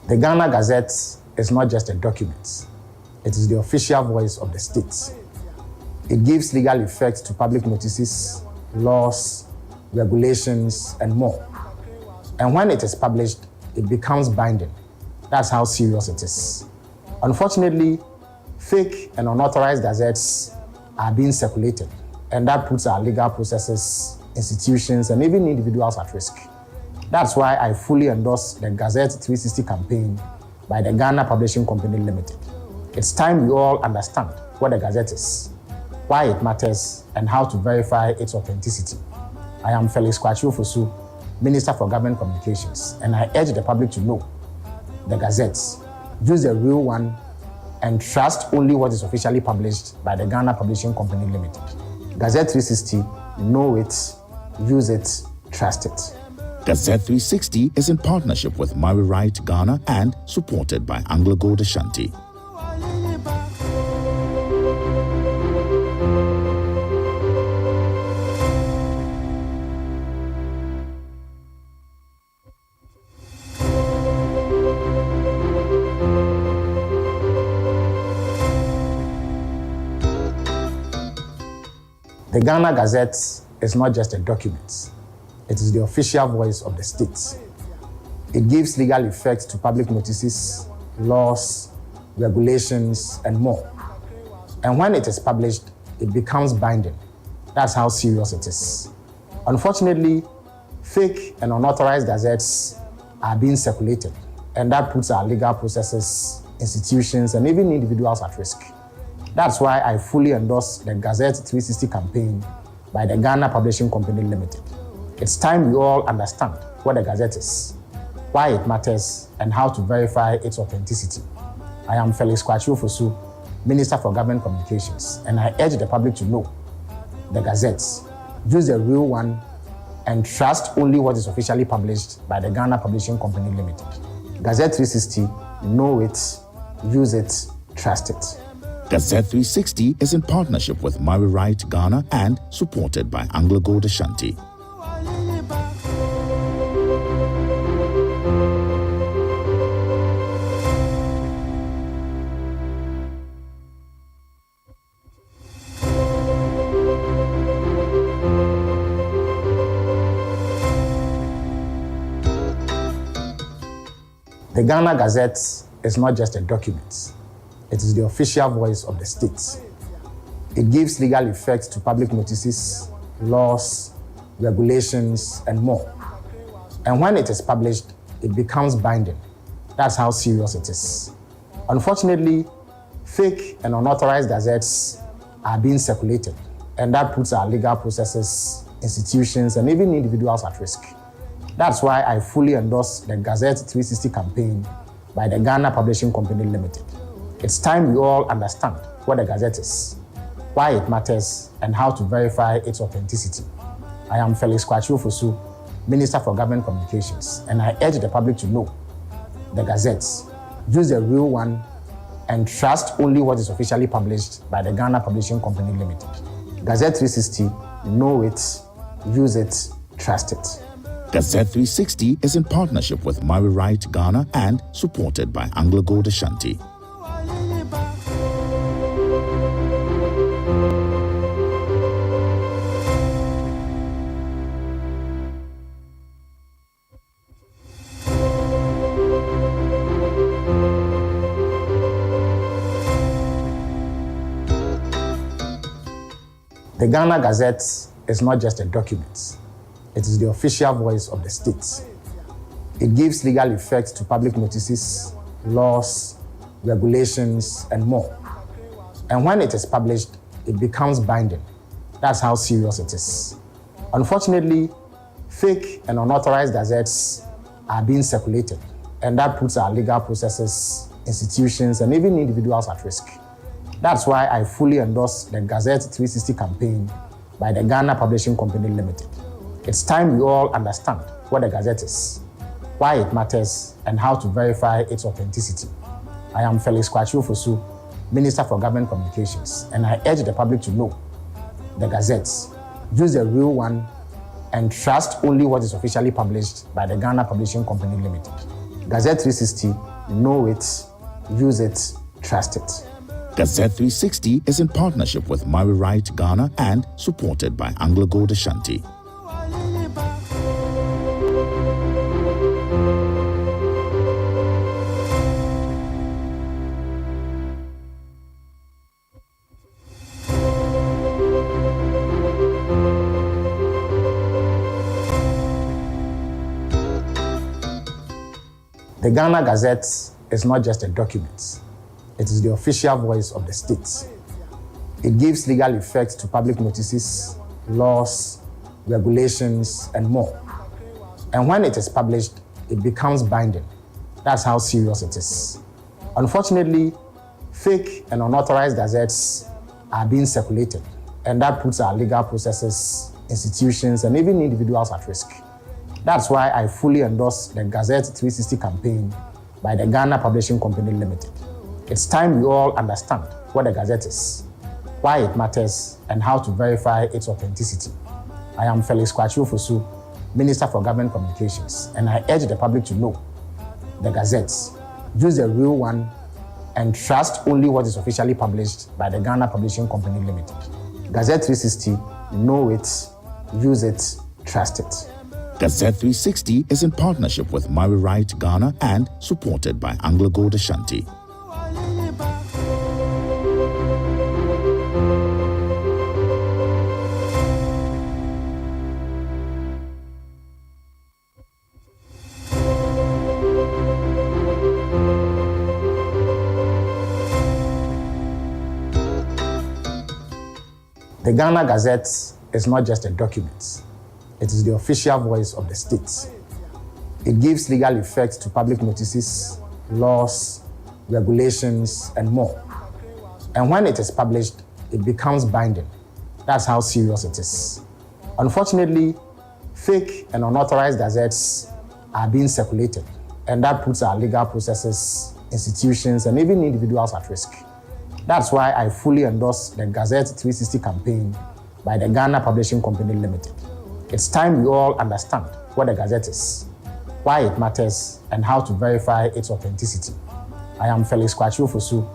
The Ghana Gazette is not just a document. It is the official voice of the state. It gives legal effect to public notices, laws, regulations, and more. And when it is published, it becomes binding. That's how serious it is. Unfortunately, fake and unauthorized gazettes are being circulated, and that puts our legal processes, institutions, and even individuals at risk. That's why I fully endorse the Gazette 360 campaign by the Ghana Publishing Company Limited. It's time we all understand what the Gazette is, why it matters, and how to verify its authenticity. I am Felix Kwachiofosu, Minister for Government Communications, and I urge the public to know the Gazette. Use the real one and trust only what is officially published by the Ghana Publishing Company Limited. Gazette 360, know it, use it, trust it. Gazette 360 is in partnership with MarryRight Ghana and supported by Anglo-Gold Ashanti. The Ghana Gazette is not just a document. It is the official voice of the state. It gives legal effect to public notices, laws, regulations, and more. And when it is published, it becomes binding. That's how serious it is. Unfortunately, fake and unauthorized gazettes are being circulated, and that puts our legal processes, institutions, and even individuals at risk. That's why I fully endorse the Gazette 360 campaign by the Ghana Publishing Company Limited. It's time we all understand what the Gazette is, why it matters, and how to verify its authenticity. I am Felix Kwachiofosu, Minister for Government Communications, and I urge the public to know the Gazette, use the real one, and trust only what is officially published by the Ghana Publishing Company Limited. Gazette 360, know it, use it, trust it. Gazette 360 is in partnership with MarryRight Ghana and supported by Anglo-Gold Ashanti. The Ghana Gazette is not just a document. It is the official voice of the state. It gives legal effect to public notices, laws, regulations, and more. And when it is published, it becomes binding. That's how serious it is. Unfortunately, fake and unauthorized gazettes are being circulated, and that puts our legal processes, institutions, and even individuals at risk. That's why I fully endorse the Gazette 360 campaign by the Ghana Publishing Company Limited. It's time we all understand what the Gazette is, why it matters, and how to verify its authenticity. I am Felix Kwachiofosu, Minister for Government Communications, and I urge the public to know the Gazette, use the real one, and trust only what is officially published by the Ghana Publishing Company Limited. Gazette 360, know it, use it, trust it. Gazette 360 is in partnership with MarryRight Ghana and supported by Anglo-Gold Ashanti. The Ghana Gazette is not just a document. It is the official voice of the state. It gives legal effect to public notices, laws, regulations, and more. And when it is published, it becomes binding. That's how serious it is. Unfortunately, fake and unauthorized gazettes are being circulated, and that puts our legal processes, institutions, and even individuals at risk. That's why I fully endorse the Gazette 360 campaign by the Ghana Publishing Company Limited. It's time we all understand what the Gazette is, why it matters, and how to verify its authenticity. I am Felix Kwachiofosu, Minister for Government Communications, and I urge the public to know the Gazette, use the real one, and trust only what is officially published by the Ghana Publishing Company Limited. Gazette 360, know it, use it, trust it. Gazette 360 is in partnership with MarryRight Ghana and supported by Anglo-Gold Ashanti. The Ghana Gazette is not just a document. It is the official voice of the state. It gives legal effect to public notices, laws, regulations, and more. And when it is published, it becomes binding. That's how serious it is. Unfortunately, fake and unauthorized gazettes are being circulated, and that puts our legal processes, institutions, and even individuals at risk. That's why I fully endorse the Gazette 360 campaign by the Ghana Publishing Company Limited. It's time we all understand what the Gazette is, why it matters, and how to verify its authenticity. I am Felix Kwachu-Fosu, Minister for Government Communications, and I urge the public to know the Gazette. Use the real one and trust only what is officially published by the Ghana Publishing Company Limited. Gazette 360, know it, use it, trust it. Gazette 360 is in partnership with MarryRight Ghana and supported by AngloGold Ashanti. The Ghana Gazette is not just a document. It is the official voice of the state. It gives legal effect to public notices, laws, regulations, and more. And when it is published, it becomes binding. That's how serious it is. Unfortunately, fake and unauthorized gazettes are being circulated, and that puts our legal processes, institutions, and even individuals at risk. That's why I fully endorse the Gazette 360 campaign by the Ghana Publishing Company Limited. It's time we all understand what the Gazette is, why it matters, and how to verify its authenticity. I am Felix Kwachu-Fosu,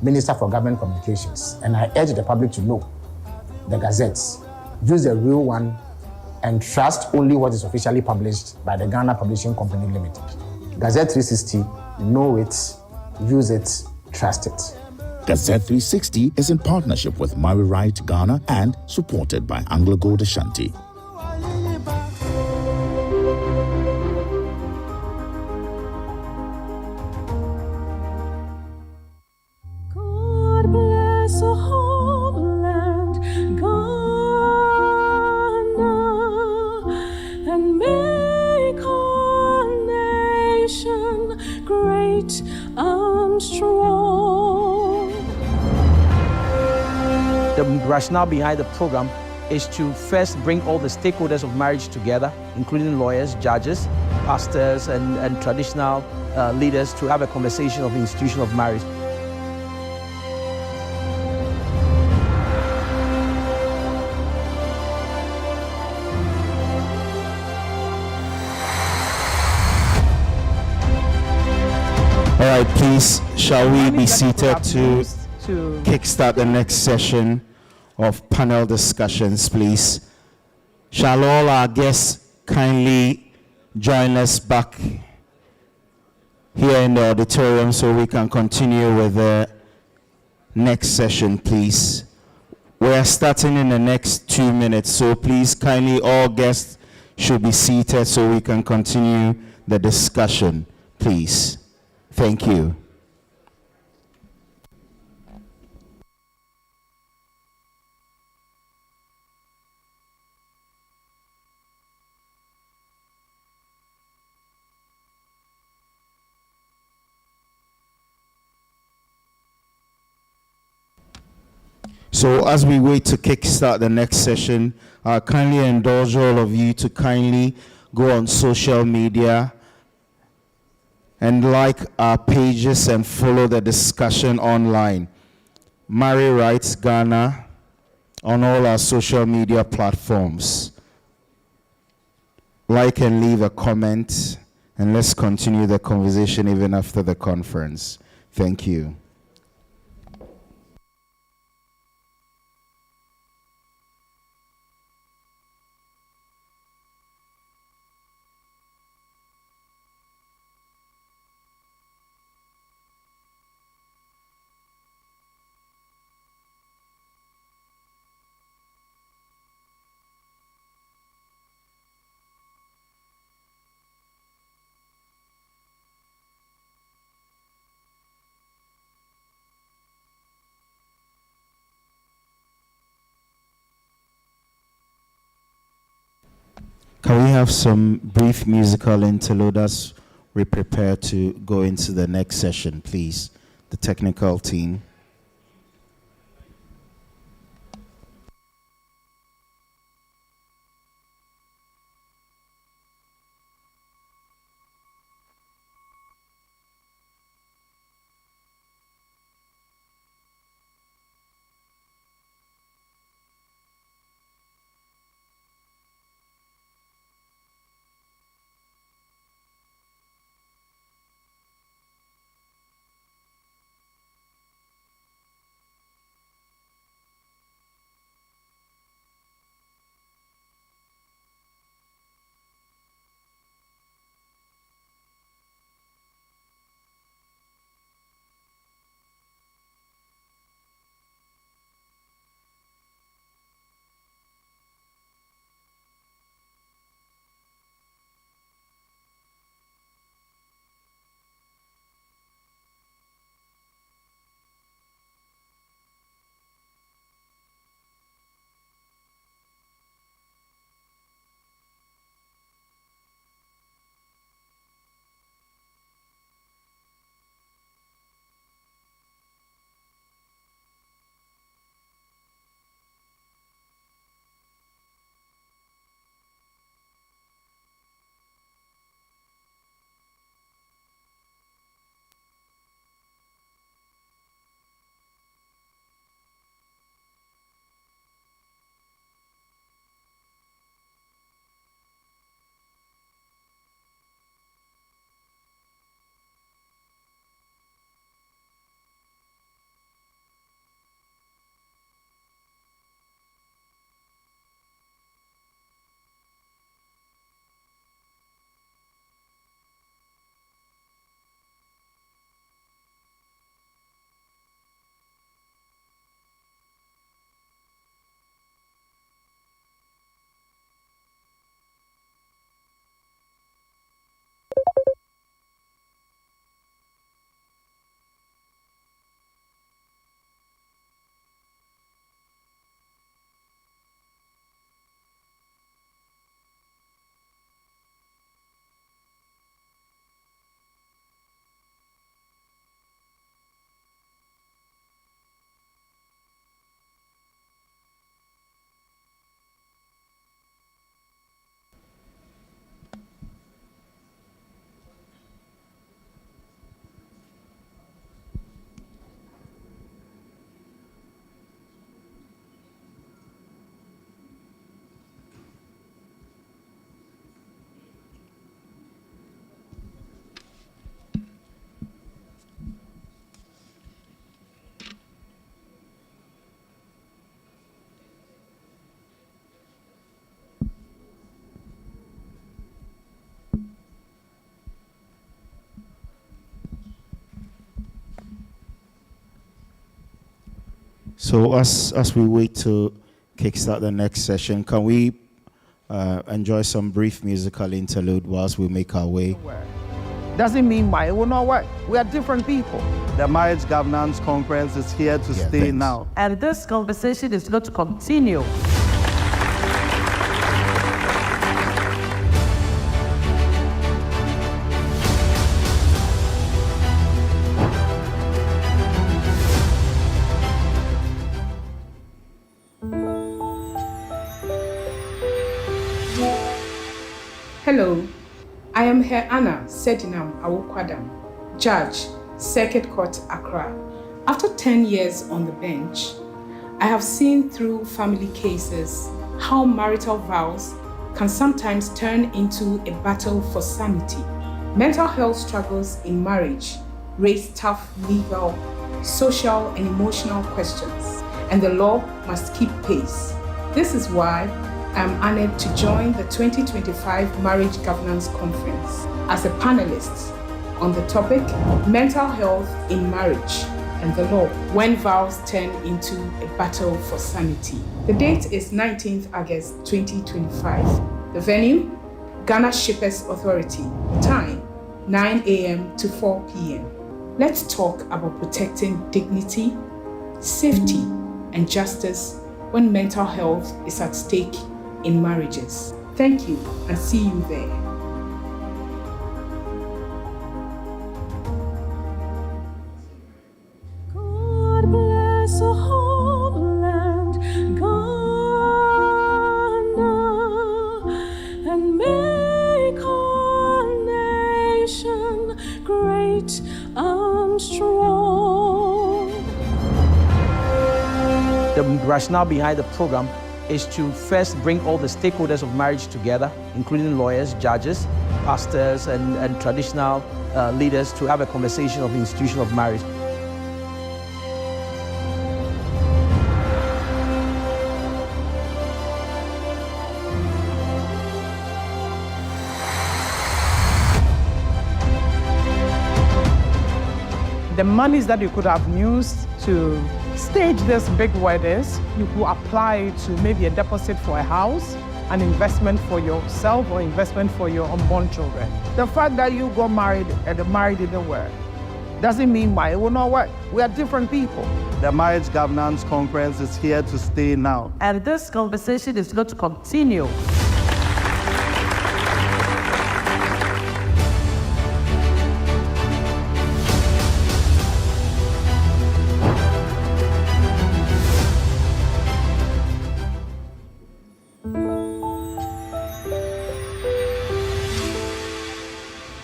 Minister for Government Communications, and I urge the public to know the Gazette. Use the real one and trust only what is officially published by the Ghana Publishing Company Limited. Gazette 360, know it, use it, trust it. Gazette 360 is in partnership with MarryRight Ghana and supported by AngloGold Ashanti. God bless a homeland, Ghana, and make our nation great and strong. The rationale behind the program is to first bring all the stakeholders of marriage together, including lawyers, judges, pastors, and traditional leaders, to have a conversation of the institution of marriage. All right, please, shall we be seated to kickstart the next session of panel discussions, please? Shall all our guests kindly join us back here in the auditorium so we can continue with the next session, please? We're starting in the next 2 minutes, so please kindly all guests should be seated so we can continue the discussion, please. Thank you. So as we wait to kickstart the next session, I kindly indulge all of you to kindly go on social media and like our pages and follow the discussion online. MarryRight Ghana on all our social media platforms. Like and leave a comment, and let's continue the conversation even after the conference. Thank you. Can we have some brief musical interlude as we prepare to go into the next session, please? The technical team. So as we wait to kickstart the next session, can we enjoy some brief musical interlude whilst we make our way? Doesn't mean why it will not work. We are different people. The Marriage Governance Conference is here to stay now. And this conversation is going to continue. Hello, I am Her Anna Sedinam Awokwadam, Judge, Circuit Court, Accra. After 10 years on the bench, I have seen through family cases how marital vows can sometimes turn into a battle for sanity. Mental health struggles in marriage raise tough legal, social, and emotional questions, and the law must keep pace. This is why I am honored to join the 2025 Marriage Governance Conference as a panelist on the topic Mental Health in Marriage and the Law when Vows Turn into a Battle for Sanity. The date is 19th August 2025. The venue, Ghana Shippers Authority. The time, 9 a.m. to 4 p.m. Let's talk about protecting dignity, safety, and justice when mental health is at stake in marriages. Thank you and see you there. God bless a homeland, Ghana, and make our nation great and strong. The rationale behind the program is to first bring all the stakeholders of marriage together, including lawyers, judges, pastors, and traditional leaders to have a conversation of the institution of marriage. The monies that you could have used to stage these big weddings, you could apply it to maybe a deposit for a house, an investment for yourself, or investment for your unborn children. The fact that you got married and the marriage didn't work doesn't mean why it will not work. We are different people. The Marriage Governance Conference is here to stay now. And this conversation is going to continue.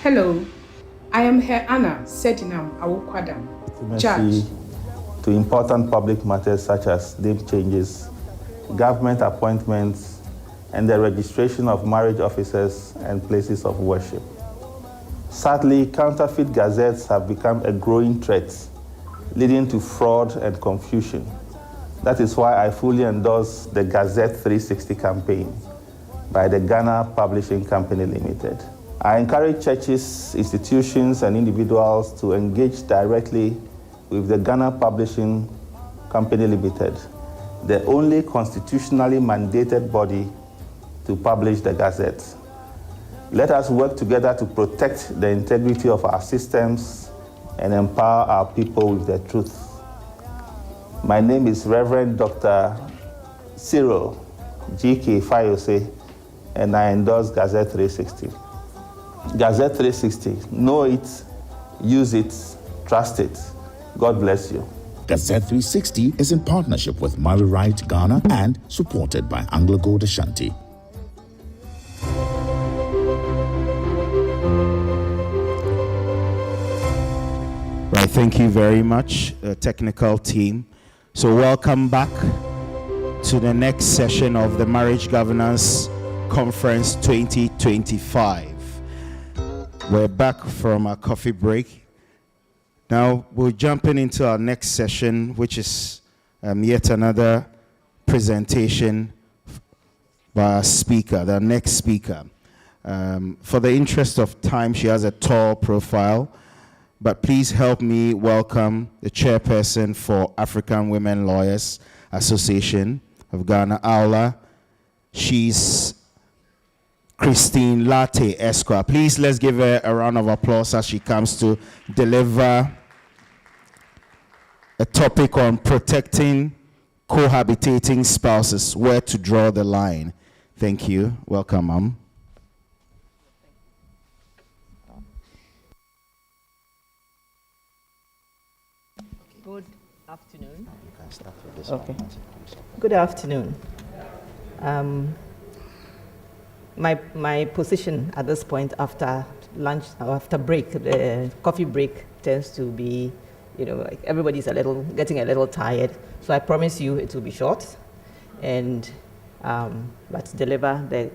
Hello, I am Her Anna Sedinam Awokwadam, Judge. To important public matters such as name changes, government appointments, and the registration of marriage officers and places of worship. Sadly, counterfeit gazettes have become a growing threat, leading to fraud and confusion. That is why I fully endorse the Gazette 360 campaign by the Ghana Publishing Company Limited. I encourage churches, institutions, and individuals to engage directly with the Ghana Publishing Company Limited, the only constitutionally mandated body to publish the Gazette. Let us work together to protect the integrity of our systems and empower our people with the truth. My name is Reverend Dr. Cyril G.K. Fayose, and I endorse Gazette 360. Gazette 360, know it, use it, trust it. God bless you. Gazette 360 is in partnership with MarryRight Ghana and supported by Gold Ashanti. Right, thank you very much, technical team. So welcome back to the next session of the Marriage Governance Conference 2025. We're back from our coffee break. Now we're jumping into our next session, which is yet another presentation by our speaker, the next speaker. For the interest of time, she has a tall profile, but please help me welcome the chairperson for African Women Lawyers Association of Ghana, AWLA. She's Christine Latte Esquire. Please let's give her a round of applause as she comes to deliver a topic on protecting cohabitating spouses, where to draw the line. Thank you. Welcome, Ma'am. Good afternoon. You can start with this Okay. one. Good afternoon. My position at this point after lunch, or after break, coffee break, tends to be, like everybody's getting a little tired. So I promise you it will be short, and but deliver the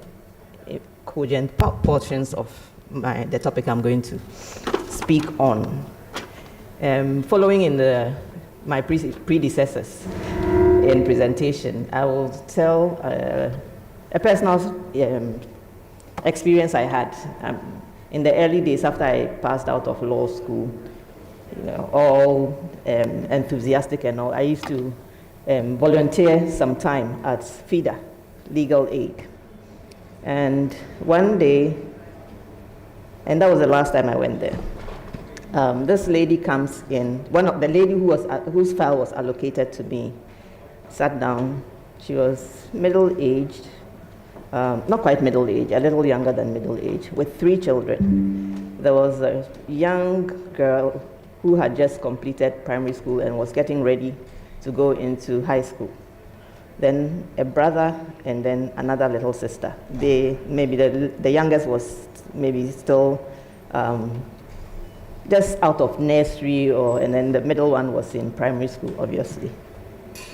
cogent portions of the topic I'm going to speak on. Following in my predecessors in presentation, I will tell a personal experience I had in the early days after I passed out of law school. All enthusiastic and all. I used to volunteer some time at FIDA, Legal Aid. And one day, and that was the last time I went there, this lady comes in, the lady whose file was allocated to me, sat down. She was middle-aged, not quite middle-aged, a little younger than middle-aged, with 3 children. There was a young girl who had just completed primary school and was getting ready to go into high school. Then a brother, and then another little sister. Maybe the youngest was maybe still just out of nursery, and then the middle one was in primary school, obviously.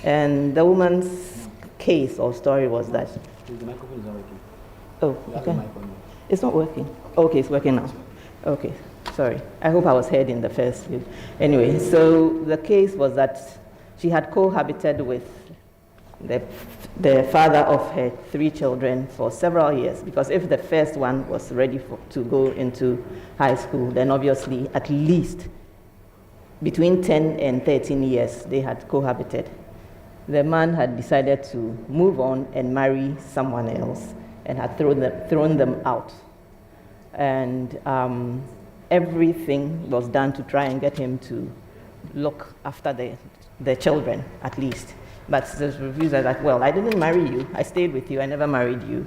And the woman's case or story was that. The microphone is not working. Oh, okay. It's not working. Okay, it's working now. Okay, sorry. I hope I was heard in the first view. Anyway, so the case was that she had cohabited with the father of her 3 children for several years, because if the first one was ready to go into high school, then obviously at least between 10 and 13 years they had cohabited. The man had decided to move on and marry someone else and had thrown them out. And everything was done to try and get him to look after the children, at least. But the reviews are like, well, I didn't marry you. I stayed with you. I never married you.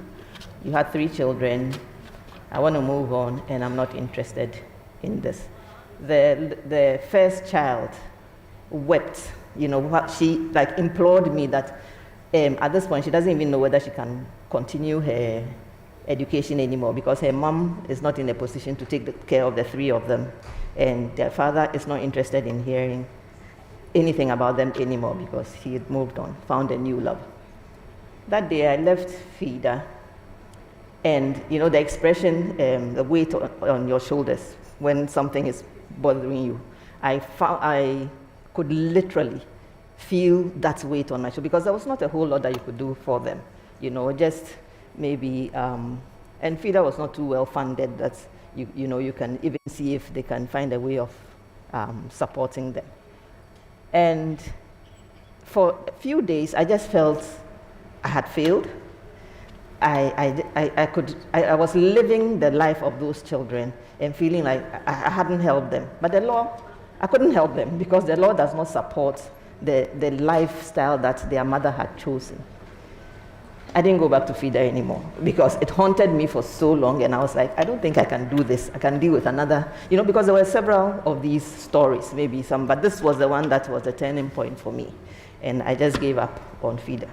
You had 3 children. I want to move on, and I'm not interested in this. The first child wept. She implored me that at this point she doesn't even know whether she can continue her education anymore, because her mom is not in a position to take care of the 3 of them, and their father is not interested in hearing anything about them anymore because he had moved on, found a new love. That day I left FIDA, and the expression, the weight on your shoulders when something is bothering you, I could literally feel that weight on my shoulder, because there was not a whole lot that you could do for them, just maybe, and FIDA was not too well funded that you can even see if they can find a way of supporting them. And for a few days, I just felt I had failed. I was living the life of those children and feeling like I hadn't helped them. But the law, I couldn't help them because the law does not support the lifestyle that their mother had chosen. I didn't go back to FIDA anymore because it haunted me for so long, and I was like, I don't think I can do this. I can deal with another, because there were several of these stories, maybe some, but this was the one that was a turning point for me. And I just gave up on FIDA.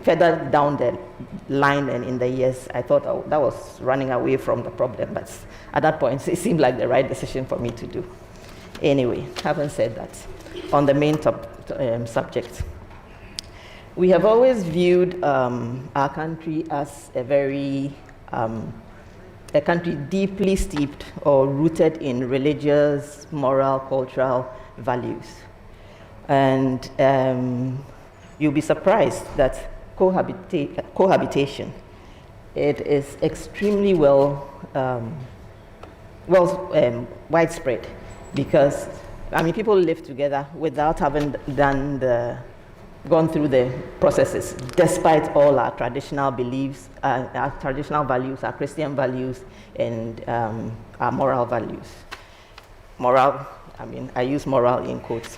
Further down the line and in the years, I thought that was running away from the problem, but at that point, it seemed like the right decision for me to do. Anyway, having said that, on the main subject, we have always viewed our country as a country deeply steeped or rooted in religious, moral, cultural values. And you'll be surprised that cohabitation, it is extremely well widespread, because people live together without having gone through the processes, despite all our traditional beliefs, our traditional values, our Christian values, and our moral values. I use moral in quotes.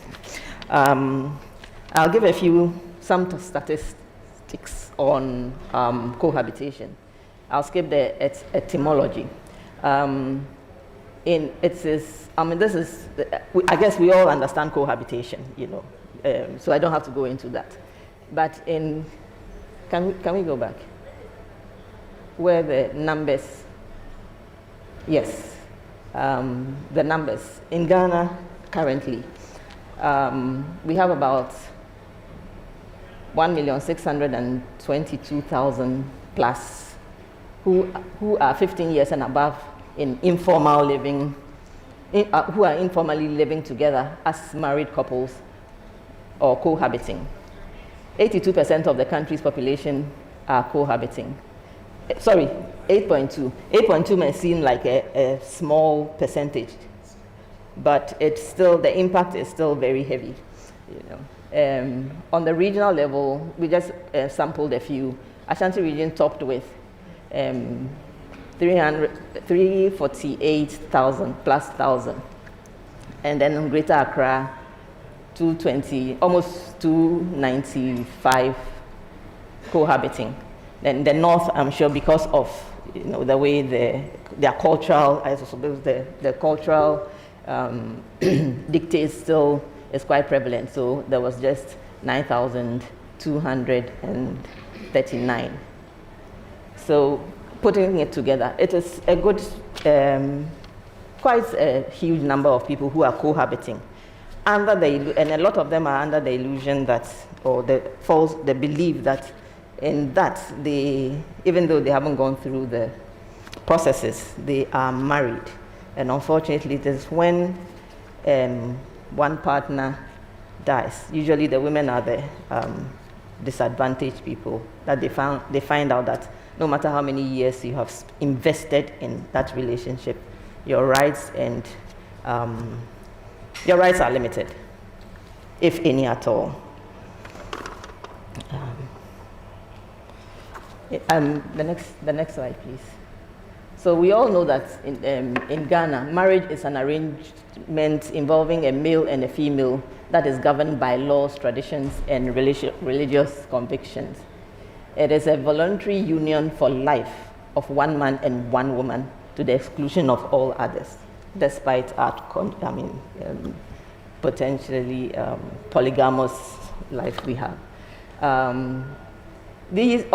I'll give some statistics on cohabitation. I'll skip the etymology. I guess we all understand cohabitation, so I don't have to go into that. But can we go back? Where the numbers? Yes, the numbers. In Ghana, currently, we have about 1,622,000 plus who are 15 years and above in informal living, who are informally living together as married couples or cohabiting. 82% of the country's population are cohabiting. Sorry, 8.2. 8.2 may seem like a small percentage, but the impact is still very heavy. On the regional level, we just sampled a few. Ashanti region topped with 348,000 plus thousand, and then in Greater Accra, 220, almost 295 cohabiting. Then the North, I'm sure, because of the way their cultural, I suppose the cultural dictates still is quite prevalent. So there was just 9,239. So putting it together, it is a good, quite a huge number of people who are cohabiting. And a lot of them are under the illusion that, or the belief that in that even though they haven't gone through the processes, they are married. And unfortunately, it is when one partner dies, usually the women are the disadvantaged people, that they find out that no matter how many years you have invested in that relationship, your rights are limited, if any at all. The next slide, please. So we all know that in Ghana, marriage is an arrangement involving a male and a female that is governed by laws, traditions, and religious convictions. It is a voluntary union for life of one man and one woman to the exclusion of all others, despite our potentially polygamous life we have. Being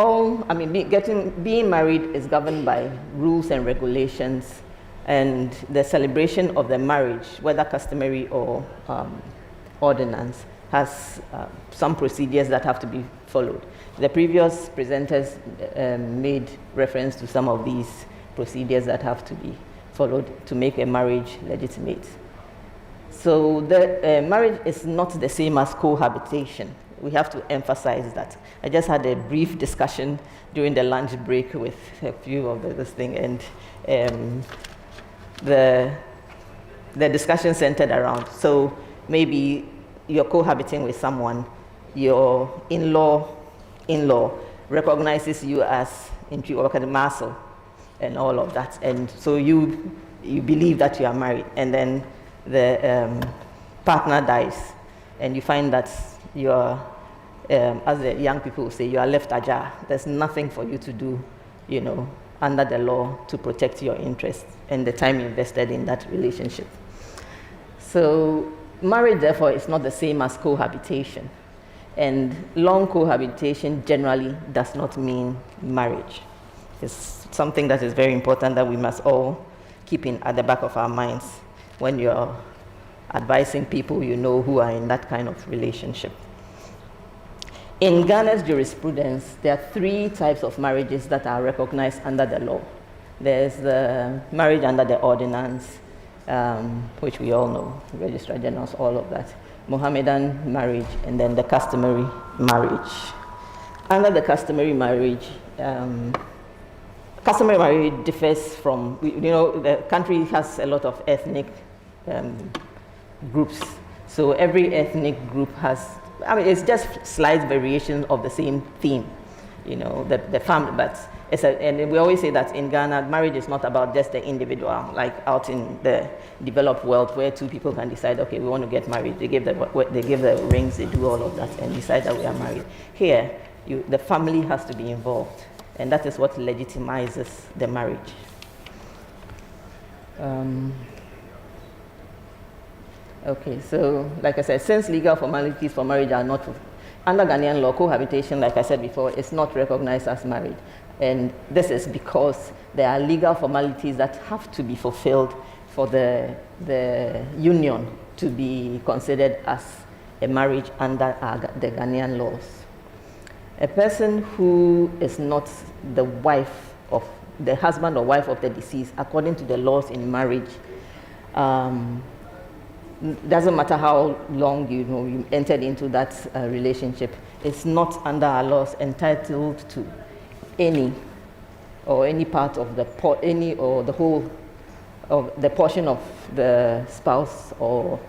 married is governed by rules and regulations, and the celebration of the marriage, whether customary or ordinance, has some procedures that have to be followed. The previous presenters made reference to some of these procedures that have to be followed to make a marriage legitimate. So the marriage is not the same as cohabitation. We have to emphasize that. I just had a brief discussion during the lunch break with a few of this thing, and the discussion centered around, so maybe you're cohabiting with someone, your in-law recognizes you as Marcel and all of that, and so you believe that you are married, and then the partner dies, and you find that you are, as the young people say, you are left ajar. There's nothing for you to do, under the law to protect your interests and the time you invested in that relationship. So marriage, therefore, is not the same as cohabitation. And long cohabitation generally does not mean marriage. It's something that is very important that we must all keep at the back of our minds when you're advising people who are in that kind of relationship. In Ghana's jurisprudence, there are 3 types of marriages that are recognized under the law. There's the marriage under the ordinance, which we all know, Registrar Generals, all of that. Mohammedan marriage, and then the customary marriage. Under the customary marriage, customary marriage differs from, the country has a lot of ethnic groups. So every ethnic group has, it's just slight variations of the same theme, the family, but and we always say that in Ghana, marriage is not about just the individual, like out in the developed world where two people can decide, okay, we want to get married. They give the rings, they do all of that and decide that we are married. Here, the family has to be involved, and that is what legitimizes the marriage. Okay, so like I said, since legal formalities for marriage are not, under Ghanaian law, cohabitation, like I said before, is not recognized as marriage. And this is because there are legal formalities that have to be fulfilled for the union to be considered as a marriage under the Ghanaian laws. A person who is not the wife of the husband or wife of the deceased, according to the laws in marriage, doesn't matter how long you entered into that relationship, it's not under our laws entitled to any part of the whole of the portion of the spouse or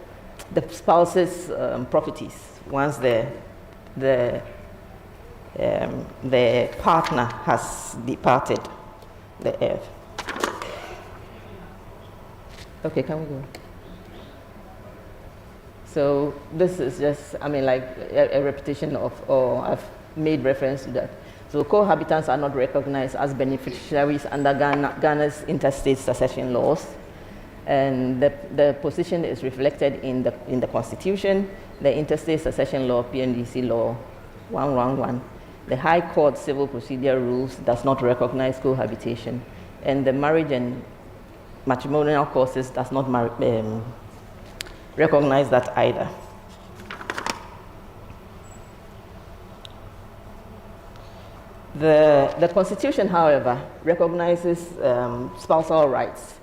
the spouse's properties once the partner has departed the earth. Okay, can we go? So this is just, like a repetition of, or I've made reference to that. So cohabitants are not recognized as beneficiaries under Ghana's interstate succession laws. And the position is reflected in the Constitution, the Interstate Succession Law, PNDC Law 111. The High Court Civil Procedure Rules does not recognize cohabitation. And the Marriage and Matrimonial Causes does not recognize that either. The Constitution, however, recognizes spousal rights,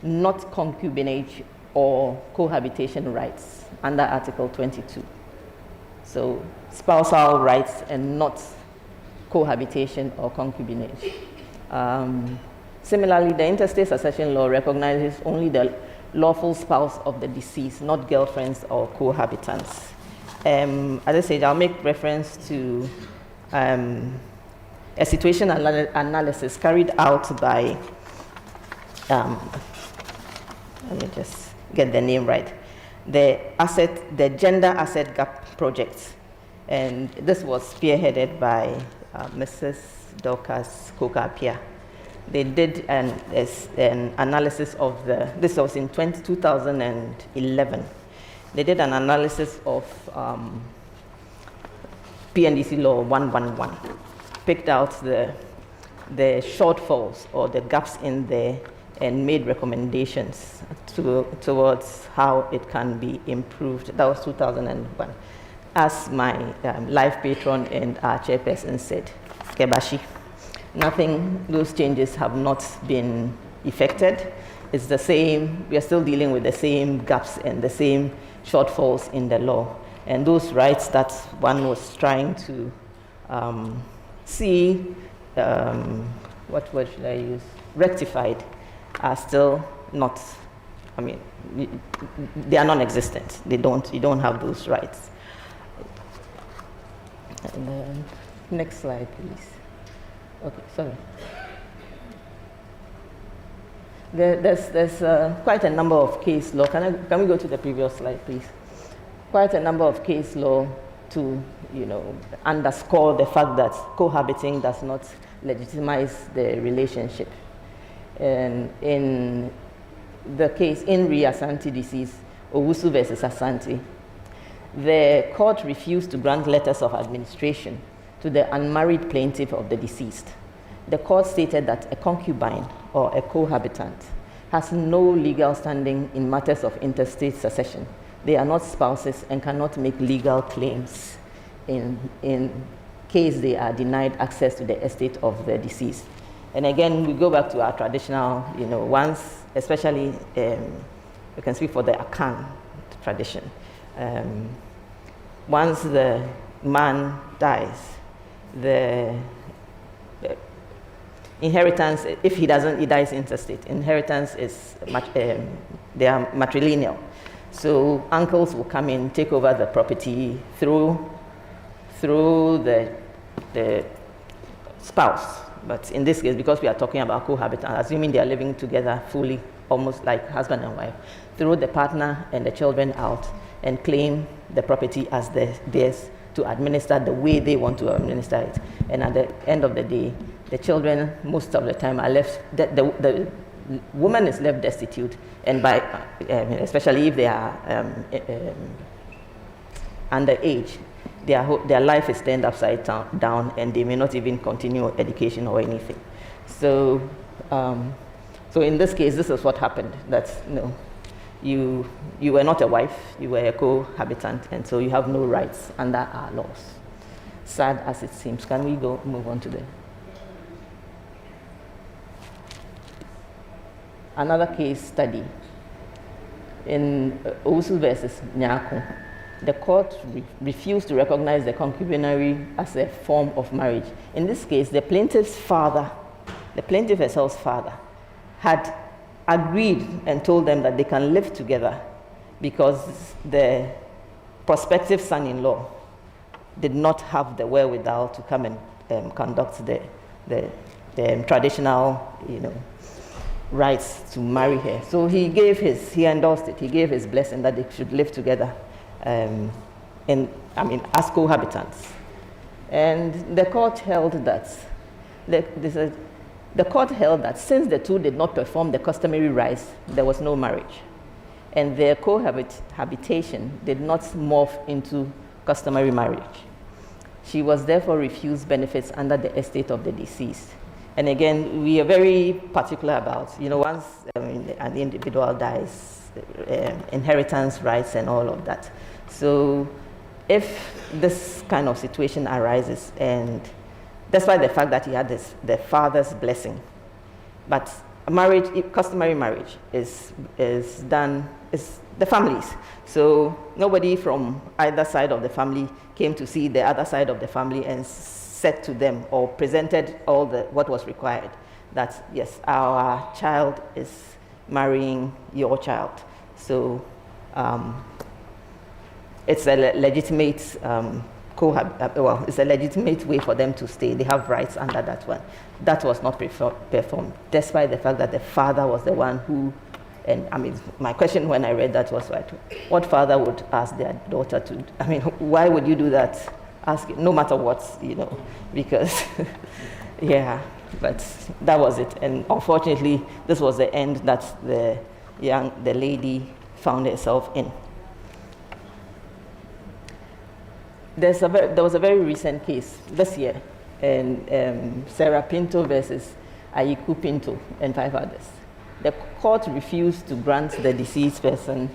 not concubinage or cohabitation rights under Article 22. So spousal rights and not cohabitation or concubinage. Similarly, the Interstate Succession Law recognizes only the lawful spouse of the deceased, not girlfriends or cohabitants. As I said, I'll make reference to a situation analysis carried out by, let me just get the name right, the Gender Asset Gap Project. And this was spearheaded by Mrs. Dorcas Kokapia. They did an analysis of this was in 2011. They did an analysis of PNDC Law 111, picked out the shortfalls or the gaps in there and made recommendations towards how it can be improved. That was 2001. As my life patron and our chairperson said, Kebashi, those changes have not been effected. It's the same, we are still dealing with the same gaps and the same shortfalls in the law. And those rights that one was trying to see, what word should I use, rectified, are still not, they are non-existent. You don't have those rights. And next slide, please. Okay, sorry. There's quite a number of case law. Can we go to the previous slide, please? Quite a number of case law to underscore the fact that cohabiting does not legitimize the relationship. And in the case in Asante disease, Owusu versus Asante, the court refused to grant letters of administration to the unmarried plaintiff of the deceased. The court stated that a concubine or a cohabitant has no legal standing in matters of interstate succession. They are not spouses and cannot make legal claims in case they are denied access to the estate of the deceased. And again, we go back to our traditional, once, especially, we can speak for the Akan tradition. Once the man dies, inheritance, if he dies intestate, inheritance is they are matrilineal. So uncles will come in, take over the property through the spouse. But in this case, because we are talking about cohabitation, assuming they are living together fully, almost like husband and wife, throw the partner and the children out and claim the property as theirs to administer the way they want to administer it. And at the end of the day, the children, most of the time, are left, the woman is left destitute, and by, especially if they are underage, their life is turned upside down, and they may not even continue education or anything. So, so in this case, this is what happened. That you were not a wife, you were a cohabitant, and so you have no rights under our laws. Sad as it seems. Can we move on to another case study? In Owusu versus Nyako, the court refused to recognize the concubinary as a form of marriage. In this case, the plaintiff's father, the plaintiff herself's father, had agreed and told them that they can live together because the prospective son-in-law did not have the wherewithal to come and conduct the traditional, rights to marry her. So he endorsed it. He gave his blessing that they should live together, as cohabitants. And the court held that since the two did not perform the customary rites, there was no marriage, and their cohabitation did not morph into customary marriage. She was therefore refused benefits under the estate of the deceased. And again, we are very particular about, once an individual dies, inheritance rights and all of that. So if this kind of situation arises, and despite the fact that he had the father's blessing, but customary marriage is the families. So nobody from either side of the family came to see the other side of the family and said to them or presented what was required, that yes, our child is marrying your child. So it's a legitimate it's a legitimate way for them to stay. They have rights under that one. That was not performed, despite the fact that the father was the one who, and my question when I read that was, what father would ask their daughter to, why would you do that? Ask it, no matter what, because, yeah, but that was it. And unfortunately, this was the end that the lady found herself in. There was a very recent case this year, in Sarah Pinto versus Ayiku Pinto and 5 others. The court refused to grant the deceased person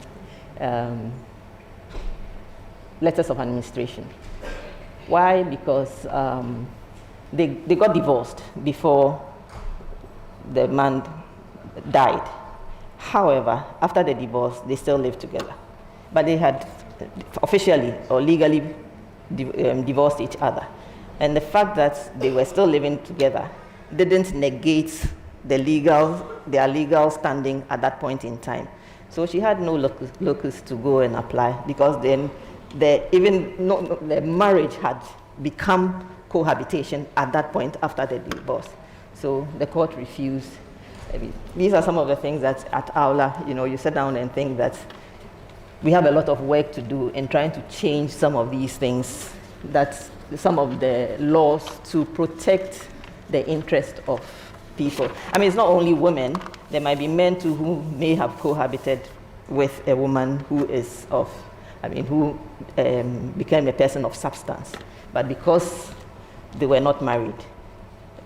letters of administration. Why? Because they got divorced before the man died. However, after the divorce, they still lived together. But they had officially or legally divorced each other. And the fact that they were still living together didn't negate their legal standing at that point in time. So she had no locus to go and apply, because then the marriage had become cohabitation at that point after the divorce. So the court refused. These are some of the things that at Aula, you sit down and think that we have a lot of work to do in trying to change some of these things, that some of the laws to protect the interest of people. It's not only women. There might be men too who may have cohabited with a woman who is who became a person of substance, but because they were not married,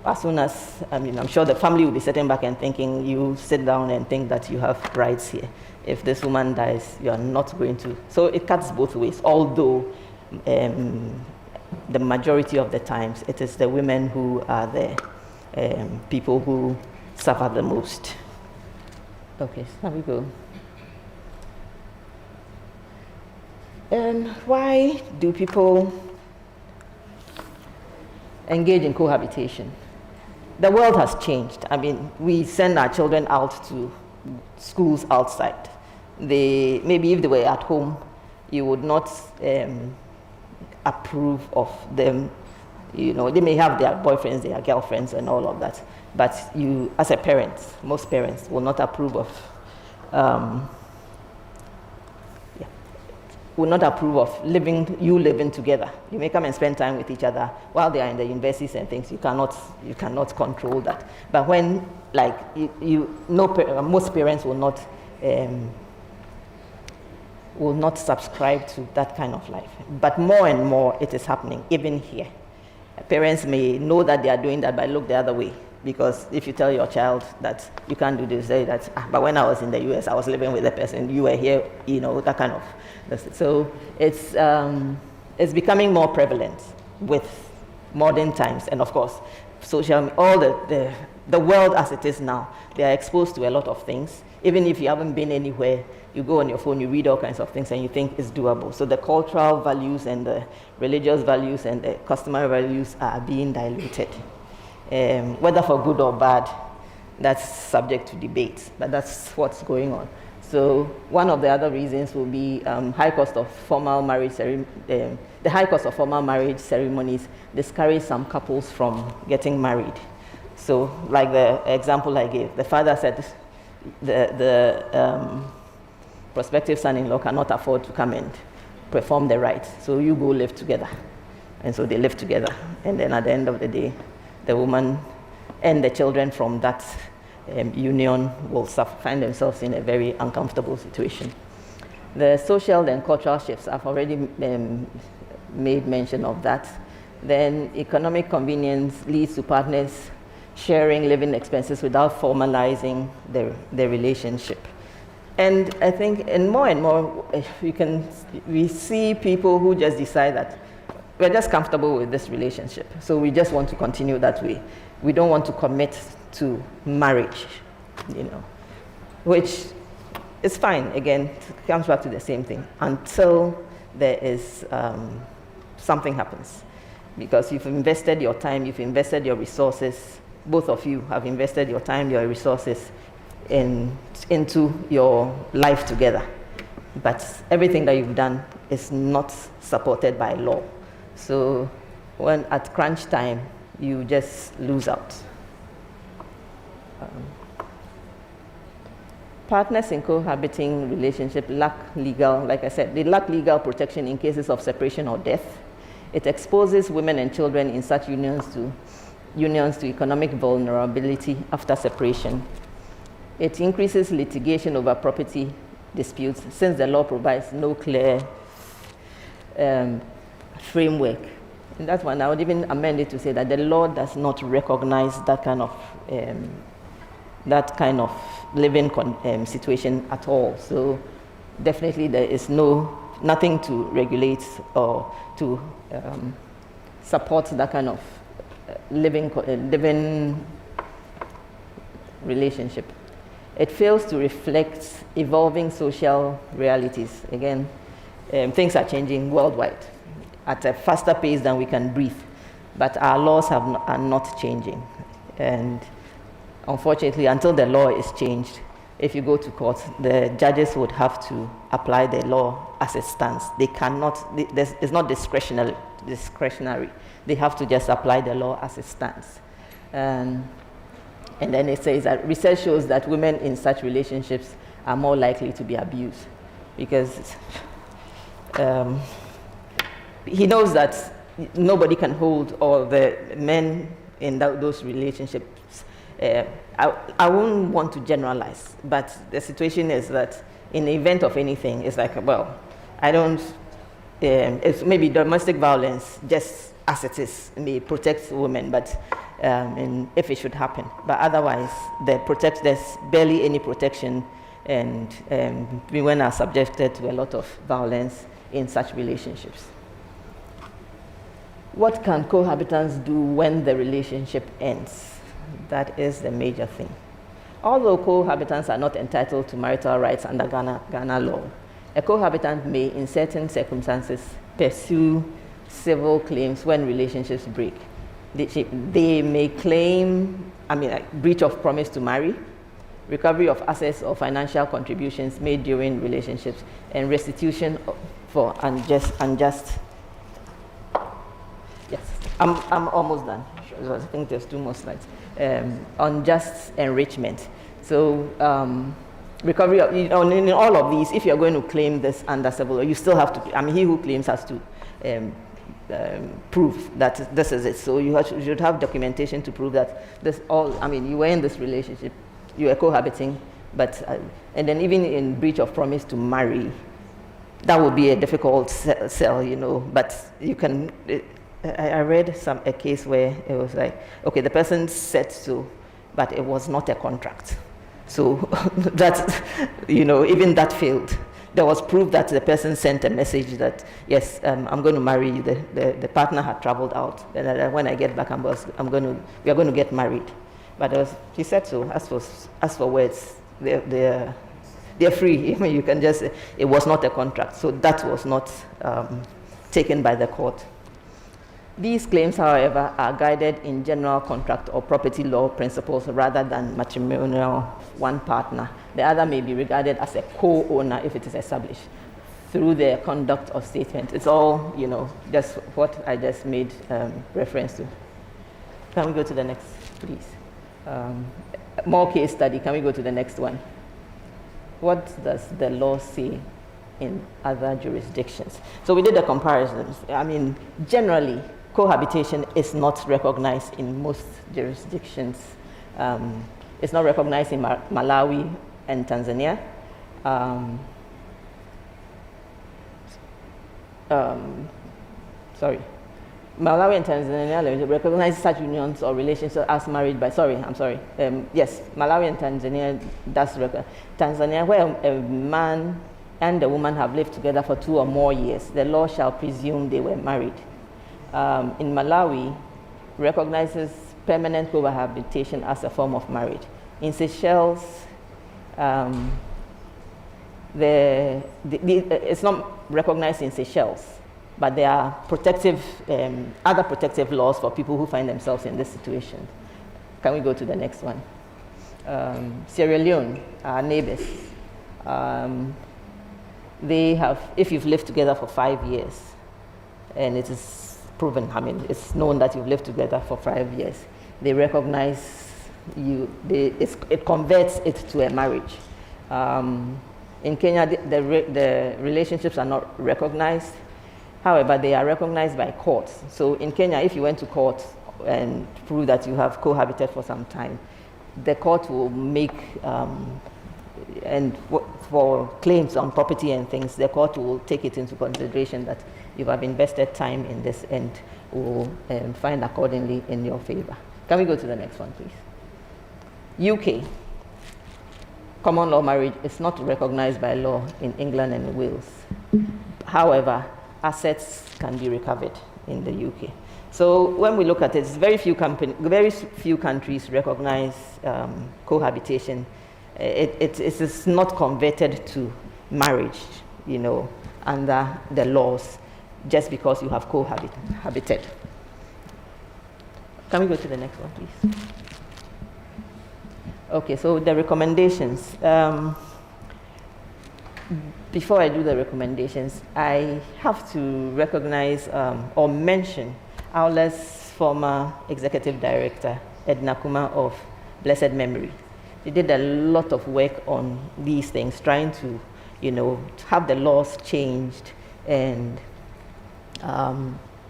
as soon as, I'm sure the family will be sitting back and thinking, you sit down and think that you have rights here. If this woman dies, you are not going to. So it cuts both ways, although the majority of the times it is the women who are the people who suffer the most. Okay, so we go. Why do people engage in cohabitation? the world has changed. I mean, we send our children out to schools outside. Maybe if they were at home, you would not approve of them. You know, they may have their boyfriends, their girlfriends, and all of that. But you, as a parent, most parents will not approve of living together. You may come and spend time with each other while they are in the universities and things. You cannot control that. But when, like, most parents will not subscribe to that kind of life. But more and more, it is happening, even here. Parents may know that they are doing that, but look the other way. Because if you tell your child that you can't do this, say that, but when I was in the US, I was living with a person, you were here, you know, that kind of. So it's becoming more prevalent with modern times. And of course, all the world as it is now, they are exposed to a lot of things. Even if you haven't been anywhere, you go on your phone, you read all kinds of things, and you think it's doable. So the cultural values and the religious values and the customary values are being diluted. Whether for good or bad, that's subject to debate, but that's what's going on. So one of the other reasons will be high cost of formal marriage. The high cost of formal marriage ceremonies discourage some couples from getting married. So, like the example I gave, the father said the prospective son-in-law cannot afford to come and perform the rites, so you go live together. And so they live together, and then at the end of the day, the woman and the children from that union will find themselves in a very uncomfortable situation. The social and cultural shifts, I've already made mention of that. Then economic convenience leads to partners sharing living expenses without formalizing the relationship. And I think, and more, we see people who just decide that we're just comfortable with this relationship, so we just want to continue that way. We don't want to commit to marriage, you know, which is fine. Again, it comes back to the same thing until there is something happens, because you've invested your time, you've invested your resources. Both of you have invested your time, your resources into your life together, but everything that you've done is not supported by law. So when at crunch time, you just lose out. Partners in cohabiting relationship lack legal, like I said, they lack legal protection in cases of separation or death. It exposes women and children in such unions to economic vulnerability after separation. It increases litigation over property disputes, since the law provides no clear framework. And that's one. I would even amend it to say that the law does not recognize that kind of living situation at all. So definitely there is nothing to regulate or to support that kind of living relationship. It fails to reflect evolving social realities. Again, things are changing worldwide at a faster pace than we can breathe, but our laws are not changing. And unfortunately, until the law is changed, if you go to court, the judges would have to apply the law as it stands. They cannot, it's not discretionary. They have to just apply the law as it stands. And then it says that research shows that women in such relationships are more likely to be abused, because he knows that nobody can hold, or the men in those relationships. I won't want to generalize, but the situation is that in the event of anything, it's like, well, it's maybe domestic violence, just as it is, may protect women, but if it should happen. But otherwise, there's barely any protection, and women are subjected to a lot of violence in such relationships. What can cohabitants do when the relationship ends? That is the major thing. Although cohabitants are not entitled to marital rights under Ghana law, a cohabitant may, in certain circumstances, pursue civil claims when relationships break. they may claim, like breach of promise to marry, recovery of assets or financial contributions made during relationships, and restitution for unjust. Yes, I'm almost done. I think there's 2 more slides. Unjust enrichment. So recovery of, in all of these, if you're going to claim this under civil law, you still have to, he who claims has to prove that this is it. So you should have documentation to prove that this all, you were in this relationship, you were cohabiting, but, and then even in breach of promise to marry, that would be a difficult sell, but you can, I read a case where it was like, okay, the person said so, but it was not a contract. So that, even that failed. There was proof that the person sent a message that, yes, I'm going to marry you. The partner had traveled out. And when I get back, we are going to get married. But he said so. As for words, they're free. You can just, it was not a contract. So that was not taken by the court. These claims, however, are guided in general contract or property law principles rather than matrimonial one partner. The other may be regarded as a co-owner if it is established through their conduct or statement. It's all, just what I just made reference to. Can we go to the next, please? More case study. Can we go to the next one? What does the law say in other jurisdictions? So we did the comparisons. Generally, cohabitation is not recognized in most jurisdictions. It's not recognized in Malawi and Tanzania. Malawi and Tanzania recognize such unions or relationships as married by, yes, Malawi and Tanzania does recognize. Tanzania, where a man and a woman have lived together for 2 or more years, the law shall presume they were married. In Malawi, recognizes permanent cohabitation as a form of marriage. In Seychelles, it's not recognized in Seychelles, but there are other protective laws for people who find themselves in this situation. Can we go to the next one? Sierra Leone, our neighbors, they have, if you've lived together for 5 years, and it is proven, it's known that you've lived together for 5 years, they recognize you, it converts it to a marriage. In Kenya, the relationships are not recognized. However, they are recognized by courts. So in Kenya, if you went to court and prove that you have cohabited for some time, the court will make, and for claims on property and things, the court will take it into consideration that you have invested time in this and will find accordingly in your favor. Can we go to the next one, please? UK. Common law marriage is not recognized by law in England and Wales. However, assets can be recovered in the UK. So when we look at it, very few countries recognize cohabitation. It is not converted to marriage, under the laws, just because you have cohabited. Can we go to the next one, please? Okay, so the recommendations. Before I do the recommendations, I have to recognize or mention Aula's former executive director, Edna Kuma of blessed memory. They did a lot of work on these things, trying to, have the laws changed, and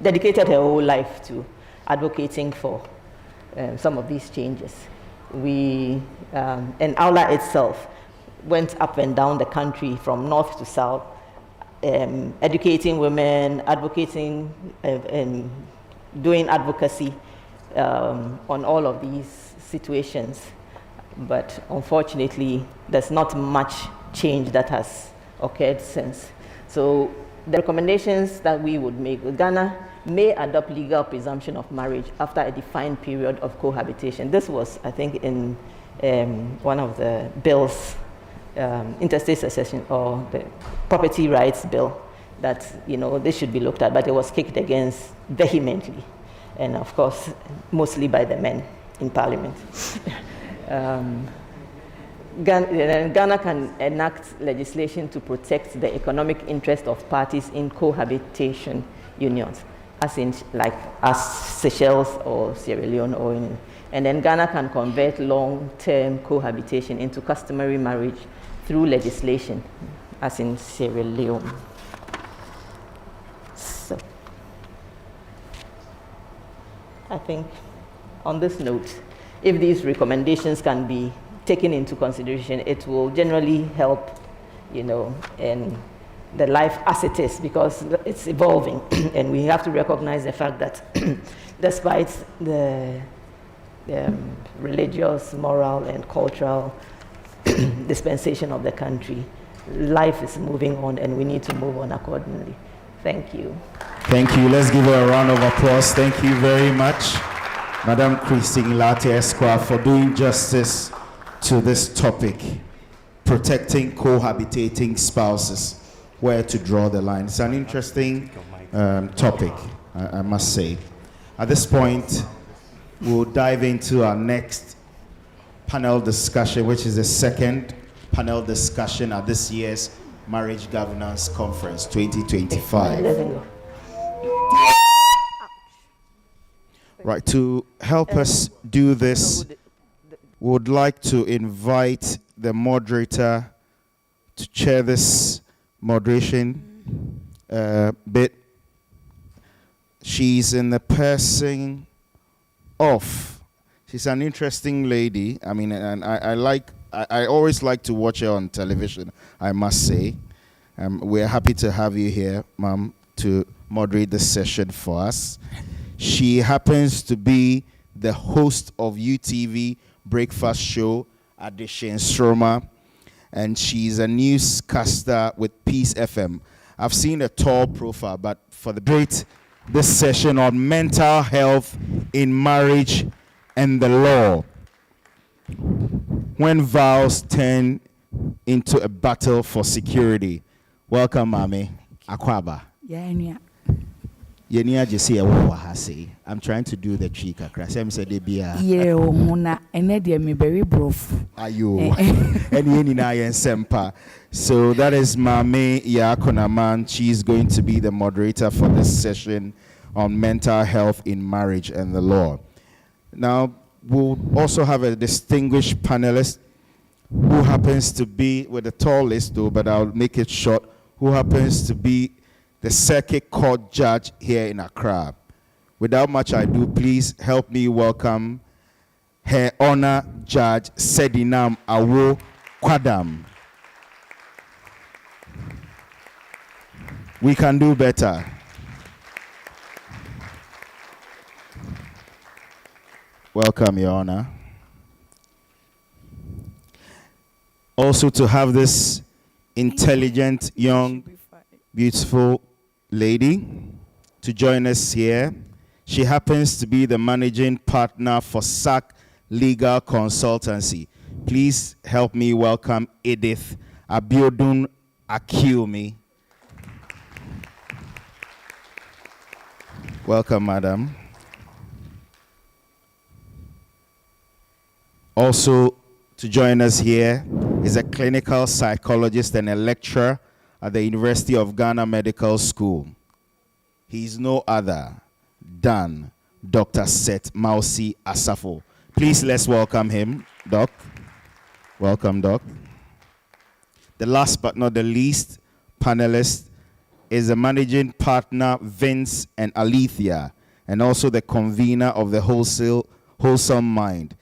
dedicated her whole life to advocating for some of these changes. And Aula itself went up and down the country from north to south, educating women, advocating, and doing advocacy on all of these situations. But unfortunately, there's not much change that has occurred since. So the recommendations that we would make, Ghana may adopt legal presumption of marriage after a defined period of cohabitation. This was, I think, in one of the bills, interstate succession or the property rights bill, that this should be looked at, but it was kicked against vehemently. and of course, mostly by the men in parliament. Ghana can enact legislation to protect the economic interest of parties in cohabitation unions, as Seychelles or Sierra Leone, and then Ghana can convert long-term cohabitation into customary marriage through legislation, as in Sierra Leone. So, I think on this note, if these recommendations can be taken into consideration, it will generally help, in the life as it is, because it's evolving, and we have to recognize the fact that despite the religious, moral, and cultural dispensation of the country, life is moving on, and we need to move on accordingly. Thank you. Thank you. Let's give her a round of applause. Thank you very much, Madam Christine Latte Esquire, for doing justice to this topic, protecting cohabitating spouses, where to draw the line. It's an interesting topic, I must say. At this point, we'll dive into our next panel discussion, which is the second panel discussion at this year's Marriage Governance Conference 2025. Right, to help us do this, we would like to invite the moderator to chair this moderation bit. She's in the person of, she's an interesting lady. I mean, and I always like to watch her on television, I must say. We're happy to have you here, ma'am, to moderate this session for us. She happens to be the host of UTV breakfast show at the Shenstroma, and she's a newscaster with Peace FM. I've seen a tall profile, but for the great this session on mental health in marriage and the law, when vows turn into a battle for security. Welcome, Mami Akwaba. I'm trying to do the cheek across. I'm saying they be very brof. Ayo. And sempa. So that is Mame Yakonaman. She's going to be the moderator for this session on mental health in marriage and the law. Now, we'll also have a distinguished panelist who happens to be, with a tall list though, but I'll make it short, who happens to be the circuit court judge here in Accra. Without much ado, please help me welcome Her Honor Judge Sedinam Awo Kwadam. We can do better. Welcome, Your Honor. Also to have this intelligent, young, beautiful lady to join us here. She happens to be the managing partner for SAC Legal Consultancy. Please help me welcome Edith Abiodun Akiumi. Welcome, madam. Also to join us here is a clinical psychologist and a lecturer at the University of Ghana Medical School. He is no other than Dr. Seth Mausi Asafo. Please let's welcome him, Doc. Welcome, Doc. The last but not the least panelist is the managing partner, Vince and Alethea, and also the convener of the Wholesome Mind.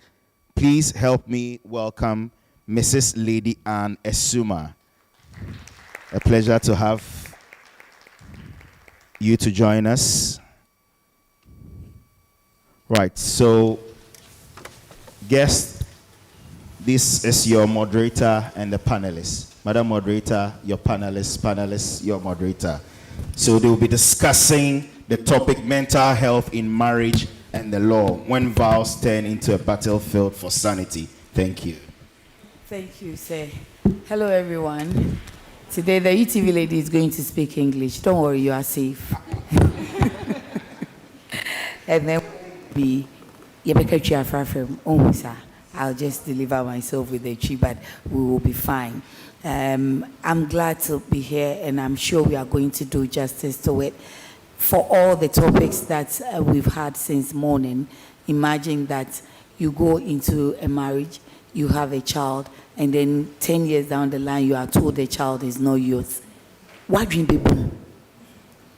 Please help me welcome Mrs. Lady Ann Esuma. A pleasure to have you to join us. Right, so guest, this is your moderator and the panelists. Madam Moderator, your panelists, your moderator. So they will be discussing the topic mental health in marriage and the law, when vows turn into a battlefield for sanity. Thank you. Thank you, sir. Hello, everyone. Today, the UTV lady is going to speak English. Don't worry, you are safe. And then I'll just deliver myself with a tree, but we will be fine. I'm glad to be here, and I'm sure we are going to do justice to it. For all the topics that we've had since morning, imagine that you go into a marriage, you have a child, and then 10 years down the line, you are told the child is not yours. What dream people?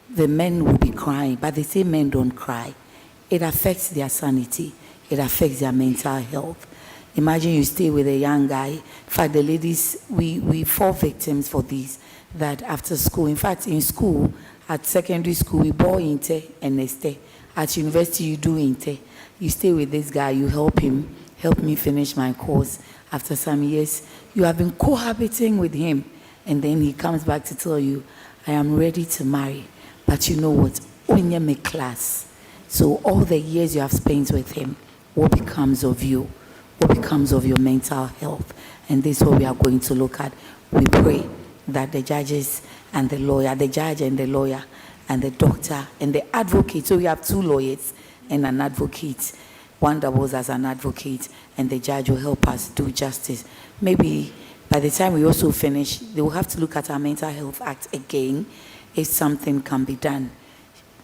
The men will be crying, but they say men don't cry. It affects their sanity. It affects their mental health. Imagine you stay with a young guy. In fact, the ladies, we fall victims for this, that after school, in fact, in school, at secondary school, we bore inte and stay. At university, you do inte. You stay with this guy, you help him, help me finish my course. After some years, you have been cohabiting with him, and then he comes back to tell you, I am ready to marry. But you know what? Only my class. So all the years you have spent with him, what becomes of you? What becomes of your mental health? And this is what we are going to look at. We pray that the judges and the lawyer, the judge and the lawyer, and the doctor and the advocate. So we have 2 lawyers and an advocate. One doubles as an advocate, and the judge will help us do justice. Maybe by the time we also finish, they will have to look at our Mental Health Act again, if something can be done.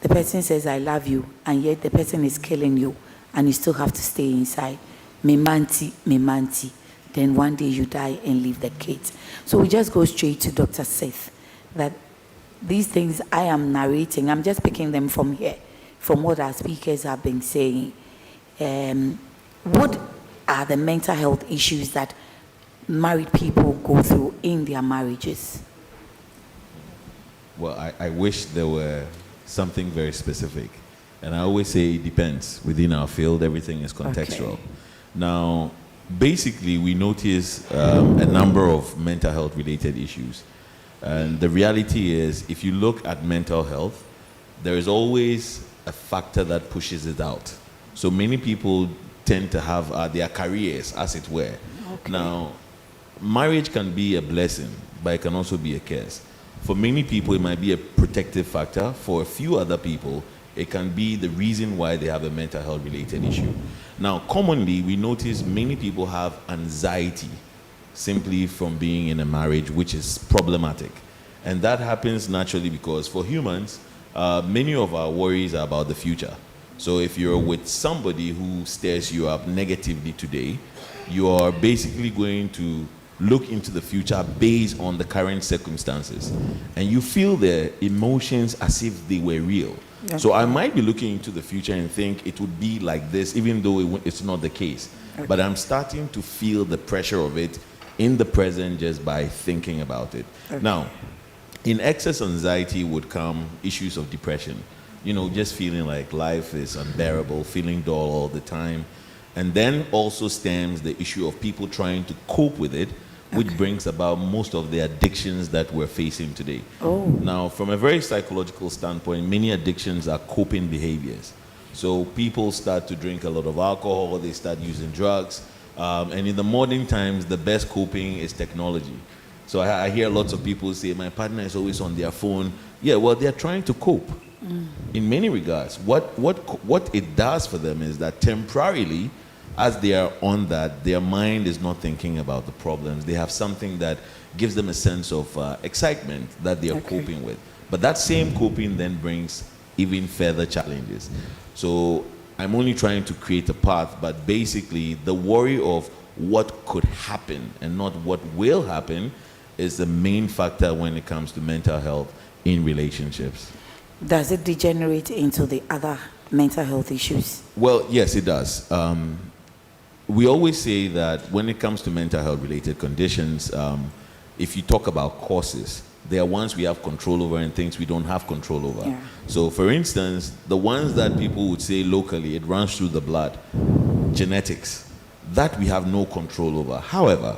The person says, I love you, and yet the person is killing you, and you still have to stay inside. Me manti. Then one day you die and leave the kids. So we just go straight to Dr. Seth, that these things I am narrating, I'm just picking them from here, from what our speakers have been saying. What are the mental health issues that married people go through in their marriages? Well, I wish there were something very specific. And I always say it depends. Within our field, everything is contextual. Okay. Now, basically, we notice a number of mental health related issues. And the reality is, if you look at mental health, there is always a factor that pushes it out. So many people tend to have their careers, as it were. Okay. Now, marriage can be a blessing, but it can also be a curse. For many people, it might be a protective factor. For a few other people, it can be the reason why they have a mental health related issue. Now, commonly, we notice many people have anxiety simply from being in a marriage, which is problematic. And that happens naturally because for humans, many of our worries are about the future. So if you're with somebody who stirs you up negatively today, you are basically going to look into the future based on the current circumstances. And you feel their emotions as if they were real. Okay. So I might be looking into the future and think it would be like this, even though it's not the case. Okay. But I'm starting to feel the pressure of it in the present just by thinking about it. Okay. Now, in excess anxiety would come issues of depression. You know, just feeling like life is unbearable, feeling dull all the time. And then also stems the issue of people trying to cope with it, which brings about most of the addictions that we're facing today. Oh. Now, from a very psychological standpoint, many addictions are coping behaviors. So people start to drink a lot of alcohol, they start using drugs, and in the modern times, the best coping is technology. So I hear lots of people say, my partner is always on their phone. Yeah, well, they're trying to cope. In many regards, what it does for them is that temporarily, as they are on that, their mind is not thinking about the problems. They have something that gives them a sense of excitement that they are coping with. But that same coping then brings even further challenges. So I'm only trying to create a path, but basically the worry of what could happen and not what will happen is the main factor when it comes to mental health in relationships. Does it degenerate into the other mental health issues? Well, yes, it does. We always say that when it comes to mental health related conditions, if you talk about causes, there are ones we have control over and things we don't have control over. Yeah. So for instance, the ones that people would say locally, it runs through the blood, genetics, that we have no control over. However,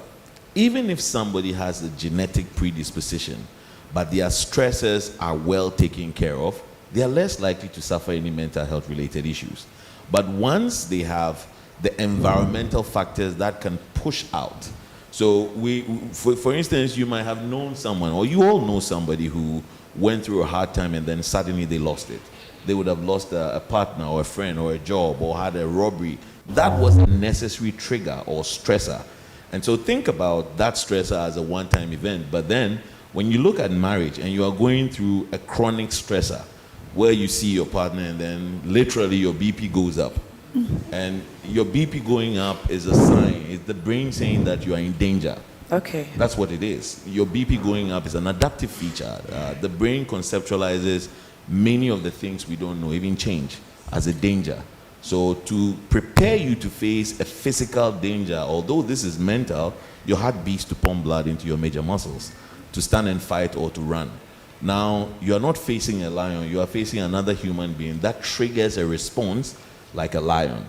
even if somebody has a genetic predisposition, but their stresses are well taken care of, they are less likely to suffer any mental health related issues. But once they have the environmental factors that can push out. So for instance, you might have known someone, or you all know somebody who went through a hard time and then suddenly they lost it. they would have lost a partner or a friend or a job or had a robbery. That was a necessary trigger or stressor. And so think about that stressor as a one-time event. But then when you look at marriage and you are going through a chronic stressor where you see your partner and then literally your BP goes up. And your BP going up is a sign. It's the brain saying that you are in danger. Okay. That's what it is. Your BP going up is an adaptive feature. The brain conceptualizes many of the things we don't know, even change, as a danger. So to prepare you to face a physical danger, although this is mental, your heart beats to pump blood into your major muscles, to stand and fight or to run. Now, you are not facing a lion, you are facing another human being. That triggers a response like a lion.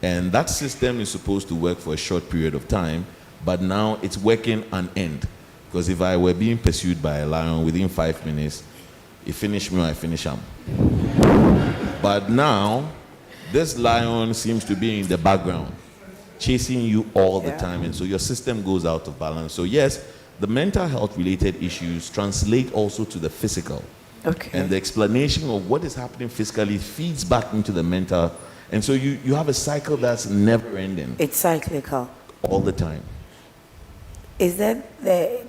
And that system is supposed to work for a short period of time, but now it's working an end. Because if I were being pursued by a lion within 5 minutes, he finished me or I finish him. But now, this lion seems to be in the background, chasing you all the time, and so your system goes out of balance. So yes, the mental health related issues translate also to the physical. Okay. And the explanation of what is happening physically feeds back into the mental. And so you have a cycle that's never ending. It's cyclical. All the time. Is that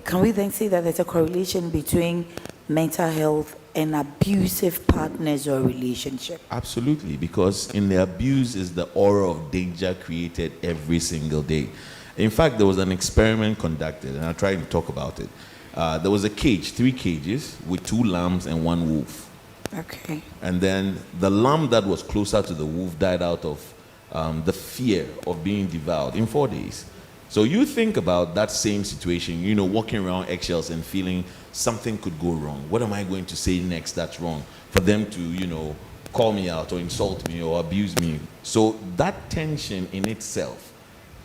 can we then say that there's a correlation between mental health and abusive partners or relationship? Absolutely, because in the abuse is the aura of danger created every single day. In fact, there was an experiment conducted, and I'll try to talk about it. There was a cage, 3 cages, with 2 lambs and 1 wolf. Okay. And then the lamb that was closer to the wolf died out of the fear of being devoured in 4 days. So you think about that same situation, you know, walking around eggshells and feeling something could go wrong. What am I going to say next that's wrong? For them to, you know, call me out or insult me or abuse me. So that tension in itself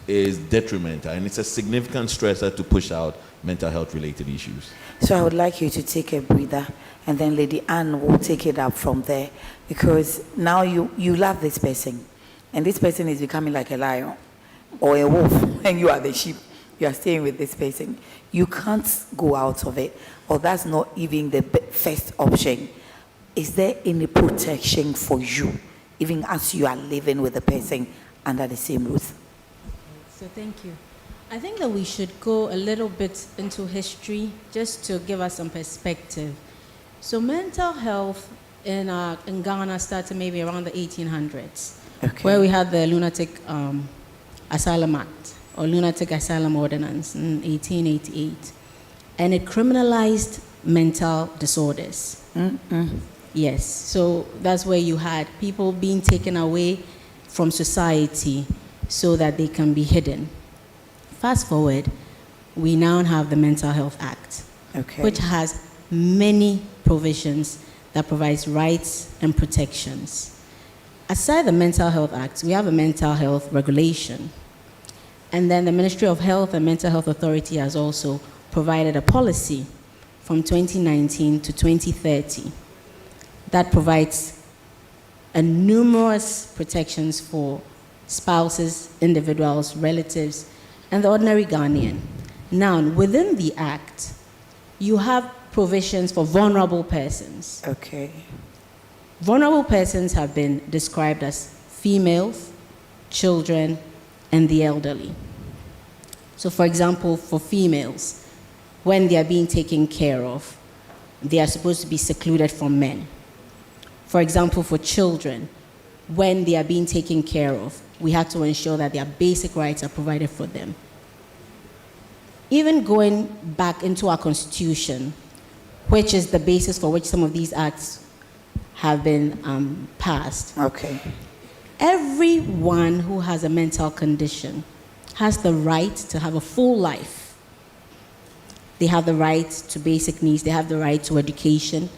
is detrimental, and it's a significant stressor to push out mental health related issues. So I would like you to take a breather, and then Lady Anne will take it up from there, because now you love this person, and this person is becoming like a lion or a wolf, and you are the sheep. You are staying with this person. You can't go out of it, or that's not even the first option. Is there any protection for you, even as you are living with the person under the same roof? So thank you. I think that we should go a little bit into history just to give us some perspective. So mental health in Ghana started maybe around the 1800s, where we had the Lunatic Asylum Act, or Lunatic Asylum Ordinance in 1888. And it criminalized mental disorders. Yes, so that's where you had people being taken away from society so that they can be hidden. Fast forward, we now have the Mental Health Act, which has many provisions that provides rights and protections. Aside the Mental Health Act, we have a mental health regulation. And then the Ministry of Health and Mental Health Authority has also provided a policy from 2019 to 2030 that provides numerous protections for spouses, individuals, relatives, and the ordinary Ghanaian. Now, within the Act, you have provisions for vulnerable persons. Okay. Vulnerable persons have been described as females, children, and the elderly. So, for example, for females, when they are being taken care of, they are supposed to be secluded from men. For example, for children, when they are being taken care of, we have to ensure that their basic rights are provided for them. Even going back into our Constitution, which is the basis for which some of these acts have been passed. Okay. Everyone who has a mental condition has the right to have a full life. They have the right to basic needs, they have the right to education,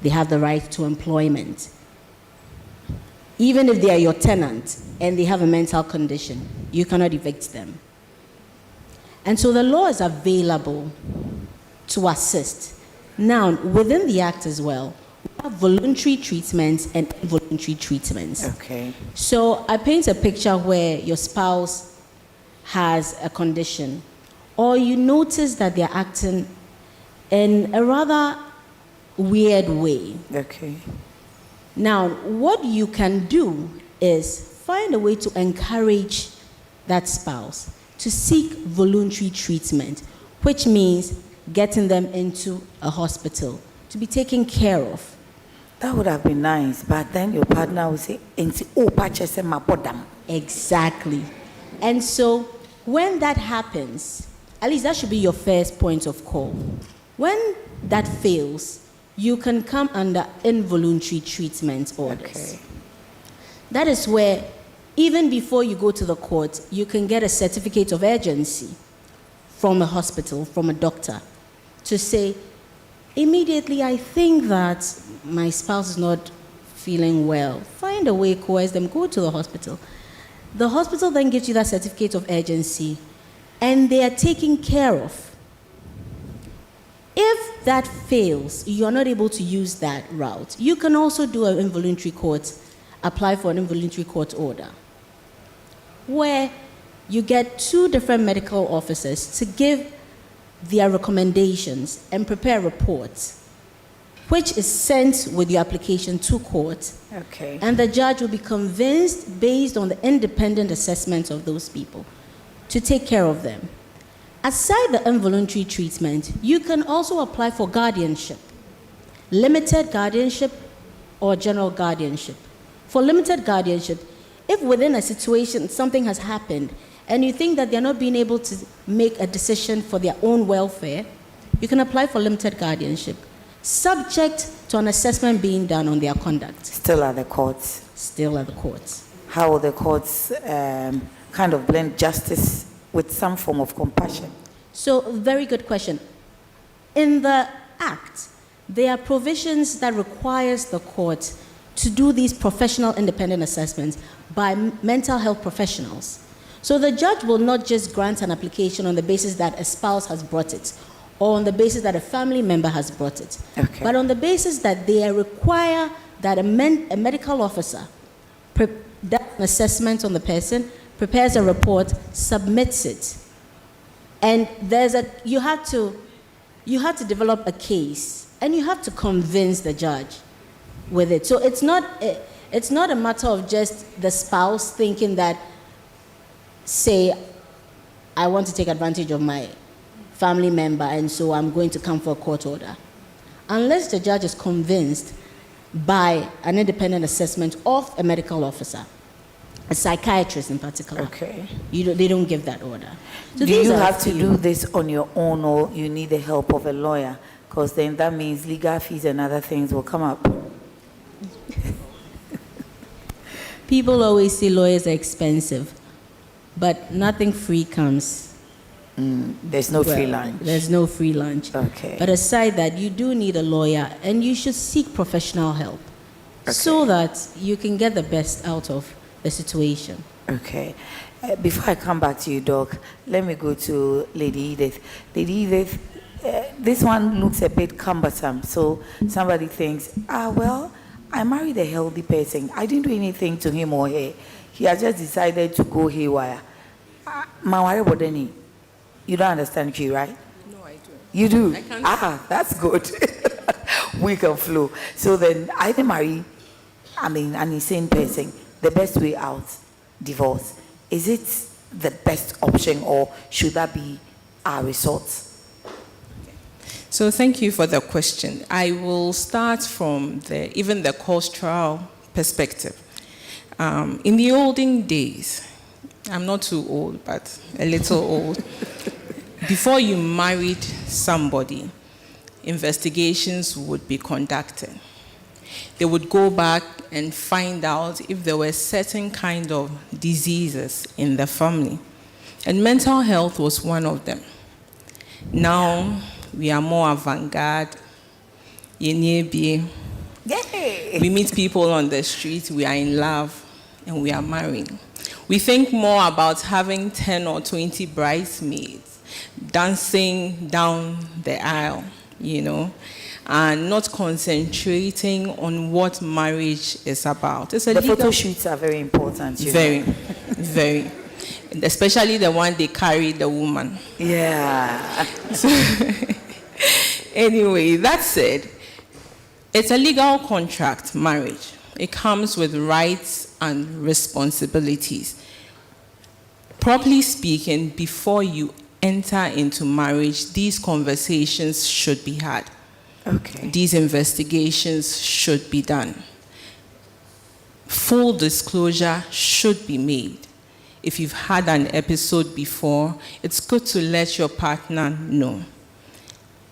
they have the right to employment. Even if they are your tenant and they have a mental condition, you cannot evict them. And so the law is available to assist. Now, within the Act as well, we have voluntary treatments and involuntary treatments. Okay. So I paint a picture where your spouse has a condition, or you notice that they're acting in a rather weird way. Okay. Now, what you can do is find a way to encourage that spouse to seek voluntary treatment, which means getting them into a hospital to be taken care of. That would have been nice, but then your partner will say, exactly. And so when that happens, at least that should be your first point of call. When that fails, you can come under involuntary treatment orders. Okay. That is where, even before you go to the court, you can get a certificate of urgency from a hospital, from a doctor, to say, immediately, I think that my spouse is not feeling well. Find a way, coerce them, go to the hospital. The hospital then gives you that certificate of urgency, and they are taken care of. If that fails, you're not able to use that route, you can also do an involuntary court, apply for an involuntary court order, where you get 2 different medical officers to give their recommendations and prepare reports, which is sent with your application to court. Okay. And the judge will be convinced, based on the independent assessment of those people, to take care of them. Aside the involuntary treatment, you can also apply for guardianship, limited guardianship or general guardianship. For limited guardianship, if within a situation something has happened and you think that they're not being able to make a decision for their own welfare, you can apply for limited guardianship, subject to an assessment being done on their conduct. Still at the courts. Still at the courts. How will the courts kind of blend justice with some form of compassion? So, very good question. In the Act, there are provisions that requires the court to do these professional independent assessments by mental health professionals. So the judge will not just grant an application on the basis that a spouse has brought it, or on the basis that a family member has brought it, okay, but on the basis that they require that a medical officer does an assessment on the person, prepares a report, submits it. And you have to develop a case, and you have to convince the judge with it. So it's not a matter of just the spouse thinking that, say, I want to take advantage of my family member, and so I'm going to come for a court order. Unless the judge is convinced by an independent assessment of a medical officer, a psychiatrist in particular. Okay. They don't give that order. So do you have to do this on your own, or you need the help of a lawyer? Because then that means legal fees and other things will come up. People always say lawyers are expensive, but nothing free comes. There's no free lunch. There's no free lunch. Okay. But aside that, you do need a lawyer, and you should seek professional help, so that you can get the best out of the situation. Okay. Before I come back to you, Doc, let me go to Lady Edith. Lady Edith, this one looks a bit cumbersome. So somebody thinks, well, I married a healthy person. I didn't do anything to him or her. He has just decided to go haywire. You don't understand Q, right? No, I do. You do? I can't. That's good. We can flow. So then either marry, an insane person, the best way out, divorce. Is it the best option, or should that be our resort? So thank you for the question. I will start from even the cultural perspective. In the olden days, I'm not too old, but a little old. Before you married somebody, investigations would be conducted. They would go back and find out if there were certain kind of diseases in the family. And mental health was one of them. Now, we are more avant-garde. We meet people on the street, we are in love, and we are marrying. We think more about having 10 or 20 bridesmaids dancing down the aisle, and not concentrating on what marriage is about. The photo shoots are very important. Very, very. Especially the one they carry the woman. Yeah. So, anyway, that said, it's a legal contract, marriage. It comes with rights and responsibilities. Properly speaking, before you enter into marriage, these conversations should be had. Okay. These investigations should be done. Full disclosure should be made. If you've had an episode before, it's good to let your partner know.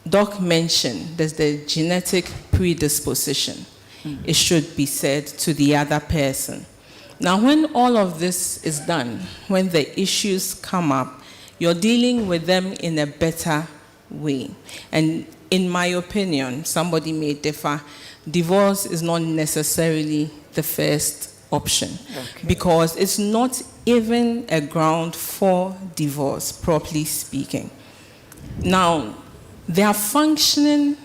Doc mentioned there's the genetic predisposition. It should be said to the other person. Now, when all of this is done, when the issues come up, you're dealing with them in a better way. And in my opinion, somebody may differ, divorce is not necessarily the first option, because it's not even a ground for divorce, properly speaking. Now, there are functioning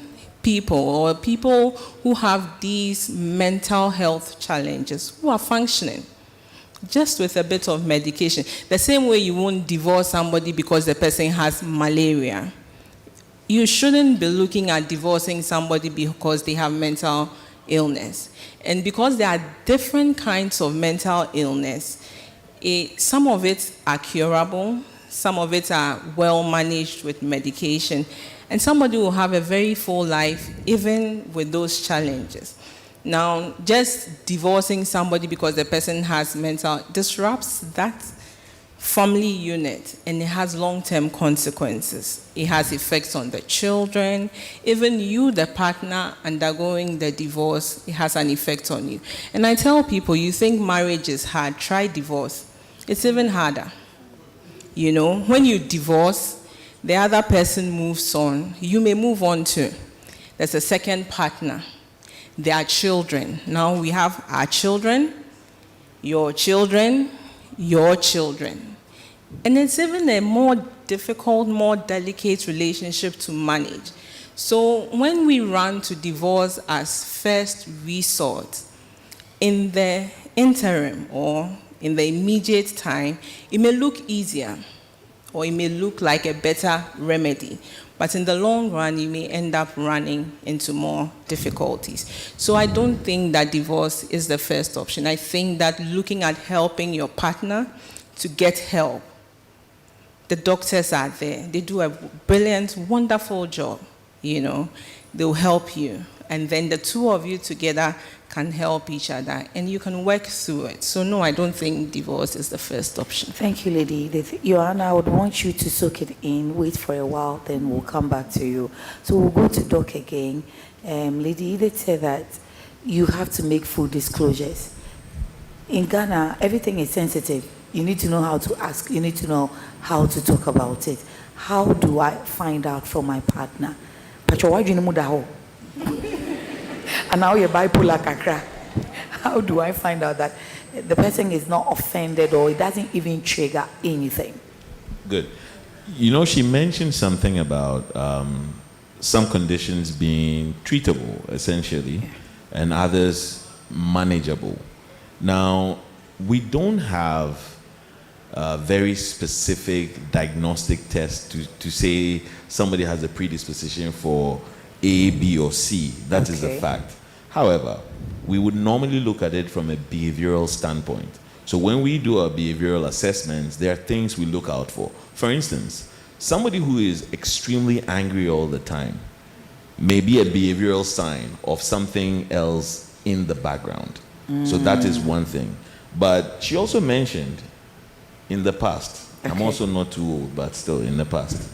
people or people who have these mental health challenges who are functioning just with a bit of medication. The same way you won't divorce somebody because the person has malaria. You shouldn't be looking at divorcing somebody because they have mental illness. And because there are different kinds of mental illness, some of it are curable, some of it are well managed with medication, and somebody will have a very full life even with those challenges. Now, just divorcing somebody because the person has mental disrupts that family unit, and it has long-term consequences. It has effects on the children. Even you, the partner undergoing the divorce, it has an effect on you. And I tell people, you think marriage is hard, try divorce. It's even harder. You know, when you divorce, the other person moves on. You may move on too. There's a second partner. There are children. Now we have our children, your children, your children. And it's even a more difficult, more delicate relationship to manage. So when we run to divorce as first resort, in the interim or in the immediate time, it may look easier or it may look like a better remedy. But in the long run, you may end up running into more difficulties. So I don't think that divorce is the first option. I think that looking at helping your partner to get help, the doctors are there. They do a brilliant, wonderful job. You know, they'll help you. And then the two of you together can help each other, and you can work through it. So no, I don't think divorce is the first option. Thank you, Lady. Joanna, I would want you to soak it in, wait for a while, then we'll come back to you. So we'll go to Doc again. Lady Edith said that you have to make full disclosures. In Ghana, everything is sensitive. You need to know how to ask. You need to know how to talk about it. How do I find out from my partner? And now you're bipolar kakra. How do I find out that the person is not offended or it doesn't even trigger anything? Good. You know, she mentioned something about some conditions being treatable, essentially, and others manageable. Now, we don't have a very specific diagnostic test to say somebody has a predisposition for A, B, or C. That is a fact. However, we would normally look at it from a behavioral standpoint. So when we do our behavioral assessments, there are things we look out for. For instance, somebody who is extremely angry all the time may be a behavioral sign of something else in the background. So that is one thing. But she also mentioned in the past, I'm also not too old, but still in the past,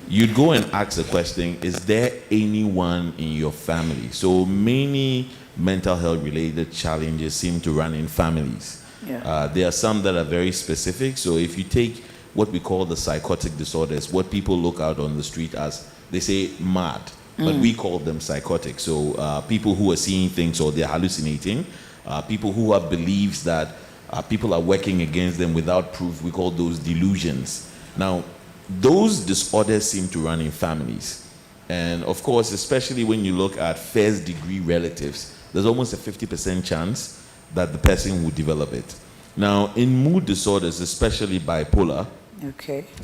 you'd go and ask the question, is there anyone in your family? So many mental health related challenges seem to run in families. There are some that are very specific. So if you take what we call the psychotic disorders, what people look out on the street as, they say mad, but we call them psychotic. So people who are seeing things or they're hallucinating, people who have beliefs that people are working against them without proof, we call those delusions. Now, those disorders seem to run in families. And of course, especially when you look at first degree relatives, there's almost a 50% chance that the person will develop it. Now, in mood disorders, especially bipolar,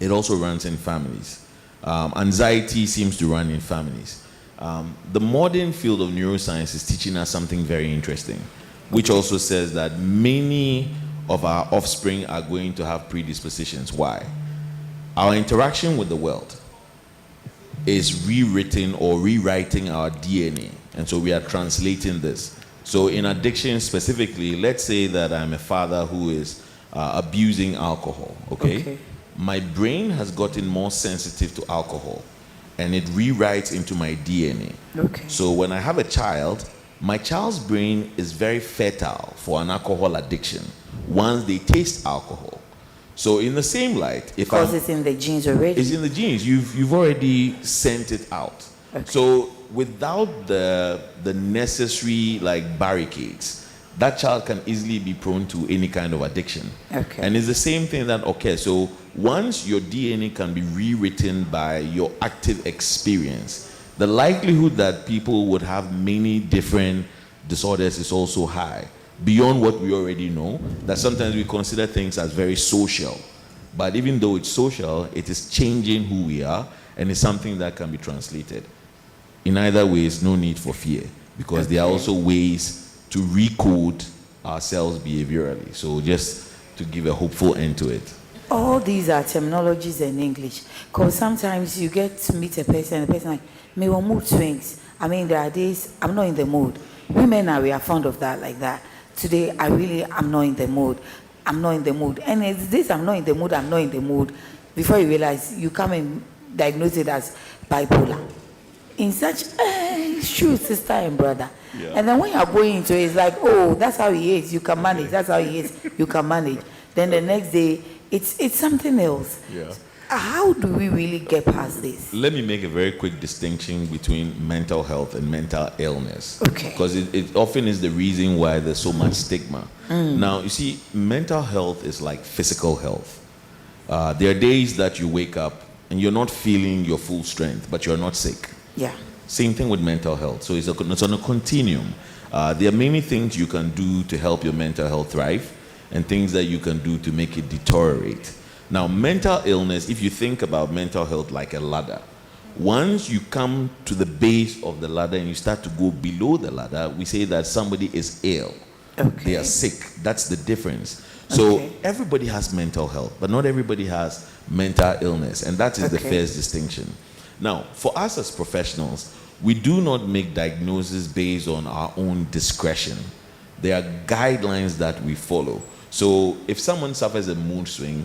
it also runs in families. Anxiety seems to run in families. The modern field of neuroscience is teaching us something very interesting, which also says that many of our offspring are going to have predispositions. Why? Our interaction with the world is rewritten or rewriting our DNA, and so we are translating this. So in addiction specifically, let's say that I'm a father who is abusing alcohol, okay? My brain has gotten more sensitive to alcohol, and it rewrites into my DNA. So when I have a child, my child's brain is very fertile for an alcohol addiction once they taste alcohol. So in the same light, if because it's in the genes already. It's in the genes. You've already sent it out. So without the necessary barricades, that child can easily be prone to any kind of addiction. And it's the same thing that, so once your DNA can be rewritten by your active experience, the likelihood that people would have many different disorders is also high, beyond what we already know, that sometimes we consider things as very social. But even though it's social, it is changing who we are, and it's something that can be translated. In either ways, no need for fear, because there are also ways to recode ourselves behaviorally. So just to give a hopeful end to it. All these are terminologies in English, because sometimes you get to meet a person, and the person like, me want mood swings. I mean, there are days I'm not in the mood. Women we are fond of that, like that. Today, I'm not in the mood. I'm not in the mood. And it's this, I'm not in the mood, I'm not in the mood. Before you realize, you come and diagnose it as bipolar. In such, shoot, sister and brother. And then when you're going into it, it's like, oh, that's how he is, you can manage. That's how he is, you can manage. Then the next day, it's something else. How do we really get past this? Let me make a very quick distinction between mental health and mental illness. Because it often is the reason why there's so much stigma. Now, you see, mental health is like physical health. There are days that you wake up and you're not feeling your full strength, but you're not sick. Same thing with mental health. So it's on a continuum. There are many things you can do to help your mental health thrive, and things that you can do to make it deteriorate. Now, mental illness, if you think about mental health like a ladder, once you come to the base of the ladder and you start to go below the ladder, we say that somebody is ill. They are sick. That's the difference. So everybody has mental health, but not everybody has mental illness, and that is the first distinction. Now, for us as professionals, we do not make diagnoses based on our own discretion. There are guidelines that we follow. So if someone suffers a mood swing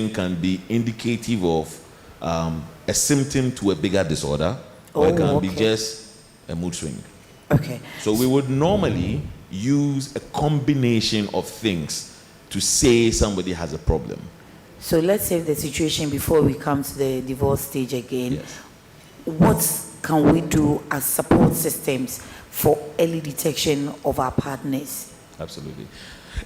can be indicative of a symptom to a bigger disorder, or it can be just a mood swing. So we would normally use a combination of things to say somebody has a problem. So let's say the situation before we come to the divorce stage again. What can we do as support systems for early detection of our partners? Absolutely.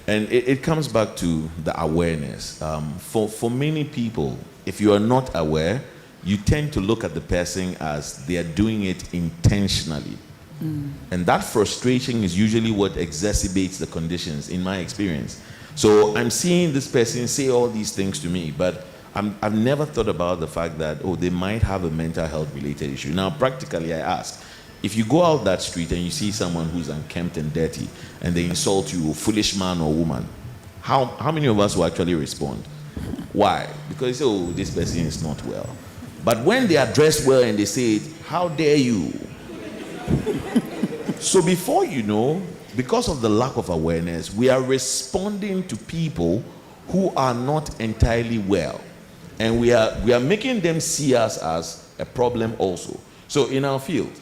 And it comes back to the awareness. For many people, if you are not aware, you tend to look at the person as they are doing it intentionally. And that frustration is usually what exacerbates the conditions, in my experience. So I'm seeing this person say all these things to me, but I've never thought about the fact that, they might have a mental health related issue. Now, practically, I ask, if you go out that street and you see someone who's unkempt and dirty, and they insult you, foolish man or woman, how many of us will actually respond? Why? Because they say, this person is not well. But when they are dressed well and they say, how dare you? So before you know, because of the lack of awareness, we are responding to people who are not entirely well. And we are making them see us as a problem also. So in our field,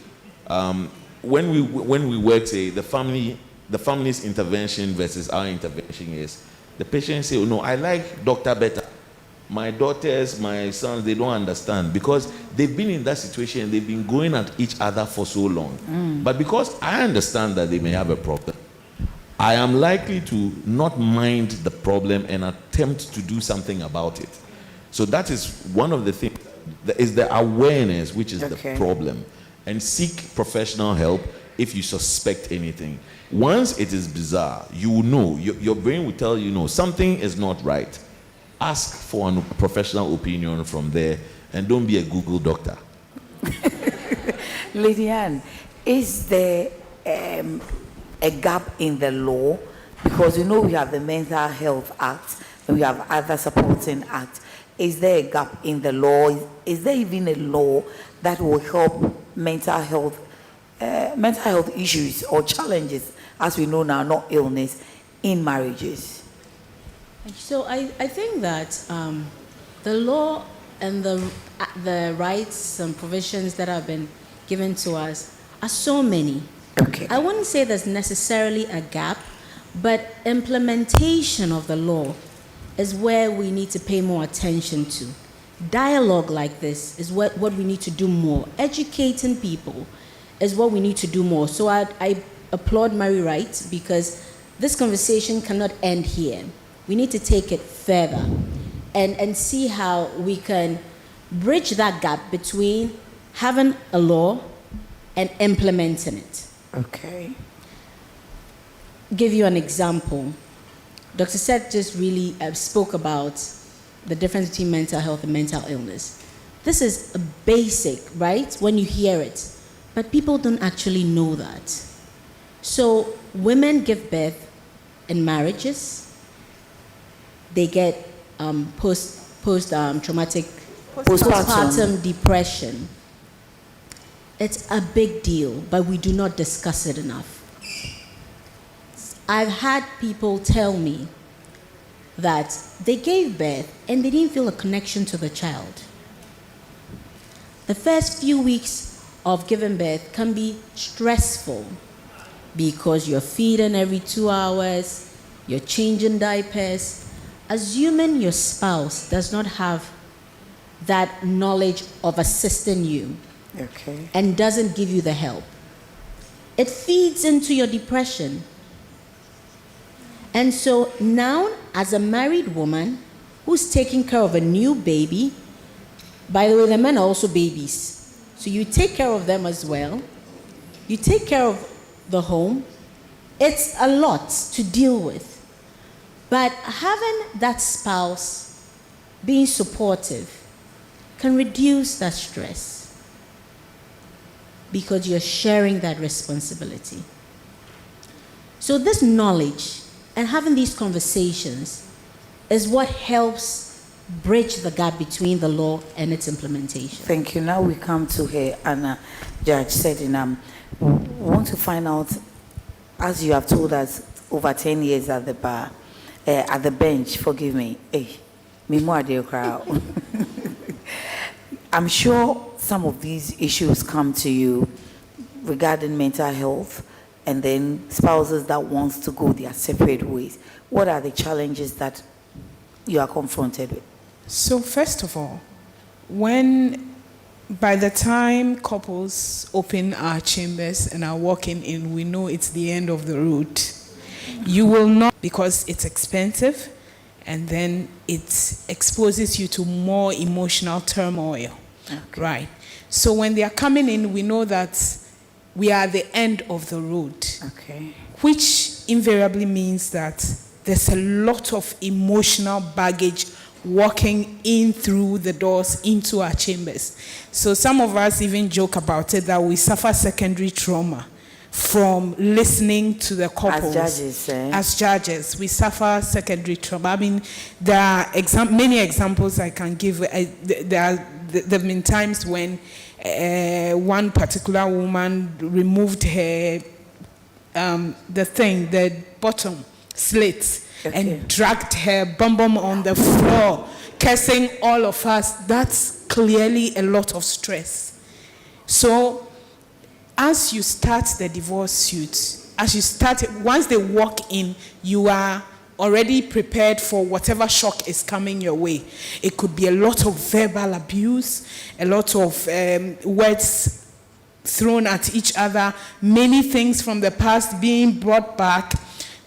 when we work, say, the family's intervention versus our intervention is, the patient say, no, I like doctor better. My daughters, my sons, they don't understand, because they've been in that situation, they've been going at each other for so long. But because I understand that they may have a problem, I am likely to not mind the problem and attempt to do something about it. So that is one of the things, is the awareness, which is the problem. And seek professional help if you suspect anything. Once it is bizarre, you will know, your brain will tell you, no, something is not right. Ask for a professional opinion from there, and don't be a Google doctor. Lady Anne, is there a gap in the law? Because you know we have the Mental Health Act and we have other supporting acts. Is there a gap in the law? Is there even a law that will help mental health issues or challenges, as we know now, not illness, in marriages? So I think that the law and the rights and provisions that have been given to us are so many. Okay. I wouldn't say there's necessarily a gap, but implementation of the law is where we need to pay more attention to. Dialogue like this is what we need to do more. Educating people is what we need to do more. So I applaud MarryRight, because this conversation cannot end here. We need to take it further and see how we can bridge that gap between having a law and implementing it. Okay. Give you an example. Dr. Seth just really spoke about the difference between mental health and mental illness. This is a basic, right, when you hear it, but people don't actually know that. So women give birth in marriages. They get postpartum depression. It's a big deal, but we do not discuss it enough. I've had people tell me that they gave birth and they didn't feel a connection to the child. The first few weeks of giving birth can be stressful because you're feeding every 2 hours, you're changing diapers. Assuming your spouse does not have that knowledge of assisting you, okay, and doesn't give you the help, it feeds into your depression. And so now, as a married woman who's taking care of a new baby, by the way, the men are also babies, so you take care of them as well. You take care of the home. It's a lot to deal with. But having that spouse being supportive can reduce that stress because you're sharing that responsibility. So this knowledge and having these conversations is what helps bridge the gap between the law and its implementation. Thank you. Now we come to her, Anna. Judge Sedinam, we want to find out, as you have told us, over 10 years at the bar, at the bench, forgive me. I'm sure some of these issues come to you regarding mental health, and then spouses that wants to go their separate ways. What are the challenges that you are confronted with? So first of all, by the time couples open our chambers and are walking in, we know it's the end of the road. You will not, because it's expensive, and then it exposes you to more emotional turmoil. Okay. Right. So when they are coming in, we know that we are at the end of the road. Okay. Which invariably means that there's a lot of emotional baggage walking in through the doors into our chambers. So some of us even joke about it, that we suffer secondary trauma from listening to the couples. As judges, we suffer secondary trauma. I mean, there are many examples I can give. There have been times when one particular woman removed her, the bottom slit, and dragged her bum on the floor, cursing all of us. That's clearly a lot of stress. So as you start the divorce suit, once they walk in, you are already prepared for whatever shock is coming your way. It could be a lot of verbal abuse, a lot of words thrown at each other, many things from the past being brought back.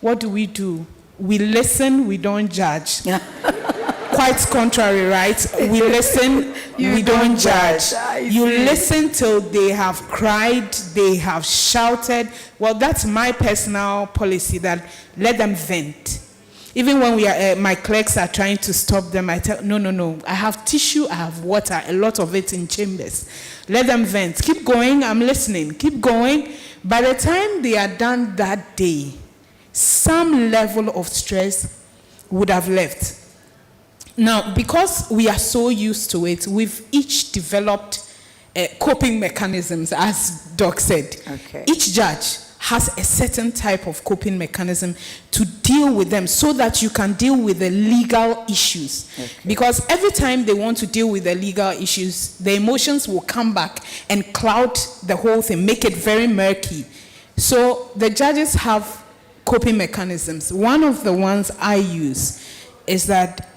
What do? We listen, we don't judge. Quite contrary, right? We listen, we don't judge. You listen till they have cried, they have shouted. Well, that's my personal policy, that let them vent. Even when my clerks are trying to stop them, I tell, no. I have tissue, I have water, a lot of it in chambers. Let them vent. Keep going, I'm listening. Keep going. By the time they are done that day, some level of stress would have left. Now, because we are so used to it, we've each developed coping mechanisms, as Doc said. Okay. Each judge has a certain type of coping mechanism to deal with them so that you can deal with the legal issues. Okay. Because every time they want to deal with the legal issues, the emotions will come back and cloud the whole thing, make it very murky. So the judges have coping mechanisms. One of the ones I use is that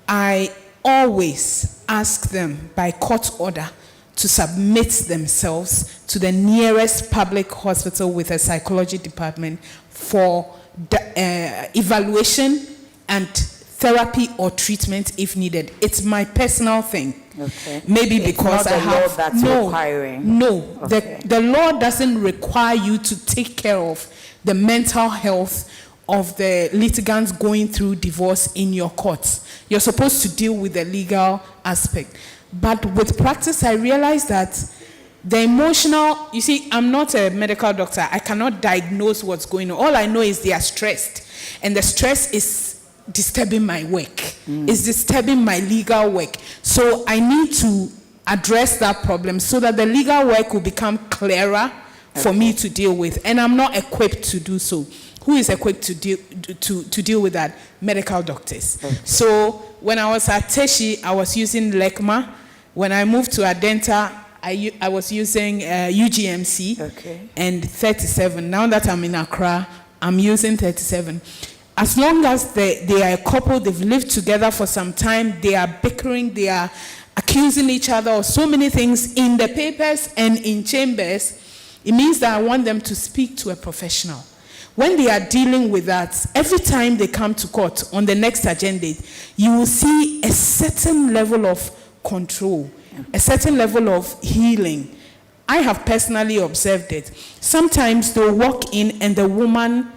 I always ask them by court order to submit themselves to the nearest public hospital with a psychology department for evaluation and therapy or treatment if needed. It's my personal thing. Okay. Maybe It's because not I the have law that's requiring. No, Okay. the law doesn't require you to take care of the mental health of the litigants going through divorce in your courts. You're supposed to deal with the legal aspect. But with practice, I realized that the emotional, you see, I'm not a medical doctor. I cannot diagnose what's going on. All I know is they are stressed. And the stress is disturbing my work. It's disturbing my legal work. So I need to address that problem so that the legal work will become clearer for me to deal with. And I'm not equipped to do so. Who is equipped to deal with that? Medical doctors. Okay. So when I was at Teshi, I was using LECMA. When I moved to Adenta, I was using UGMC and 37. Now that I'm in Accra, I'm using 37. As long as they are a couple, they've lived together for some time, they are bickering, they are accusing each other of so many things in the papers and in chambers, it means that I want them to speak to a professional. When they are dealing with that, every time they come to court on the next agenda, you will see a certain level of control, a certain level of healing. I have personally observed it. Sometimes they'll walk in and the woman,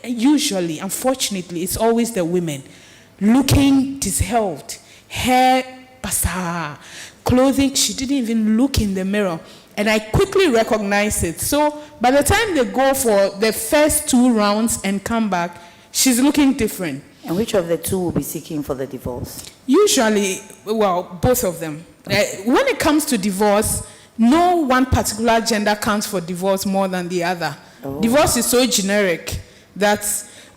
usually, unfortunately, it's always the women, looking disheveled, hair, basa, clothing, she didn't even look in the mirror. And I quickly recognize it. So by the time they go for the first 2 rounds and come back, she's looking different. And which of the two will be seeking for the divorce? Usually, well, both of them. When it comes to divorce, no one particular gender counts for divorce more than the other. Oh. Divorce is so generic that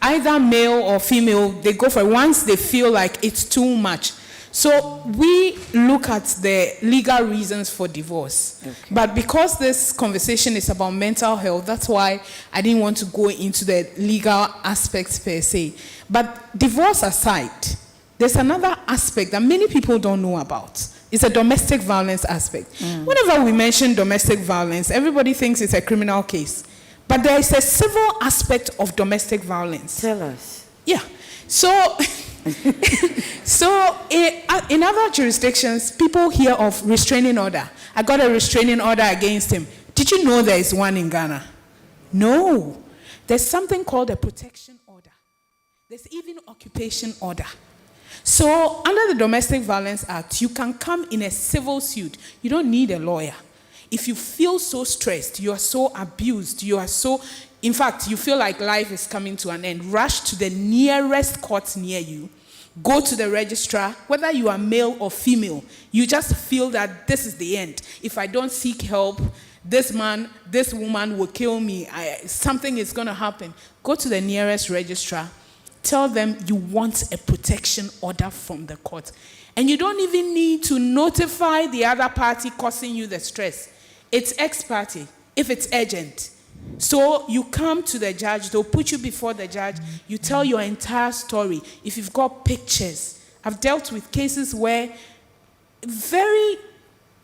either male or female, they go for it once they feel like it's too much. So we look at the legal reasons for divorce. Okay. But because this conversation is about mental health, that's why I didn't want to go into the legal aspects per se. But divorce aside, there's another aspect that many people don't know about. It's a domestic violence aspect. Whenever we mention domestic violence, everybody thinks it's a criminal case. But there is a civil aspect of domestic violence. Tell us. Yeah. So... So in other jurisdictions, people hear of restraining order. I got a restraining order against him. Did you know there is one in Ghana? No. There's something called a protection order. There's even occupation order. So under the Domestic Violence Act, you can come in a civil suit. You don't need a lawyer. If you feel so stressed, you are so abused, in fact, you feel like life is coming to an end, rush to the nearest court near you, go to the registrar, whether you are male or female, you just feel that this is the end. If I don't seek help, this man, this woman will kill me, something is going to happen. Go to the nearest registrar, tell them you want a protection order from the court. And you don't even need to notify the other party causing you the stress. It's ex parte, if it's urgent. So you come to the judge, they'll put you before the judge, you tell your entire story. If you've got pictures, I've dealt with cases where very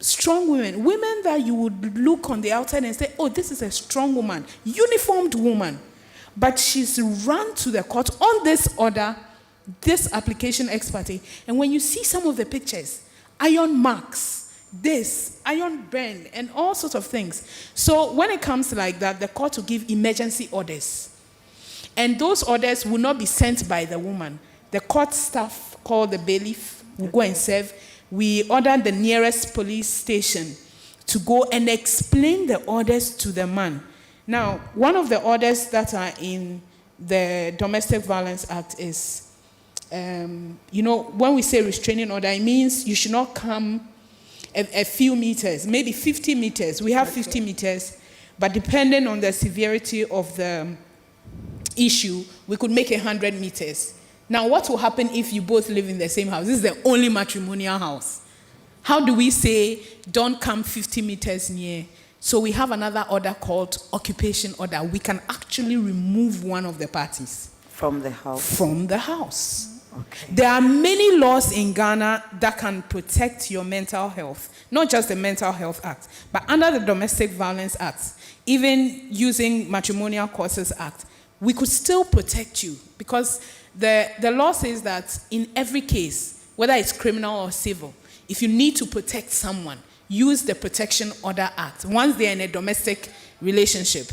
strong women that you would look on the outside and say, oh, this is a strong woman, uniformed woman. But she's run to the court on this order, this application ex parte. And when you see some of the pictures, iron marks, this, iron burn, and all sorts of things. So when it comes like that, the court will give emergency orders. And those orders will not be sent by the woman. The court staff called the bailiff will go and serve. We order the nearest police station to go and explain the orders to the man. Now, one of the orders that are in the Domestic Violence Act is, when we say restraining order, it means you should not come a few meters, maybe 50 meters. We have 50 meters, but depending on the severity of the issue, we could make 100 meters. Now, what will happen if you both live in the same house? This is the only matrimonial house. How do we say, don't come 50 meters near? So we have another order called occupation order. We can actually remove one of the parties. From the house? From the house. Okay. There are many laws in Ghana that can protect your mental health. Not just the Mental Health Act, but under the Domestic Violence Act, even using Matrimonial Causes Act, we could still protect you. Because the law says that in every case, whether it's criminal or civil, if you need to protect someone, use the Protection Order Act. Once they're in a domestic relationship,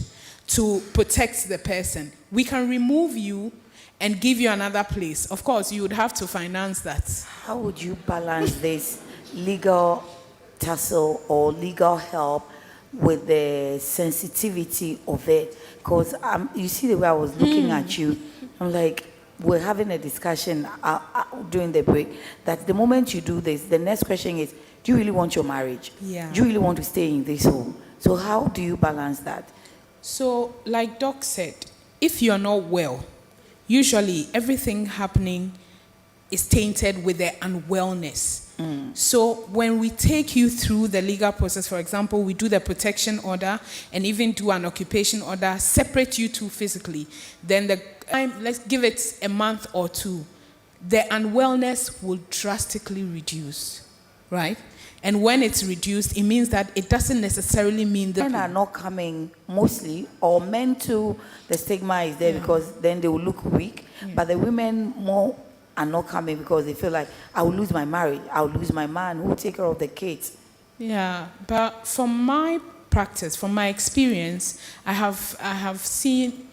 to protect the person. We can remove you and give you another place. Of course, you would have to finance that. How would you balance this legal tussle or legal help with the sensitivity of it? Because you see the way I was looking at you, I'm like, we're having a discussion during the break that the moment you do this, the next question is, do you really want your marriage? Yeah. Do you really want to stay in this home? So how do you balance that? So, like Doc said, if you're not well, usually everything happening is tainted with the unwellness. So when we take you through the legal process, for example, we do the protection order and even do an occupation order, separate you two physically, then the time, let's give it a month or two, the unwellness will drastically reduce, right? And when it's reduced, it means that it doesn't necessarily mean that men are not coming mostly, or men too, the stigma is there because then they will look weak, but the women more are not coming because they feel like, I will lose my marriage, I will lose my man, who will take care of the kids. Yeah, but from my practice, from my experience, I have seen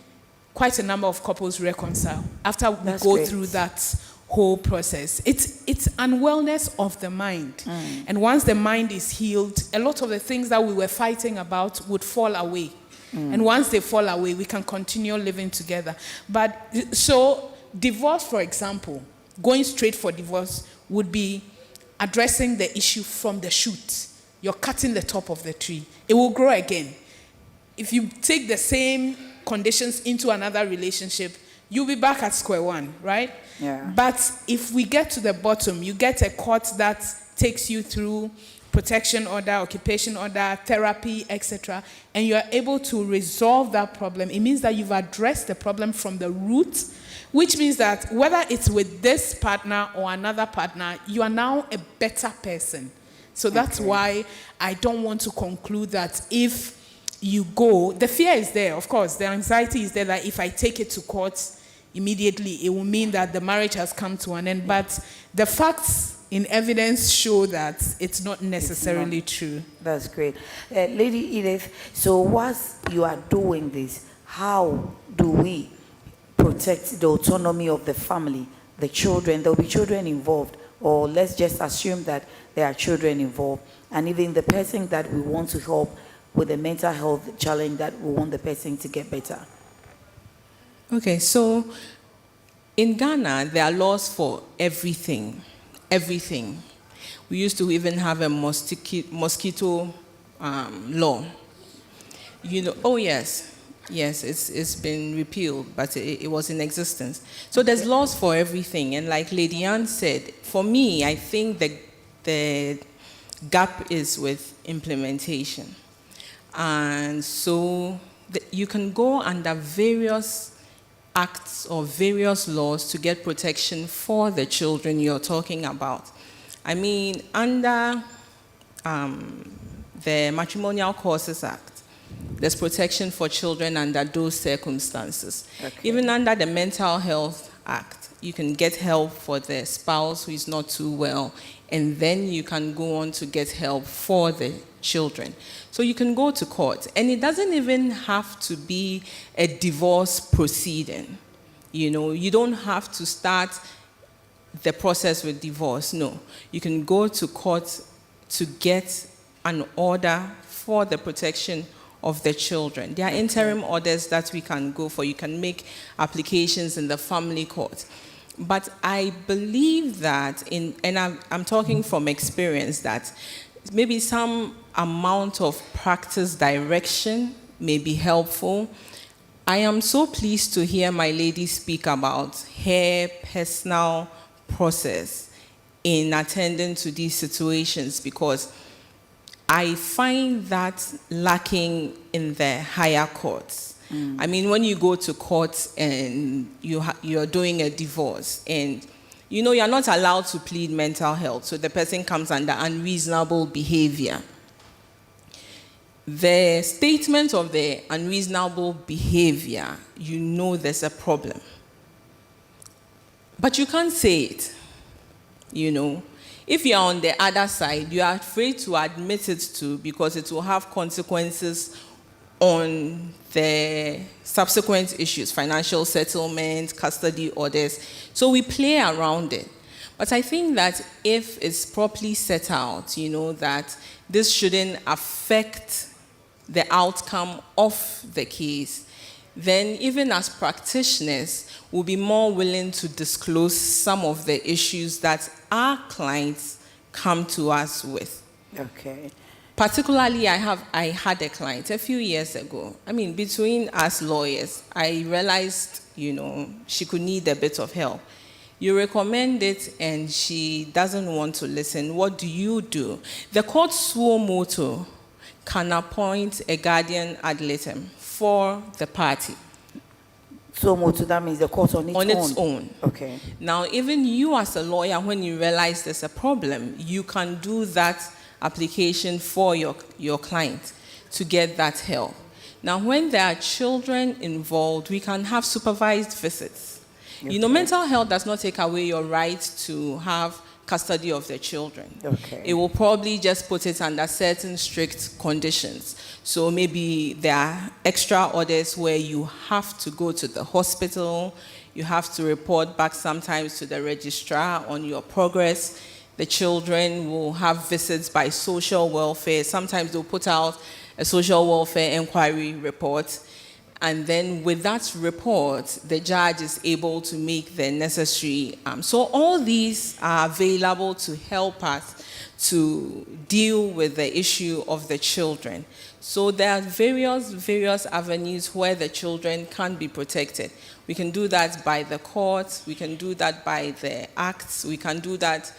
quite a number of couples reconcile after we go through that whole process. It's unwellness of the mind. And once the mind is healed, a lot of the things that we were fighting about would fall away. And once they fall away, we can continue living together. But so divorce, for example, going straight for divorce would be addressing the issue from the shoot. You're cutting the top of the tree. It will grow again. If you take the same conditions into another relationship, you'll be back at square one, right? Yeah. But if we get to the bottom, you get a court that takes you through protection order, occupation order, therapy, etc., and you are able to resolve that problem, it means that you've addressed the problem from the root, which means that whether it's with this partner or another partner, you are now a better person. So that's why I don't want to conclude that if you go, the fear is there, of course, the anxiety is there that if I take it to court, immediately it will mean that the marriage has come to an end. But the facts in evidence show that it's not necessarily true. That's great. Lady Edith, so whilst you are doing this, how do we protect the autonomy of the family, the children? There will be children involved, or let's just assume that there are children involved, and even the person that we want to help with a mental health challenge that we want the person to get better. Okay, so in Ghana, there are laws for everything. Everything. We used to even have a mosquito law. You know, oh yes, it's been repealed, but it was in existence. So there's laws for everything, and like Lady Ann said, for me, I think the gap is with implementation. And so you can go under various acts or various laws to get protection for the children you're talking about. I mean, under the Matrimonial Causes Act, there's protection for children under those circumstances. Okay. Even under the Mental Health Act, you can get help for the spouse who is not too well, and then you can go on to get help for the children. So you can go to court, and it doesn't even have to be a divorce proceeding. You know, you don't have to start the process with divorce. No, you can go to court to get an order for the protection of the children. There are interim orders that we can go for. You can make applications in the family court. But I believe that, I'm talking from experience, that maybe some amount of practice direction may be helpful. I am so pleased to hear my lady speak about her personal process in attending to these situations, because I find that lacking in the higher courts. I mean, when you go to court and you're doing a divorce, and you know you're not allowed to plead mental health, so the person comes under unreasonable behavior. The statement of the unreasonable behavior, you know there's a problem. But you can't say it, you know. If you're on the other side, you are afraid to admit it too, because it will have consequences on the subsequent issues, financial settlement, custody orders. So we play around it. But I think that if it's properly set out, you know, that this shouldn't affect the outcome of the case, then even as practitioners, we'll be more willing to disclose some of the issues that our clients come to us with. Okay. Particularly, I had a client a few years ago. I mean, between us lawyers, I realized, you know, she could need a bit of help. You recommend it and she doesn't want to listen. What do? The court suo motu can appoint a guardian ad litem for the party. Suo motu, that means the court on its own? On its own. Okay. Now, even you as a lawyer, when you realize there's a problem, you can do that application for your client to get that help. Now, when there are children involved, we can have supervised visits. Okay. You know, mental health does not take away your right to have custody of the children. Okay. It will probably just put it under certain strict conditions. So maybe there are extra orders where you have to go to the hospital, you have to report back sometimes to the registrar on your progress. The children will have visits by social welfare. Sometimes they'll put out a social welfare inquiry report. And then with that report, the judge is able to make the necessary. So all these are available to help us to deal with the issue of the children. So there are various avenues where the children can be protected. We can do that by the courts. We can do that by the acts. We can do that,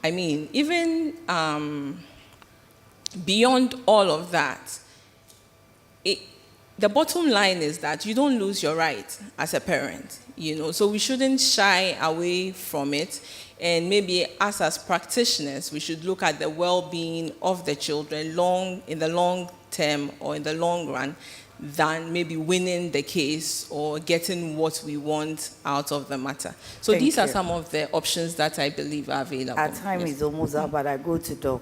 I mean, even beyond all of that, the bottom line is that you don't lose your right as a parent, you know, so we shouldn't shy away from it. And maybe us as practitioners, we should look at the well-being of the children in the long term or in the long run, than maybe winning the case or getting what we want out of the matter. So these are some of the options that I believe are available. Our time is almost up, but I go to Doc.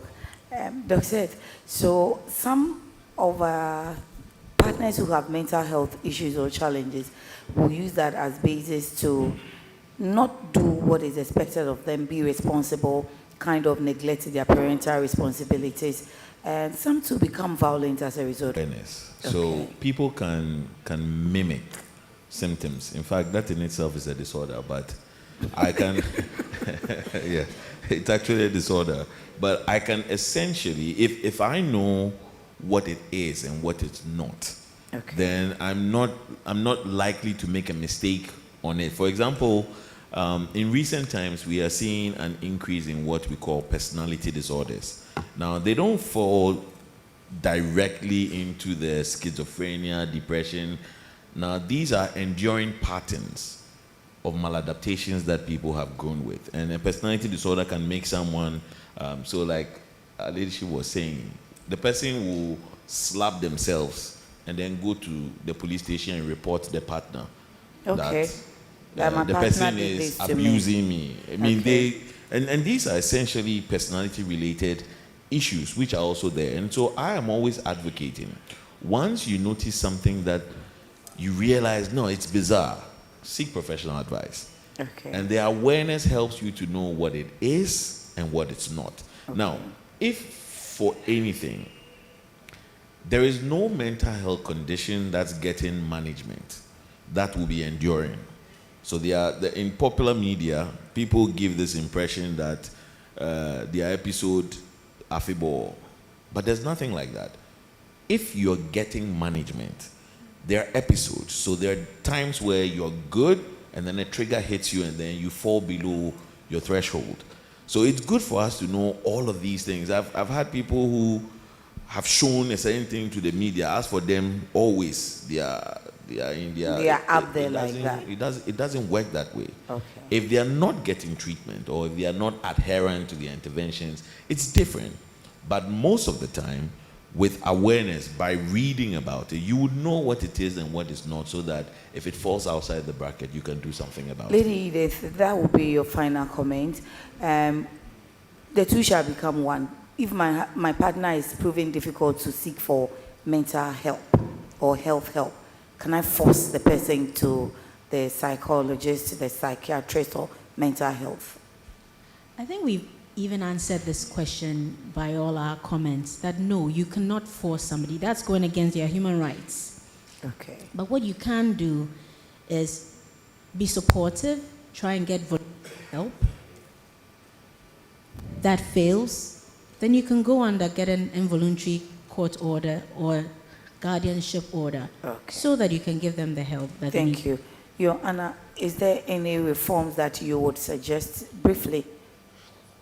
Doc said, so some of our partners who have mental health issues or challenges will use that as basis to not do what is expected of them, be responsible, kind of neglect their parental responsibilities, and some to become violent as a result. So people can mimic symptoms. In fact, that in itself is a disorder, but I can, yeah, it's actually a disorder. But I can essentially, if I know what it is and what it's not, then I'm not likely to make a mistake on it. For example, in recent times, we are seeing an increase in what we call personality disorders. Now, they don't fall directly into the schizophrenia, depression. Now, these are enduring patterns of maladaptations that people have grown with. And a personality disorder can make someone, so like a lady she was saying, the person will slap themselves and then go to the police station and report the partner that the person is abusing me. I mean, and these are essentially personality-related issues which are also there. And so I am always advocating, once you notice something that you realize, no, it's bizarre, seek professional advice. Okay. And the awareness helps you to know what it is and what it's not. Okay. Now, if for anything, there is no mental health condition that's getting management that will be enduring. So in popular media, people give this impression that their episode affable, but there's nothing like that. If you're getting management, there are episodes. So there are times where you're good, and then a trigger hits you, and then you fall below your threshold. So it's good for us to know all of these things. I've had people who have shown a certain thing to the media. As for them, always they are up there like that. It doesn't work that way. Okay. If they are not getting treatment, or if they are not adherent to the interventions, it's different. But most of the time, with awareness, by reading about it, you would know what it is and what is not, so that if it falls outside the bracket, you can do something about it. Lady Edith, that will be your final comment. The two shall become one. If my partner is proving difficult to seek for mental help or health help, can I force the person to the psychologist, the psychiatrist, or mental health? I think we've even answered this question by all our comments, that no, you cannot force somebody. That's going against their human rights. Okay. But what you can do is be supportive, try and get help. That fails, then you can go under, get an involuntary court order or guardianship order, so that you can give them the help that they need. Thank you. Your Honor, is there any reforms that you would suggest briefly?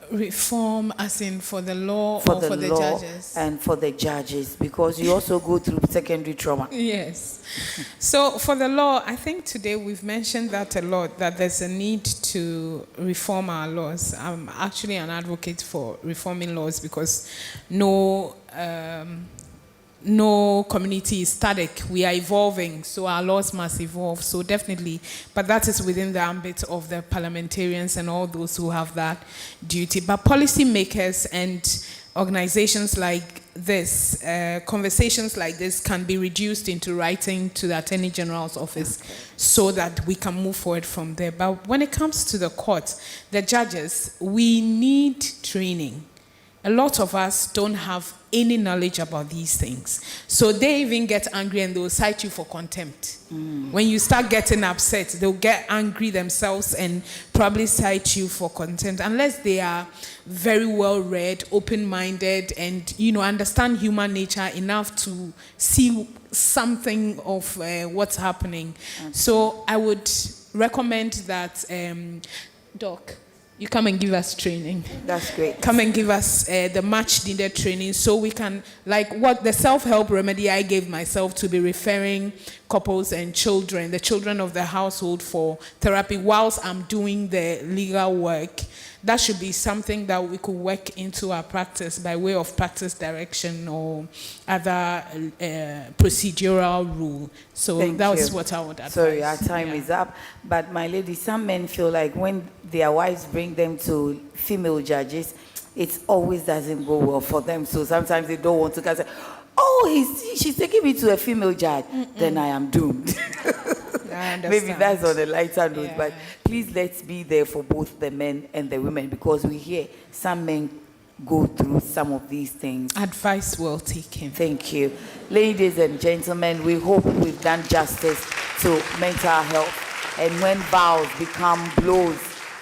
Reform as in for the law for or the for the law judges? And for the judges, because you also go through secondary trauma. Yes. So for the law, I think today we've mentioned that a lot, that there's a need to reform our laws. I'm actually an advocate for reforming laws, because no community is static. We are evolving, so our laws must evolve. So definitely, but that is within the ambit of the parliamentarians and all those who have that duty. But policymakers and organizations like this, conversations like this can be reduced into writing to the Attorney General's office, so that we can move forward from there. But when it comes to the court, the judges, we need training. A lot of us don't have any knowledge about these things. So they even get angry and they'll cite you for contempt. When you start getting upset, they'll get angry themselves and probably cite you for contempt, unless they are very well read, open-minded, and understand human nature enough to see something of what's happening. So I would recommend that, Doc, you come and give us training. That's great. Come and give us the much needed training, so we can, like what the self-help remedy I gave myself, to be referring couples and children, the children of the household, for therapy whilst I'm doing the legal work. That should be something that we could work into our practice by way of practice direction or other procedural rule. So that was what I would advise. Sorry, our time is up. But my lady, some men feel like when their wives bring them to female judges, it always doesn't go well for them. So sometimes they don't want to say, oh, she's taking me to a female judge. Then I am doomed. Maybe that's on a lighter note, but please let's be there for both the men and the women, because we hear some men go through some of these things. Advice well taken. Thank you. Ladies and gentlemen, we hope we've done justice to mental health and when vows become blows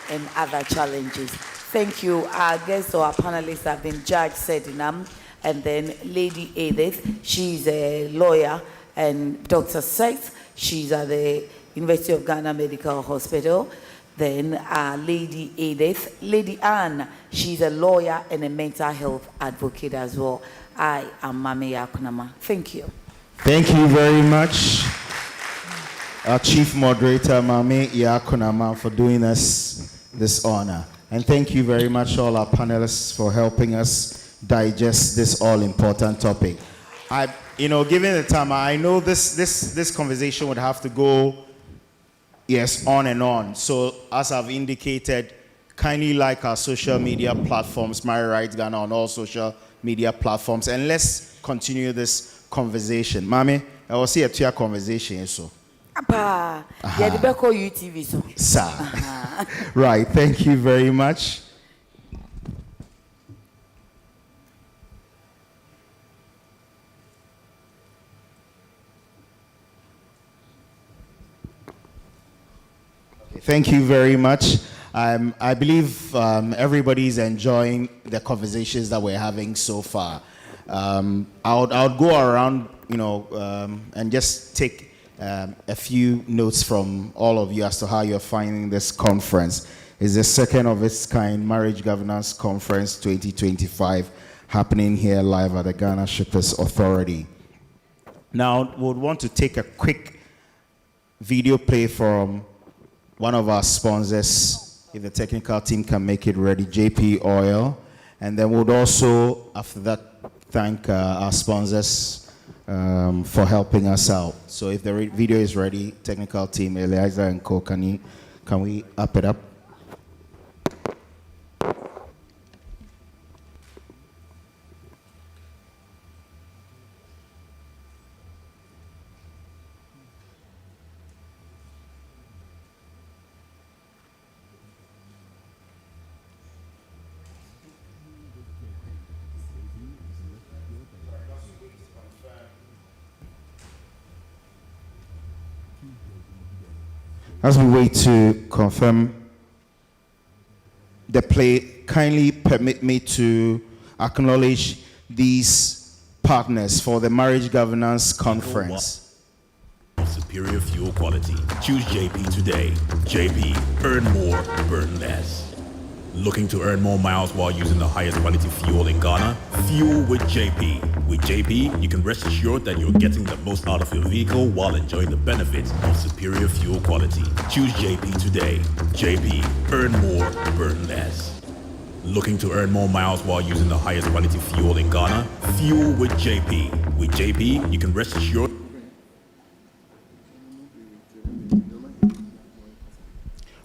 and other challenges. Thank you. Our guests or our panelists have been Judge Sedinam, and then Lady Edith. She's a lawyer, and Dr. Seth. She's at the University of Ghana Medical Hospital. Then Lady Edith. Lady Anne, she's a lawyer and a mental health advocate as well. I am Mame Yakunama. Thank you. Thank you very much, our Chief Moderator, Mame Yakunama, for doing us this honor. And thank you very much, all our panelists, for helping us digest this all-important topic. Given the time, I know this conversation would have to go Yes, on and on. So as I've indicated, kindly like our social media platforms, MarryRight Ghana on all social media platforms, and let's continue this conversation. Mami, I will see a 2 conversation so. Apa, yeah, the back UTV so. Sir. Right, thank you very much. Thank you very much. I believe everybody's enjoying the conversations that we're having so far. I would go around, and just take a few notes from all of you as to how you're finding this conference. It's the second of its kind Marriage Governance Conference 2025 happening here live at the Ghana Shippers Authority. Now, we would want to take a quick video play from one of our sponsors, if the technical team can make it ready, JP Oil. And then we'll also, after that, thank our sponsors for helping us out. So if the video is ready, technical team, Eliza and Co, can we up it up? As we wait to confirm the play, kindly permit me to acknowledge these partners for the Marriage Governance Conference. Superior fuel quality. Choose JP today. JP, earn more, burn less. Looking to earn more miles while using the highest quality fuel in Ghana? Fuel with JP. With JP, you can rest assured that you're getting the most out of your vehicle while enjoying the benefits of superior fuel quality. Choose JP today. JP, earn more, burn less. Looking to earn more miles while using the highest quality fuel in Ghana? Fuel with JP. With JP, you can rest assured.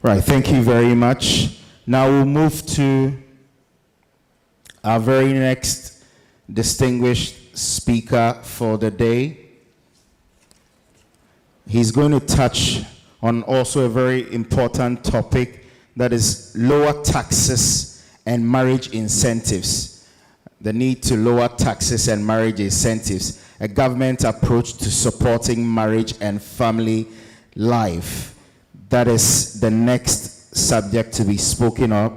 Right, thank you very much. Now we'll move to our very next distinguished speaker for the day. He's going to touch on also a very important topic, that is lower taxes and marriage incentives. The need to lower taxes and marriage incentives, a government approach to supporting marriage and family life. That is the next subject to be spoken of.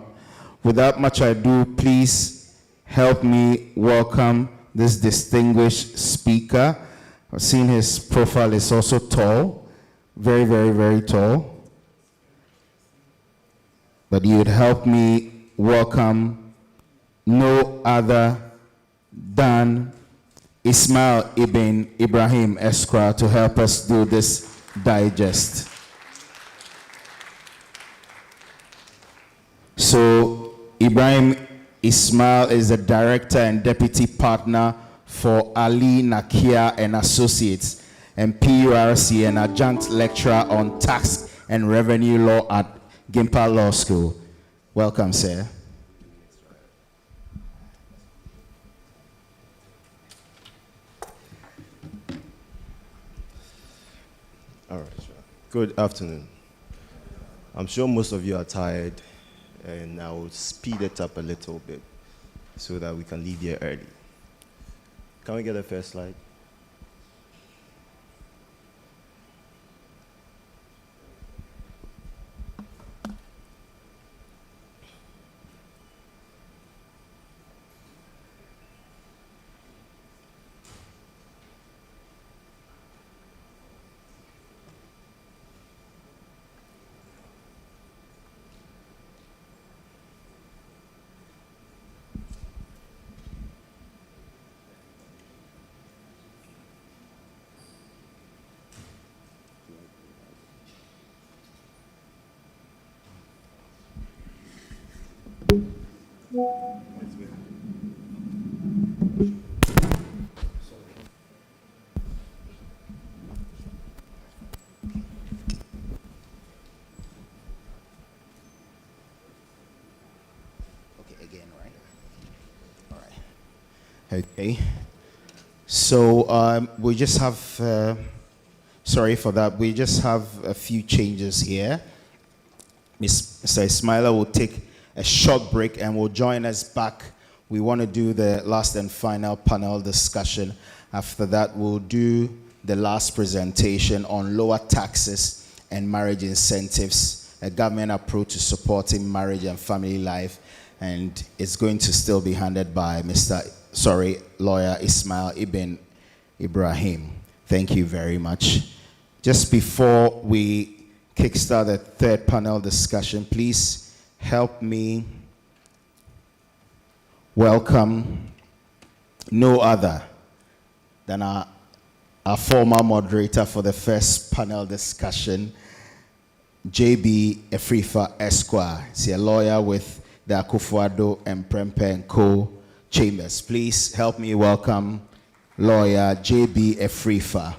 Without much ado, please help me welcome this distinguished speaker. I've seen his profile is also tall, very, very, very tall. But you would help me welcome no other than Ismail Ibn Ibrahim Esquire to help us do this digest. So Ibrahim Ismail is the director and deputy partner for Ali Nakia and Associates and PURC, and adjunct lecturer on tax and revenue law at Gimpa Law School. Welcome, sir. All right, sure. Good afternoon. I'm sure most of you are tired, and I will speed it up a little bit so that we can leave here early. Can we get the first slide? Okay. So we just have, sorry for that, we just have a few changes here. Mr. Ismaila will take a short break and will join us back. We want to do the last and final panel discussion. After that, we'll do the last presentation on lower taxes and marriage incentives, a government approach to supporting marriage and family life. And it's going to still be handed by lawyer Ismail Ibn Ibrahim. Thank you very much. Just before we kickstart the third panel discussion, please help me welcome no other than our former moderator for the first panel discussion, J.B. Efrifa Esquire. He's a lawyer with the Akufo-Addo and Prempeh & Co. Chambers. Please help me welcome lawyer J.B. Efrifa.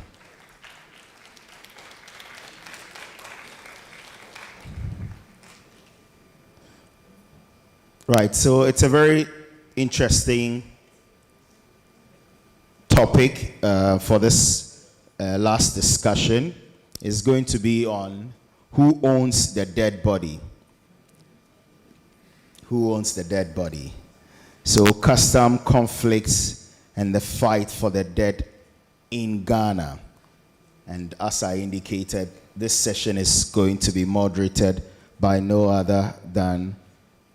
Right, so it's a very interesting topic for this last discussion. Is going to be on who owns the dead body. Who owns the dead body? So custom conflicts and the fight for the dead in Ghana. And as I indicated, this session is going to be moderated by no other than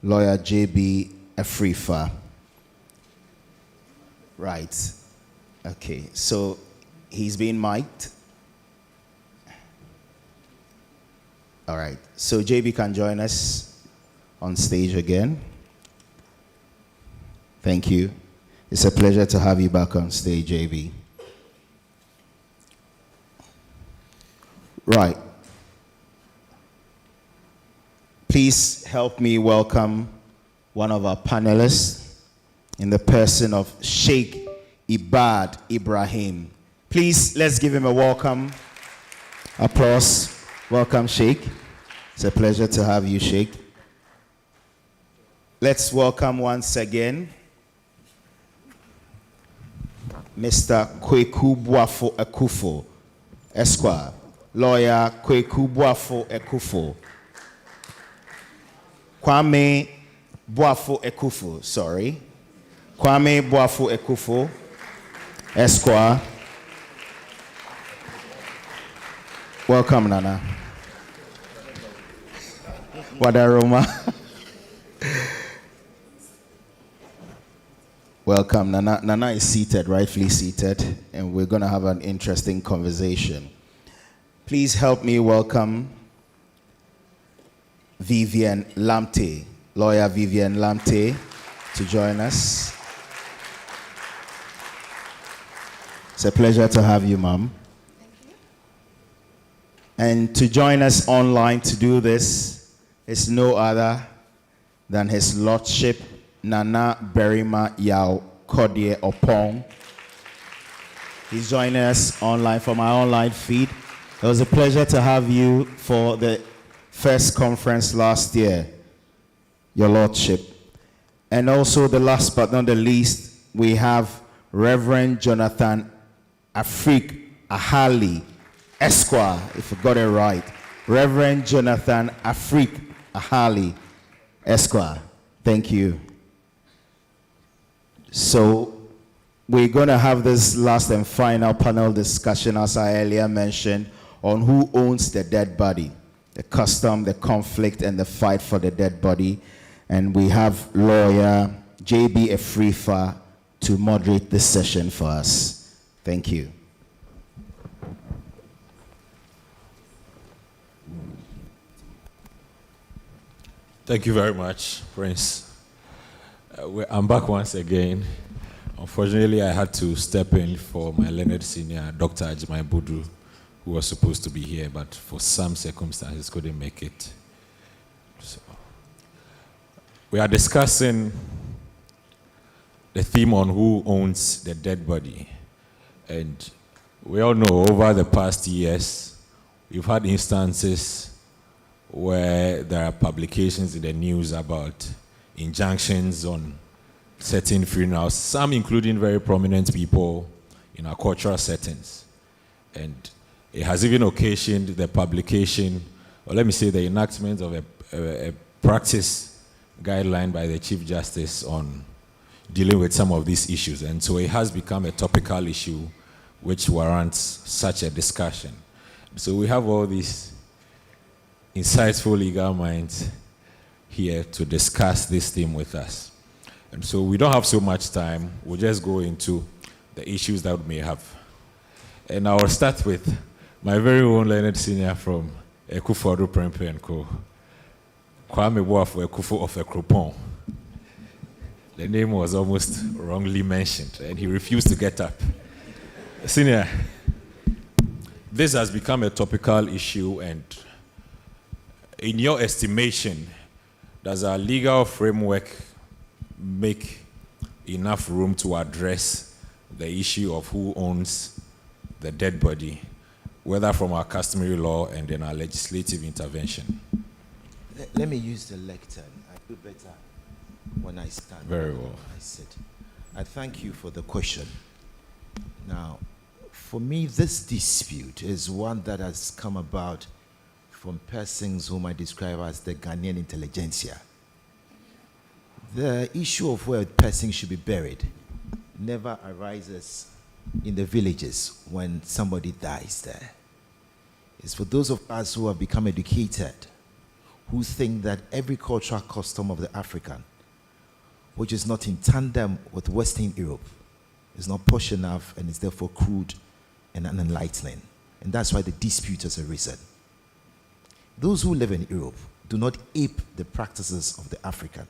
lawyer J.B. Efrifa. Right. Okay, so he's being mic'd. All right, so JB can join us on stage again. Thank you. It's a pleasure to have you back on stage, JB. Right. Please help me welcome one of our panelists in the person of Sheikh Ibad Ibrahim. Please, let's give him a welcome. Applause. Welcome, Sheikh. It's a pleasure to have you, Sheikh. Let's welcome once again Mr. Kweku Boafo Ekufo, Esquire. Lawyer Kweku Boafo Ekufo. Kwame Boafo Ekufo, sorry. Kwame Boafo Ekufo, Esquire. Welcome, Nana. Wadaroma. Welcome, Nana. Nana is seated, rightfully seated, and we're going to have an interesting conversation. Please help me welcome Vivian Lamte, lawyer Vivian Lamte, to join us. It's a pleasure to have you, Ma'am. And to join us online to do this is no other than His Lordship Nana Berima Yao Kodie Opong. He's joining us online from our online feed. It was a pleasure to have you for the first conference last year, Your Lordship. And also the last but not the least, we have Reverend Jonathan Afrik Ahali, Esquire, if I got it right. Reverend Jonathan Afrik Ahali, Esquire. Thank you. So we're going to have this last and final panel discussion, as I earlier mentioned, on who owns the dead body, the custom, the conflict, and the fight for the dead body. And we have lawyer J.B. Efrifa to moderate this session for us. Thank you. Thank you very much, Prince. I'm back once again. Unfortunately, I had to step in for my learned senior, Dr. Ajimai Budu, who was supposed to be here, but for some circumstances couldn't make it. So, we are discussing the theme on who owns the dead body. And we all know over the past years, we've had instances where there are publications in the news about injunctions on setting funerals, some including very prominent people in our cultural settings. And it has even occasioned the publication, or let me say the enactment of a practice guideline by the Chief Justice on dealing with some of these issues. And so it has become a topical issue which warrants such a discussion. So we have all these insightful legal minds here to discuss this theme with us. And so we don't have so much time. We'll just go into the issues that we may have. And I will start with my very own learned senior from Ekufodo Prempe & Co. Kwame Boafo Ekufo of Ekropon. The name was almost wrongly mentioned, and he refused to get up. Senior, this has become a topical issue, and in your estimation, does our legal framework make enough room to address the issue of who owns the dead body, whether from our customary law and then our legislative intervention? Let me use the lectern. I do better when I stand. Very well. I sit. I thank you for the question. Now, for me, this dispute is one that has come about from persons whom I describe as the Ghanaian intelligentsia. The issue of where a person should be buried never arises in the villages when somebody dies there. It's for those of us who have become educated, who think that every cultural custom of the African, which is not in tandem with Western Europe, is not posh enough and is therefore crude and unenlightening. And that's why the dispute has arisen. Those who live in Europe do not ape the practices of the African.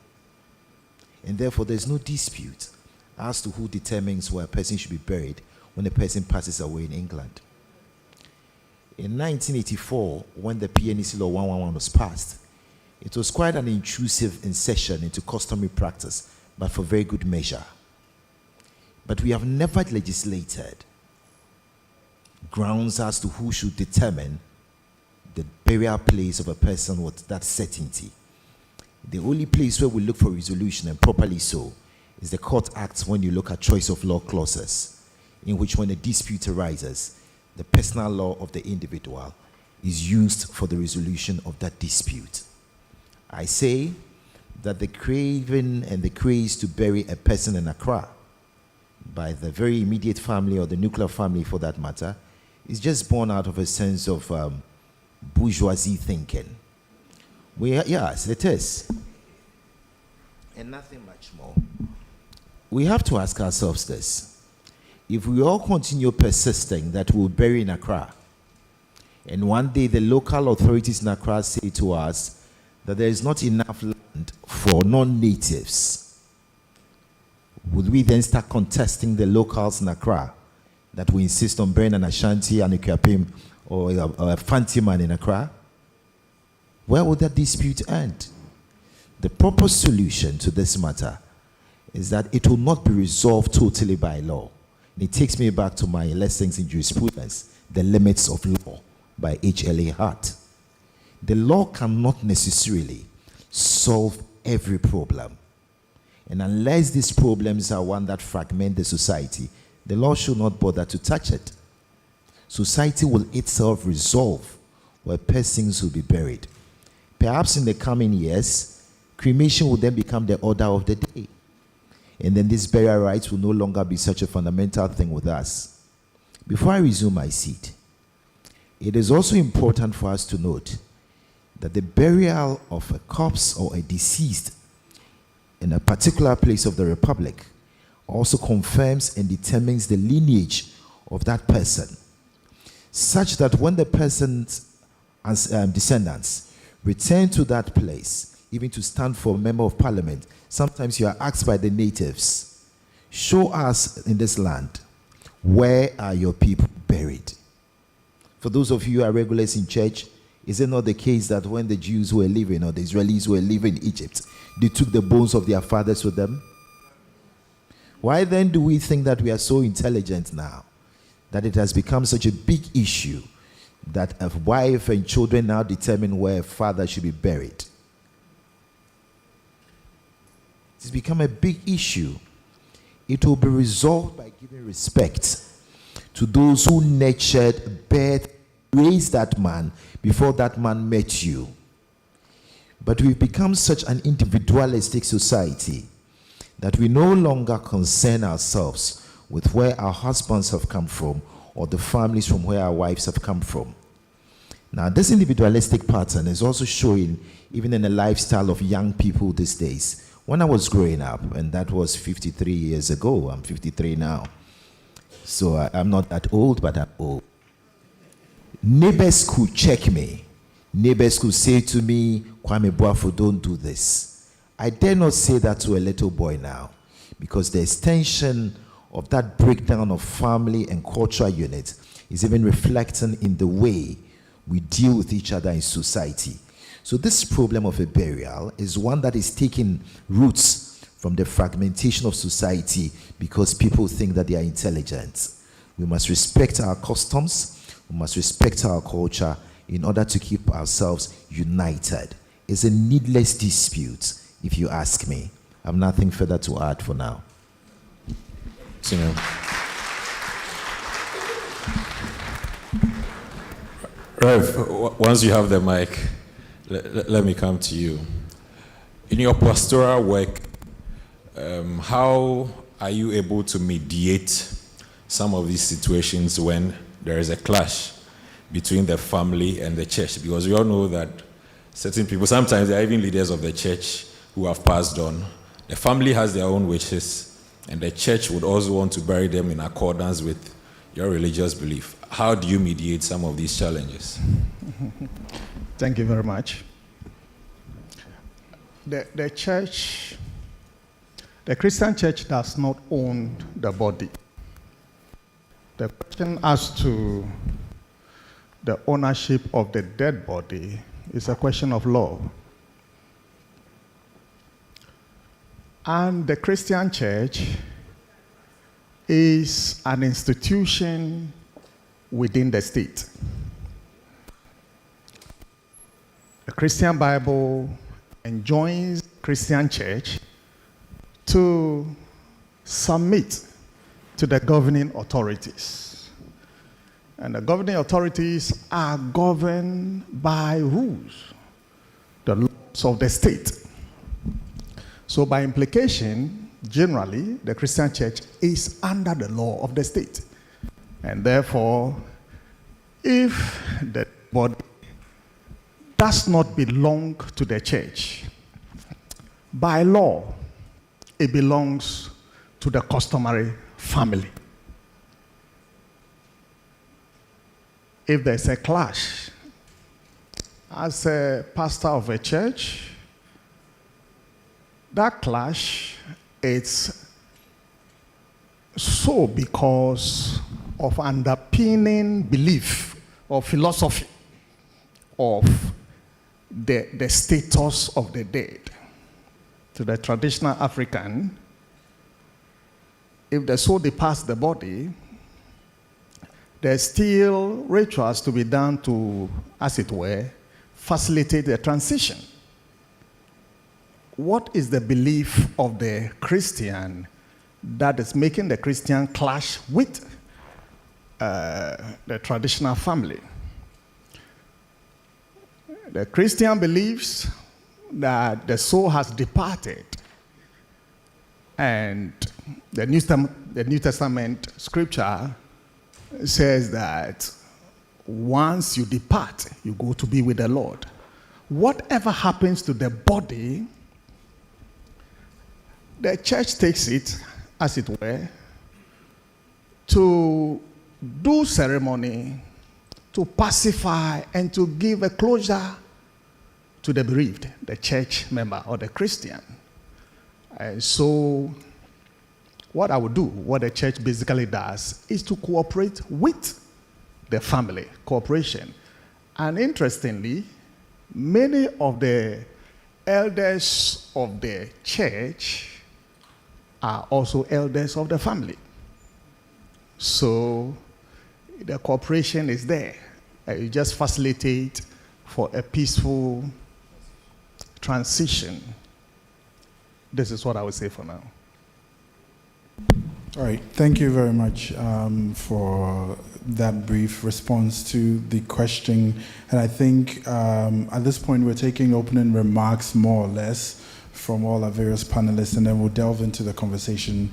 And therefore, there's no dispute as to who determines where a person should be buried when a person passes away in England. In 1984, when the PNEC Law 111 was passed, it was quite an intrusive insertion into customary practice, but for very good measure. But we have never legislated grounds as to who should determine the burial place of a person with that certainty. The only place where we look for resolution, and properly so, is the Court Act when you look at choice of law clauses, in which when a dispute arises, the personal law of the individual is used for the resolution of that dispute. I say that the craving and the craze to bury a person in Accra by the very immediate family, or the nuclear family for that matter, is just born out of a sense of bourgeoisie thinking. Yes, it is. And nothing much more. We have to ask ourselves this. If we all continue persisting that we'll bury in Accra, and one day the local authorities in Accra say to us that there is not enough land for non-natives, would we then start contesting the locals in Accra that we insist on burying an Ashanti and a Kwapim or a Fanti man in Accra? Where would that dispute end? The proper solution to this matter is that it will not be resolved totally by law. And it takes me back to my lessons in jurisprudence, The Limits of Law by H.L.A. Hart. The law cannot necessarily solve every problem. And unless these problems are one that fragment the society, the law should not bother to touch it. Society will itself resolve where persons will be buried. Perhaps in the coming years, cremation will then become the order of the day. And then these burial rights will no longer be such a fundamental thing with us. Before I resume my seat, it is also important for us to note that the burial of a corpse or a deceased in a particular place of the Republic also confirms and determines the lineage of that person, such that when the person's descendants return to that place, even to stand for a member of parliament, sometimes you are asked by the natives, show us in this land, where are your people buried? For those of you who are regulars in church, is it not the case that when the Jews were living, or the Israelis were living in Egypt, they took the bones of their fathers with them? Why then do we think that we are so intelligent now, that it has become such a big issue that a wife and children now determine where a father should be buried? It's become a big issue. It will be resolved by giving respect to those who nurtured, birthed, raised that man before that man met you. But we've become such an individualistic society that we no longer concern ourselves with where our husbands have come from or the families from where our wives have come from. Now, this individualistic pattern is also showing even in the lifestyle of young people these days. When I was growing up, and that was 53 years ago, I'm 53 now. So I'm not that old, but I'm old. Neighbors could check me. Neighbors could say to me, Kwame Boafo, don't do this. I dare not say that to a little boy now, because the extension of that breakdown of family and cultural units is even reflecting in the way we deal with each other in society. So this problem of a burial is one that is taking roots from the fragmentation of society because people think that they are intelligent. We must respect our customs, we must respect our culture in order to keep ourselves united. It's a needless dispute, if you ask me. I have nothing further to add for now. Rev, once you have the mic, let me come to you. In your pastoral work, how are you able to mediate some of these situations when there is a clash between the family and the church? Because we all know that certain people, sometimes they are even leaders of the church who have passed on. The family has their own wishes, and the church would also want to bury them in accordance with your religious belief. How do you mediate some of these challenges? Thank you very much. The church, the Christian church does not own the body. The question as to the ownership of the dead body is a question of law. And the Christian church is an institution within the state. The Christian Bible enjoins Christian church to submit to the governing authorities. And the governing authorities are governed by rules, the laws of the state. So by implication, generally, the Christian church is under the law of the state. And therefore, if the body does not belong to the church, by law, it belongs to the customary family. If there's a clash, as a pastor of a church, that clash is so because of underpinning belief or philosophy of the status of the dead. To the traditional African, if the soul departs the body, there's still rituals to be done to, as it were, facilitate the transition. What is the belief of the Christian that is making the Christian clash with the traditional family? The Christian believes that the soul has departed, and the New Testament scripture says that once you depart, you go to be with the Lord. Whatever happens to the body, the church takes it, as it were, to do ceremony, to pacify, and to give a closure to the bereaved, the church member or the Christian. And so what I would do, what the church basically does, is to cooperate with the family, cooperation. And interestingly, many of the elders of the church are also elders of the family. So the cooperation is there. You just facilitate for a peaceful transition. This is what I would say for now. All right, thank you very much for that brief response to the question. And I think at this point we're taking opening remarks more or less from all our various panelists, and then we'll delve into the conversation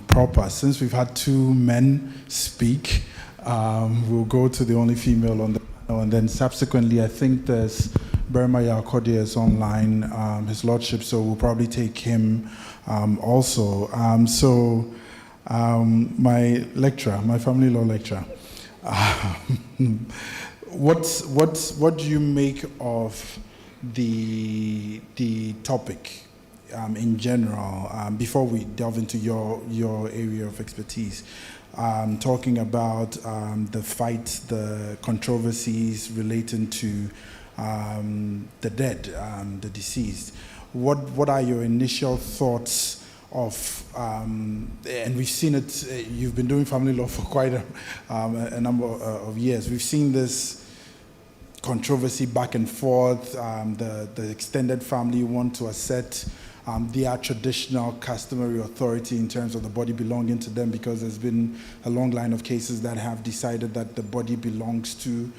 proper. Since we've had two men speak, we'll go to the only female on the panel, and then subsequently I think there's Burma Yakode is online, His Lordship, so we'll probably take him also. My lecturer, my family law lecturer, what do you make of the topic in general, before we delve into your area of expertise, talking about the fight, the controversies relating to the dead, the deceased? What are your initial thoughts of, and we've seen it, you've been doing family law for quite a number of years. We've seen this controversy back and forth. The extended family want to assert their traditional customary authority in terms of the body belonging to them, because there's been a long line of cases that have decided that the body belongs to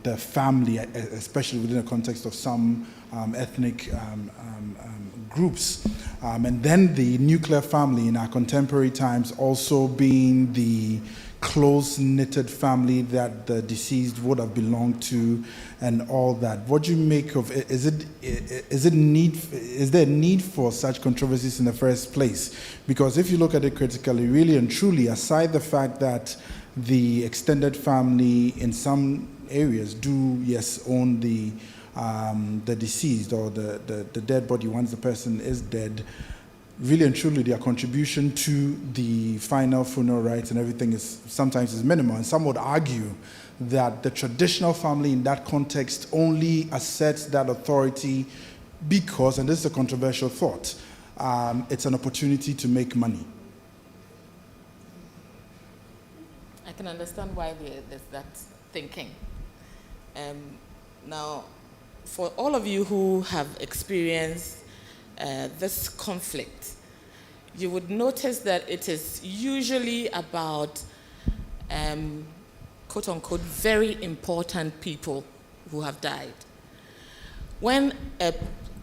the family, especially within the context of some ethnic groups. And then the nuclear family in our contemporary times also being the close-knitted family that the deceased would have belonged to, and all that. What do you make of it? Is there a need for such controversies in the first place? Because if you look at it critically, really and truly, aside the fact that the extended family in some areas do, yes, own the deceased or the dead body once the person is dead, really and truly their contribution to the final funeral rites and everything is sometimes minimal. And some would argue that the traditional family in that context only asserts that authority because, and this is a controversial thought, it's an opportunity to make money. I can understand why there's that thinking. Now, for all of you who have experienced this conflict, you would notice that it is usually about quote unquote very important people who have died. When a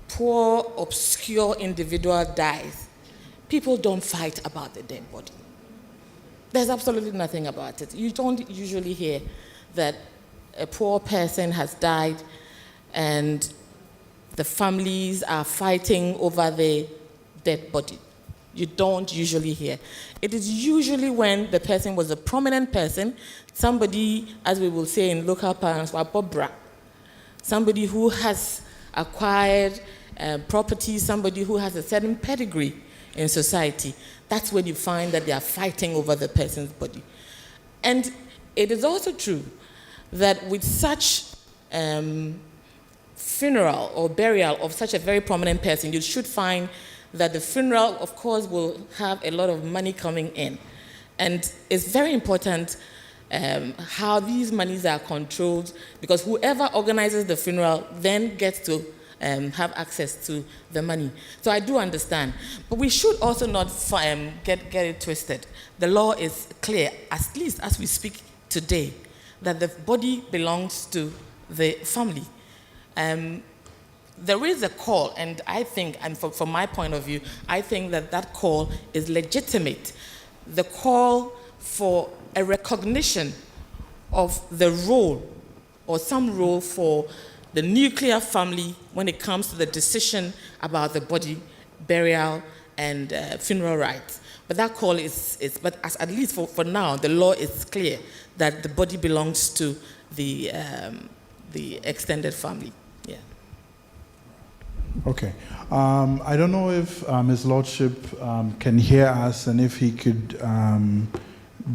poor, obscure individual dies, people don't fight about the dead body. There's absolutely nothing about it. You don't usually hear that a poor person has died and the families are fighting over the dead body. You don't usually hear. It is usually when the person was a prominent person, somebody, as we will say in local parlance, somebody who has acquired property, somebody who has a certain pedigree in society. That's when you find that they are fighting over the person's body. And it is also true that with such funeral or burial of such a very prominent person, you should find that the funeral, of course, will have a lot of money coming in. And it's very important how these monies are controlled, because whoever organizes the funeral then gets to have access to the money. So I do understand. But we should also not get it twisted. The law is clear, at least as we speak today, that the body belongs to the family. There is a call, and I think, and from my point of view, I think that call is legitimate. The call for a recognition of the role, or some role for the nuclear family when it comes to the decision about the body, burial, and funeral rites. But that call but at least for now, the law is clear that the body belongs to the extended family. Yeah. Okay. I don't know if His Lordship can hear us, and if he could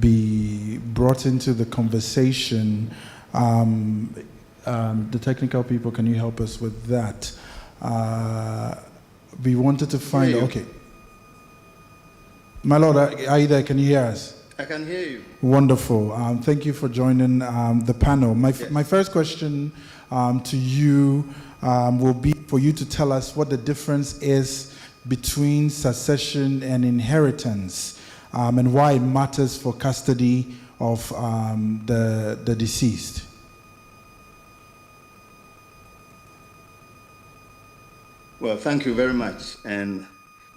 be brought into the conversation. The technical people, can you help us with that? We wanted to find out. Okay. My Lord, are you there? Can you hear us? I can hear you. Wonderful. Thank you for joining the panel. My first question to you will be for you to tell us what the difference is between succession and inheritance, and why it matters for custody of the deceased. Well, thank you very much. And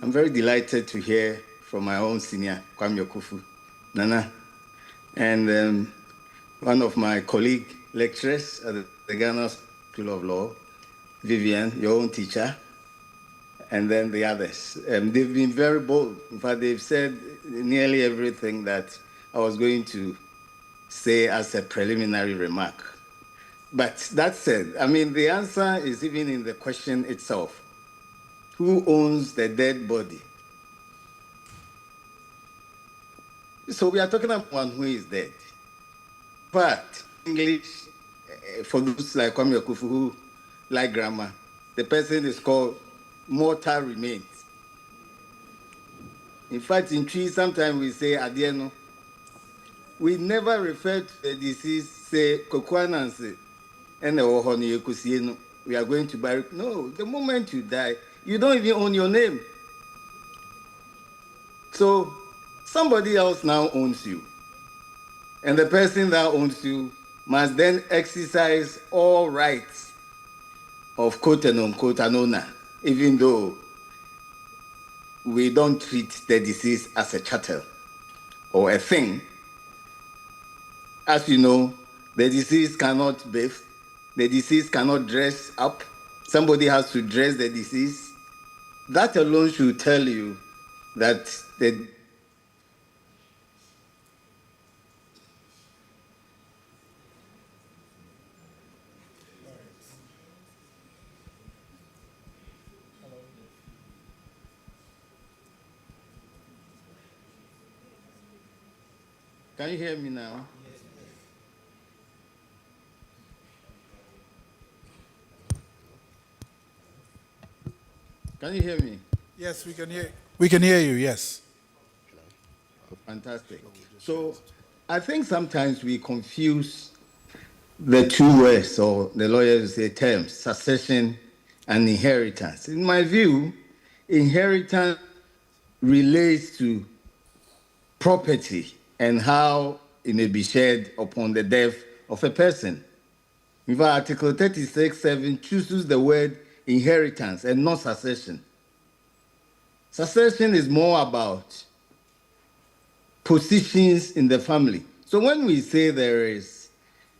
I'm very delighted to hear from my own senior, Kwame Okufu, Nana, and one of my colleague lecturers at the Ghana School of Law, Vivian, your own teacher, and then the others. They've been very bold. In fact, they've said nearly everything that I was going to say as a preliminary remark. But that said, I mean, the answer is even in the question itself. Who owns the dead body? So we are talking about one who is dead. But English, for those like Kwame Okufu who like grammar, the person is called mortal remains. In fact, in trees, sometimes we say adieno. We never refer to the deceased, say kokwananse, and we are going to bury. No, the moment you die, you don't even own your name. So somebody else now owns you. And the person that owns you must then exercise all rights of quote and unquote an owner, even though we don't treat the deceased as a chattel or a thing. As you know, the deceased cannot bathe, the deceased cannot dress up. Somebody has to dress the deceased. That alone should tell you that the Can you hear me now? Can you hear me? Yes, we can hear. We can hear you. Yes. Fantastic. So I think sometimes we confuse the two words, or the lawyers say terms, succession and inheritance. In my view, inheritance relates to property and how it may be shared upon the death of a person. In fact, Article 36(7) chooses the word inheritance and not succession. Succession is more about positions in the family. So when we say there is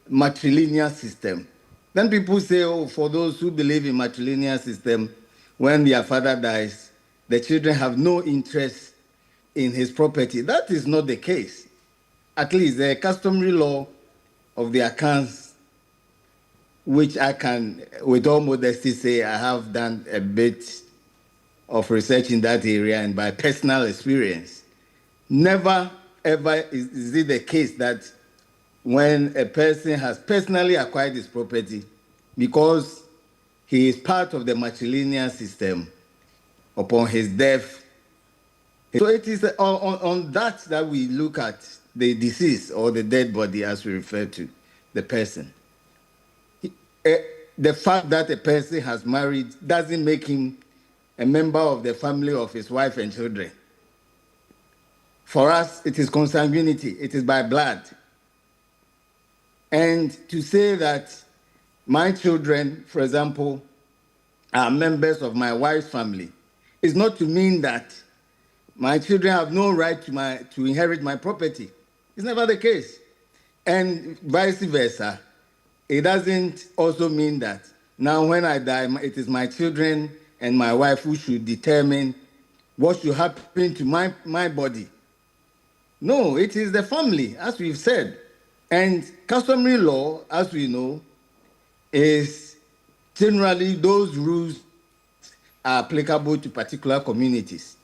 matrilineal system, then people say, oh, for those who believe in matrilineal system, when their father dies, the children have no interest in his property. That is not the case. At least the customary law of the accounts, which I can, with all modesty, say I have done a bit of research in that area and by personal experience. Never, ever is it the case that when a person has personally acquired his property, because he is part of the matrilineal system, upon his death. So it is on that we look at the deceased or the dead body, as we refer to the person. The fact that a person has married doesn't make him a member of the family of his wife and children. For us, it is consanguinity, it is by blood. And to say that my children, for example, are members of my wife's family is not to mean that my children have no right to inherit my property. It's never the case. And vice versa. It doesn't also mean that now when I die, it is my children and my wife who should determine what should happen to my body. No, it is the family, as we've said. And customary law, as we know, is generally those rules are applicable to particular communities.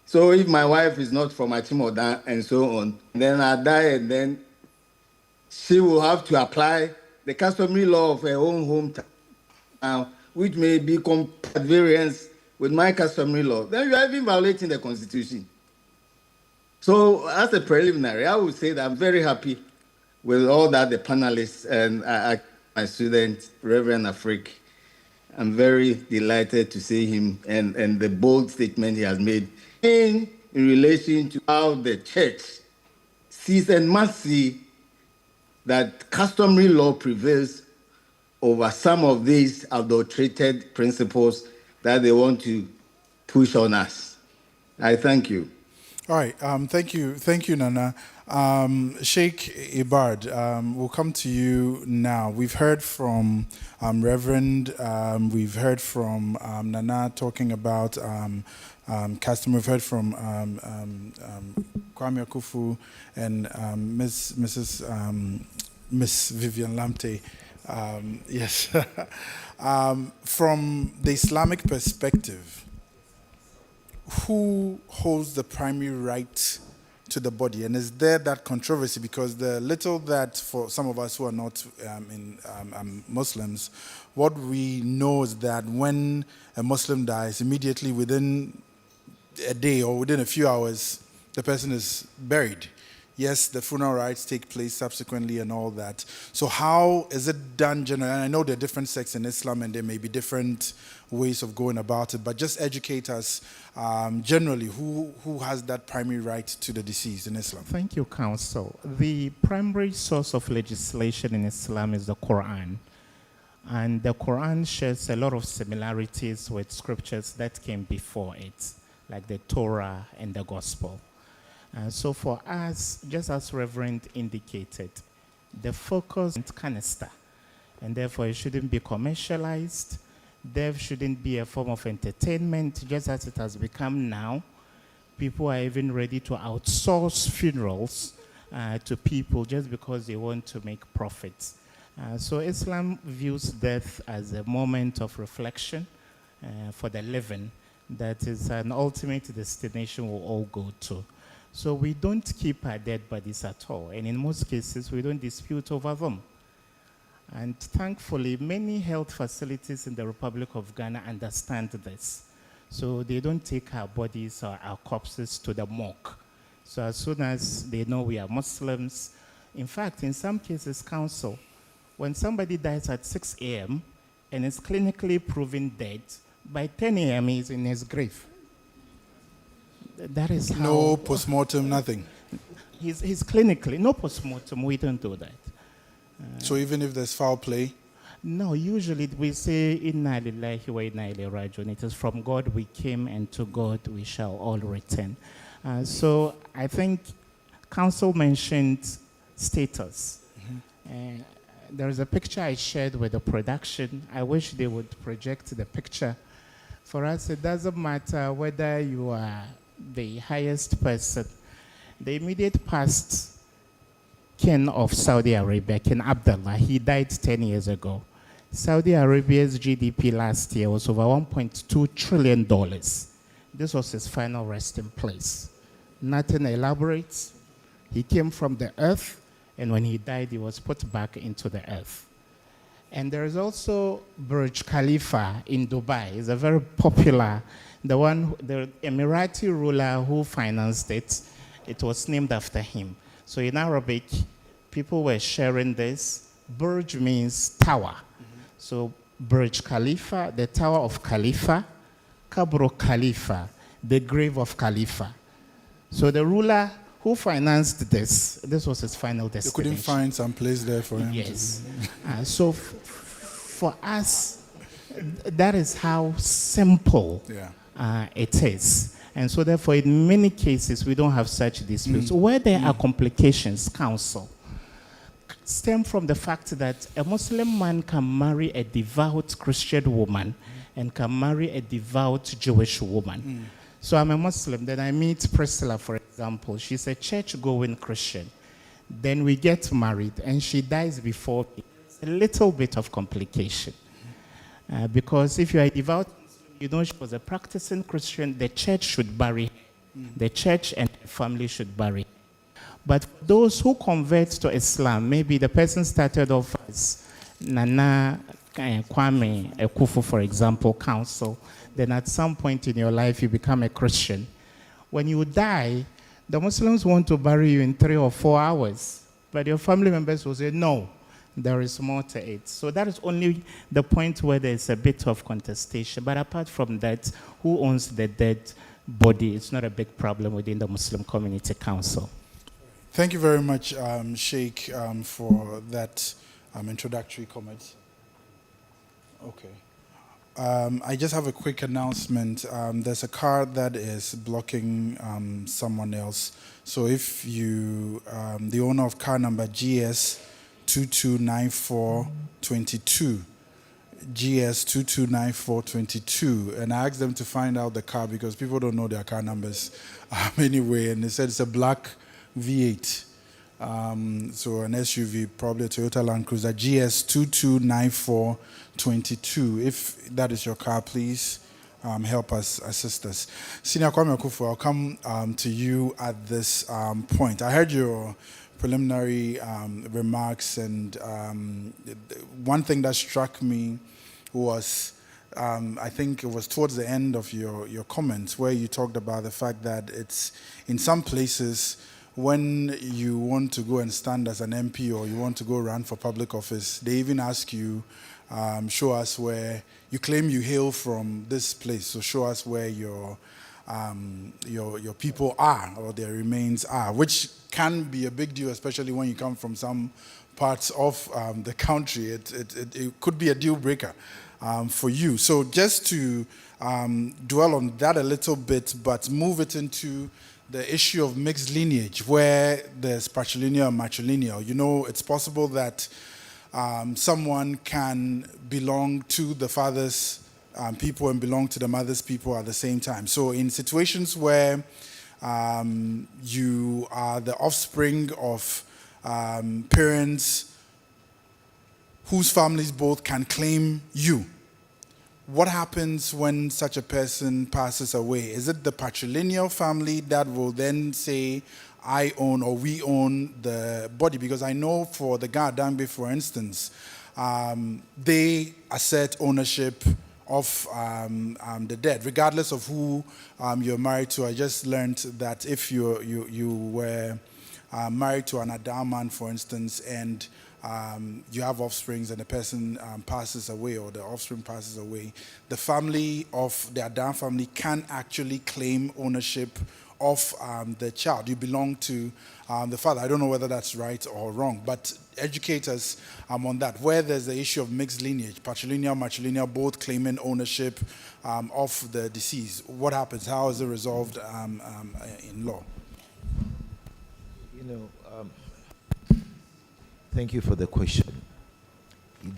So if my wife is not from Achimoda and so on, then I die and then she will have to apply the customary law of her own hometown, which may be at variance with my customary law. Then you are even violating the Constitution. So as a preliminary, I would say that I'm very happy with all that the panelists and my student, Reverend Afrik, I'm very delighted to see him and the bold statement he has made in relation to how the church sees and must see that customary law prevails over some of these adulterated principles that they want to push on us. I thank you. All right, thank you, Nana. Sheikh Ibad, we'll come to you now. We've heard from Reverend, we've heard from Nana talking about custom. We've heard from Kwame Akufu and Miss Vivian Lamte. Yes, from the Islamic perspective, who holds the primary right to the body? And is there that controversy? Because the little that for some of us who are not Muslims, what we know is that when a Muslim dies, immediately within a day or within a few hours, the person is buried. Yes, the funeral rites take place subsequently and all that. So how is it done generally? And I know there are different sects in Islam and there may be different ways of going about it, but just educate us generally, who has that primary right to the deceased in Islam? Thank you, Counsel. The primary source of legislation in Islam is the Quran. And the Quran shares a lot of similarities with scriptures that came before it, like the Torah and the Gospel. So for us, just as Reverend indicated, the focus is canister, and therefore it shouldn't be commercialized. There shouldn't be a form of entertainment, just as it has become now. People are even ready to outsource funerals to people just because they want to make profits. So Islam views death as a moment of reflection for the living that is an ultimate destination we'll all go to. So we don't keep our dead bodies at all. And in most cases, we don't dispute over them. And thankfully, many health facilities in the Republic of Ghana understand this. So they don't take our bodies or our corpses to the morgue. So as soon as they know we are Muslims, in fact, in some cases, Counsel, when somebody dies at 6 a.m. and is clinically proven dead, by 10 a.m. he's in his grave. That is how... No postmortem, nothing? He's clinically, no postmortem, we don't do that. So even if there's foul play? No, usually we say, Inna lillahi wa inna ilayhi raji'un. It is from God we came and to God we shall all return. So I think Counsel mentioned status. Mm-hmm. There is a picture I shared with the production. I wish they would project the picture. For us, it doesn't matter whether you are the highest person. The immediate past king of Saudi Arabia, King Abdullah, he died 10 years ago. Saudi Arabia's GDP last year was over $1.2 trillion. This was his final resting place. Nothing elaborate. He came from the earth, and when he died, he was put back into the earth. And there is also Burj Khalifa in Dubai. It's a very popular, the Emirati ruler who financed it, it was named after him. So in Arabic, people were sharing this. Burj means tower. Mm-hmm. So Burj Khalifa, the tower of Khalifa, Kabru Khalifa, the grave of Khalifa. So the ruler who financed this was his final destination. You couldn't find some place there for him? Yes. So for us, that is how simple it is. And so therefore, in many cases, we don't have such disputes. Where there are complications, Counsel, stem from the fact that a Muslim man can marry a devout Christian woman and can marry a devout Jewish woman. So I'm a Muslim, then I meet Priscilla, for example. She's a church-going Christian. Then we get married, and she dies before me. It's a little bit of complication. Because if you are a devout Muslim, you know she was a practicing Christian, the church should bury her. The church and the family should bury her. But those who convert to Islam, maybe the person started off as Nana Kwame Akufu, for example, Counsel. Then at some point in your life, you become a Christian. When you die, the Muslims want to bury you in 3 or 4 hours. But your family members will say, no, there is more to it. So that is only the point where there's a bit of contestation. But apart from that, who owns the dead body? It's not a big problem within the Muslim Community Council. Thank you very much, Sheikh, for that introductory comment. Okay. I just have a quick announcement. There's a car that is blocking someone else. So if you, the owner of car number GS 229422, GS 229422, and I asked them to find out the car because people don't know their car numbers anyway, and they said it's a black V8. So an SUV, probably a Toyota Land Cruiser, GS 229422. If that is your car, please help us, assist us. Senior Kwame Akufo, I'll come to you at this point. I heard your preliminary remarks, and one thing that struck me was, I think it was towards the end of your comments where you talked about the fact that it's in some places when you want to go and stand as an MP or you want to go run for public office, they even ask you, show us where you claim you hail from this place, so show us where your people are or their remains are, which can be a big deal, especially when you come from some parts of the country. It could be a deal breaker for you. So just to dwell on that a little bit, but move it into the issue of mixed lineage, where there's patrilineal and matrilineal. You know, it's possible that someone can belong to the father's people and belong to the mother's people at the same time. So in situations where you are the offspring of parents whose families both can claim you, what happens when such a person passes away? Is it the patrilineal family that will then say, I own or we own the body? Because I know for the Ga Dangbe, for instance, they assert ownership of the dead, regardless of who you're married to. I just learned that if you were married to an Adam man, for instance, and you have offsprings and the person passes away or the offspring passes away, the family of the Adam family can actually claim ownership of the child. You belong to the father. I don't know whether that's right or wrong, but educate us on that. Where there's the issue of mixed lineage, patrilineal, matrilineal, both claiming ownership of the deceased, what happens? How is it resolved in law? Thank you for the question.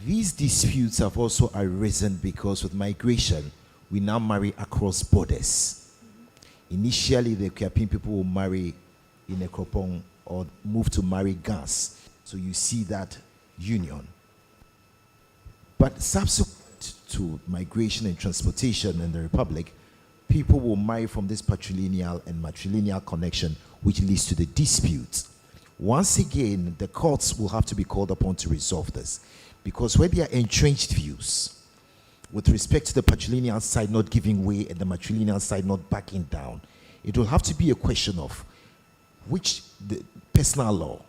These disputes have also arisen because with migration, we now marry across borders. Initially, the Kiapin people will marry in Ekropong or move to marry Gas. So you see that union. But subsequent to migration and transportation in the Republic, people will marry from this patrilineal and matrilineal connection, which leads to the disputes. Once again, the courts will have to be called upon to resolve this, because where there are entrenched views with respect to the patrilineal side not giving way and the matrilineal side not backing down, it will have to be a question of which the personal law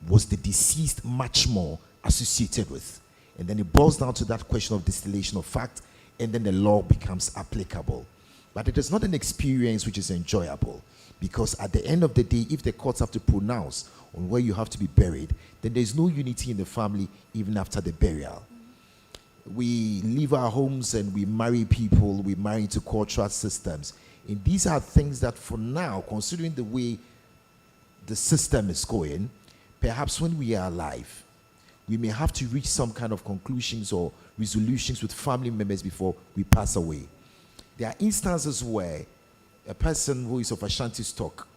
was the deceased much more associated with. And then it boils down to that question of distillation of fact, and then the law becomes applicable. But it is not an experience which is enjoyable, because at the end of the day, if the courts have to pronounce on where you have to be buried, then there's no unity in the family even after the burial. We leave our homes and we marry people, we marry into cultural systems. And these are things that for now, considering the way the system is going, perhaps when we are alive, we may have to reach some kind of conclusions or resolutions with family members before we pass away. There are instances where a person who is of Ashanti stock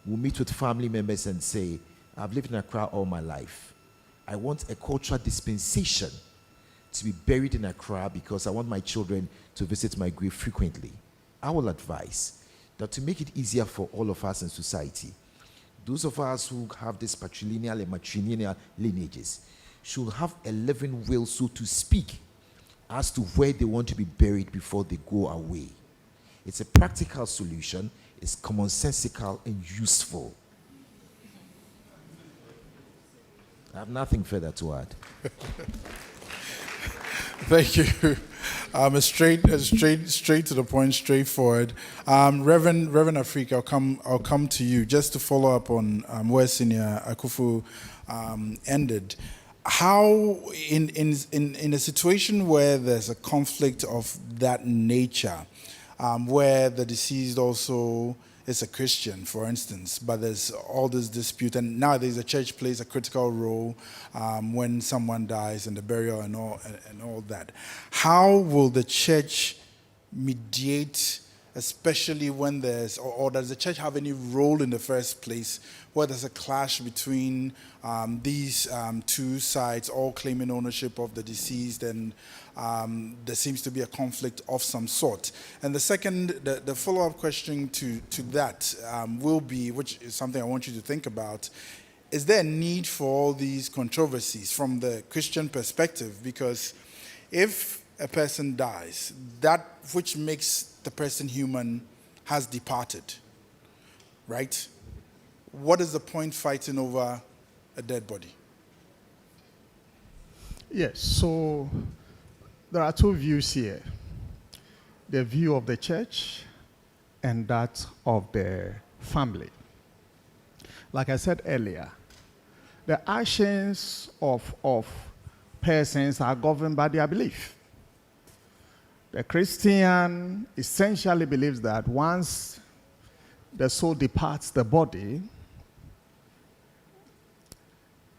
will meet with family members and say, I've lived in Accra all my life. I want a cultural dispensation to be buried in Accra because I want my children to visit my grave frequently. I will advise that to make it easier for all of us in society, those of us who have this patrilineal and matrilineal lineages should have a living will, so to speak, as to where they want to be buried before they go away. It's a practical solution, it's commonsensical and useful. I have nothing further to add. Thank you. Straight to the point, straightforward. Reverend Afrika, I'll come to you just to follow up on where Senior Akufu ended. How, in a situation where there's a conflict of that nature, where the deceased also is a Christian, for instance, but there's all this dispute, and nowadays the church plays a critical role when someone dies and the burial and all that. How will the church mediate, especially when there's, or does the church have any role in the first place where there's a clash between these two sides, all claiming ownership of the deceased, and there seems to be a conflict of some sort? And the second, the follow-up question to that will be, which is something I want you to think about, is there a need for all these controversies from the Christian perspective? Because if a person dies, that which makes the person human has departed, right? What is the point fighting over a dead body? Yes, so there are two views here. The view of the church and that of the family. Like I said earlier, the actions of persons are governed by their belief. The Christian essentially believes that once the soul departs the body,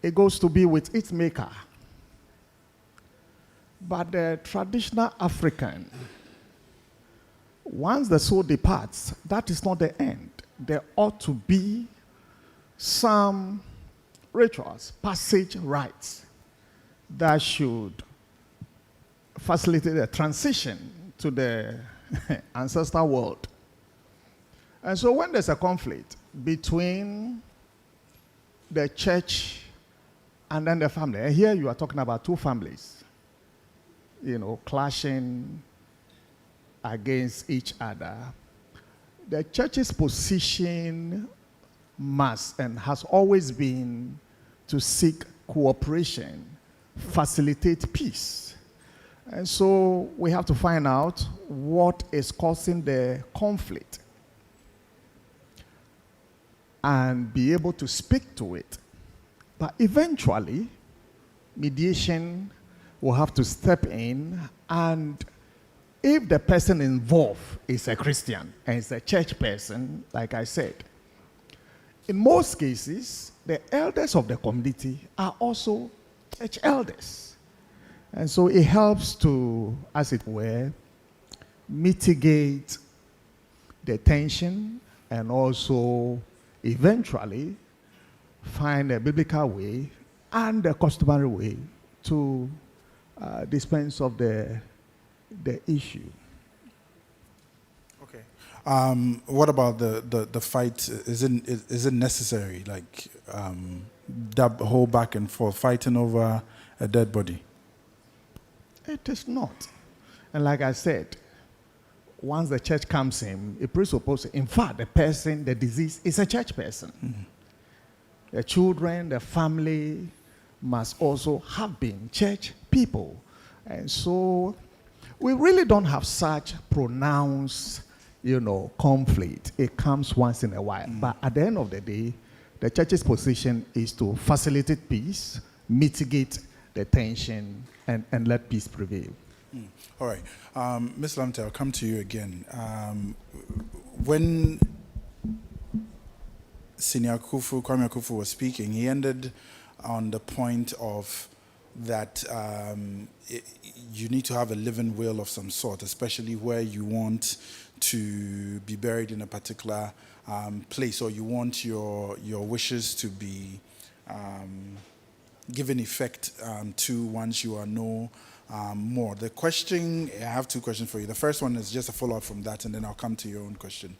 it goes to be with its maker. But the traditional African, once the soul departs, that is not the end. There ought to be some rituals, passage rites, that should facilitate the transition to the ancestral world. And so when there's a conflict between the church and then the family, and here you are talking about two families, clashing against each other, the church's position must and has always been to seek cooperation, facilitate peace. And so we have to find out what is causing the conflict and be able to speak to it. But eventually, mediation will have to step in, and if the person involved is a Christian and is a church person, like I said, in most cases, the elders of the community are also church elders. And so it helps to, as it were, mitigate the tension and also eventually find a biblical way and a customary way to dispense of the issue. Okay. What about the fight? Is it necessary, like that whole back and forth, fighting over a dead body? It is not. And like I said, once the church comes in, it presupposes, in fact, the person, the disease, is a church person. Mm-hmm. The children, the family must also have been church people. And so we really don't have such pronounced, conflict. It comes once in a while. Mm. But at the end of the day, the church's position is to facilitate peace, mitigate the tension, and let peace prevail. Mm. All right. Ms. Lamte, I'll come to you again. When Senior Kwame Akufu was speaking, he ended on the point of that you need to have a living will of some sort, especially where you want to be buried in a particular place, or you want your wishes to be given effect to once you are no more. The question, I have two questions for you. The first one is just a follow-up from that, and then I'll come to your own question.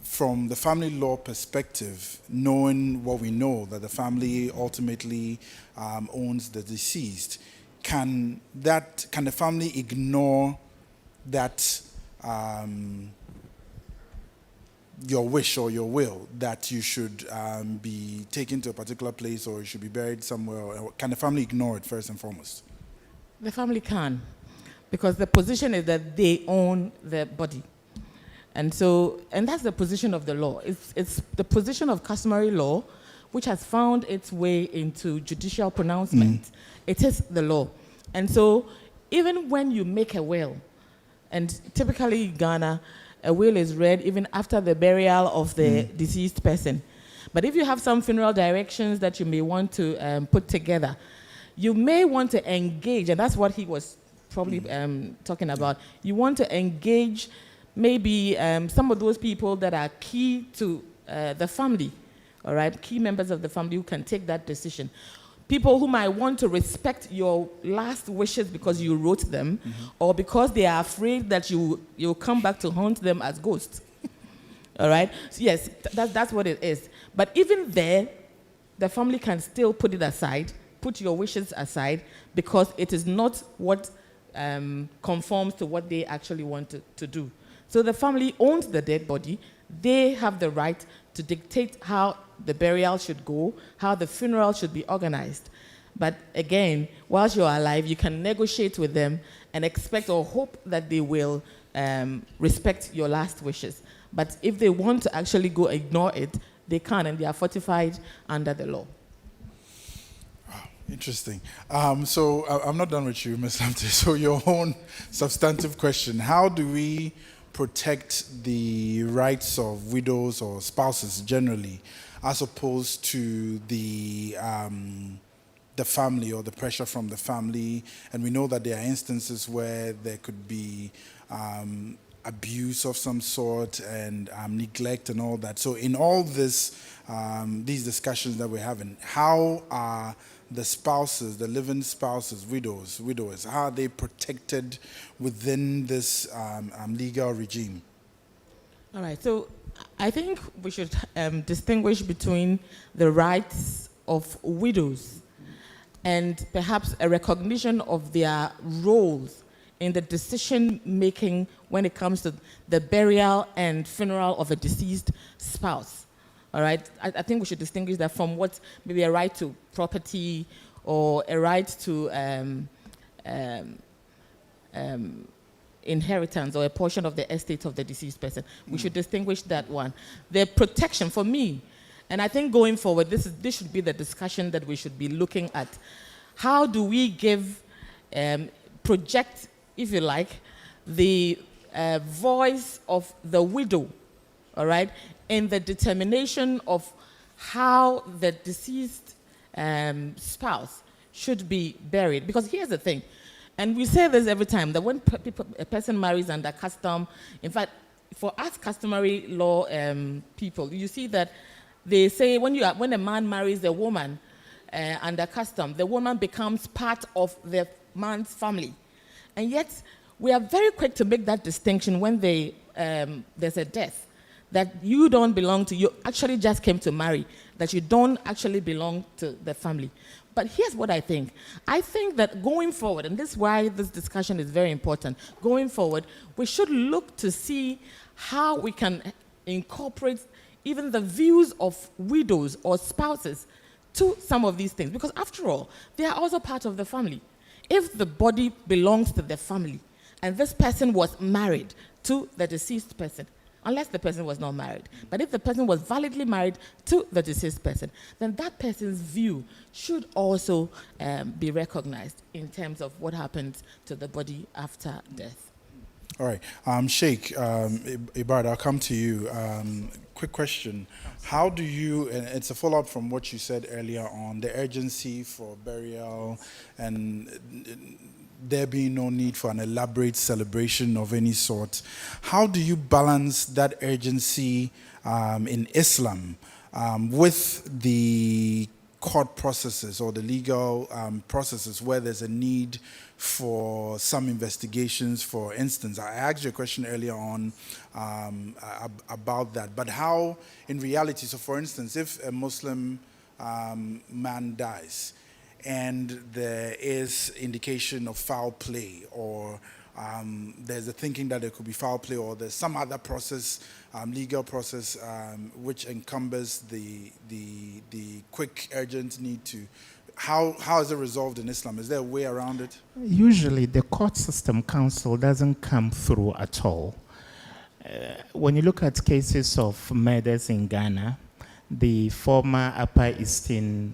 From the family law perspective, knowing what we know, that the family ultimately owns the deceased, can the family ignore that your wish or your will that you should be taken to a particular place or you should be buried somewhere? Or can the family ignore it first and foremost? The family can, because the position is that they own the body. And that's the position of the law. It's the position of customary law, which has found its way into judicial pronouncement. It is the law. And so even when you make a will, and typically in Ghana, a will is read even after the burial of the deceased person. But if you have some funeral directions that you may want to put together, you may want to engage, and that's what he was probably talking about. You want to engage maybe some of those people that are key to the family, all right? Key members of the family who can take that decision. People who might want to respect your last wishes because you wrote them, or because they are afraid that you'll come back to haunt them as ghosts. All right? So yes, that's what it is. But even there, the family can still put it aside, put your wishes aside, because it is not what conforms to what they actually want to do. So the family owns the dead body. They have the right to dictate how the burial should go, how the funeral should be organized. But again, whilst you're alive, you can negotiate with them and expect or hope that they will respect your last wishes. But if they want to actually go ignore it, they can, and they are fortified under the law. Interesting. So I'm not done with you, Ms. Lamte. So your own substantive question: how do we protect the rights of widows or spouses generally, as opposed to the family or the pressure from the family? And we know that there are instances where there could be abuse of some sort and neglect and all that. So in all this, these discussions that we're having, how are the spouses, the living spouses, widowers, how are they protected within this legal regime? All right, so I think we should distinguish between the rights of widows and perhaps a recognition of their roles in the decision-making when it comes to the burial and funeral of a deceased spouse. All right, I think we should distinguish that from what maybe a right to property or a right to inheritance or a portion of the estate of the deceased person. We should distinguish that one. The protection for me, and I think going forward, this should be the discussion that we should be looking at. How do we project, if you like, the voice of the widow, all right, in the determination of how the deceased spouse should be buried? Because here's the thing, and we say this every time, that when a person marries under custom, in fact, for us customary law people, you see that they say when a man marries a woman under custom, the woman becomes part of the man's family. And yet, we are very quick to make that distinction when there's a death, that you don't belong to, you actually just came to marry, that you don't actually belong to the family. But here's what I think. I think that going forward, and this is why this discussion is very important, going forward, we should look to see how we can incorporate even the views of widows or spouses to some of these things. Because after all, they are also part of the family. If the body belongs to the family, and this person was married to the deceased person, unless the person was not married, but if the person was validly married to the deceased person, then that person's view should also be recognized in terms of what happens to the body after death. All right. Sheikh Ibad, I'll come to you. Quick question. How do you, and it's a follow-up from what you said earlier on, the urgency for burial and there being no need for an elaborate celebration of any sort. How do you balance that urgency in Islam with the court processes or the legal processes where there's a need for some investigations? For instance, I asked you a question earlier on about that, but how in reality, so for instance, if a Muslim man dies and there is indication of foul play or there's a thinking that there could be foul play, or there's some other process, legal process, which encumbers the quick, urgent need to. How is it resolved in Islam? Is there a way around it? Usually, the court system counsel doesn't come through at all. When you look at cases of murders in Ghana, the former Upper Eastern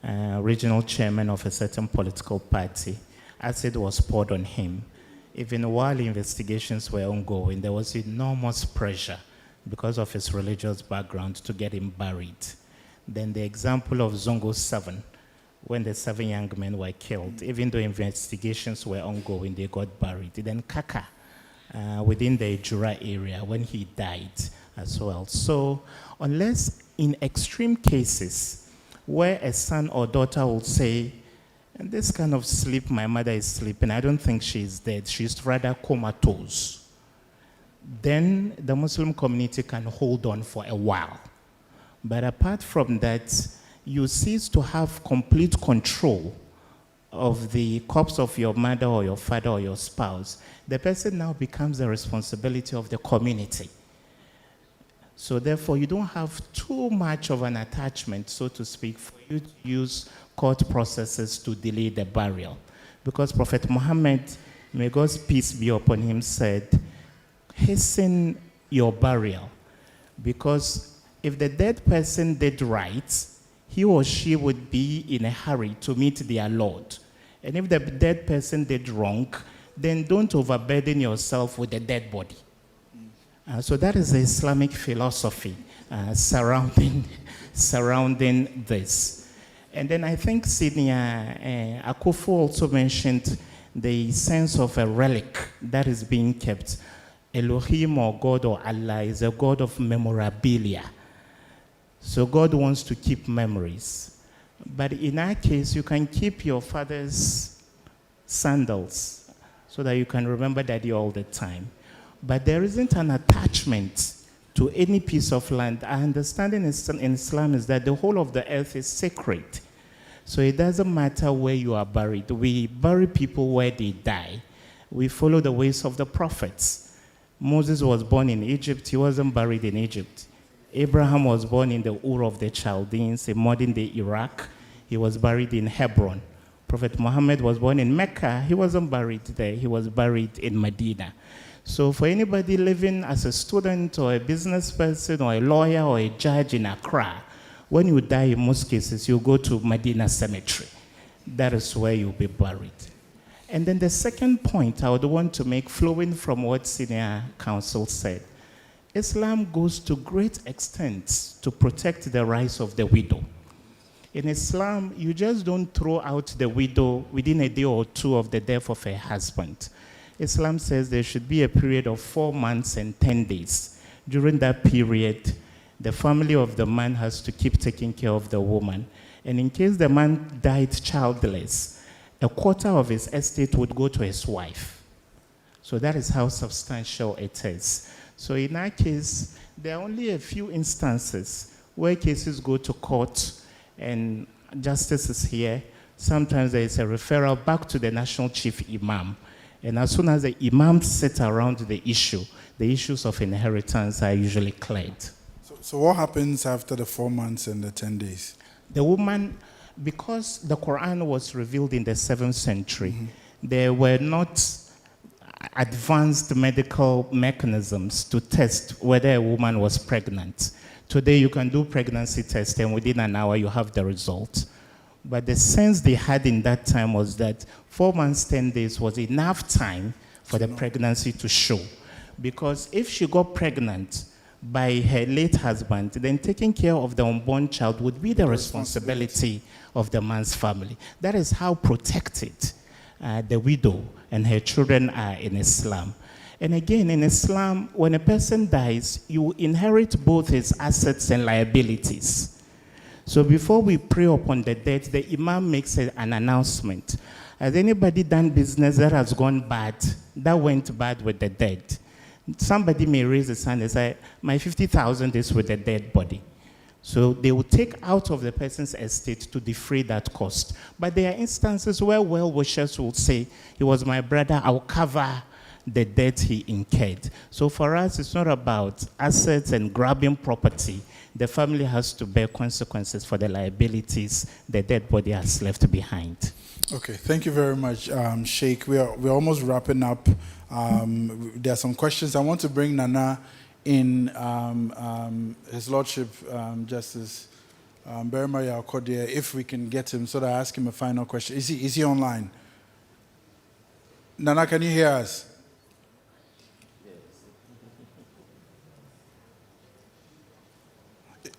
regional chairman of a certain political party, acid was poured on him. Even while investigations were ongoing, there was enormous pressure because of his religious background to get him buried. Then the example of Zongo 7, when the 7 young men were killed, even though investigations were ongoing, they got buried. Then Kaka, within the Jura area, when he died as well. So unless in extreme cases where a son or daughter will say, and this kind of sleep, my mother is sleeping, I don't think she's dead, she's rather comatose, then the Muslim community can hold on for a while. But apart from that, you cease to have complete control of the corpse of your mother or your father or your spouse. The person now becomes the responsibility of the community. So therefore, you don't have too much of an attachment, so to speak, for you to use court processes to delay the burial. Because Prophet Muhammad, may God's peace be upon him, said, hasten your burial. Because if the dead person did right, he or she would be in a hurry to meet their Lord. And if the dead person did wrong, then don't overburden yourself with the dead body. So that is the Islamic philosophy surrounding this. And then I think Senior Akufo also mentioned the sense of a relic that is being kept. Elohim, or God, or Allah, is a God of memorabilia. So God wants to keep memories. But in our case, you can keep your father's sandals so that you can remember Daddy all the time. But there isn't an attachment to any piece of land. Our understanding in Islam is that the whole of the earth is sacred. So it doesn't matter where you are buried. We bury people where they die. We follow the ways of the prophets. Moses was born in Egypt. He wasn't buried in Egypt. Abraham was born in the Ur of the Chaldeans in modern-day Iraq. He was buried in Hebron. Prophet Muhammad was born in Mecca. He wasn't buried there. He was buried in Medina. So for anybody living as a student or a business person or a lawyer or a judge in Accra, when you die, in most cases, you go to Medina Cemetery. That is where you'll be buried. And then the second point I would want to make, flowing from what Senior Counsel said, Islam goes to great extents to protect the rights of the widow. In Islam, you just don't throw out the widow within a day or two of the death of her husband. Islam says there should be a period of 4 months and 10 days. During that period, the family of the man has to keep taking care of the woman. And in case the man died childless, a quarter of his estate would go to his wife. So that is how substantial it is. So in our case, there are only a few instances where cases go to court and justice is here. Sometimes there is a referral back to the national chief imam. And as soon as the imams sit around the issues of inheritance are usually cleared. So what happens after the 4 months and the 10 days? The woman, because the Quran was revealed in the 7th century, there were not advanced medical mechanisms to test whether a woman was pregnant. Today you can do pregnancy test and within an hour you have the result. But the sense they had in that time was that 4 months, 10 days was enough time for the pregnancy to show. Because if she got pregnant by her late husband, then taking care of the unborn child would be the responsibility of the man's family. That is how protected the widow and her children are in Islam. And again, in Islam, when a person dies, you inherit both his assets and liabilities. So before we pray upon the dead, the imam makes an announcement. Has anybody done business that has gone bad, that went bad with the dead? Somebody may raise his hand and say, my 50,000 is with the dead body. So they will take out of the person's estate to defray that cost. But there are instances where well-wishers will say, he was my brother, I'll cover the debt he incurred. So for us, it's not about assets and grabbing property. The family has to bear consequences for the liabilities the dead body has left behind. Okay, thank you very much, Sheikh. We're almost wrapping up. There are some questions. I want to bring Nana in, His Lordship, Justice Berma Yakodia, if we can get him, so that I ask him a final question. Is he online? Nana, can you hear us?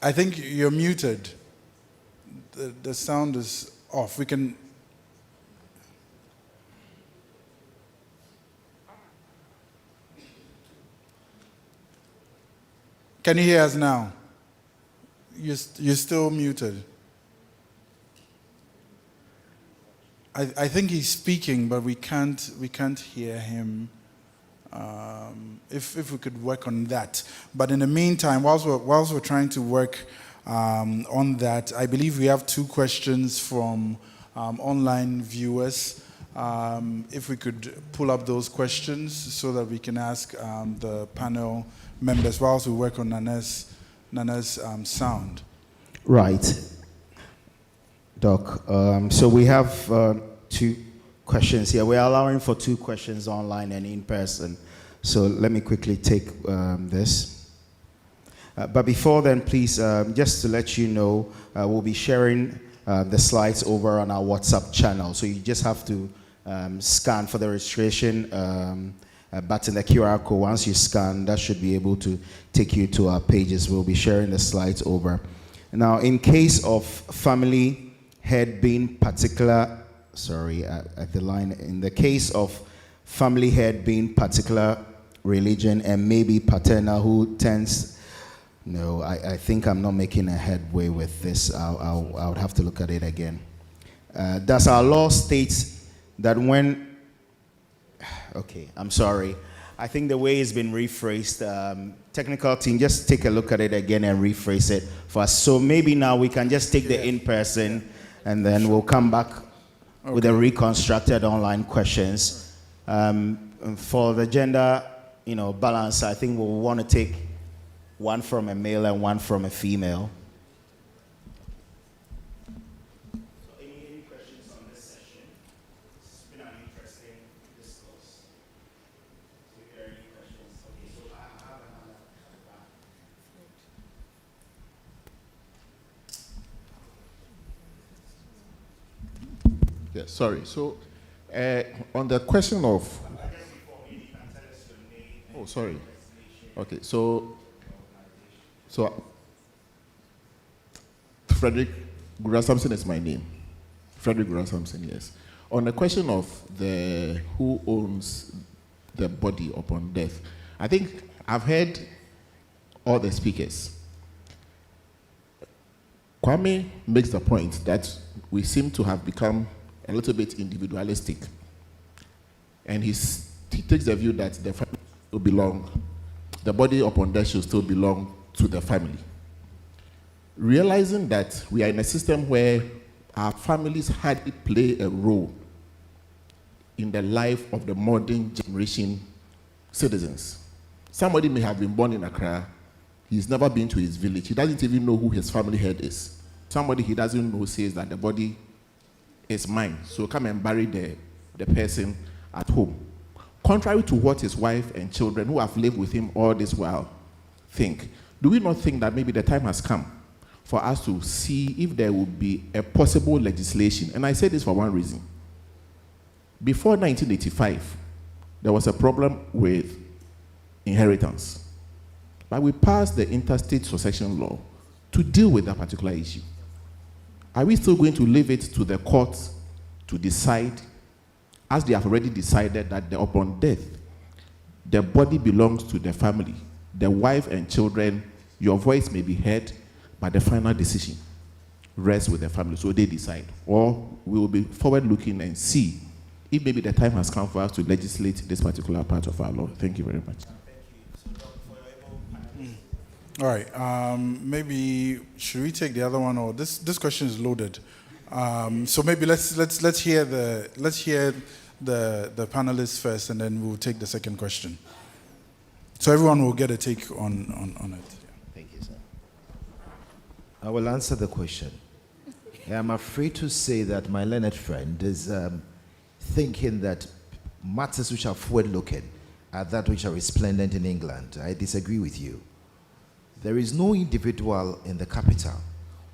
I think you're muted. The sound is off. We can... Can you hear us now? You're still muted. I think he's speaking, but we can't hear him. If we could work on that. But in the meantime, whilst we're trying to work on that, I believe we have 2 questions from online viewers. If we could pull up those questions so that we can ask the panel members whilst we work on Nana's sound. Right. Doc, so we have 2 questions here. We're allowing for 2 questions online and in person. So let me quickly take this. But before then, please, just to let you know, we'll be sharing the slides over on our WhatsApp channel. So you just have to scan for the registration button, the QR code. Once you scan, that should be able to take you to our pages. We'll be sharing the slides over. Now, in case of family head being particular, at the line, in the case of family head being particular religion and maybe paternal who tends, no, I think I'm not making a headway with this. I would have to look at it again. Does our law state that when, okay, I'm sorry. I think the way it's been rephrased, technical team, just take a look at it again and rephrase it for us. So maybe now we can just take the in-person and then we'll come back with the reconstructed online questions. For the gender, balance, I think we'll want to take one from a male and one from a female. So any questions on this session? It's been an interesting discourse. So if there are any questions, okay, so I have another. Yeah, sorry. So, on the question of... Oh, sorry. Okay, so Frederick Gura-Sampson is my name. Frederick Gura-Sampson, yes. On the question of who owns the body upon death, I think I've heard all the speakers. Kwame makes the point that we seem to have become a little bit individualistic. And he takes the view that the family will belong, the body upon death should still belong to the family. Realizing that we are in a system where our families hardly play a role in the life of the modern generation citizens. Somebody may have been born in Accra, he's never been to his village, he doesn't even know who his family head is. Somebody he doesn't know says that the body is mine, so come and bury the person at home. Contrary to what his wife and children who have lived with him all this while think, do we not think that maybe the time has come for us to see if there will be a possible legislation? And I say this for one reason. Before 1985, there was a problem with inheritance. But we passed the interstate succession law to deal with that particular issue. Are we still going to leave it to the courts to decide, as they have already decided that upon death, the body belongs to the family, the wife and children, your voice may be heard, but the final decision rests with the family, so they decide. Or we will be forward-looking and see if maybe the time has come for us to legislate this particular part of our law. Thank you very much. All right. Maybe should we take the other one, or this question is loaded. So maybe let's hear the panelists first, and then we'll take the second question. So everyone will get a take on it. Thank you, sir. I will answer the question. I'm afraid to say that my learned friend is thinking that matters which are forward-looking are that which are resplendent in England. I disagree with you. There is no individual in the capital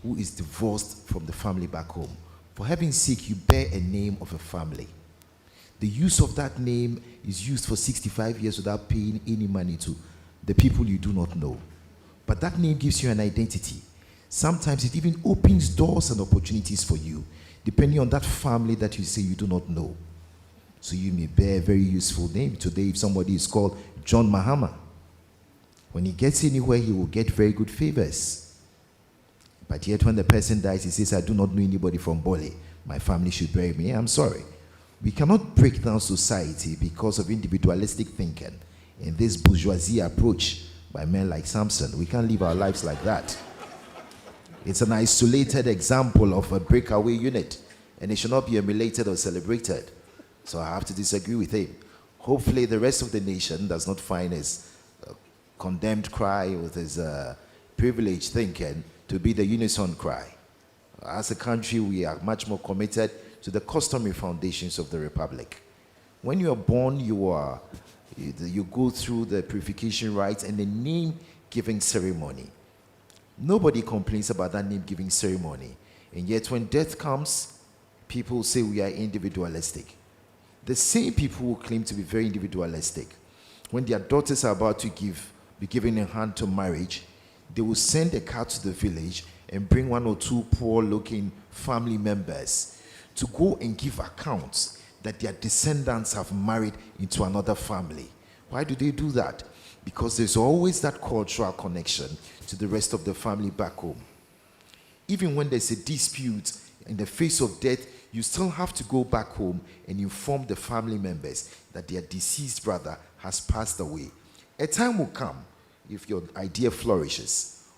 who is divorced from the family back home. For heaven's sake, you bear a name of a family. The use of that name is used for 65 years without paying any money to the people you do not know. But that name gives you an identity. Sometimes it even opens doors and opportunities for you, depending on that family that you say you do not know. So you may bear a very useful name. Today, if somebody is called John Mahama, when he gets anywhere, he will get very good favors. But yet when the person dies, he says, I do not know anybody from Bole. My family should bury me. I'm sorry. We cannot break down society because of individualistic thinking in this bourgeoisie approach by men like Samson. We can't live our lives like that. It's an isolated example of a breakaway unit, and it should not be emulated or celebrated. So I have to disagree with him. Hopefully the rest of the nation does not find his condemned cry with his privileged thinking to be the unison cry. As a country, we are much more committed to the customary foundations of the Republic. When you are born, you go through the purification rites and the name-giving ceremony. Nobody complains about that name-giving ceremony. And yet when death comes, people say we are individualistic. The same people who claim to be very individualistic, when their daughters are about to be given a hand to marriage, they will send a car to the village and bring one or two poor-looking family members to go and give accounts that their descendants have married into another family. Why do they do that? Because there's always that cultural connection to the rest of the family back home. Even when there's a dispute in the face of death, you still have to go back home and inform the family members that their deceased brother has passed away. A time will come, if your idea flourishes,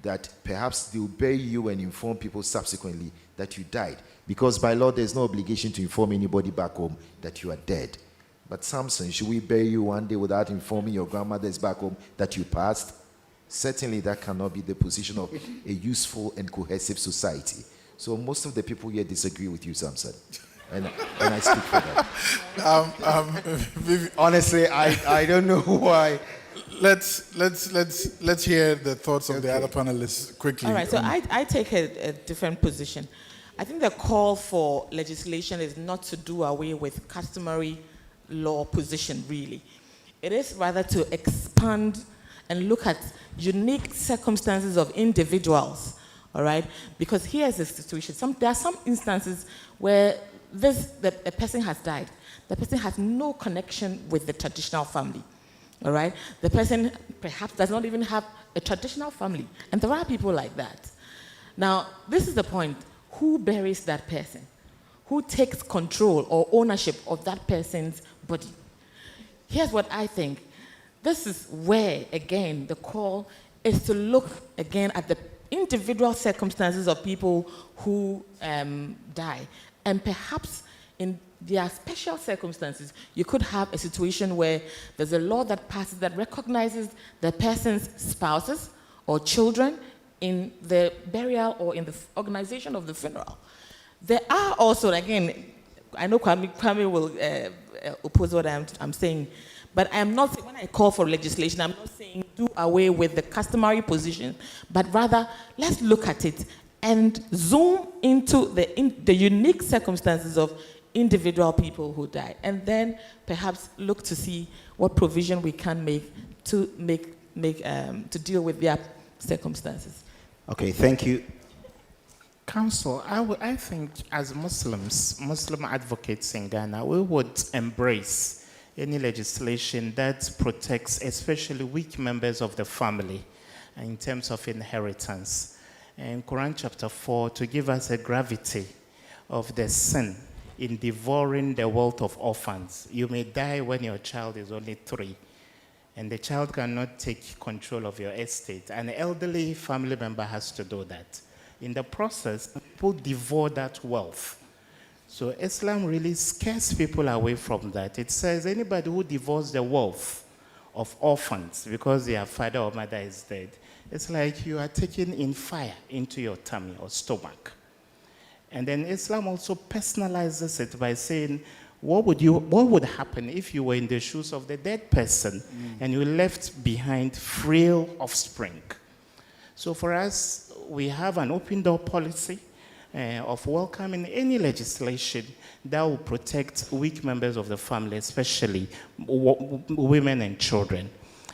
that perhaps they will bury you and inform people subsequently that you died. Because by law, there's no obligation to inform anybody back home that you are dead. But Samson, should we bury you one day without informing your grandmothers back home that you passed? Certainly that cannot be the position of a useful and cohesive society. So most of the people here disagree with you, Samson. And I speak for them. Honestly, I don't know why. Let's hear the thoughts of the other panelists quickly. All right, so I take a different position. I think the call for legislation is not to do away with customary law position, really. It is rather to expand and look at unique circumstances of individuals, all right? Because here's the situation. There are some instances where a person has died. The person has no connection with the traditional family, all right? The person perhaps does not even have a traditional family. And there are people like that. Now, this is the point. Who buries that person? Who takes control or ownership of that person's body? Here's what I think. This is where, again, the call is to look again at the individual circumstances of people who die. And perhaps in their special circumstances, you could have a situation where there's a law that passes that recognizes the person's spouses or children in the burial or in the organization of the funeral. There are also, again, I know Kwame will oppose what I'm saying, but I am not saying, when I call for legislation, I'm not saying do away with the customary position, but rather let's look at it and zoom into the unique circumstances of individual people who die, and then perhaps look to see what provision we can make to deal with their circumstances. Okay, thank you. Council, I think as Muslim advocates in Ghana, we would embrace any legislation that protects especially weak members of the family in terms of inheritance. In Quran chapter 4, to give us a gravity of the sin in devouring the wealth of orphans. You may die when your child is only 3, and the child cannot take control of your estate. An elderly family member has to do that. In the process, people devour that wealth. So Islam really scares people away from that. It says anybody who divorces the wealth of orphans because their father or mother is dead, it's like you are taking in fire into your tummy or stomach. And then Islam also personalizes it by saying, what would happen if you were in the shoes of the dead person and you left behind frail offspring? So for us, we have an open door policy of welcoming any legislation that will protect weak members of the family, especially women and children.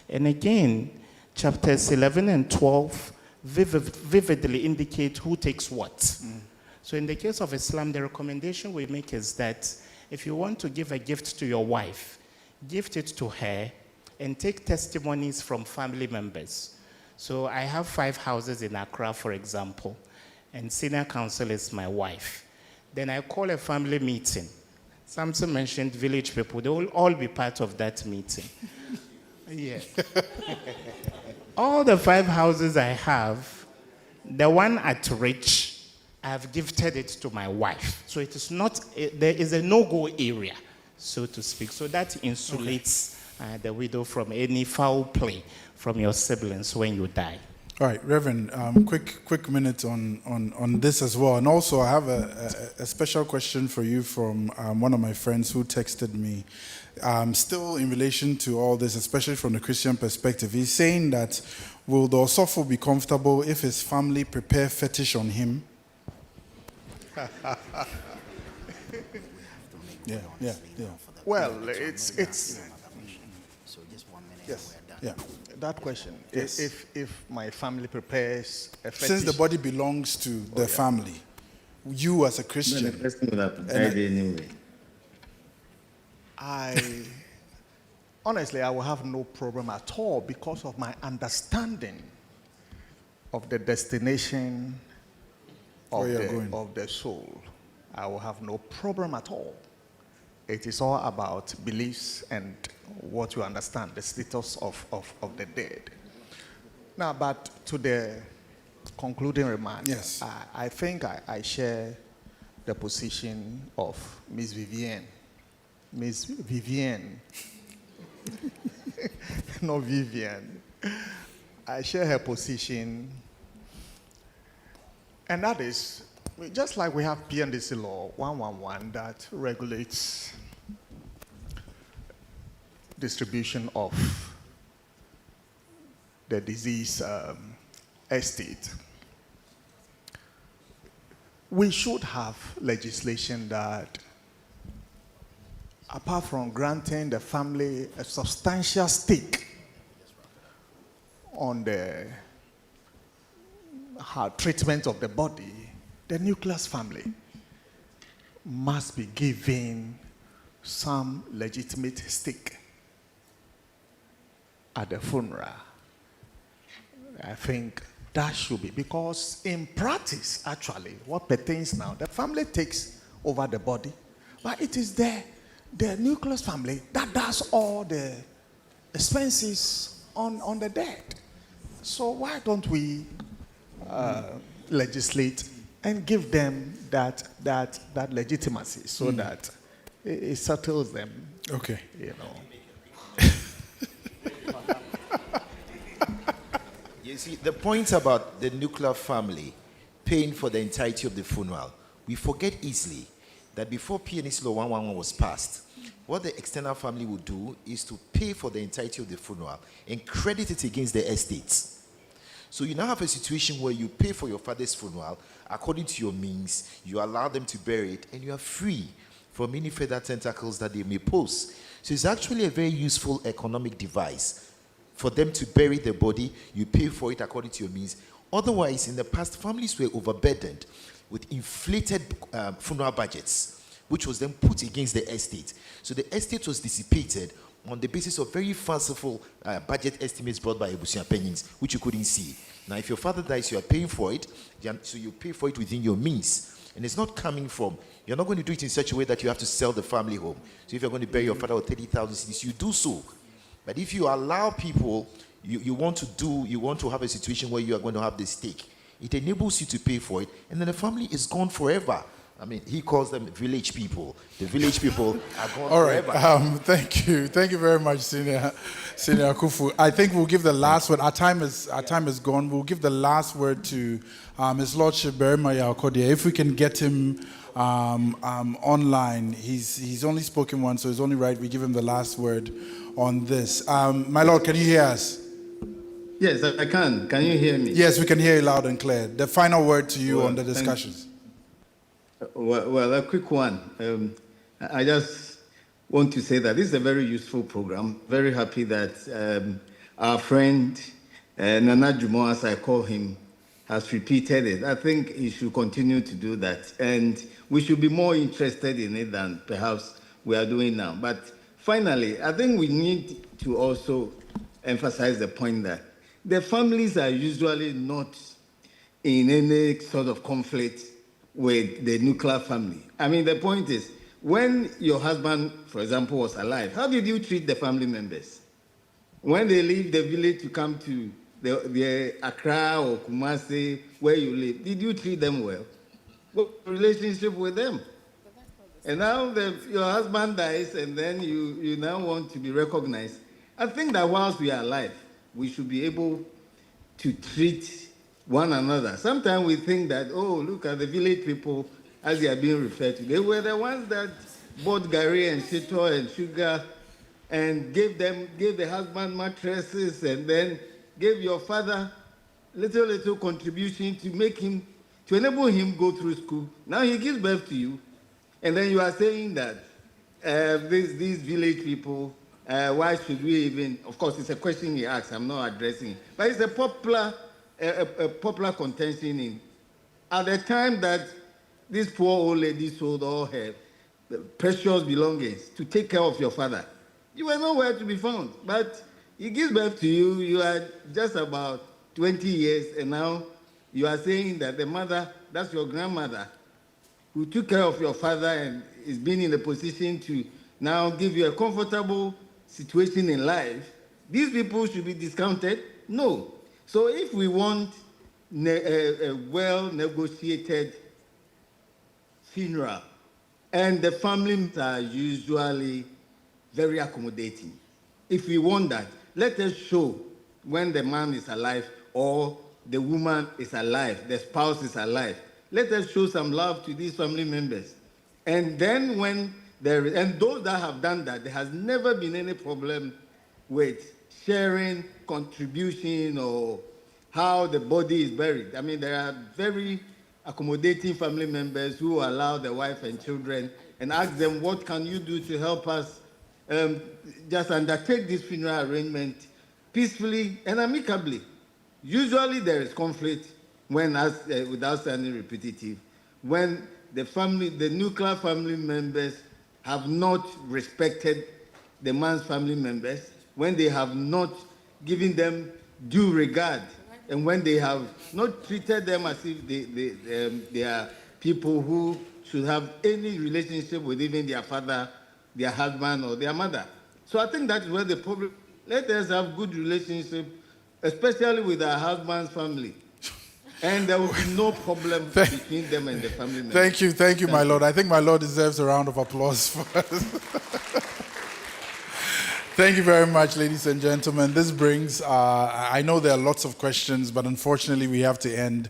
And again, chapters 11 and 12 vividly indicate who takes what. So in the case of Islam, the recommendation we make is that if you want to give a gift to your wife, gift it to her and take testimonies from family members. So I have 5 houses in Accra, for example, and senior counsel is my wife. Then I call a family meeting. Samson mentioned village people. They will all be part of that meeting. Yeah. All the 5 houses I have, the one at Rich, I have gifted it to my wife. So it is not, there is a no-go area, so to speak. So that insulates the widow from any foul play from your siblings when you die. All right, Reverend, quick minute on this as well. And also I have a special question for you from one of my friends who texted me. Still in relation to all this, especially from the Christian perspective, he's saying that will the Osofo be comfortable if his family prepare fetish on him? Yeah. Well, it's yes, yeah. That question. Yes. If my family prepares a fetish, Since the body belongs to the family, you as a Christian, the person would have died anyway. Honestly, I will have no problem at all because of my understanding of the destination of the soul. I will have no problem at all. It is all about beliefs and what you understand, the status of the dead. Now, but to the concluding remarks, yes. I think I share the position of Ms. Vivienne. Ms. Vivienne, no Vivienne. I share her position, and that is, just like we have PNDC law 111 that regulates distribution of the disease estate, we should have legislation that, apart from granting the family a substantial stake on the treatment of the body, the nucleus family must be given some legitimate stake at the funeral. I think that should be, because in practice, actually, what pertains now, the family takes over the body, but it is the nucleus family that does all the expenses on the dead. So why don't we legislate and give them that legitimacy so that it settles them? Okay. You know. You see, the point about the nuclear family paying for the entirety of the funeral, we forget easily that before PNS Law 111 was passed, what the external family would do is to pay for the entirety of the funeral and credit it against the estates. So you now have a situation where you pay for your father's funeral according to your means, you allow them to bury it, and you are free from any further tentacles that they may pose. So it's actually a very useful economic device. For them to bury the body, you pay for it according to your means. Otherwise, in the past, families were overburdened with inflated funeral budgets, which was then put against the estate. So the estate was dissipated on the basis of very fanciful budget estimates brought by Ebusia Penins, which you couldn't see. Now, if your father dies, you are paying for it, so you pay for it within your means. And it's not coming from, you're not going to do it in such a way that you have to sell the family home. So if you're going to bury your father with 30,000 cedis, you do so. But if you allow people, you want to have a situation where you are going to have the stake, it enables you to pay for it, and then the family is gone forever I mean, he calls them village people. The village people are gone All right. forever. Thank you. Thank you very much, Senior Akufu. I think we'll give the last word. Our time is gone. We'll give the last word to His Lordship Berima Yakodia. If we can get him online. He's only spoken once, so it's only right we give him the last word on this. My Lord, can you hear us? Yes, I can. Can you hear me? Yes, we can hear you loud and clear. The final word to you on the discussions. Well, a quick one. I just want to say that this is a very useful program. Very happy that our friend Nana Jumo, as I call him, has repeated it. I think he should continue to do that. And we should be more interested in it than perhaps we are doing now. But finally, I think we need to also emphasize the point that the families are usually not in any sort of conflict with the nuclear family. I mean, the point is, when your husband, for example, was alive, how did you treat the family members? When they leave the village to come to the Accra or Kumasi, where you live, did you treat them well? What relationship with them? And now your husband dies, and then you now want to be recognized. I think that whilst we are alive, we should be able to treat one another. Sometimes we think that, oh, look at the village people, as they are being referred to. They were the ones that bought gari and shito and sugar and gave the husband mattresses, and then gave your father little contribution to enable him go through school. Now he gives birth to you, and then you are saying that these village people, why should we even? Of course, it's a question he asks. I'm not addressing it, but it's a popular contention at the time that this poor old lady sold all her precious belongings to take care of your father. You were nowhere to be found, but he gives birth to you. You are just about 20 years, and now you are saying that the mother, that's your grandmother, who took care of your father and is being in a position to now give you a comfortable situation in life, these people should be discounted? No. So if we want a well-negotiated funeral, and the families are usually very accommodating, if we want that, let us show when the man is alive or the woman is alive, the spouse is alive. Let us show some love to these family members. And then and those that have done that, there has never been any problem with sharing, contribution, or how the body is buried. I mean, there are very accommodating family members who allow the wife and children and ask them, what can you do to help us just undertake this funeral arrangement peacefully and amicably? Usually there is conflict without sounding repetitive, when the nuclear family members have not respected the man's family members, when they have not given them due regard, and when they have not treated them as if they are people who should have any relationship with even their father, their husband, or their mother. So I think that's where the problem. Let us have good relationship, especially with our husband's family, and there will be no problem between them and the family members. Thank you, my Lord. I think my Lord deserves a round of applause for us. Thank you very much, ladies and gentlemen. This brings, I know there are lots of questions, but unfortunately we have to end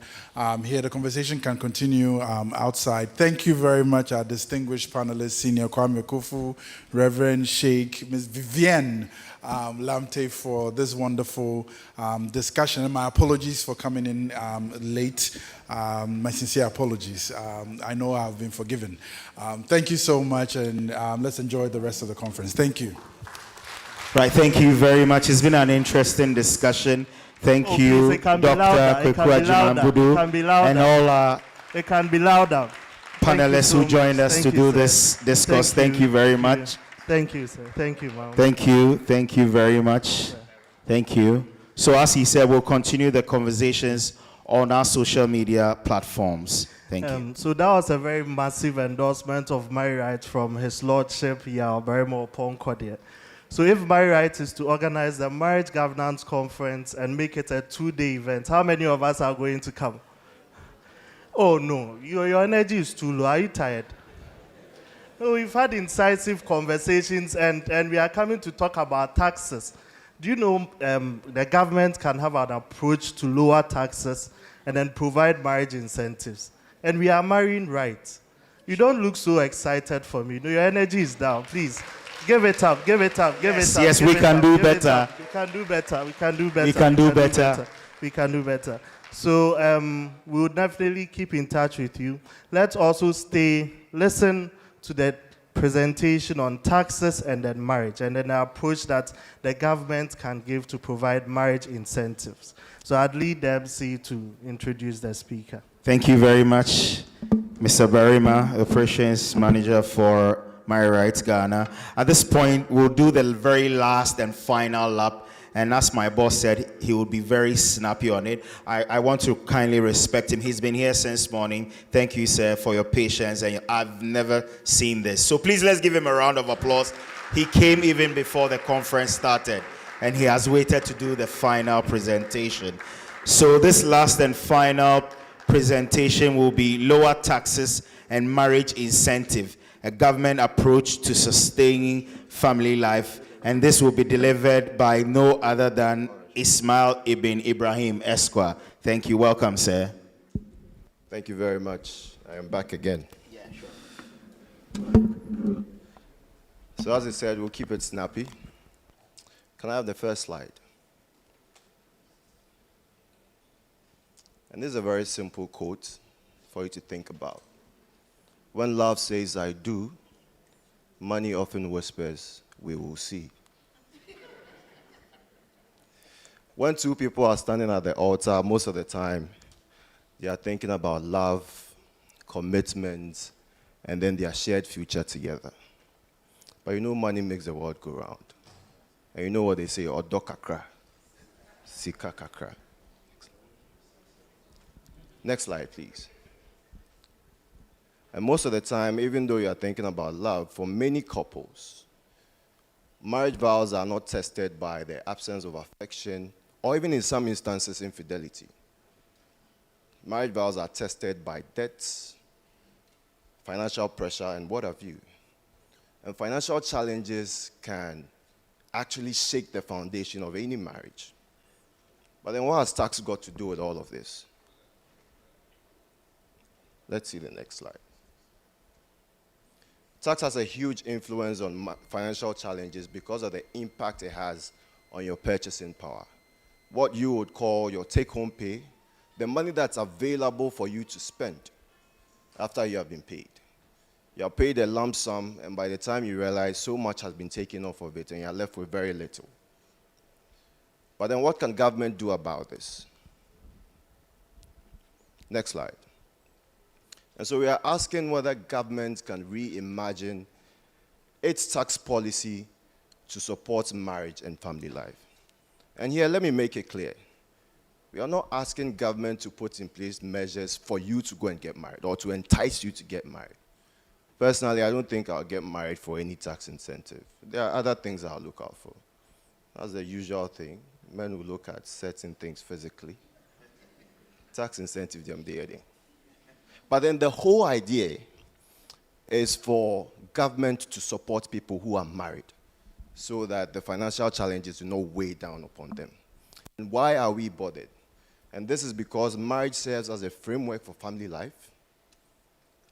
here. The conversation can continue outside. Thank you very much, our distinguished panelists, Senior Kwame Kufu, Reverend Sheikh, Ms. Vivienne Lamte, for this wonderful discussion. And my apologies for coming in late. My sincere apologies. I know I've been forgiven. Thank you so much, and let's enjoy the rest of the conference. Thank you. Right, thank you very much. It's been an interesting discussion. Thank you, Dr. Kwekwaji and all our panelists who joined us to do this discourse. Thank you very much. Thank you, sir. Thank you, ma'am. Thank you very much. Thank you. So as he said, we'll continue the conversations on our social media platforms. Thank you. So that was a very massive endorsement of MarryRight from His Lordship Berima Oponkodia. So if MarryRight is to organize the Marriage Governance Conference and make it a 2-day event, how many of us are going to come? Oh no, your energy is too low. Are you tired? No, we've had incisive conversations and we are coming to talk about taxes. Do you know the government can have an approach to lower taxes and then provide marriage incentives? And we are marrying right. You don't look so excited for me. No, your energy is down. Please, give it up, give it up, give it up. Yes, we can do better. We can do better. We can do better. We can do better. We can do better. So we will definitely keep in touch with you. Let's also listen to the presentation on taxes and then marriage, and then the approach that the government can give to provide marriage incentives. So I'd lead the MC to introduce the speaker. Thank you very much, Mr. Barima, Operations Manager for MarryRight Ghana. At this point, we'll do the very last and final lap. And as my boss said, he will be very snappy on it. I want to kindly respect him. He's been here since morning. Thank you, sir, for your patience. And I've never seen this. So please, let's give him a round of applause. He came even before the conference started, and he has waited to do the final presentation. So this last and final presentation will be lower taxes and marriage incentive, a government approach to sustaining family life. And this will be delivered by no other than Ismail Ibn Ibrahim Esquire. Thank you. Welcome, sir. Thank you very much. I am back again. Yeah, sure. So as I said, we'll keep it snappy. Can I have the first slide? And this is a very simple quote for you to think about. When love says I do, money often whispers, we will see. When two people are standing at the altar, most of the time, they are thinking about love, commitment, and then their shared future together. But you know money makes the world go round. And you know what they say, odo kakra, sika kakra. Next slide, please. And most of the time, even though you are thinking about love, for many couples, marriage vows are not tested by the absence of affection or even in some instances infidelity. Marriage vows are tested by debts, financial pressure, and what have you. And financial challenges can actually shake the foundation of any marriage. But then what has tax got to do with all of this? Let's see the next slide. Tax has a huge influence on financial challenges because of the impact it has on your purchasing power. What you would call your take-home pay, the money that's available for you to spend after you have been paid. You are paid a lump sum, and by the time you realize so much has been taken off of it, and you are left with very little. But then what can government do about this? Next slide. And so we are asking whether government can reimagine its tax policy to support marriage and family life. And here, let me make it clear. We are not asking government to put in place measures for you to go and get married or to entice you to get married. Personally, I don't think I'll get married for any tax incentive. There are other things I'll look out for. That's the usual thing. Men will look at certain things physically. Tax incentive, them there. But then the whole idea is for government to support people who are married so that the financial challenges do not weigh down upon them. And why are we bothered? And this is because marriage serves as a framework for family life,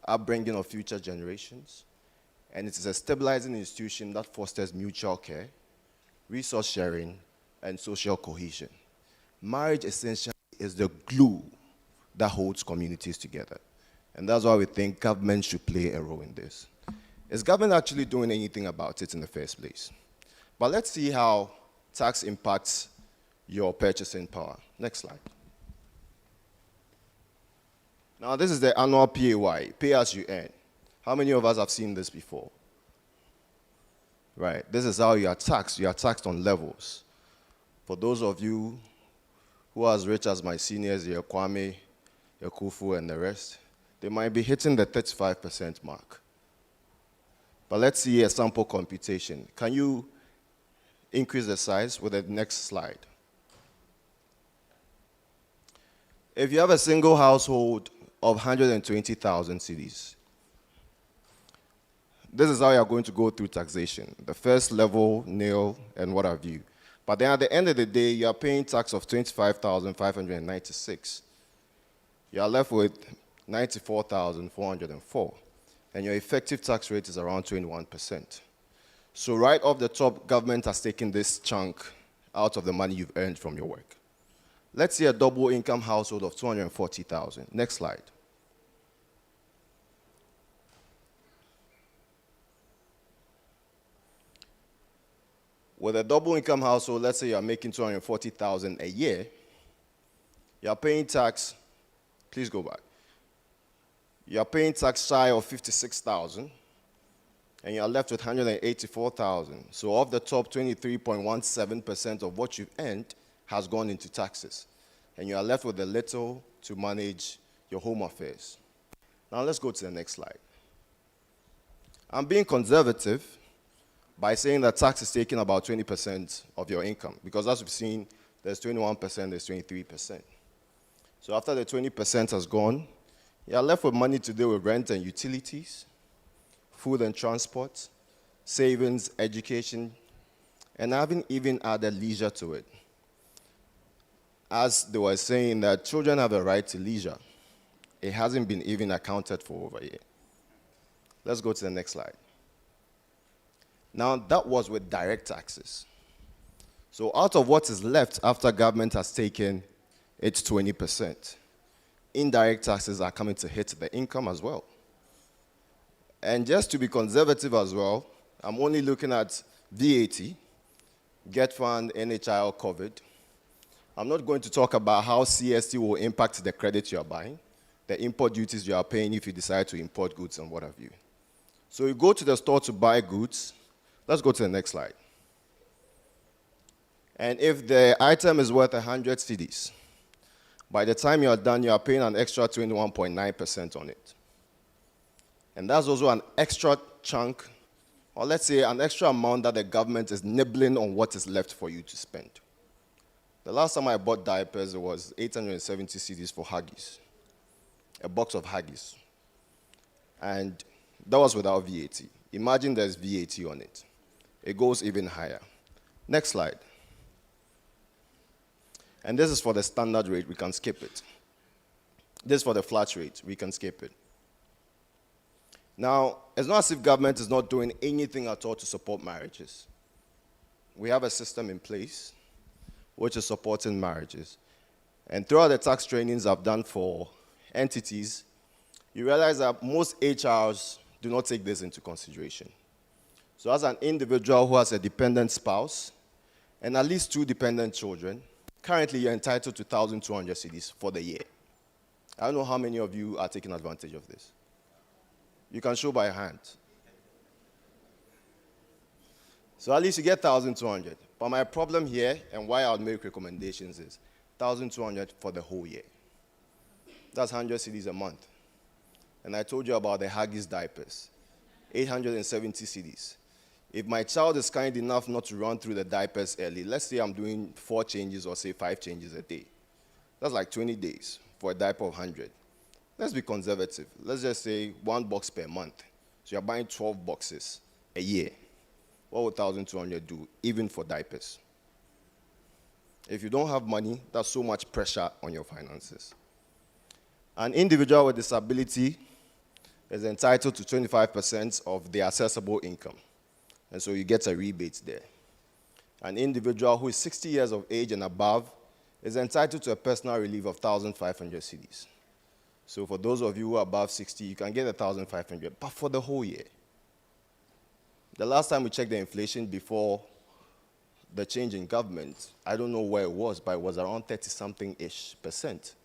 upbringing of future generations, and it is a stabilizing institution that fosters mutual care, resource sharing, and social cohesion. Marriage essentially is the glue that holds communities together. And that's why we think government should play a role in this. Is government actually doing anything about it in the first place? But let's see how tax impacts your purchasing power. Next slide. Now, this is the annual PAY, pay as you earn. How many of us have seen this before? Right, this is how you are taxed. You are taxed on levels. For those of you who are as rich as my seniors, your Kwame, your Kufu, and the rest, they might be hitting the 35% mark. But let's see a sample computation. Can you increase the size with the next slide? If you have a single household of 120,000 cedis. This is how you're going to go through taxation. The first level, nil, and what have you. But then at the end of the day, you're paying tax of 25,596. You're left with 94,404. And your effective tax rate is around 21%. So right off the top, government has taken this chunk out of the money you've earned from your work. Let's say a double income household of 240,000. Next slide. With a double income household, let's say you're making 240,000 a year, you're paying tax, please go back. You're paying tax shy of 56,000, and you're left with 184,000. So off the top, 23.17% of what you've earned has gone into taxes. And you are left with a little to manage your home affairs. Now let's go to the next slide. I'm being conservative by saying that tax is taking about 20% of your income, because as we've seen, there's 21%, there's 23%. So after the 20% has gone, you're left with money to deal with rent and utilities, food and transport, savings, education, and I haven't even added leisure to it. As they were saying that children have a right to leisure, it hasn't been even accounted for over here. Let's go to the next slide. Now, that was with direct taxes. So out of what is left after government has taken its 20%, indirect taxes are coming to hit the income as well. And just to be conservative as well, I'm only looking at VAT, Get Fund, NHIL, COVID. I'm not going to talk about how CST will impact the credit you are buying, the import duties you are paying if you decide to import goods and what have you. So you go to the store to buy goods. Let's go to the next slide. And if the item is worth 100 cedis, by the time you're done, you are paying an extra 21.9% on it. And that's also an extra chunk, or let's say an extra amount that the government is nibbling on what is left for you to spend. The last time I bought diapers, it was 870 cedis for Huggies, a box of Huggies. And that was without VAT. Imagine there's VAT on it. It goes even higher. Next slide. And this is for the standard rate, we can skip it. This is for the flat rate, we can skip it. Now, it's not as if government is not doing anything at all to support marriages. We have a system in place which is supporting marriages. And throughout the tax trainings I've done for entities, you realize that most HRs do not take this into consideration. So as an individual who has a dependent spouse and at least 2 dependent children, currently you're entitled to 1,200 cedis for the year. I don't know how many of you are taking advantage of this. You can show by hand. So at least you get 1,200. But my problem here, and why I would make recommendations, is 1,200 for the whole year. That's 100 cedis a month. And I told you about the Huggies diapers, 870 cedis. If my child is kind enough not to run through the diapers early, let's say I'm doing 4 changes or say 5 changes a day. That's like 20 days for a diaper of 100. Let's be conservative. Let's just say 1 box per month. So you're buying 12 boxes a year. What would 1,200 do, even for diapers? If you don't have money, that's so much pressure on your finances. An individual with disability is entitled to 25% of the accessible income. And so you get a rebate there. An individual who is 60 years of age and above is entitled to a personal relief of 1,500 cedis. So for those of you who are above 60, you can get 1,500, but for the whole year. The last time we checked the inflation before the change in government, I don't know where it was, but it was around 30-something-ish%.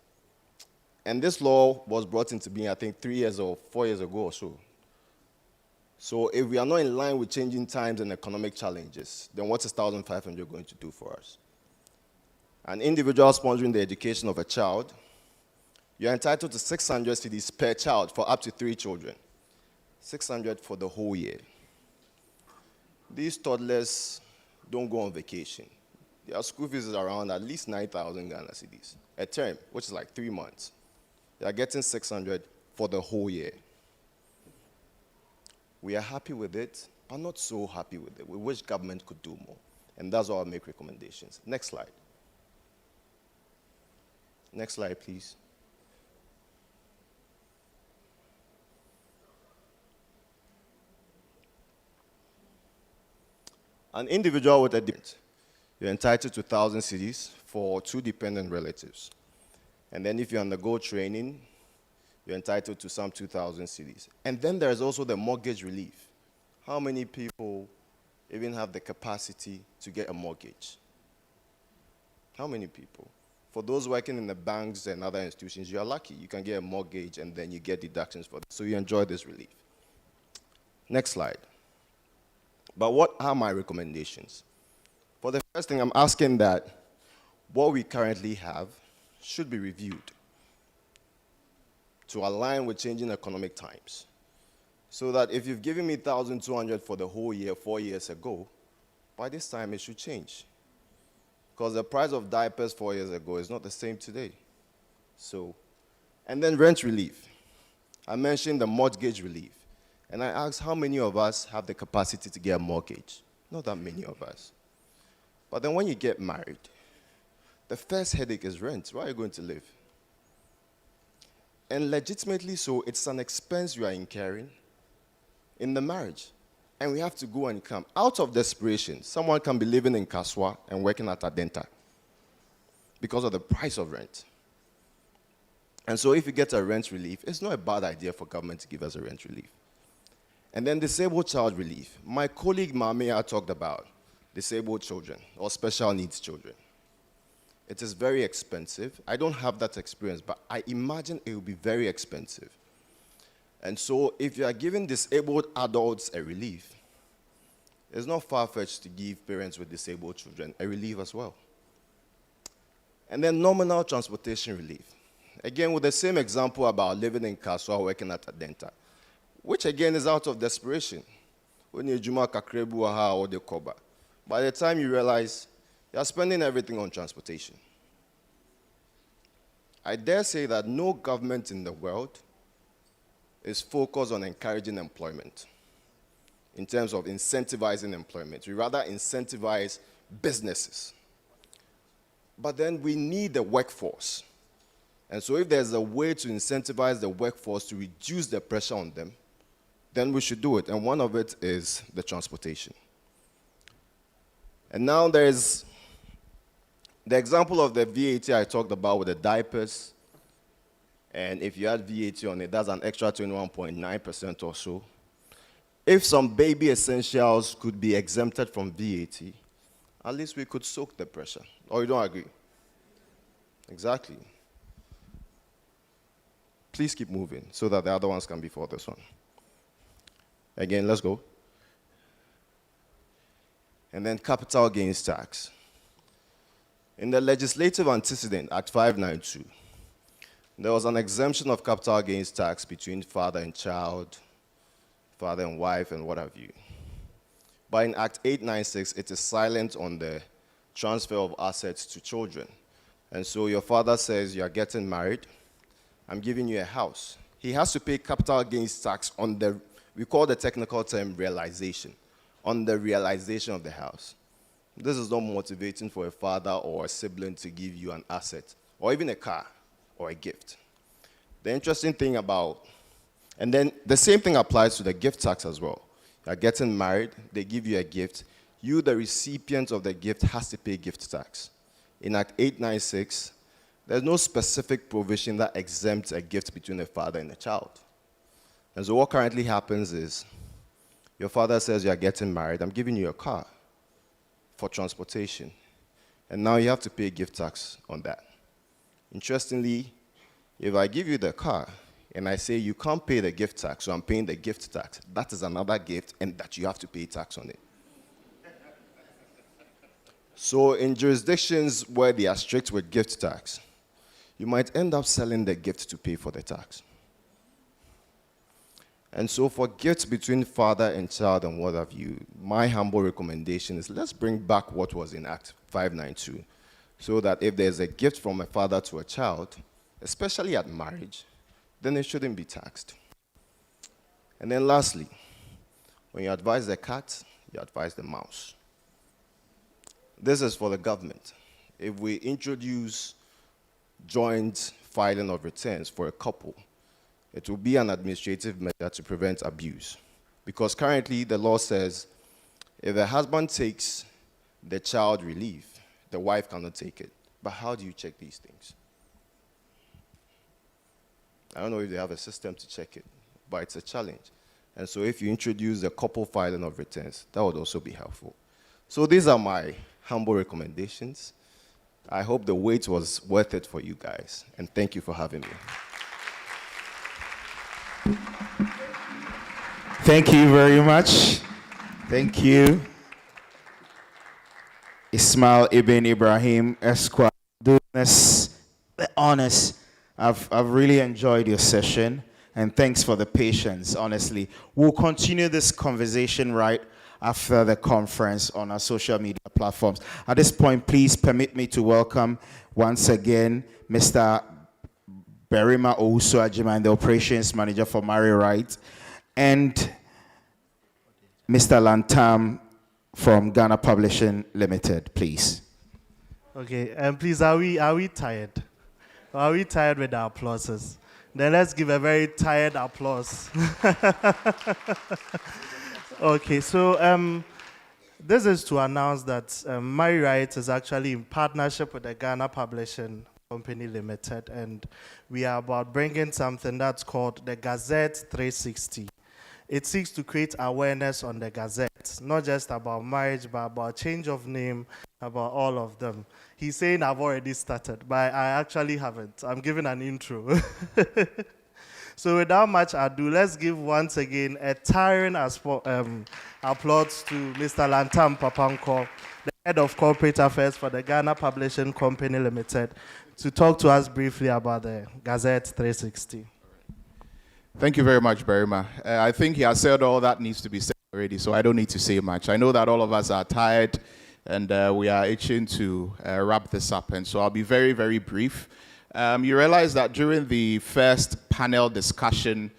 And this law was brought into being, I think, 3 years or 4 years ago or so. So if we are not in line with changing times and economic challenges, then what is 1,500 going to do for us? An individual sponsoring the education of a child, you're entitled to 600 cedis per child for up to 3 children. 600 for the whole year. These toddlers don't go on vacation. Their school fees is around at least 9,000 Ghana cedis a term, which is like 3 months. You are getting 600 for the whole year. We are happy with it, but not so happy with it. We wish government could do more. And that's why I'll make recommendations. Next slide. Next slide, please. An individual with a dependent, you're entitled to 1,000 cedis for 2 dependent relatives. And then if you undergo training, you're entitled to some 2,000 cedis. And then there's also the mortgage relief. How many people even have the capacity to get a mortgage? How many people? For those working in the banks and other institutions, you are lucky. You can get a mortgage and then you get deductions for that. So you enjoy this relief. Next slide. But what are my recommendations? For the first thing, I'm asking that what we currently have should be reviewed to align with changing economic times. So that if you've given me 1,200 for the whole year 4 years ago, by this time it should change. Because the price of diapers 4 years ago is not the same today. So, and then rent relief. I mentioned the mortgage relief. And I asked how many of us have the capacity to get a mortgage? Not that many of us. But then when you get married, the first headache is rent. Where are you going to live? And legitimately so, it's an expense you are incurring in the marriage. And we have to go and come. Out of desperation, someone can be living in Kaswa and working at Adenta because of the price of rent. And so if you get a rent relief, it's not a bad idea for government to give us a rent relief. And then disabled child relief. My colleague Mamea talked about disabled children or special needs children. It is very expensive. I don't have that experience, but I imagine it will be very expensive. And so if you are giving disabled adults a relief, it's not far-fetched to give parents with disabled children a relief as well. And then nominal transportation relief. Again, with the same example about living in Kaswa, working at Adenta, which again is out of desperation. When you juma kakrebu aha or the koba. By the time you realize you are spending everything on transportation. I dare say that no government in the world is focused on encouraging employment in terms of incentivizing employment. We rather incentivize businesses. But then we need the workforce. And so if there's a way to incentivize the workforce to reduce the pressure on them, then we should do it. And one of it is the transportation. And now there's the example of the VAT I talked about with the diapers. And if you add VAT on it, that's an extra 21.9% or so. If some baby essentials could be exempted from VAT, at least we could soak the pressure. Or you don't agree? Exactly. Please keep moving so that the other ones can be for this one. Again, let's go. And then capital gains tax. In the legislative antecedent, Act 592, there was an exemption of capital gains tax between father and child, father and wife, and what have you. But in Act 896, it is silent on the transfer of assets to children. And so your father says, you are getting married, I'm giving you a house. He has to pay capital gains tax on the, we call the technical term realization, on the realization of the house. This is not motivating for a father or a sibling to give you an asset, or even a car, or a gift. The interesting thing about, and then the same thing applies to the gift tax as well. You're getting married, they give you a gift, you, the recipient of the gift, has to pay gift tax. In Act 896, there's no specific provision that exempts a gift between a father and a child. And so what currently happens is, your father says you're getting married, I'm giving you a car for transportation. And now you have to pay gift tax on that. Interestingly, if I give you the car and I say you can't pay the gift tax, so I'm paying the gift tax, that is another gift and that you have to pay tax on it. So in jurisdictions where they are strict with gift tax, you might end up selling the gift to pay for the tax. And so for gifts between father and child and what have you, my humble recommendation is let's bring back what was in Act 592, so that if there's a gift from a father to a child, especially at marriage, then it shouldn't be taxed. And then lastly, when you advise the cat, you advise the mouse. This is for the government. If we introduce joint filing of returns for a couple, it will be an administrative measure to prevent abuse. Because currently the law says if the husband takes the child relief, the wife cannot take it. But how do you check these things? I don't know if they have a system to check it, but it's a challenge. And so if you introduce the couple filing of returns, that would also be helpful. So these are my humble recommendations. I hope the wait was worth it for you guys, and thank you for having me. Thank you very much. Thank you. Ismail Ibn Ibrahim Esquire, doing this, the honors. I've really enjoyed your session, and thanks for the patience, honestly. We'll continue this conversation right after the conference on our social media platforms. At this point, please permit me to welcome once again Mr. Berima Owusu-Ajima, the Operations Manager for MarryRight, and Mr. Lantam from Ghana Publishing Limited, please. Okay, and please, are we tired? Are we tired with the applauses? Then let's give a very tired applause. Okay, so this is to announce that MarryRight is actually in partnership with the Ghana Publishing Company Limited, and we are about bringing something that's called the Gazette 360. It seeks to create awareness on the Gazette, not just about marriage, but about change of name, about all of them. He's saying I've already started, but I actually haven't. I'm giving an intro. So without much ado, let's give once again a tiring applause to Mr. Lantam Papanko, the Head of Corporate Affairs for the Ghana Publishing Company Limited, to talk to us briefly about the Gazette 360. Thank you very much, Berima. I think he has said all that needs to be said already, so I don't need to say much. I know that all of us are tired, and we are itching to wrap this up, and so I'll be very, very brief. You realize that during the first panel discussion,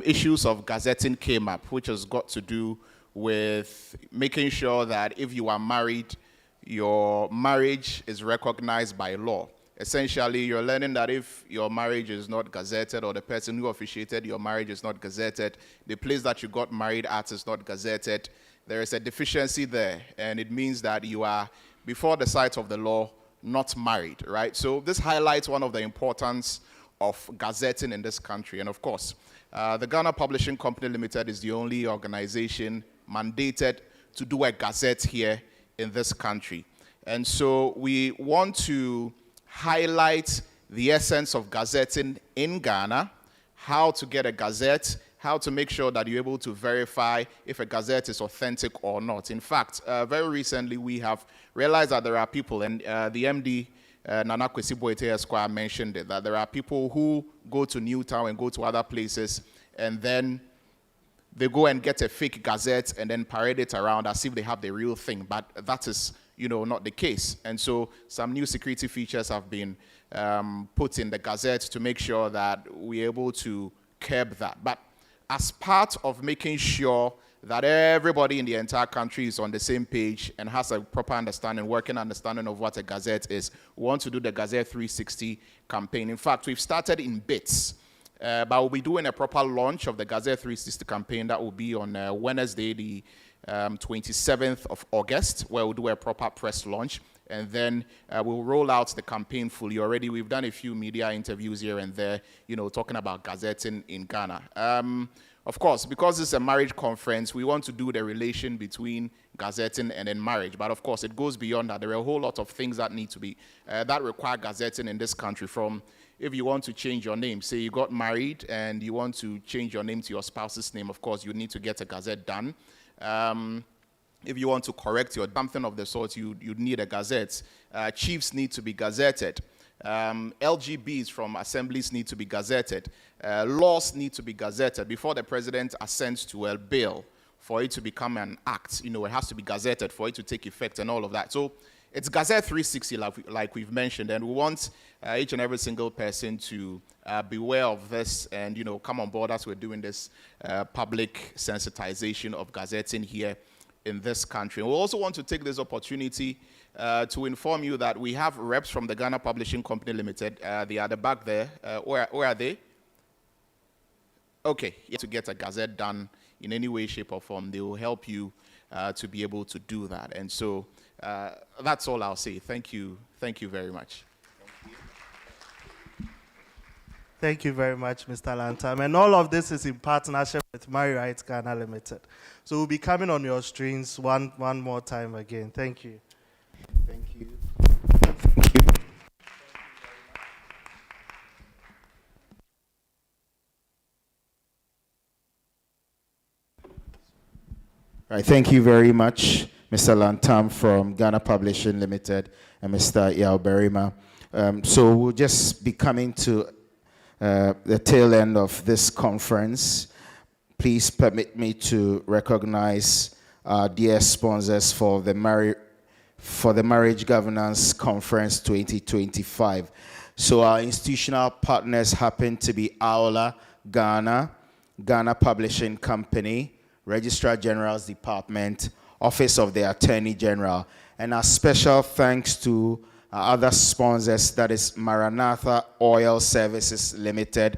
issues of gazetting came up, which has got to do with making sure that if you are married, your marriage is recognized by law. Essentially, you're learning that if your marriage is not gazetted, or the person who officiated your marriage is not gazetted, the place that you got married at is not gazetted, there is a deficiency there, and it means that you are, before the sight of the law, not married, right? So this highlights one of the importance of gazetting in this country. And of course, the Ghana Publishing Company Limited is the only organization mandated to do a gazette here in this country. And so we want to highlight the essence of gazetting in Ghana, how to get a gazette, how to make sure that you're able to verify if a gazette is authentic or not. In fact, very recently we have realized that there are people, and the MD, Nana Kwesi Boyete Esquire, mentioned it, that there are people who go to Newtown and go to other places, and then they go and get a fake gazette and then parade it around as if they have the real thing, but that is not the case. And so some new security features have been put in the Gazette to make sure that we're able to curb that. But as part of making sure that everybody in the entire country is on the same page and has a proper understanding, working understanding of what a Gazette is, we want to do the Gazette 360 campaign. In fact, we've started in bits, but we'll be doing a proper launch of the Gazette 360 campaign. That will be on Wednesday, the 27th of August, where we'll do a proper press launch, and then we'll roll out the campaign fully. Already we've done a few media interviews here and there, talking about gazetting in Ghana. Of course, because it's a marriage conference, we want to do the relation between gazetting and then marriage. But of course, it goes beyond that. There are a whole lot of things that need to be, that require gazetting in this country. From if you want to change your name, say you got married and you want to change your name to your spouse's name, of course, you need to get a gazette done. If you want to correct your something of the sort, you need a gazette. Chiefs need to be gazetted. LGBs from assemblies need to be gazetted. Laws need to be gazetted. Before the president assents to a bill, for it to become an act, it has to be gazetted for it to take effect and all of that. So It's Gazette 360, like we've mentioned, and we want each and every single person to be aware of this and, come on board as we're doing this public sensitization of gazetting here in this country. And we also want to take this opportunity to inform you that we have reps from the Ghana Publishing Company Limited. They are at the back there. Where are they? Okay, to get a gazette done in any way, shape, or form, they will help you to be able to do that. And so that's all I'll say. Thank you very much. Thank you very much, Mr. Lantam. And all of this is in partnership with MarryRight Ghana Limited. So we'll be coming on your streams one more time again. Thank you. Thank you. Right, thank you very much, Mr. Lantam from Ghana Publishing Limited and Mr. Yao Berima. So we'll just be coming to the tail end of this conference. Please permit me to recognize our dear sponsors for the Marriage Governance Conference 2025. So our institutional partners happen to be Aola, Ghana Publishing Company, Registrar General's Department, Office of the Attorney General, and our special thanks to our other sponsors, that is Maranatha Oil Services Limited,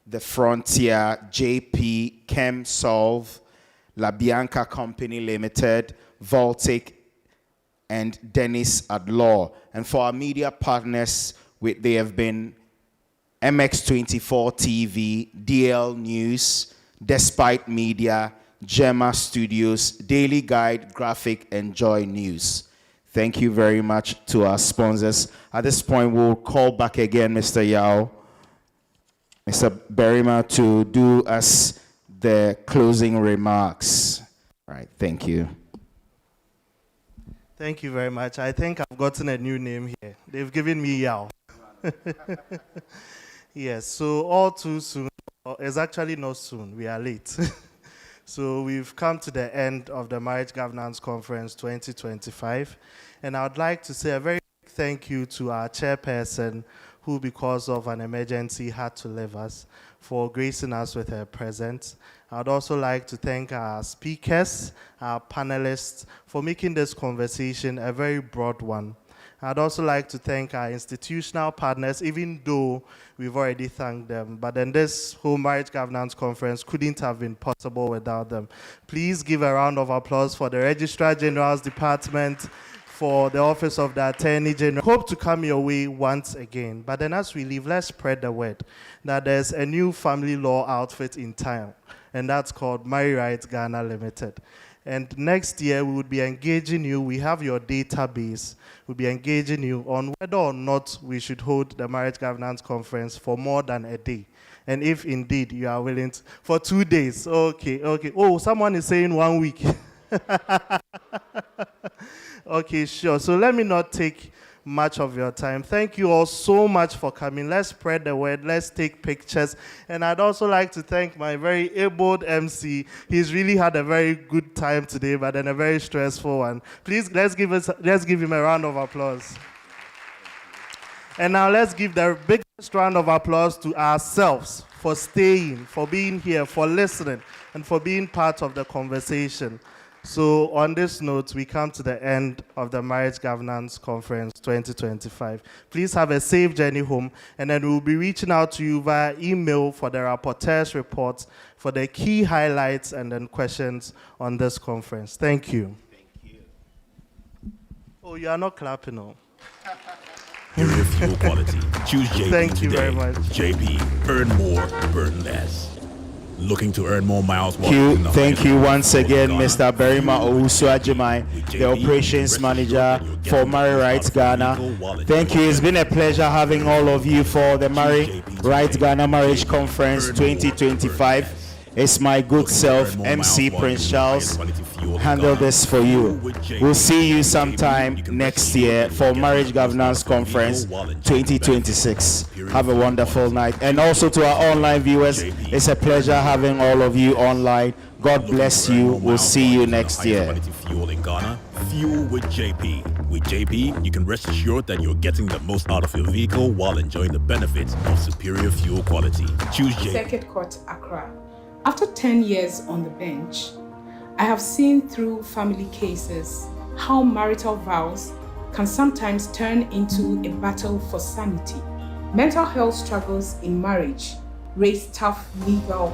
The Frontier, JP, ChemSolve, La Bianca Company Limited, Voltic, and Dennis at Law. And for our media partners, they have been MX24 TV, DL News, Despite Media, Gemma Studios, Daily Guide, Graphic, and Joy News. Thank you very much to our sponsors. At this point, we'll call back again Mr. Yao, Mr. Berima, to do us the closing remarks. Right, thank you. Thank you very much. I think I've gotten a new name here. They've given me Yao. Yes, so all too soon. It's actually not soon. We are late. So we've come to the end of the Marriage Governance Conference 2025. And I would like to say a very big thank you to our chairperson, who because of an emergency had to leave us, for gracing us with her presence. I would also like to thank our speakers, our panelists, for making this conversation a very broad one. I'd also like to thank our institutional partners, even though we've already thanked them. But then this whole Marriage Governance Conference couldn't have been possible without them. Please give a round of applause for the Registrar General's Department, for the Office of the Attorney General. Hope to come your way once again. But then as we leave, let's spread the word that there's a new family law outfit in town, and that's called MarryRight Ghana Limited. And next year, we would be engaging you. We have your database. We'll be engaging you on whether or not we should hold the Marriage Governance Conference for more than a day. And if indeed you are willing to, for 2 days. Okay. Oh, someone is saying 1 week. Okay, sure. So let me not take much of your time. Thank you all so much for coming. Let's spread the word. Let's take pictures. And I'd also like to thank my very able MC. He's really had a very good time today, but then a very stressful one. Please, let's give him a round of applause. And now let's give the biggest round of applause to ourselves for staying, for being here, for listening, and for being part of the conversation. So on this note, we come to the end of the Marriage Governance Conference 2025. Please have a safe journey home, and then we'll be reaching out to you via email for the rapporteur's reports, for the key highlights and then questions on this conference. Thank you. Thank you. Oh, you are not clapping, no? Superior fuel quality. Choose JP Thank today. you very much. JP, earn more, burn less. Looking to earn more miles while Thank you once again, Mr. Berima Owusu Ajimai, the Operations Manager for MarryRight Ghana. Thank you. It's been a pleasure having all of you for the MarryRight Ghana Marriage Conference 2025. It's my good self, MC Prince Charles, handle this for you. We'll see you sometime next year for Marriage Governance Conference 2026. Have a wonderful night. And also to our online viewers, it's a pleasure having all of you online. God bless you. We'll see you next year. Fuel in Ghana, fuel with JP. With JP, you can rest assured that you're getting the most out of your vehicle while enjoying the benefits of superior fuel quality. Choose JP. Circuit Court, Accra. After 10 years on the bench, I have seen through family cases how marital vows can sometimes turn into a battle for sanity. Mental health struggles in marriage raise tough legal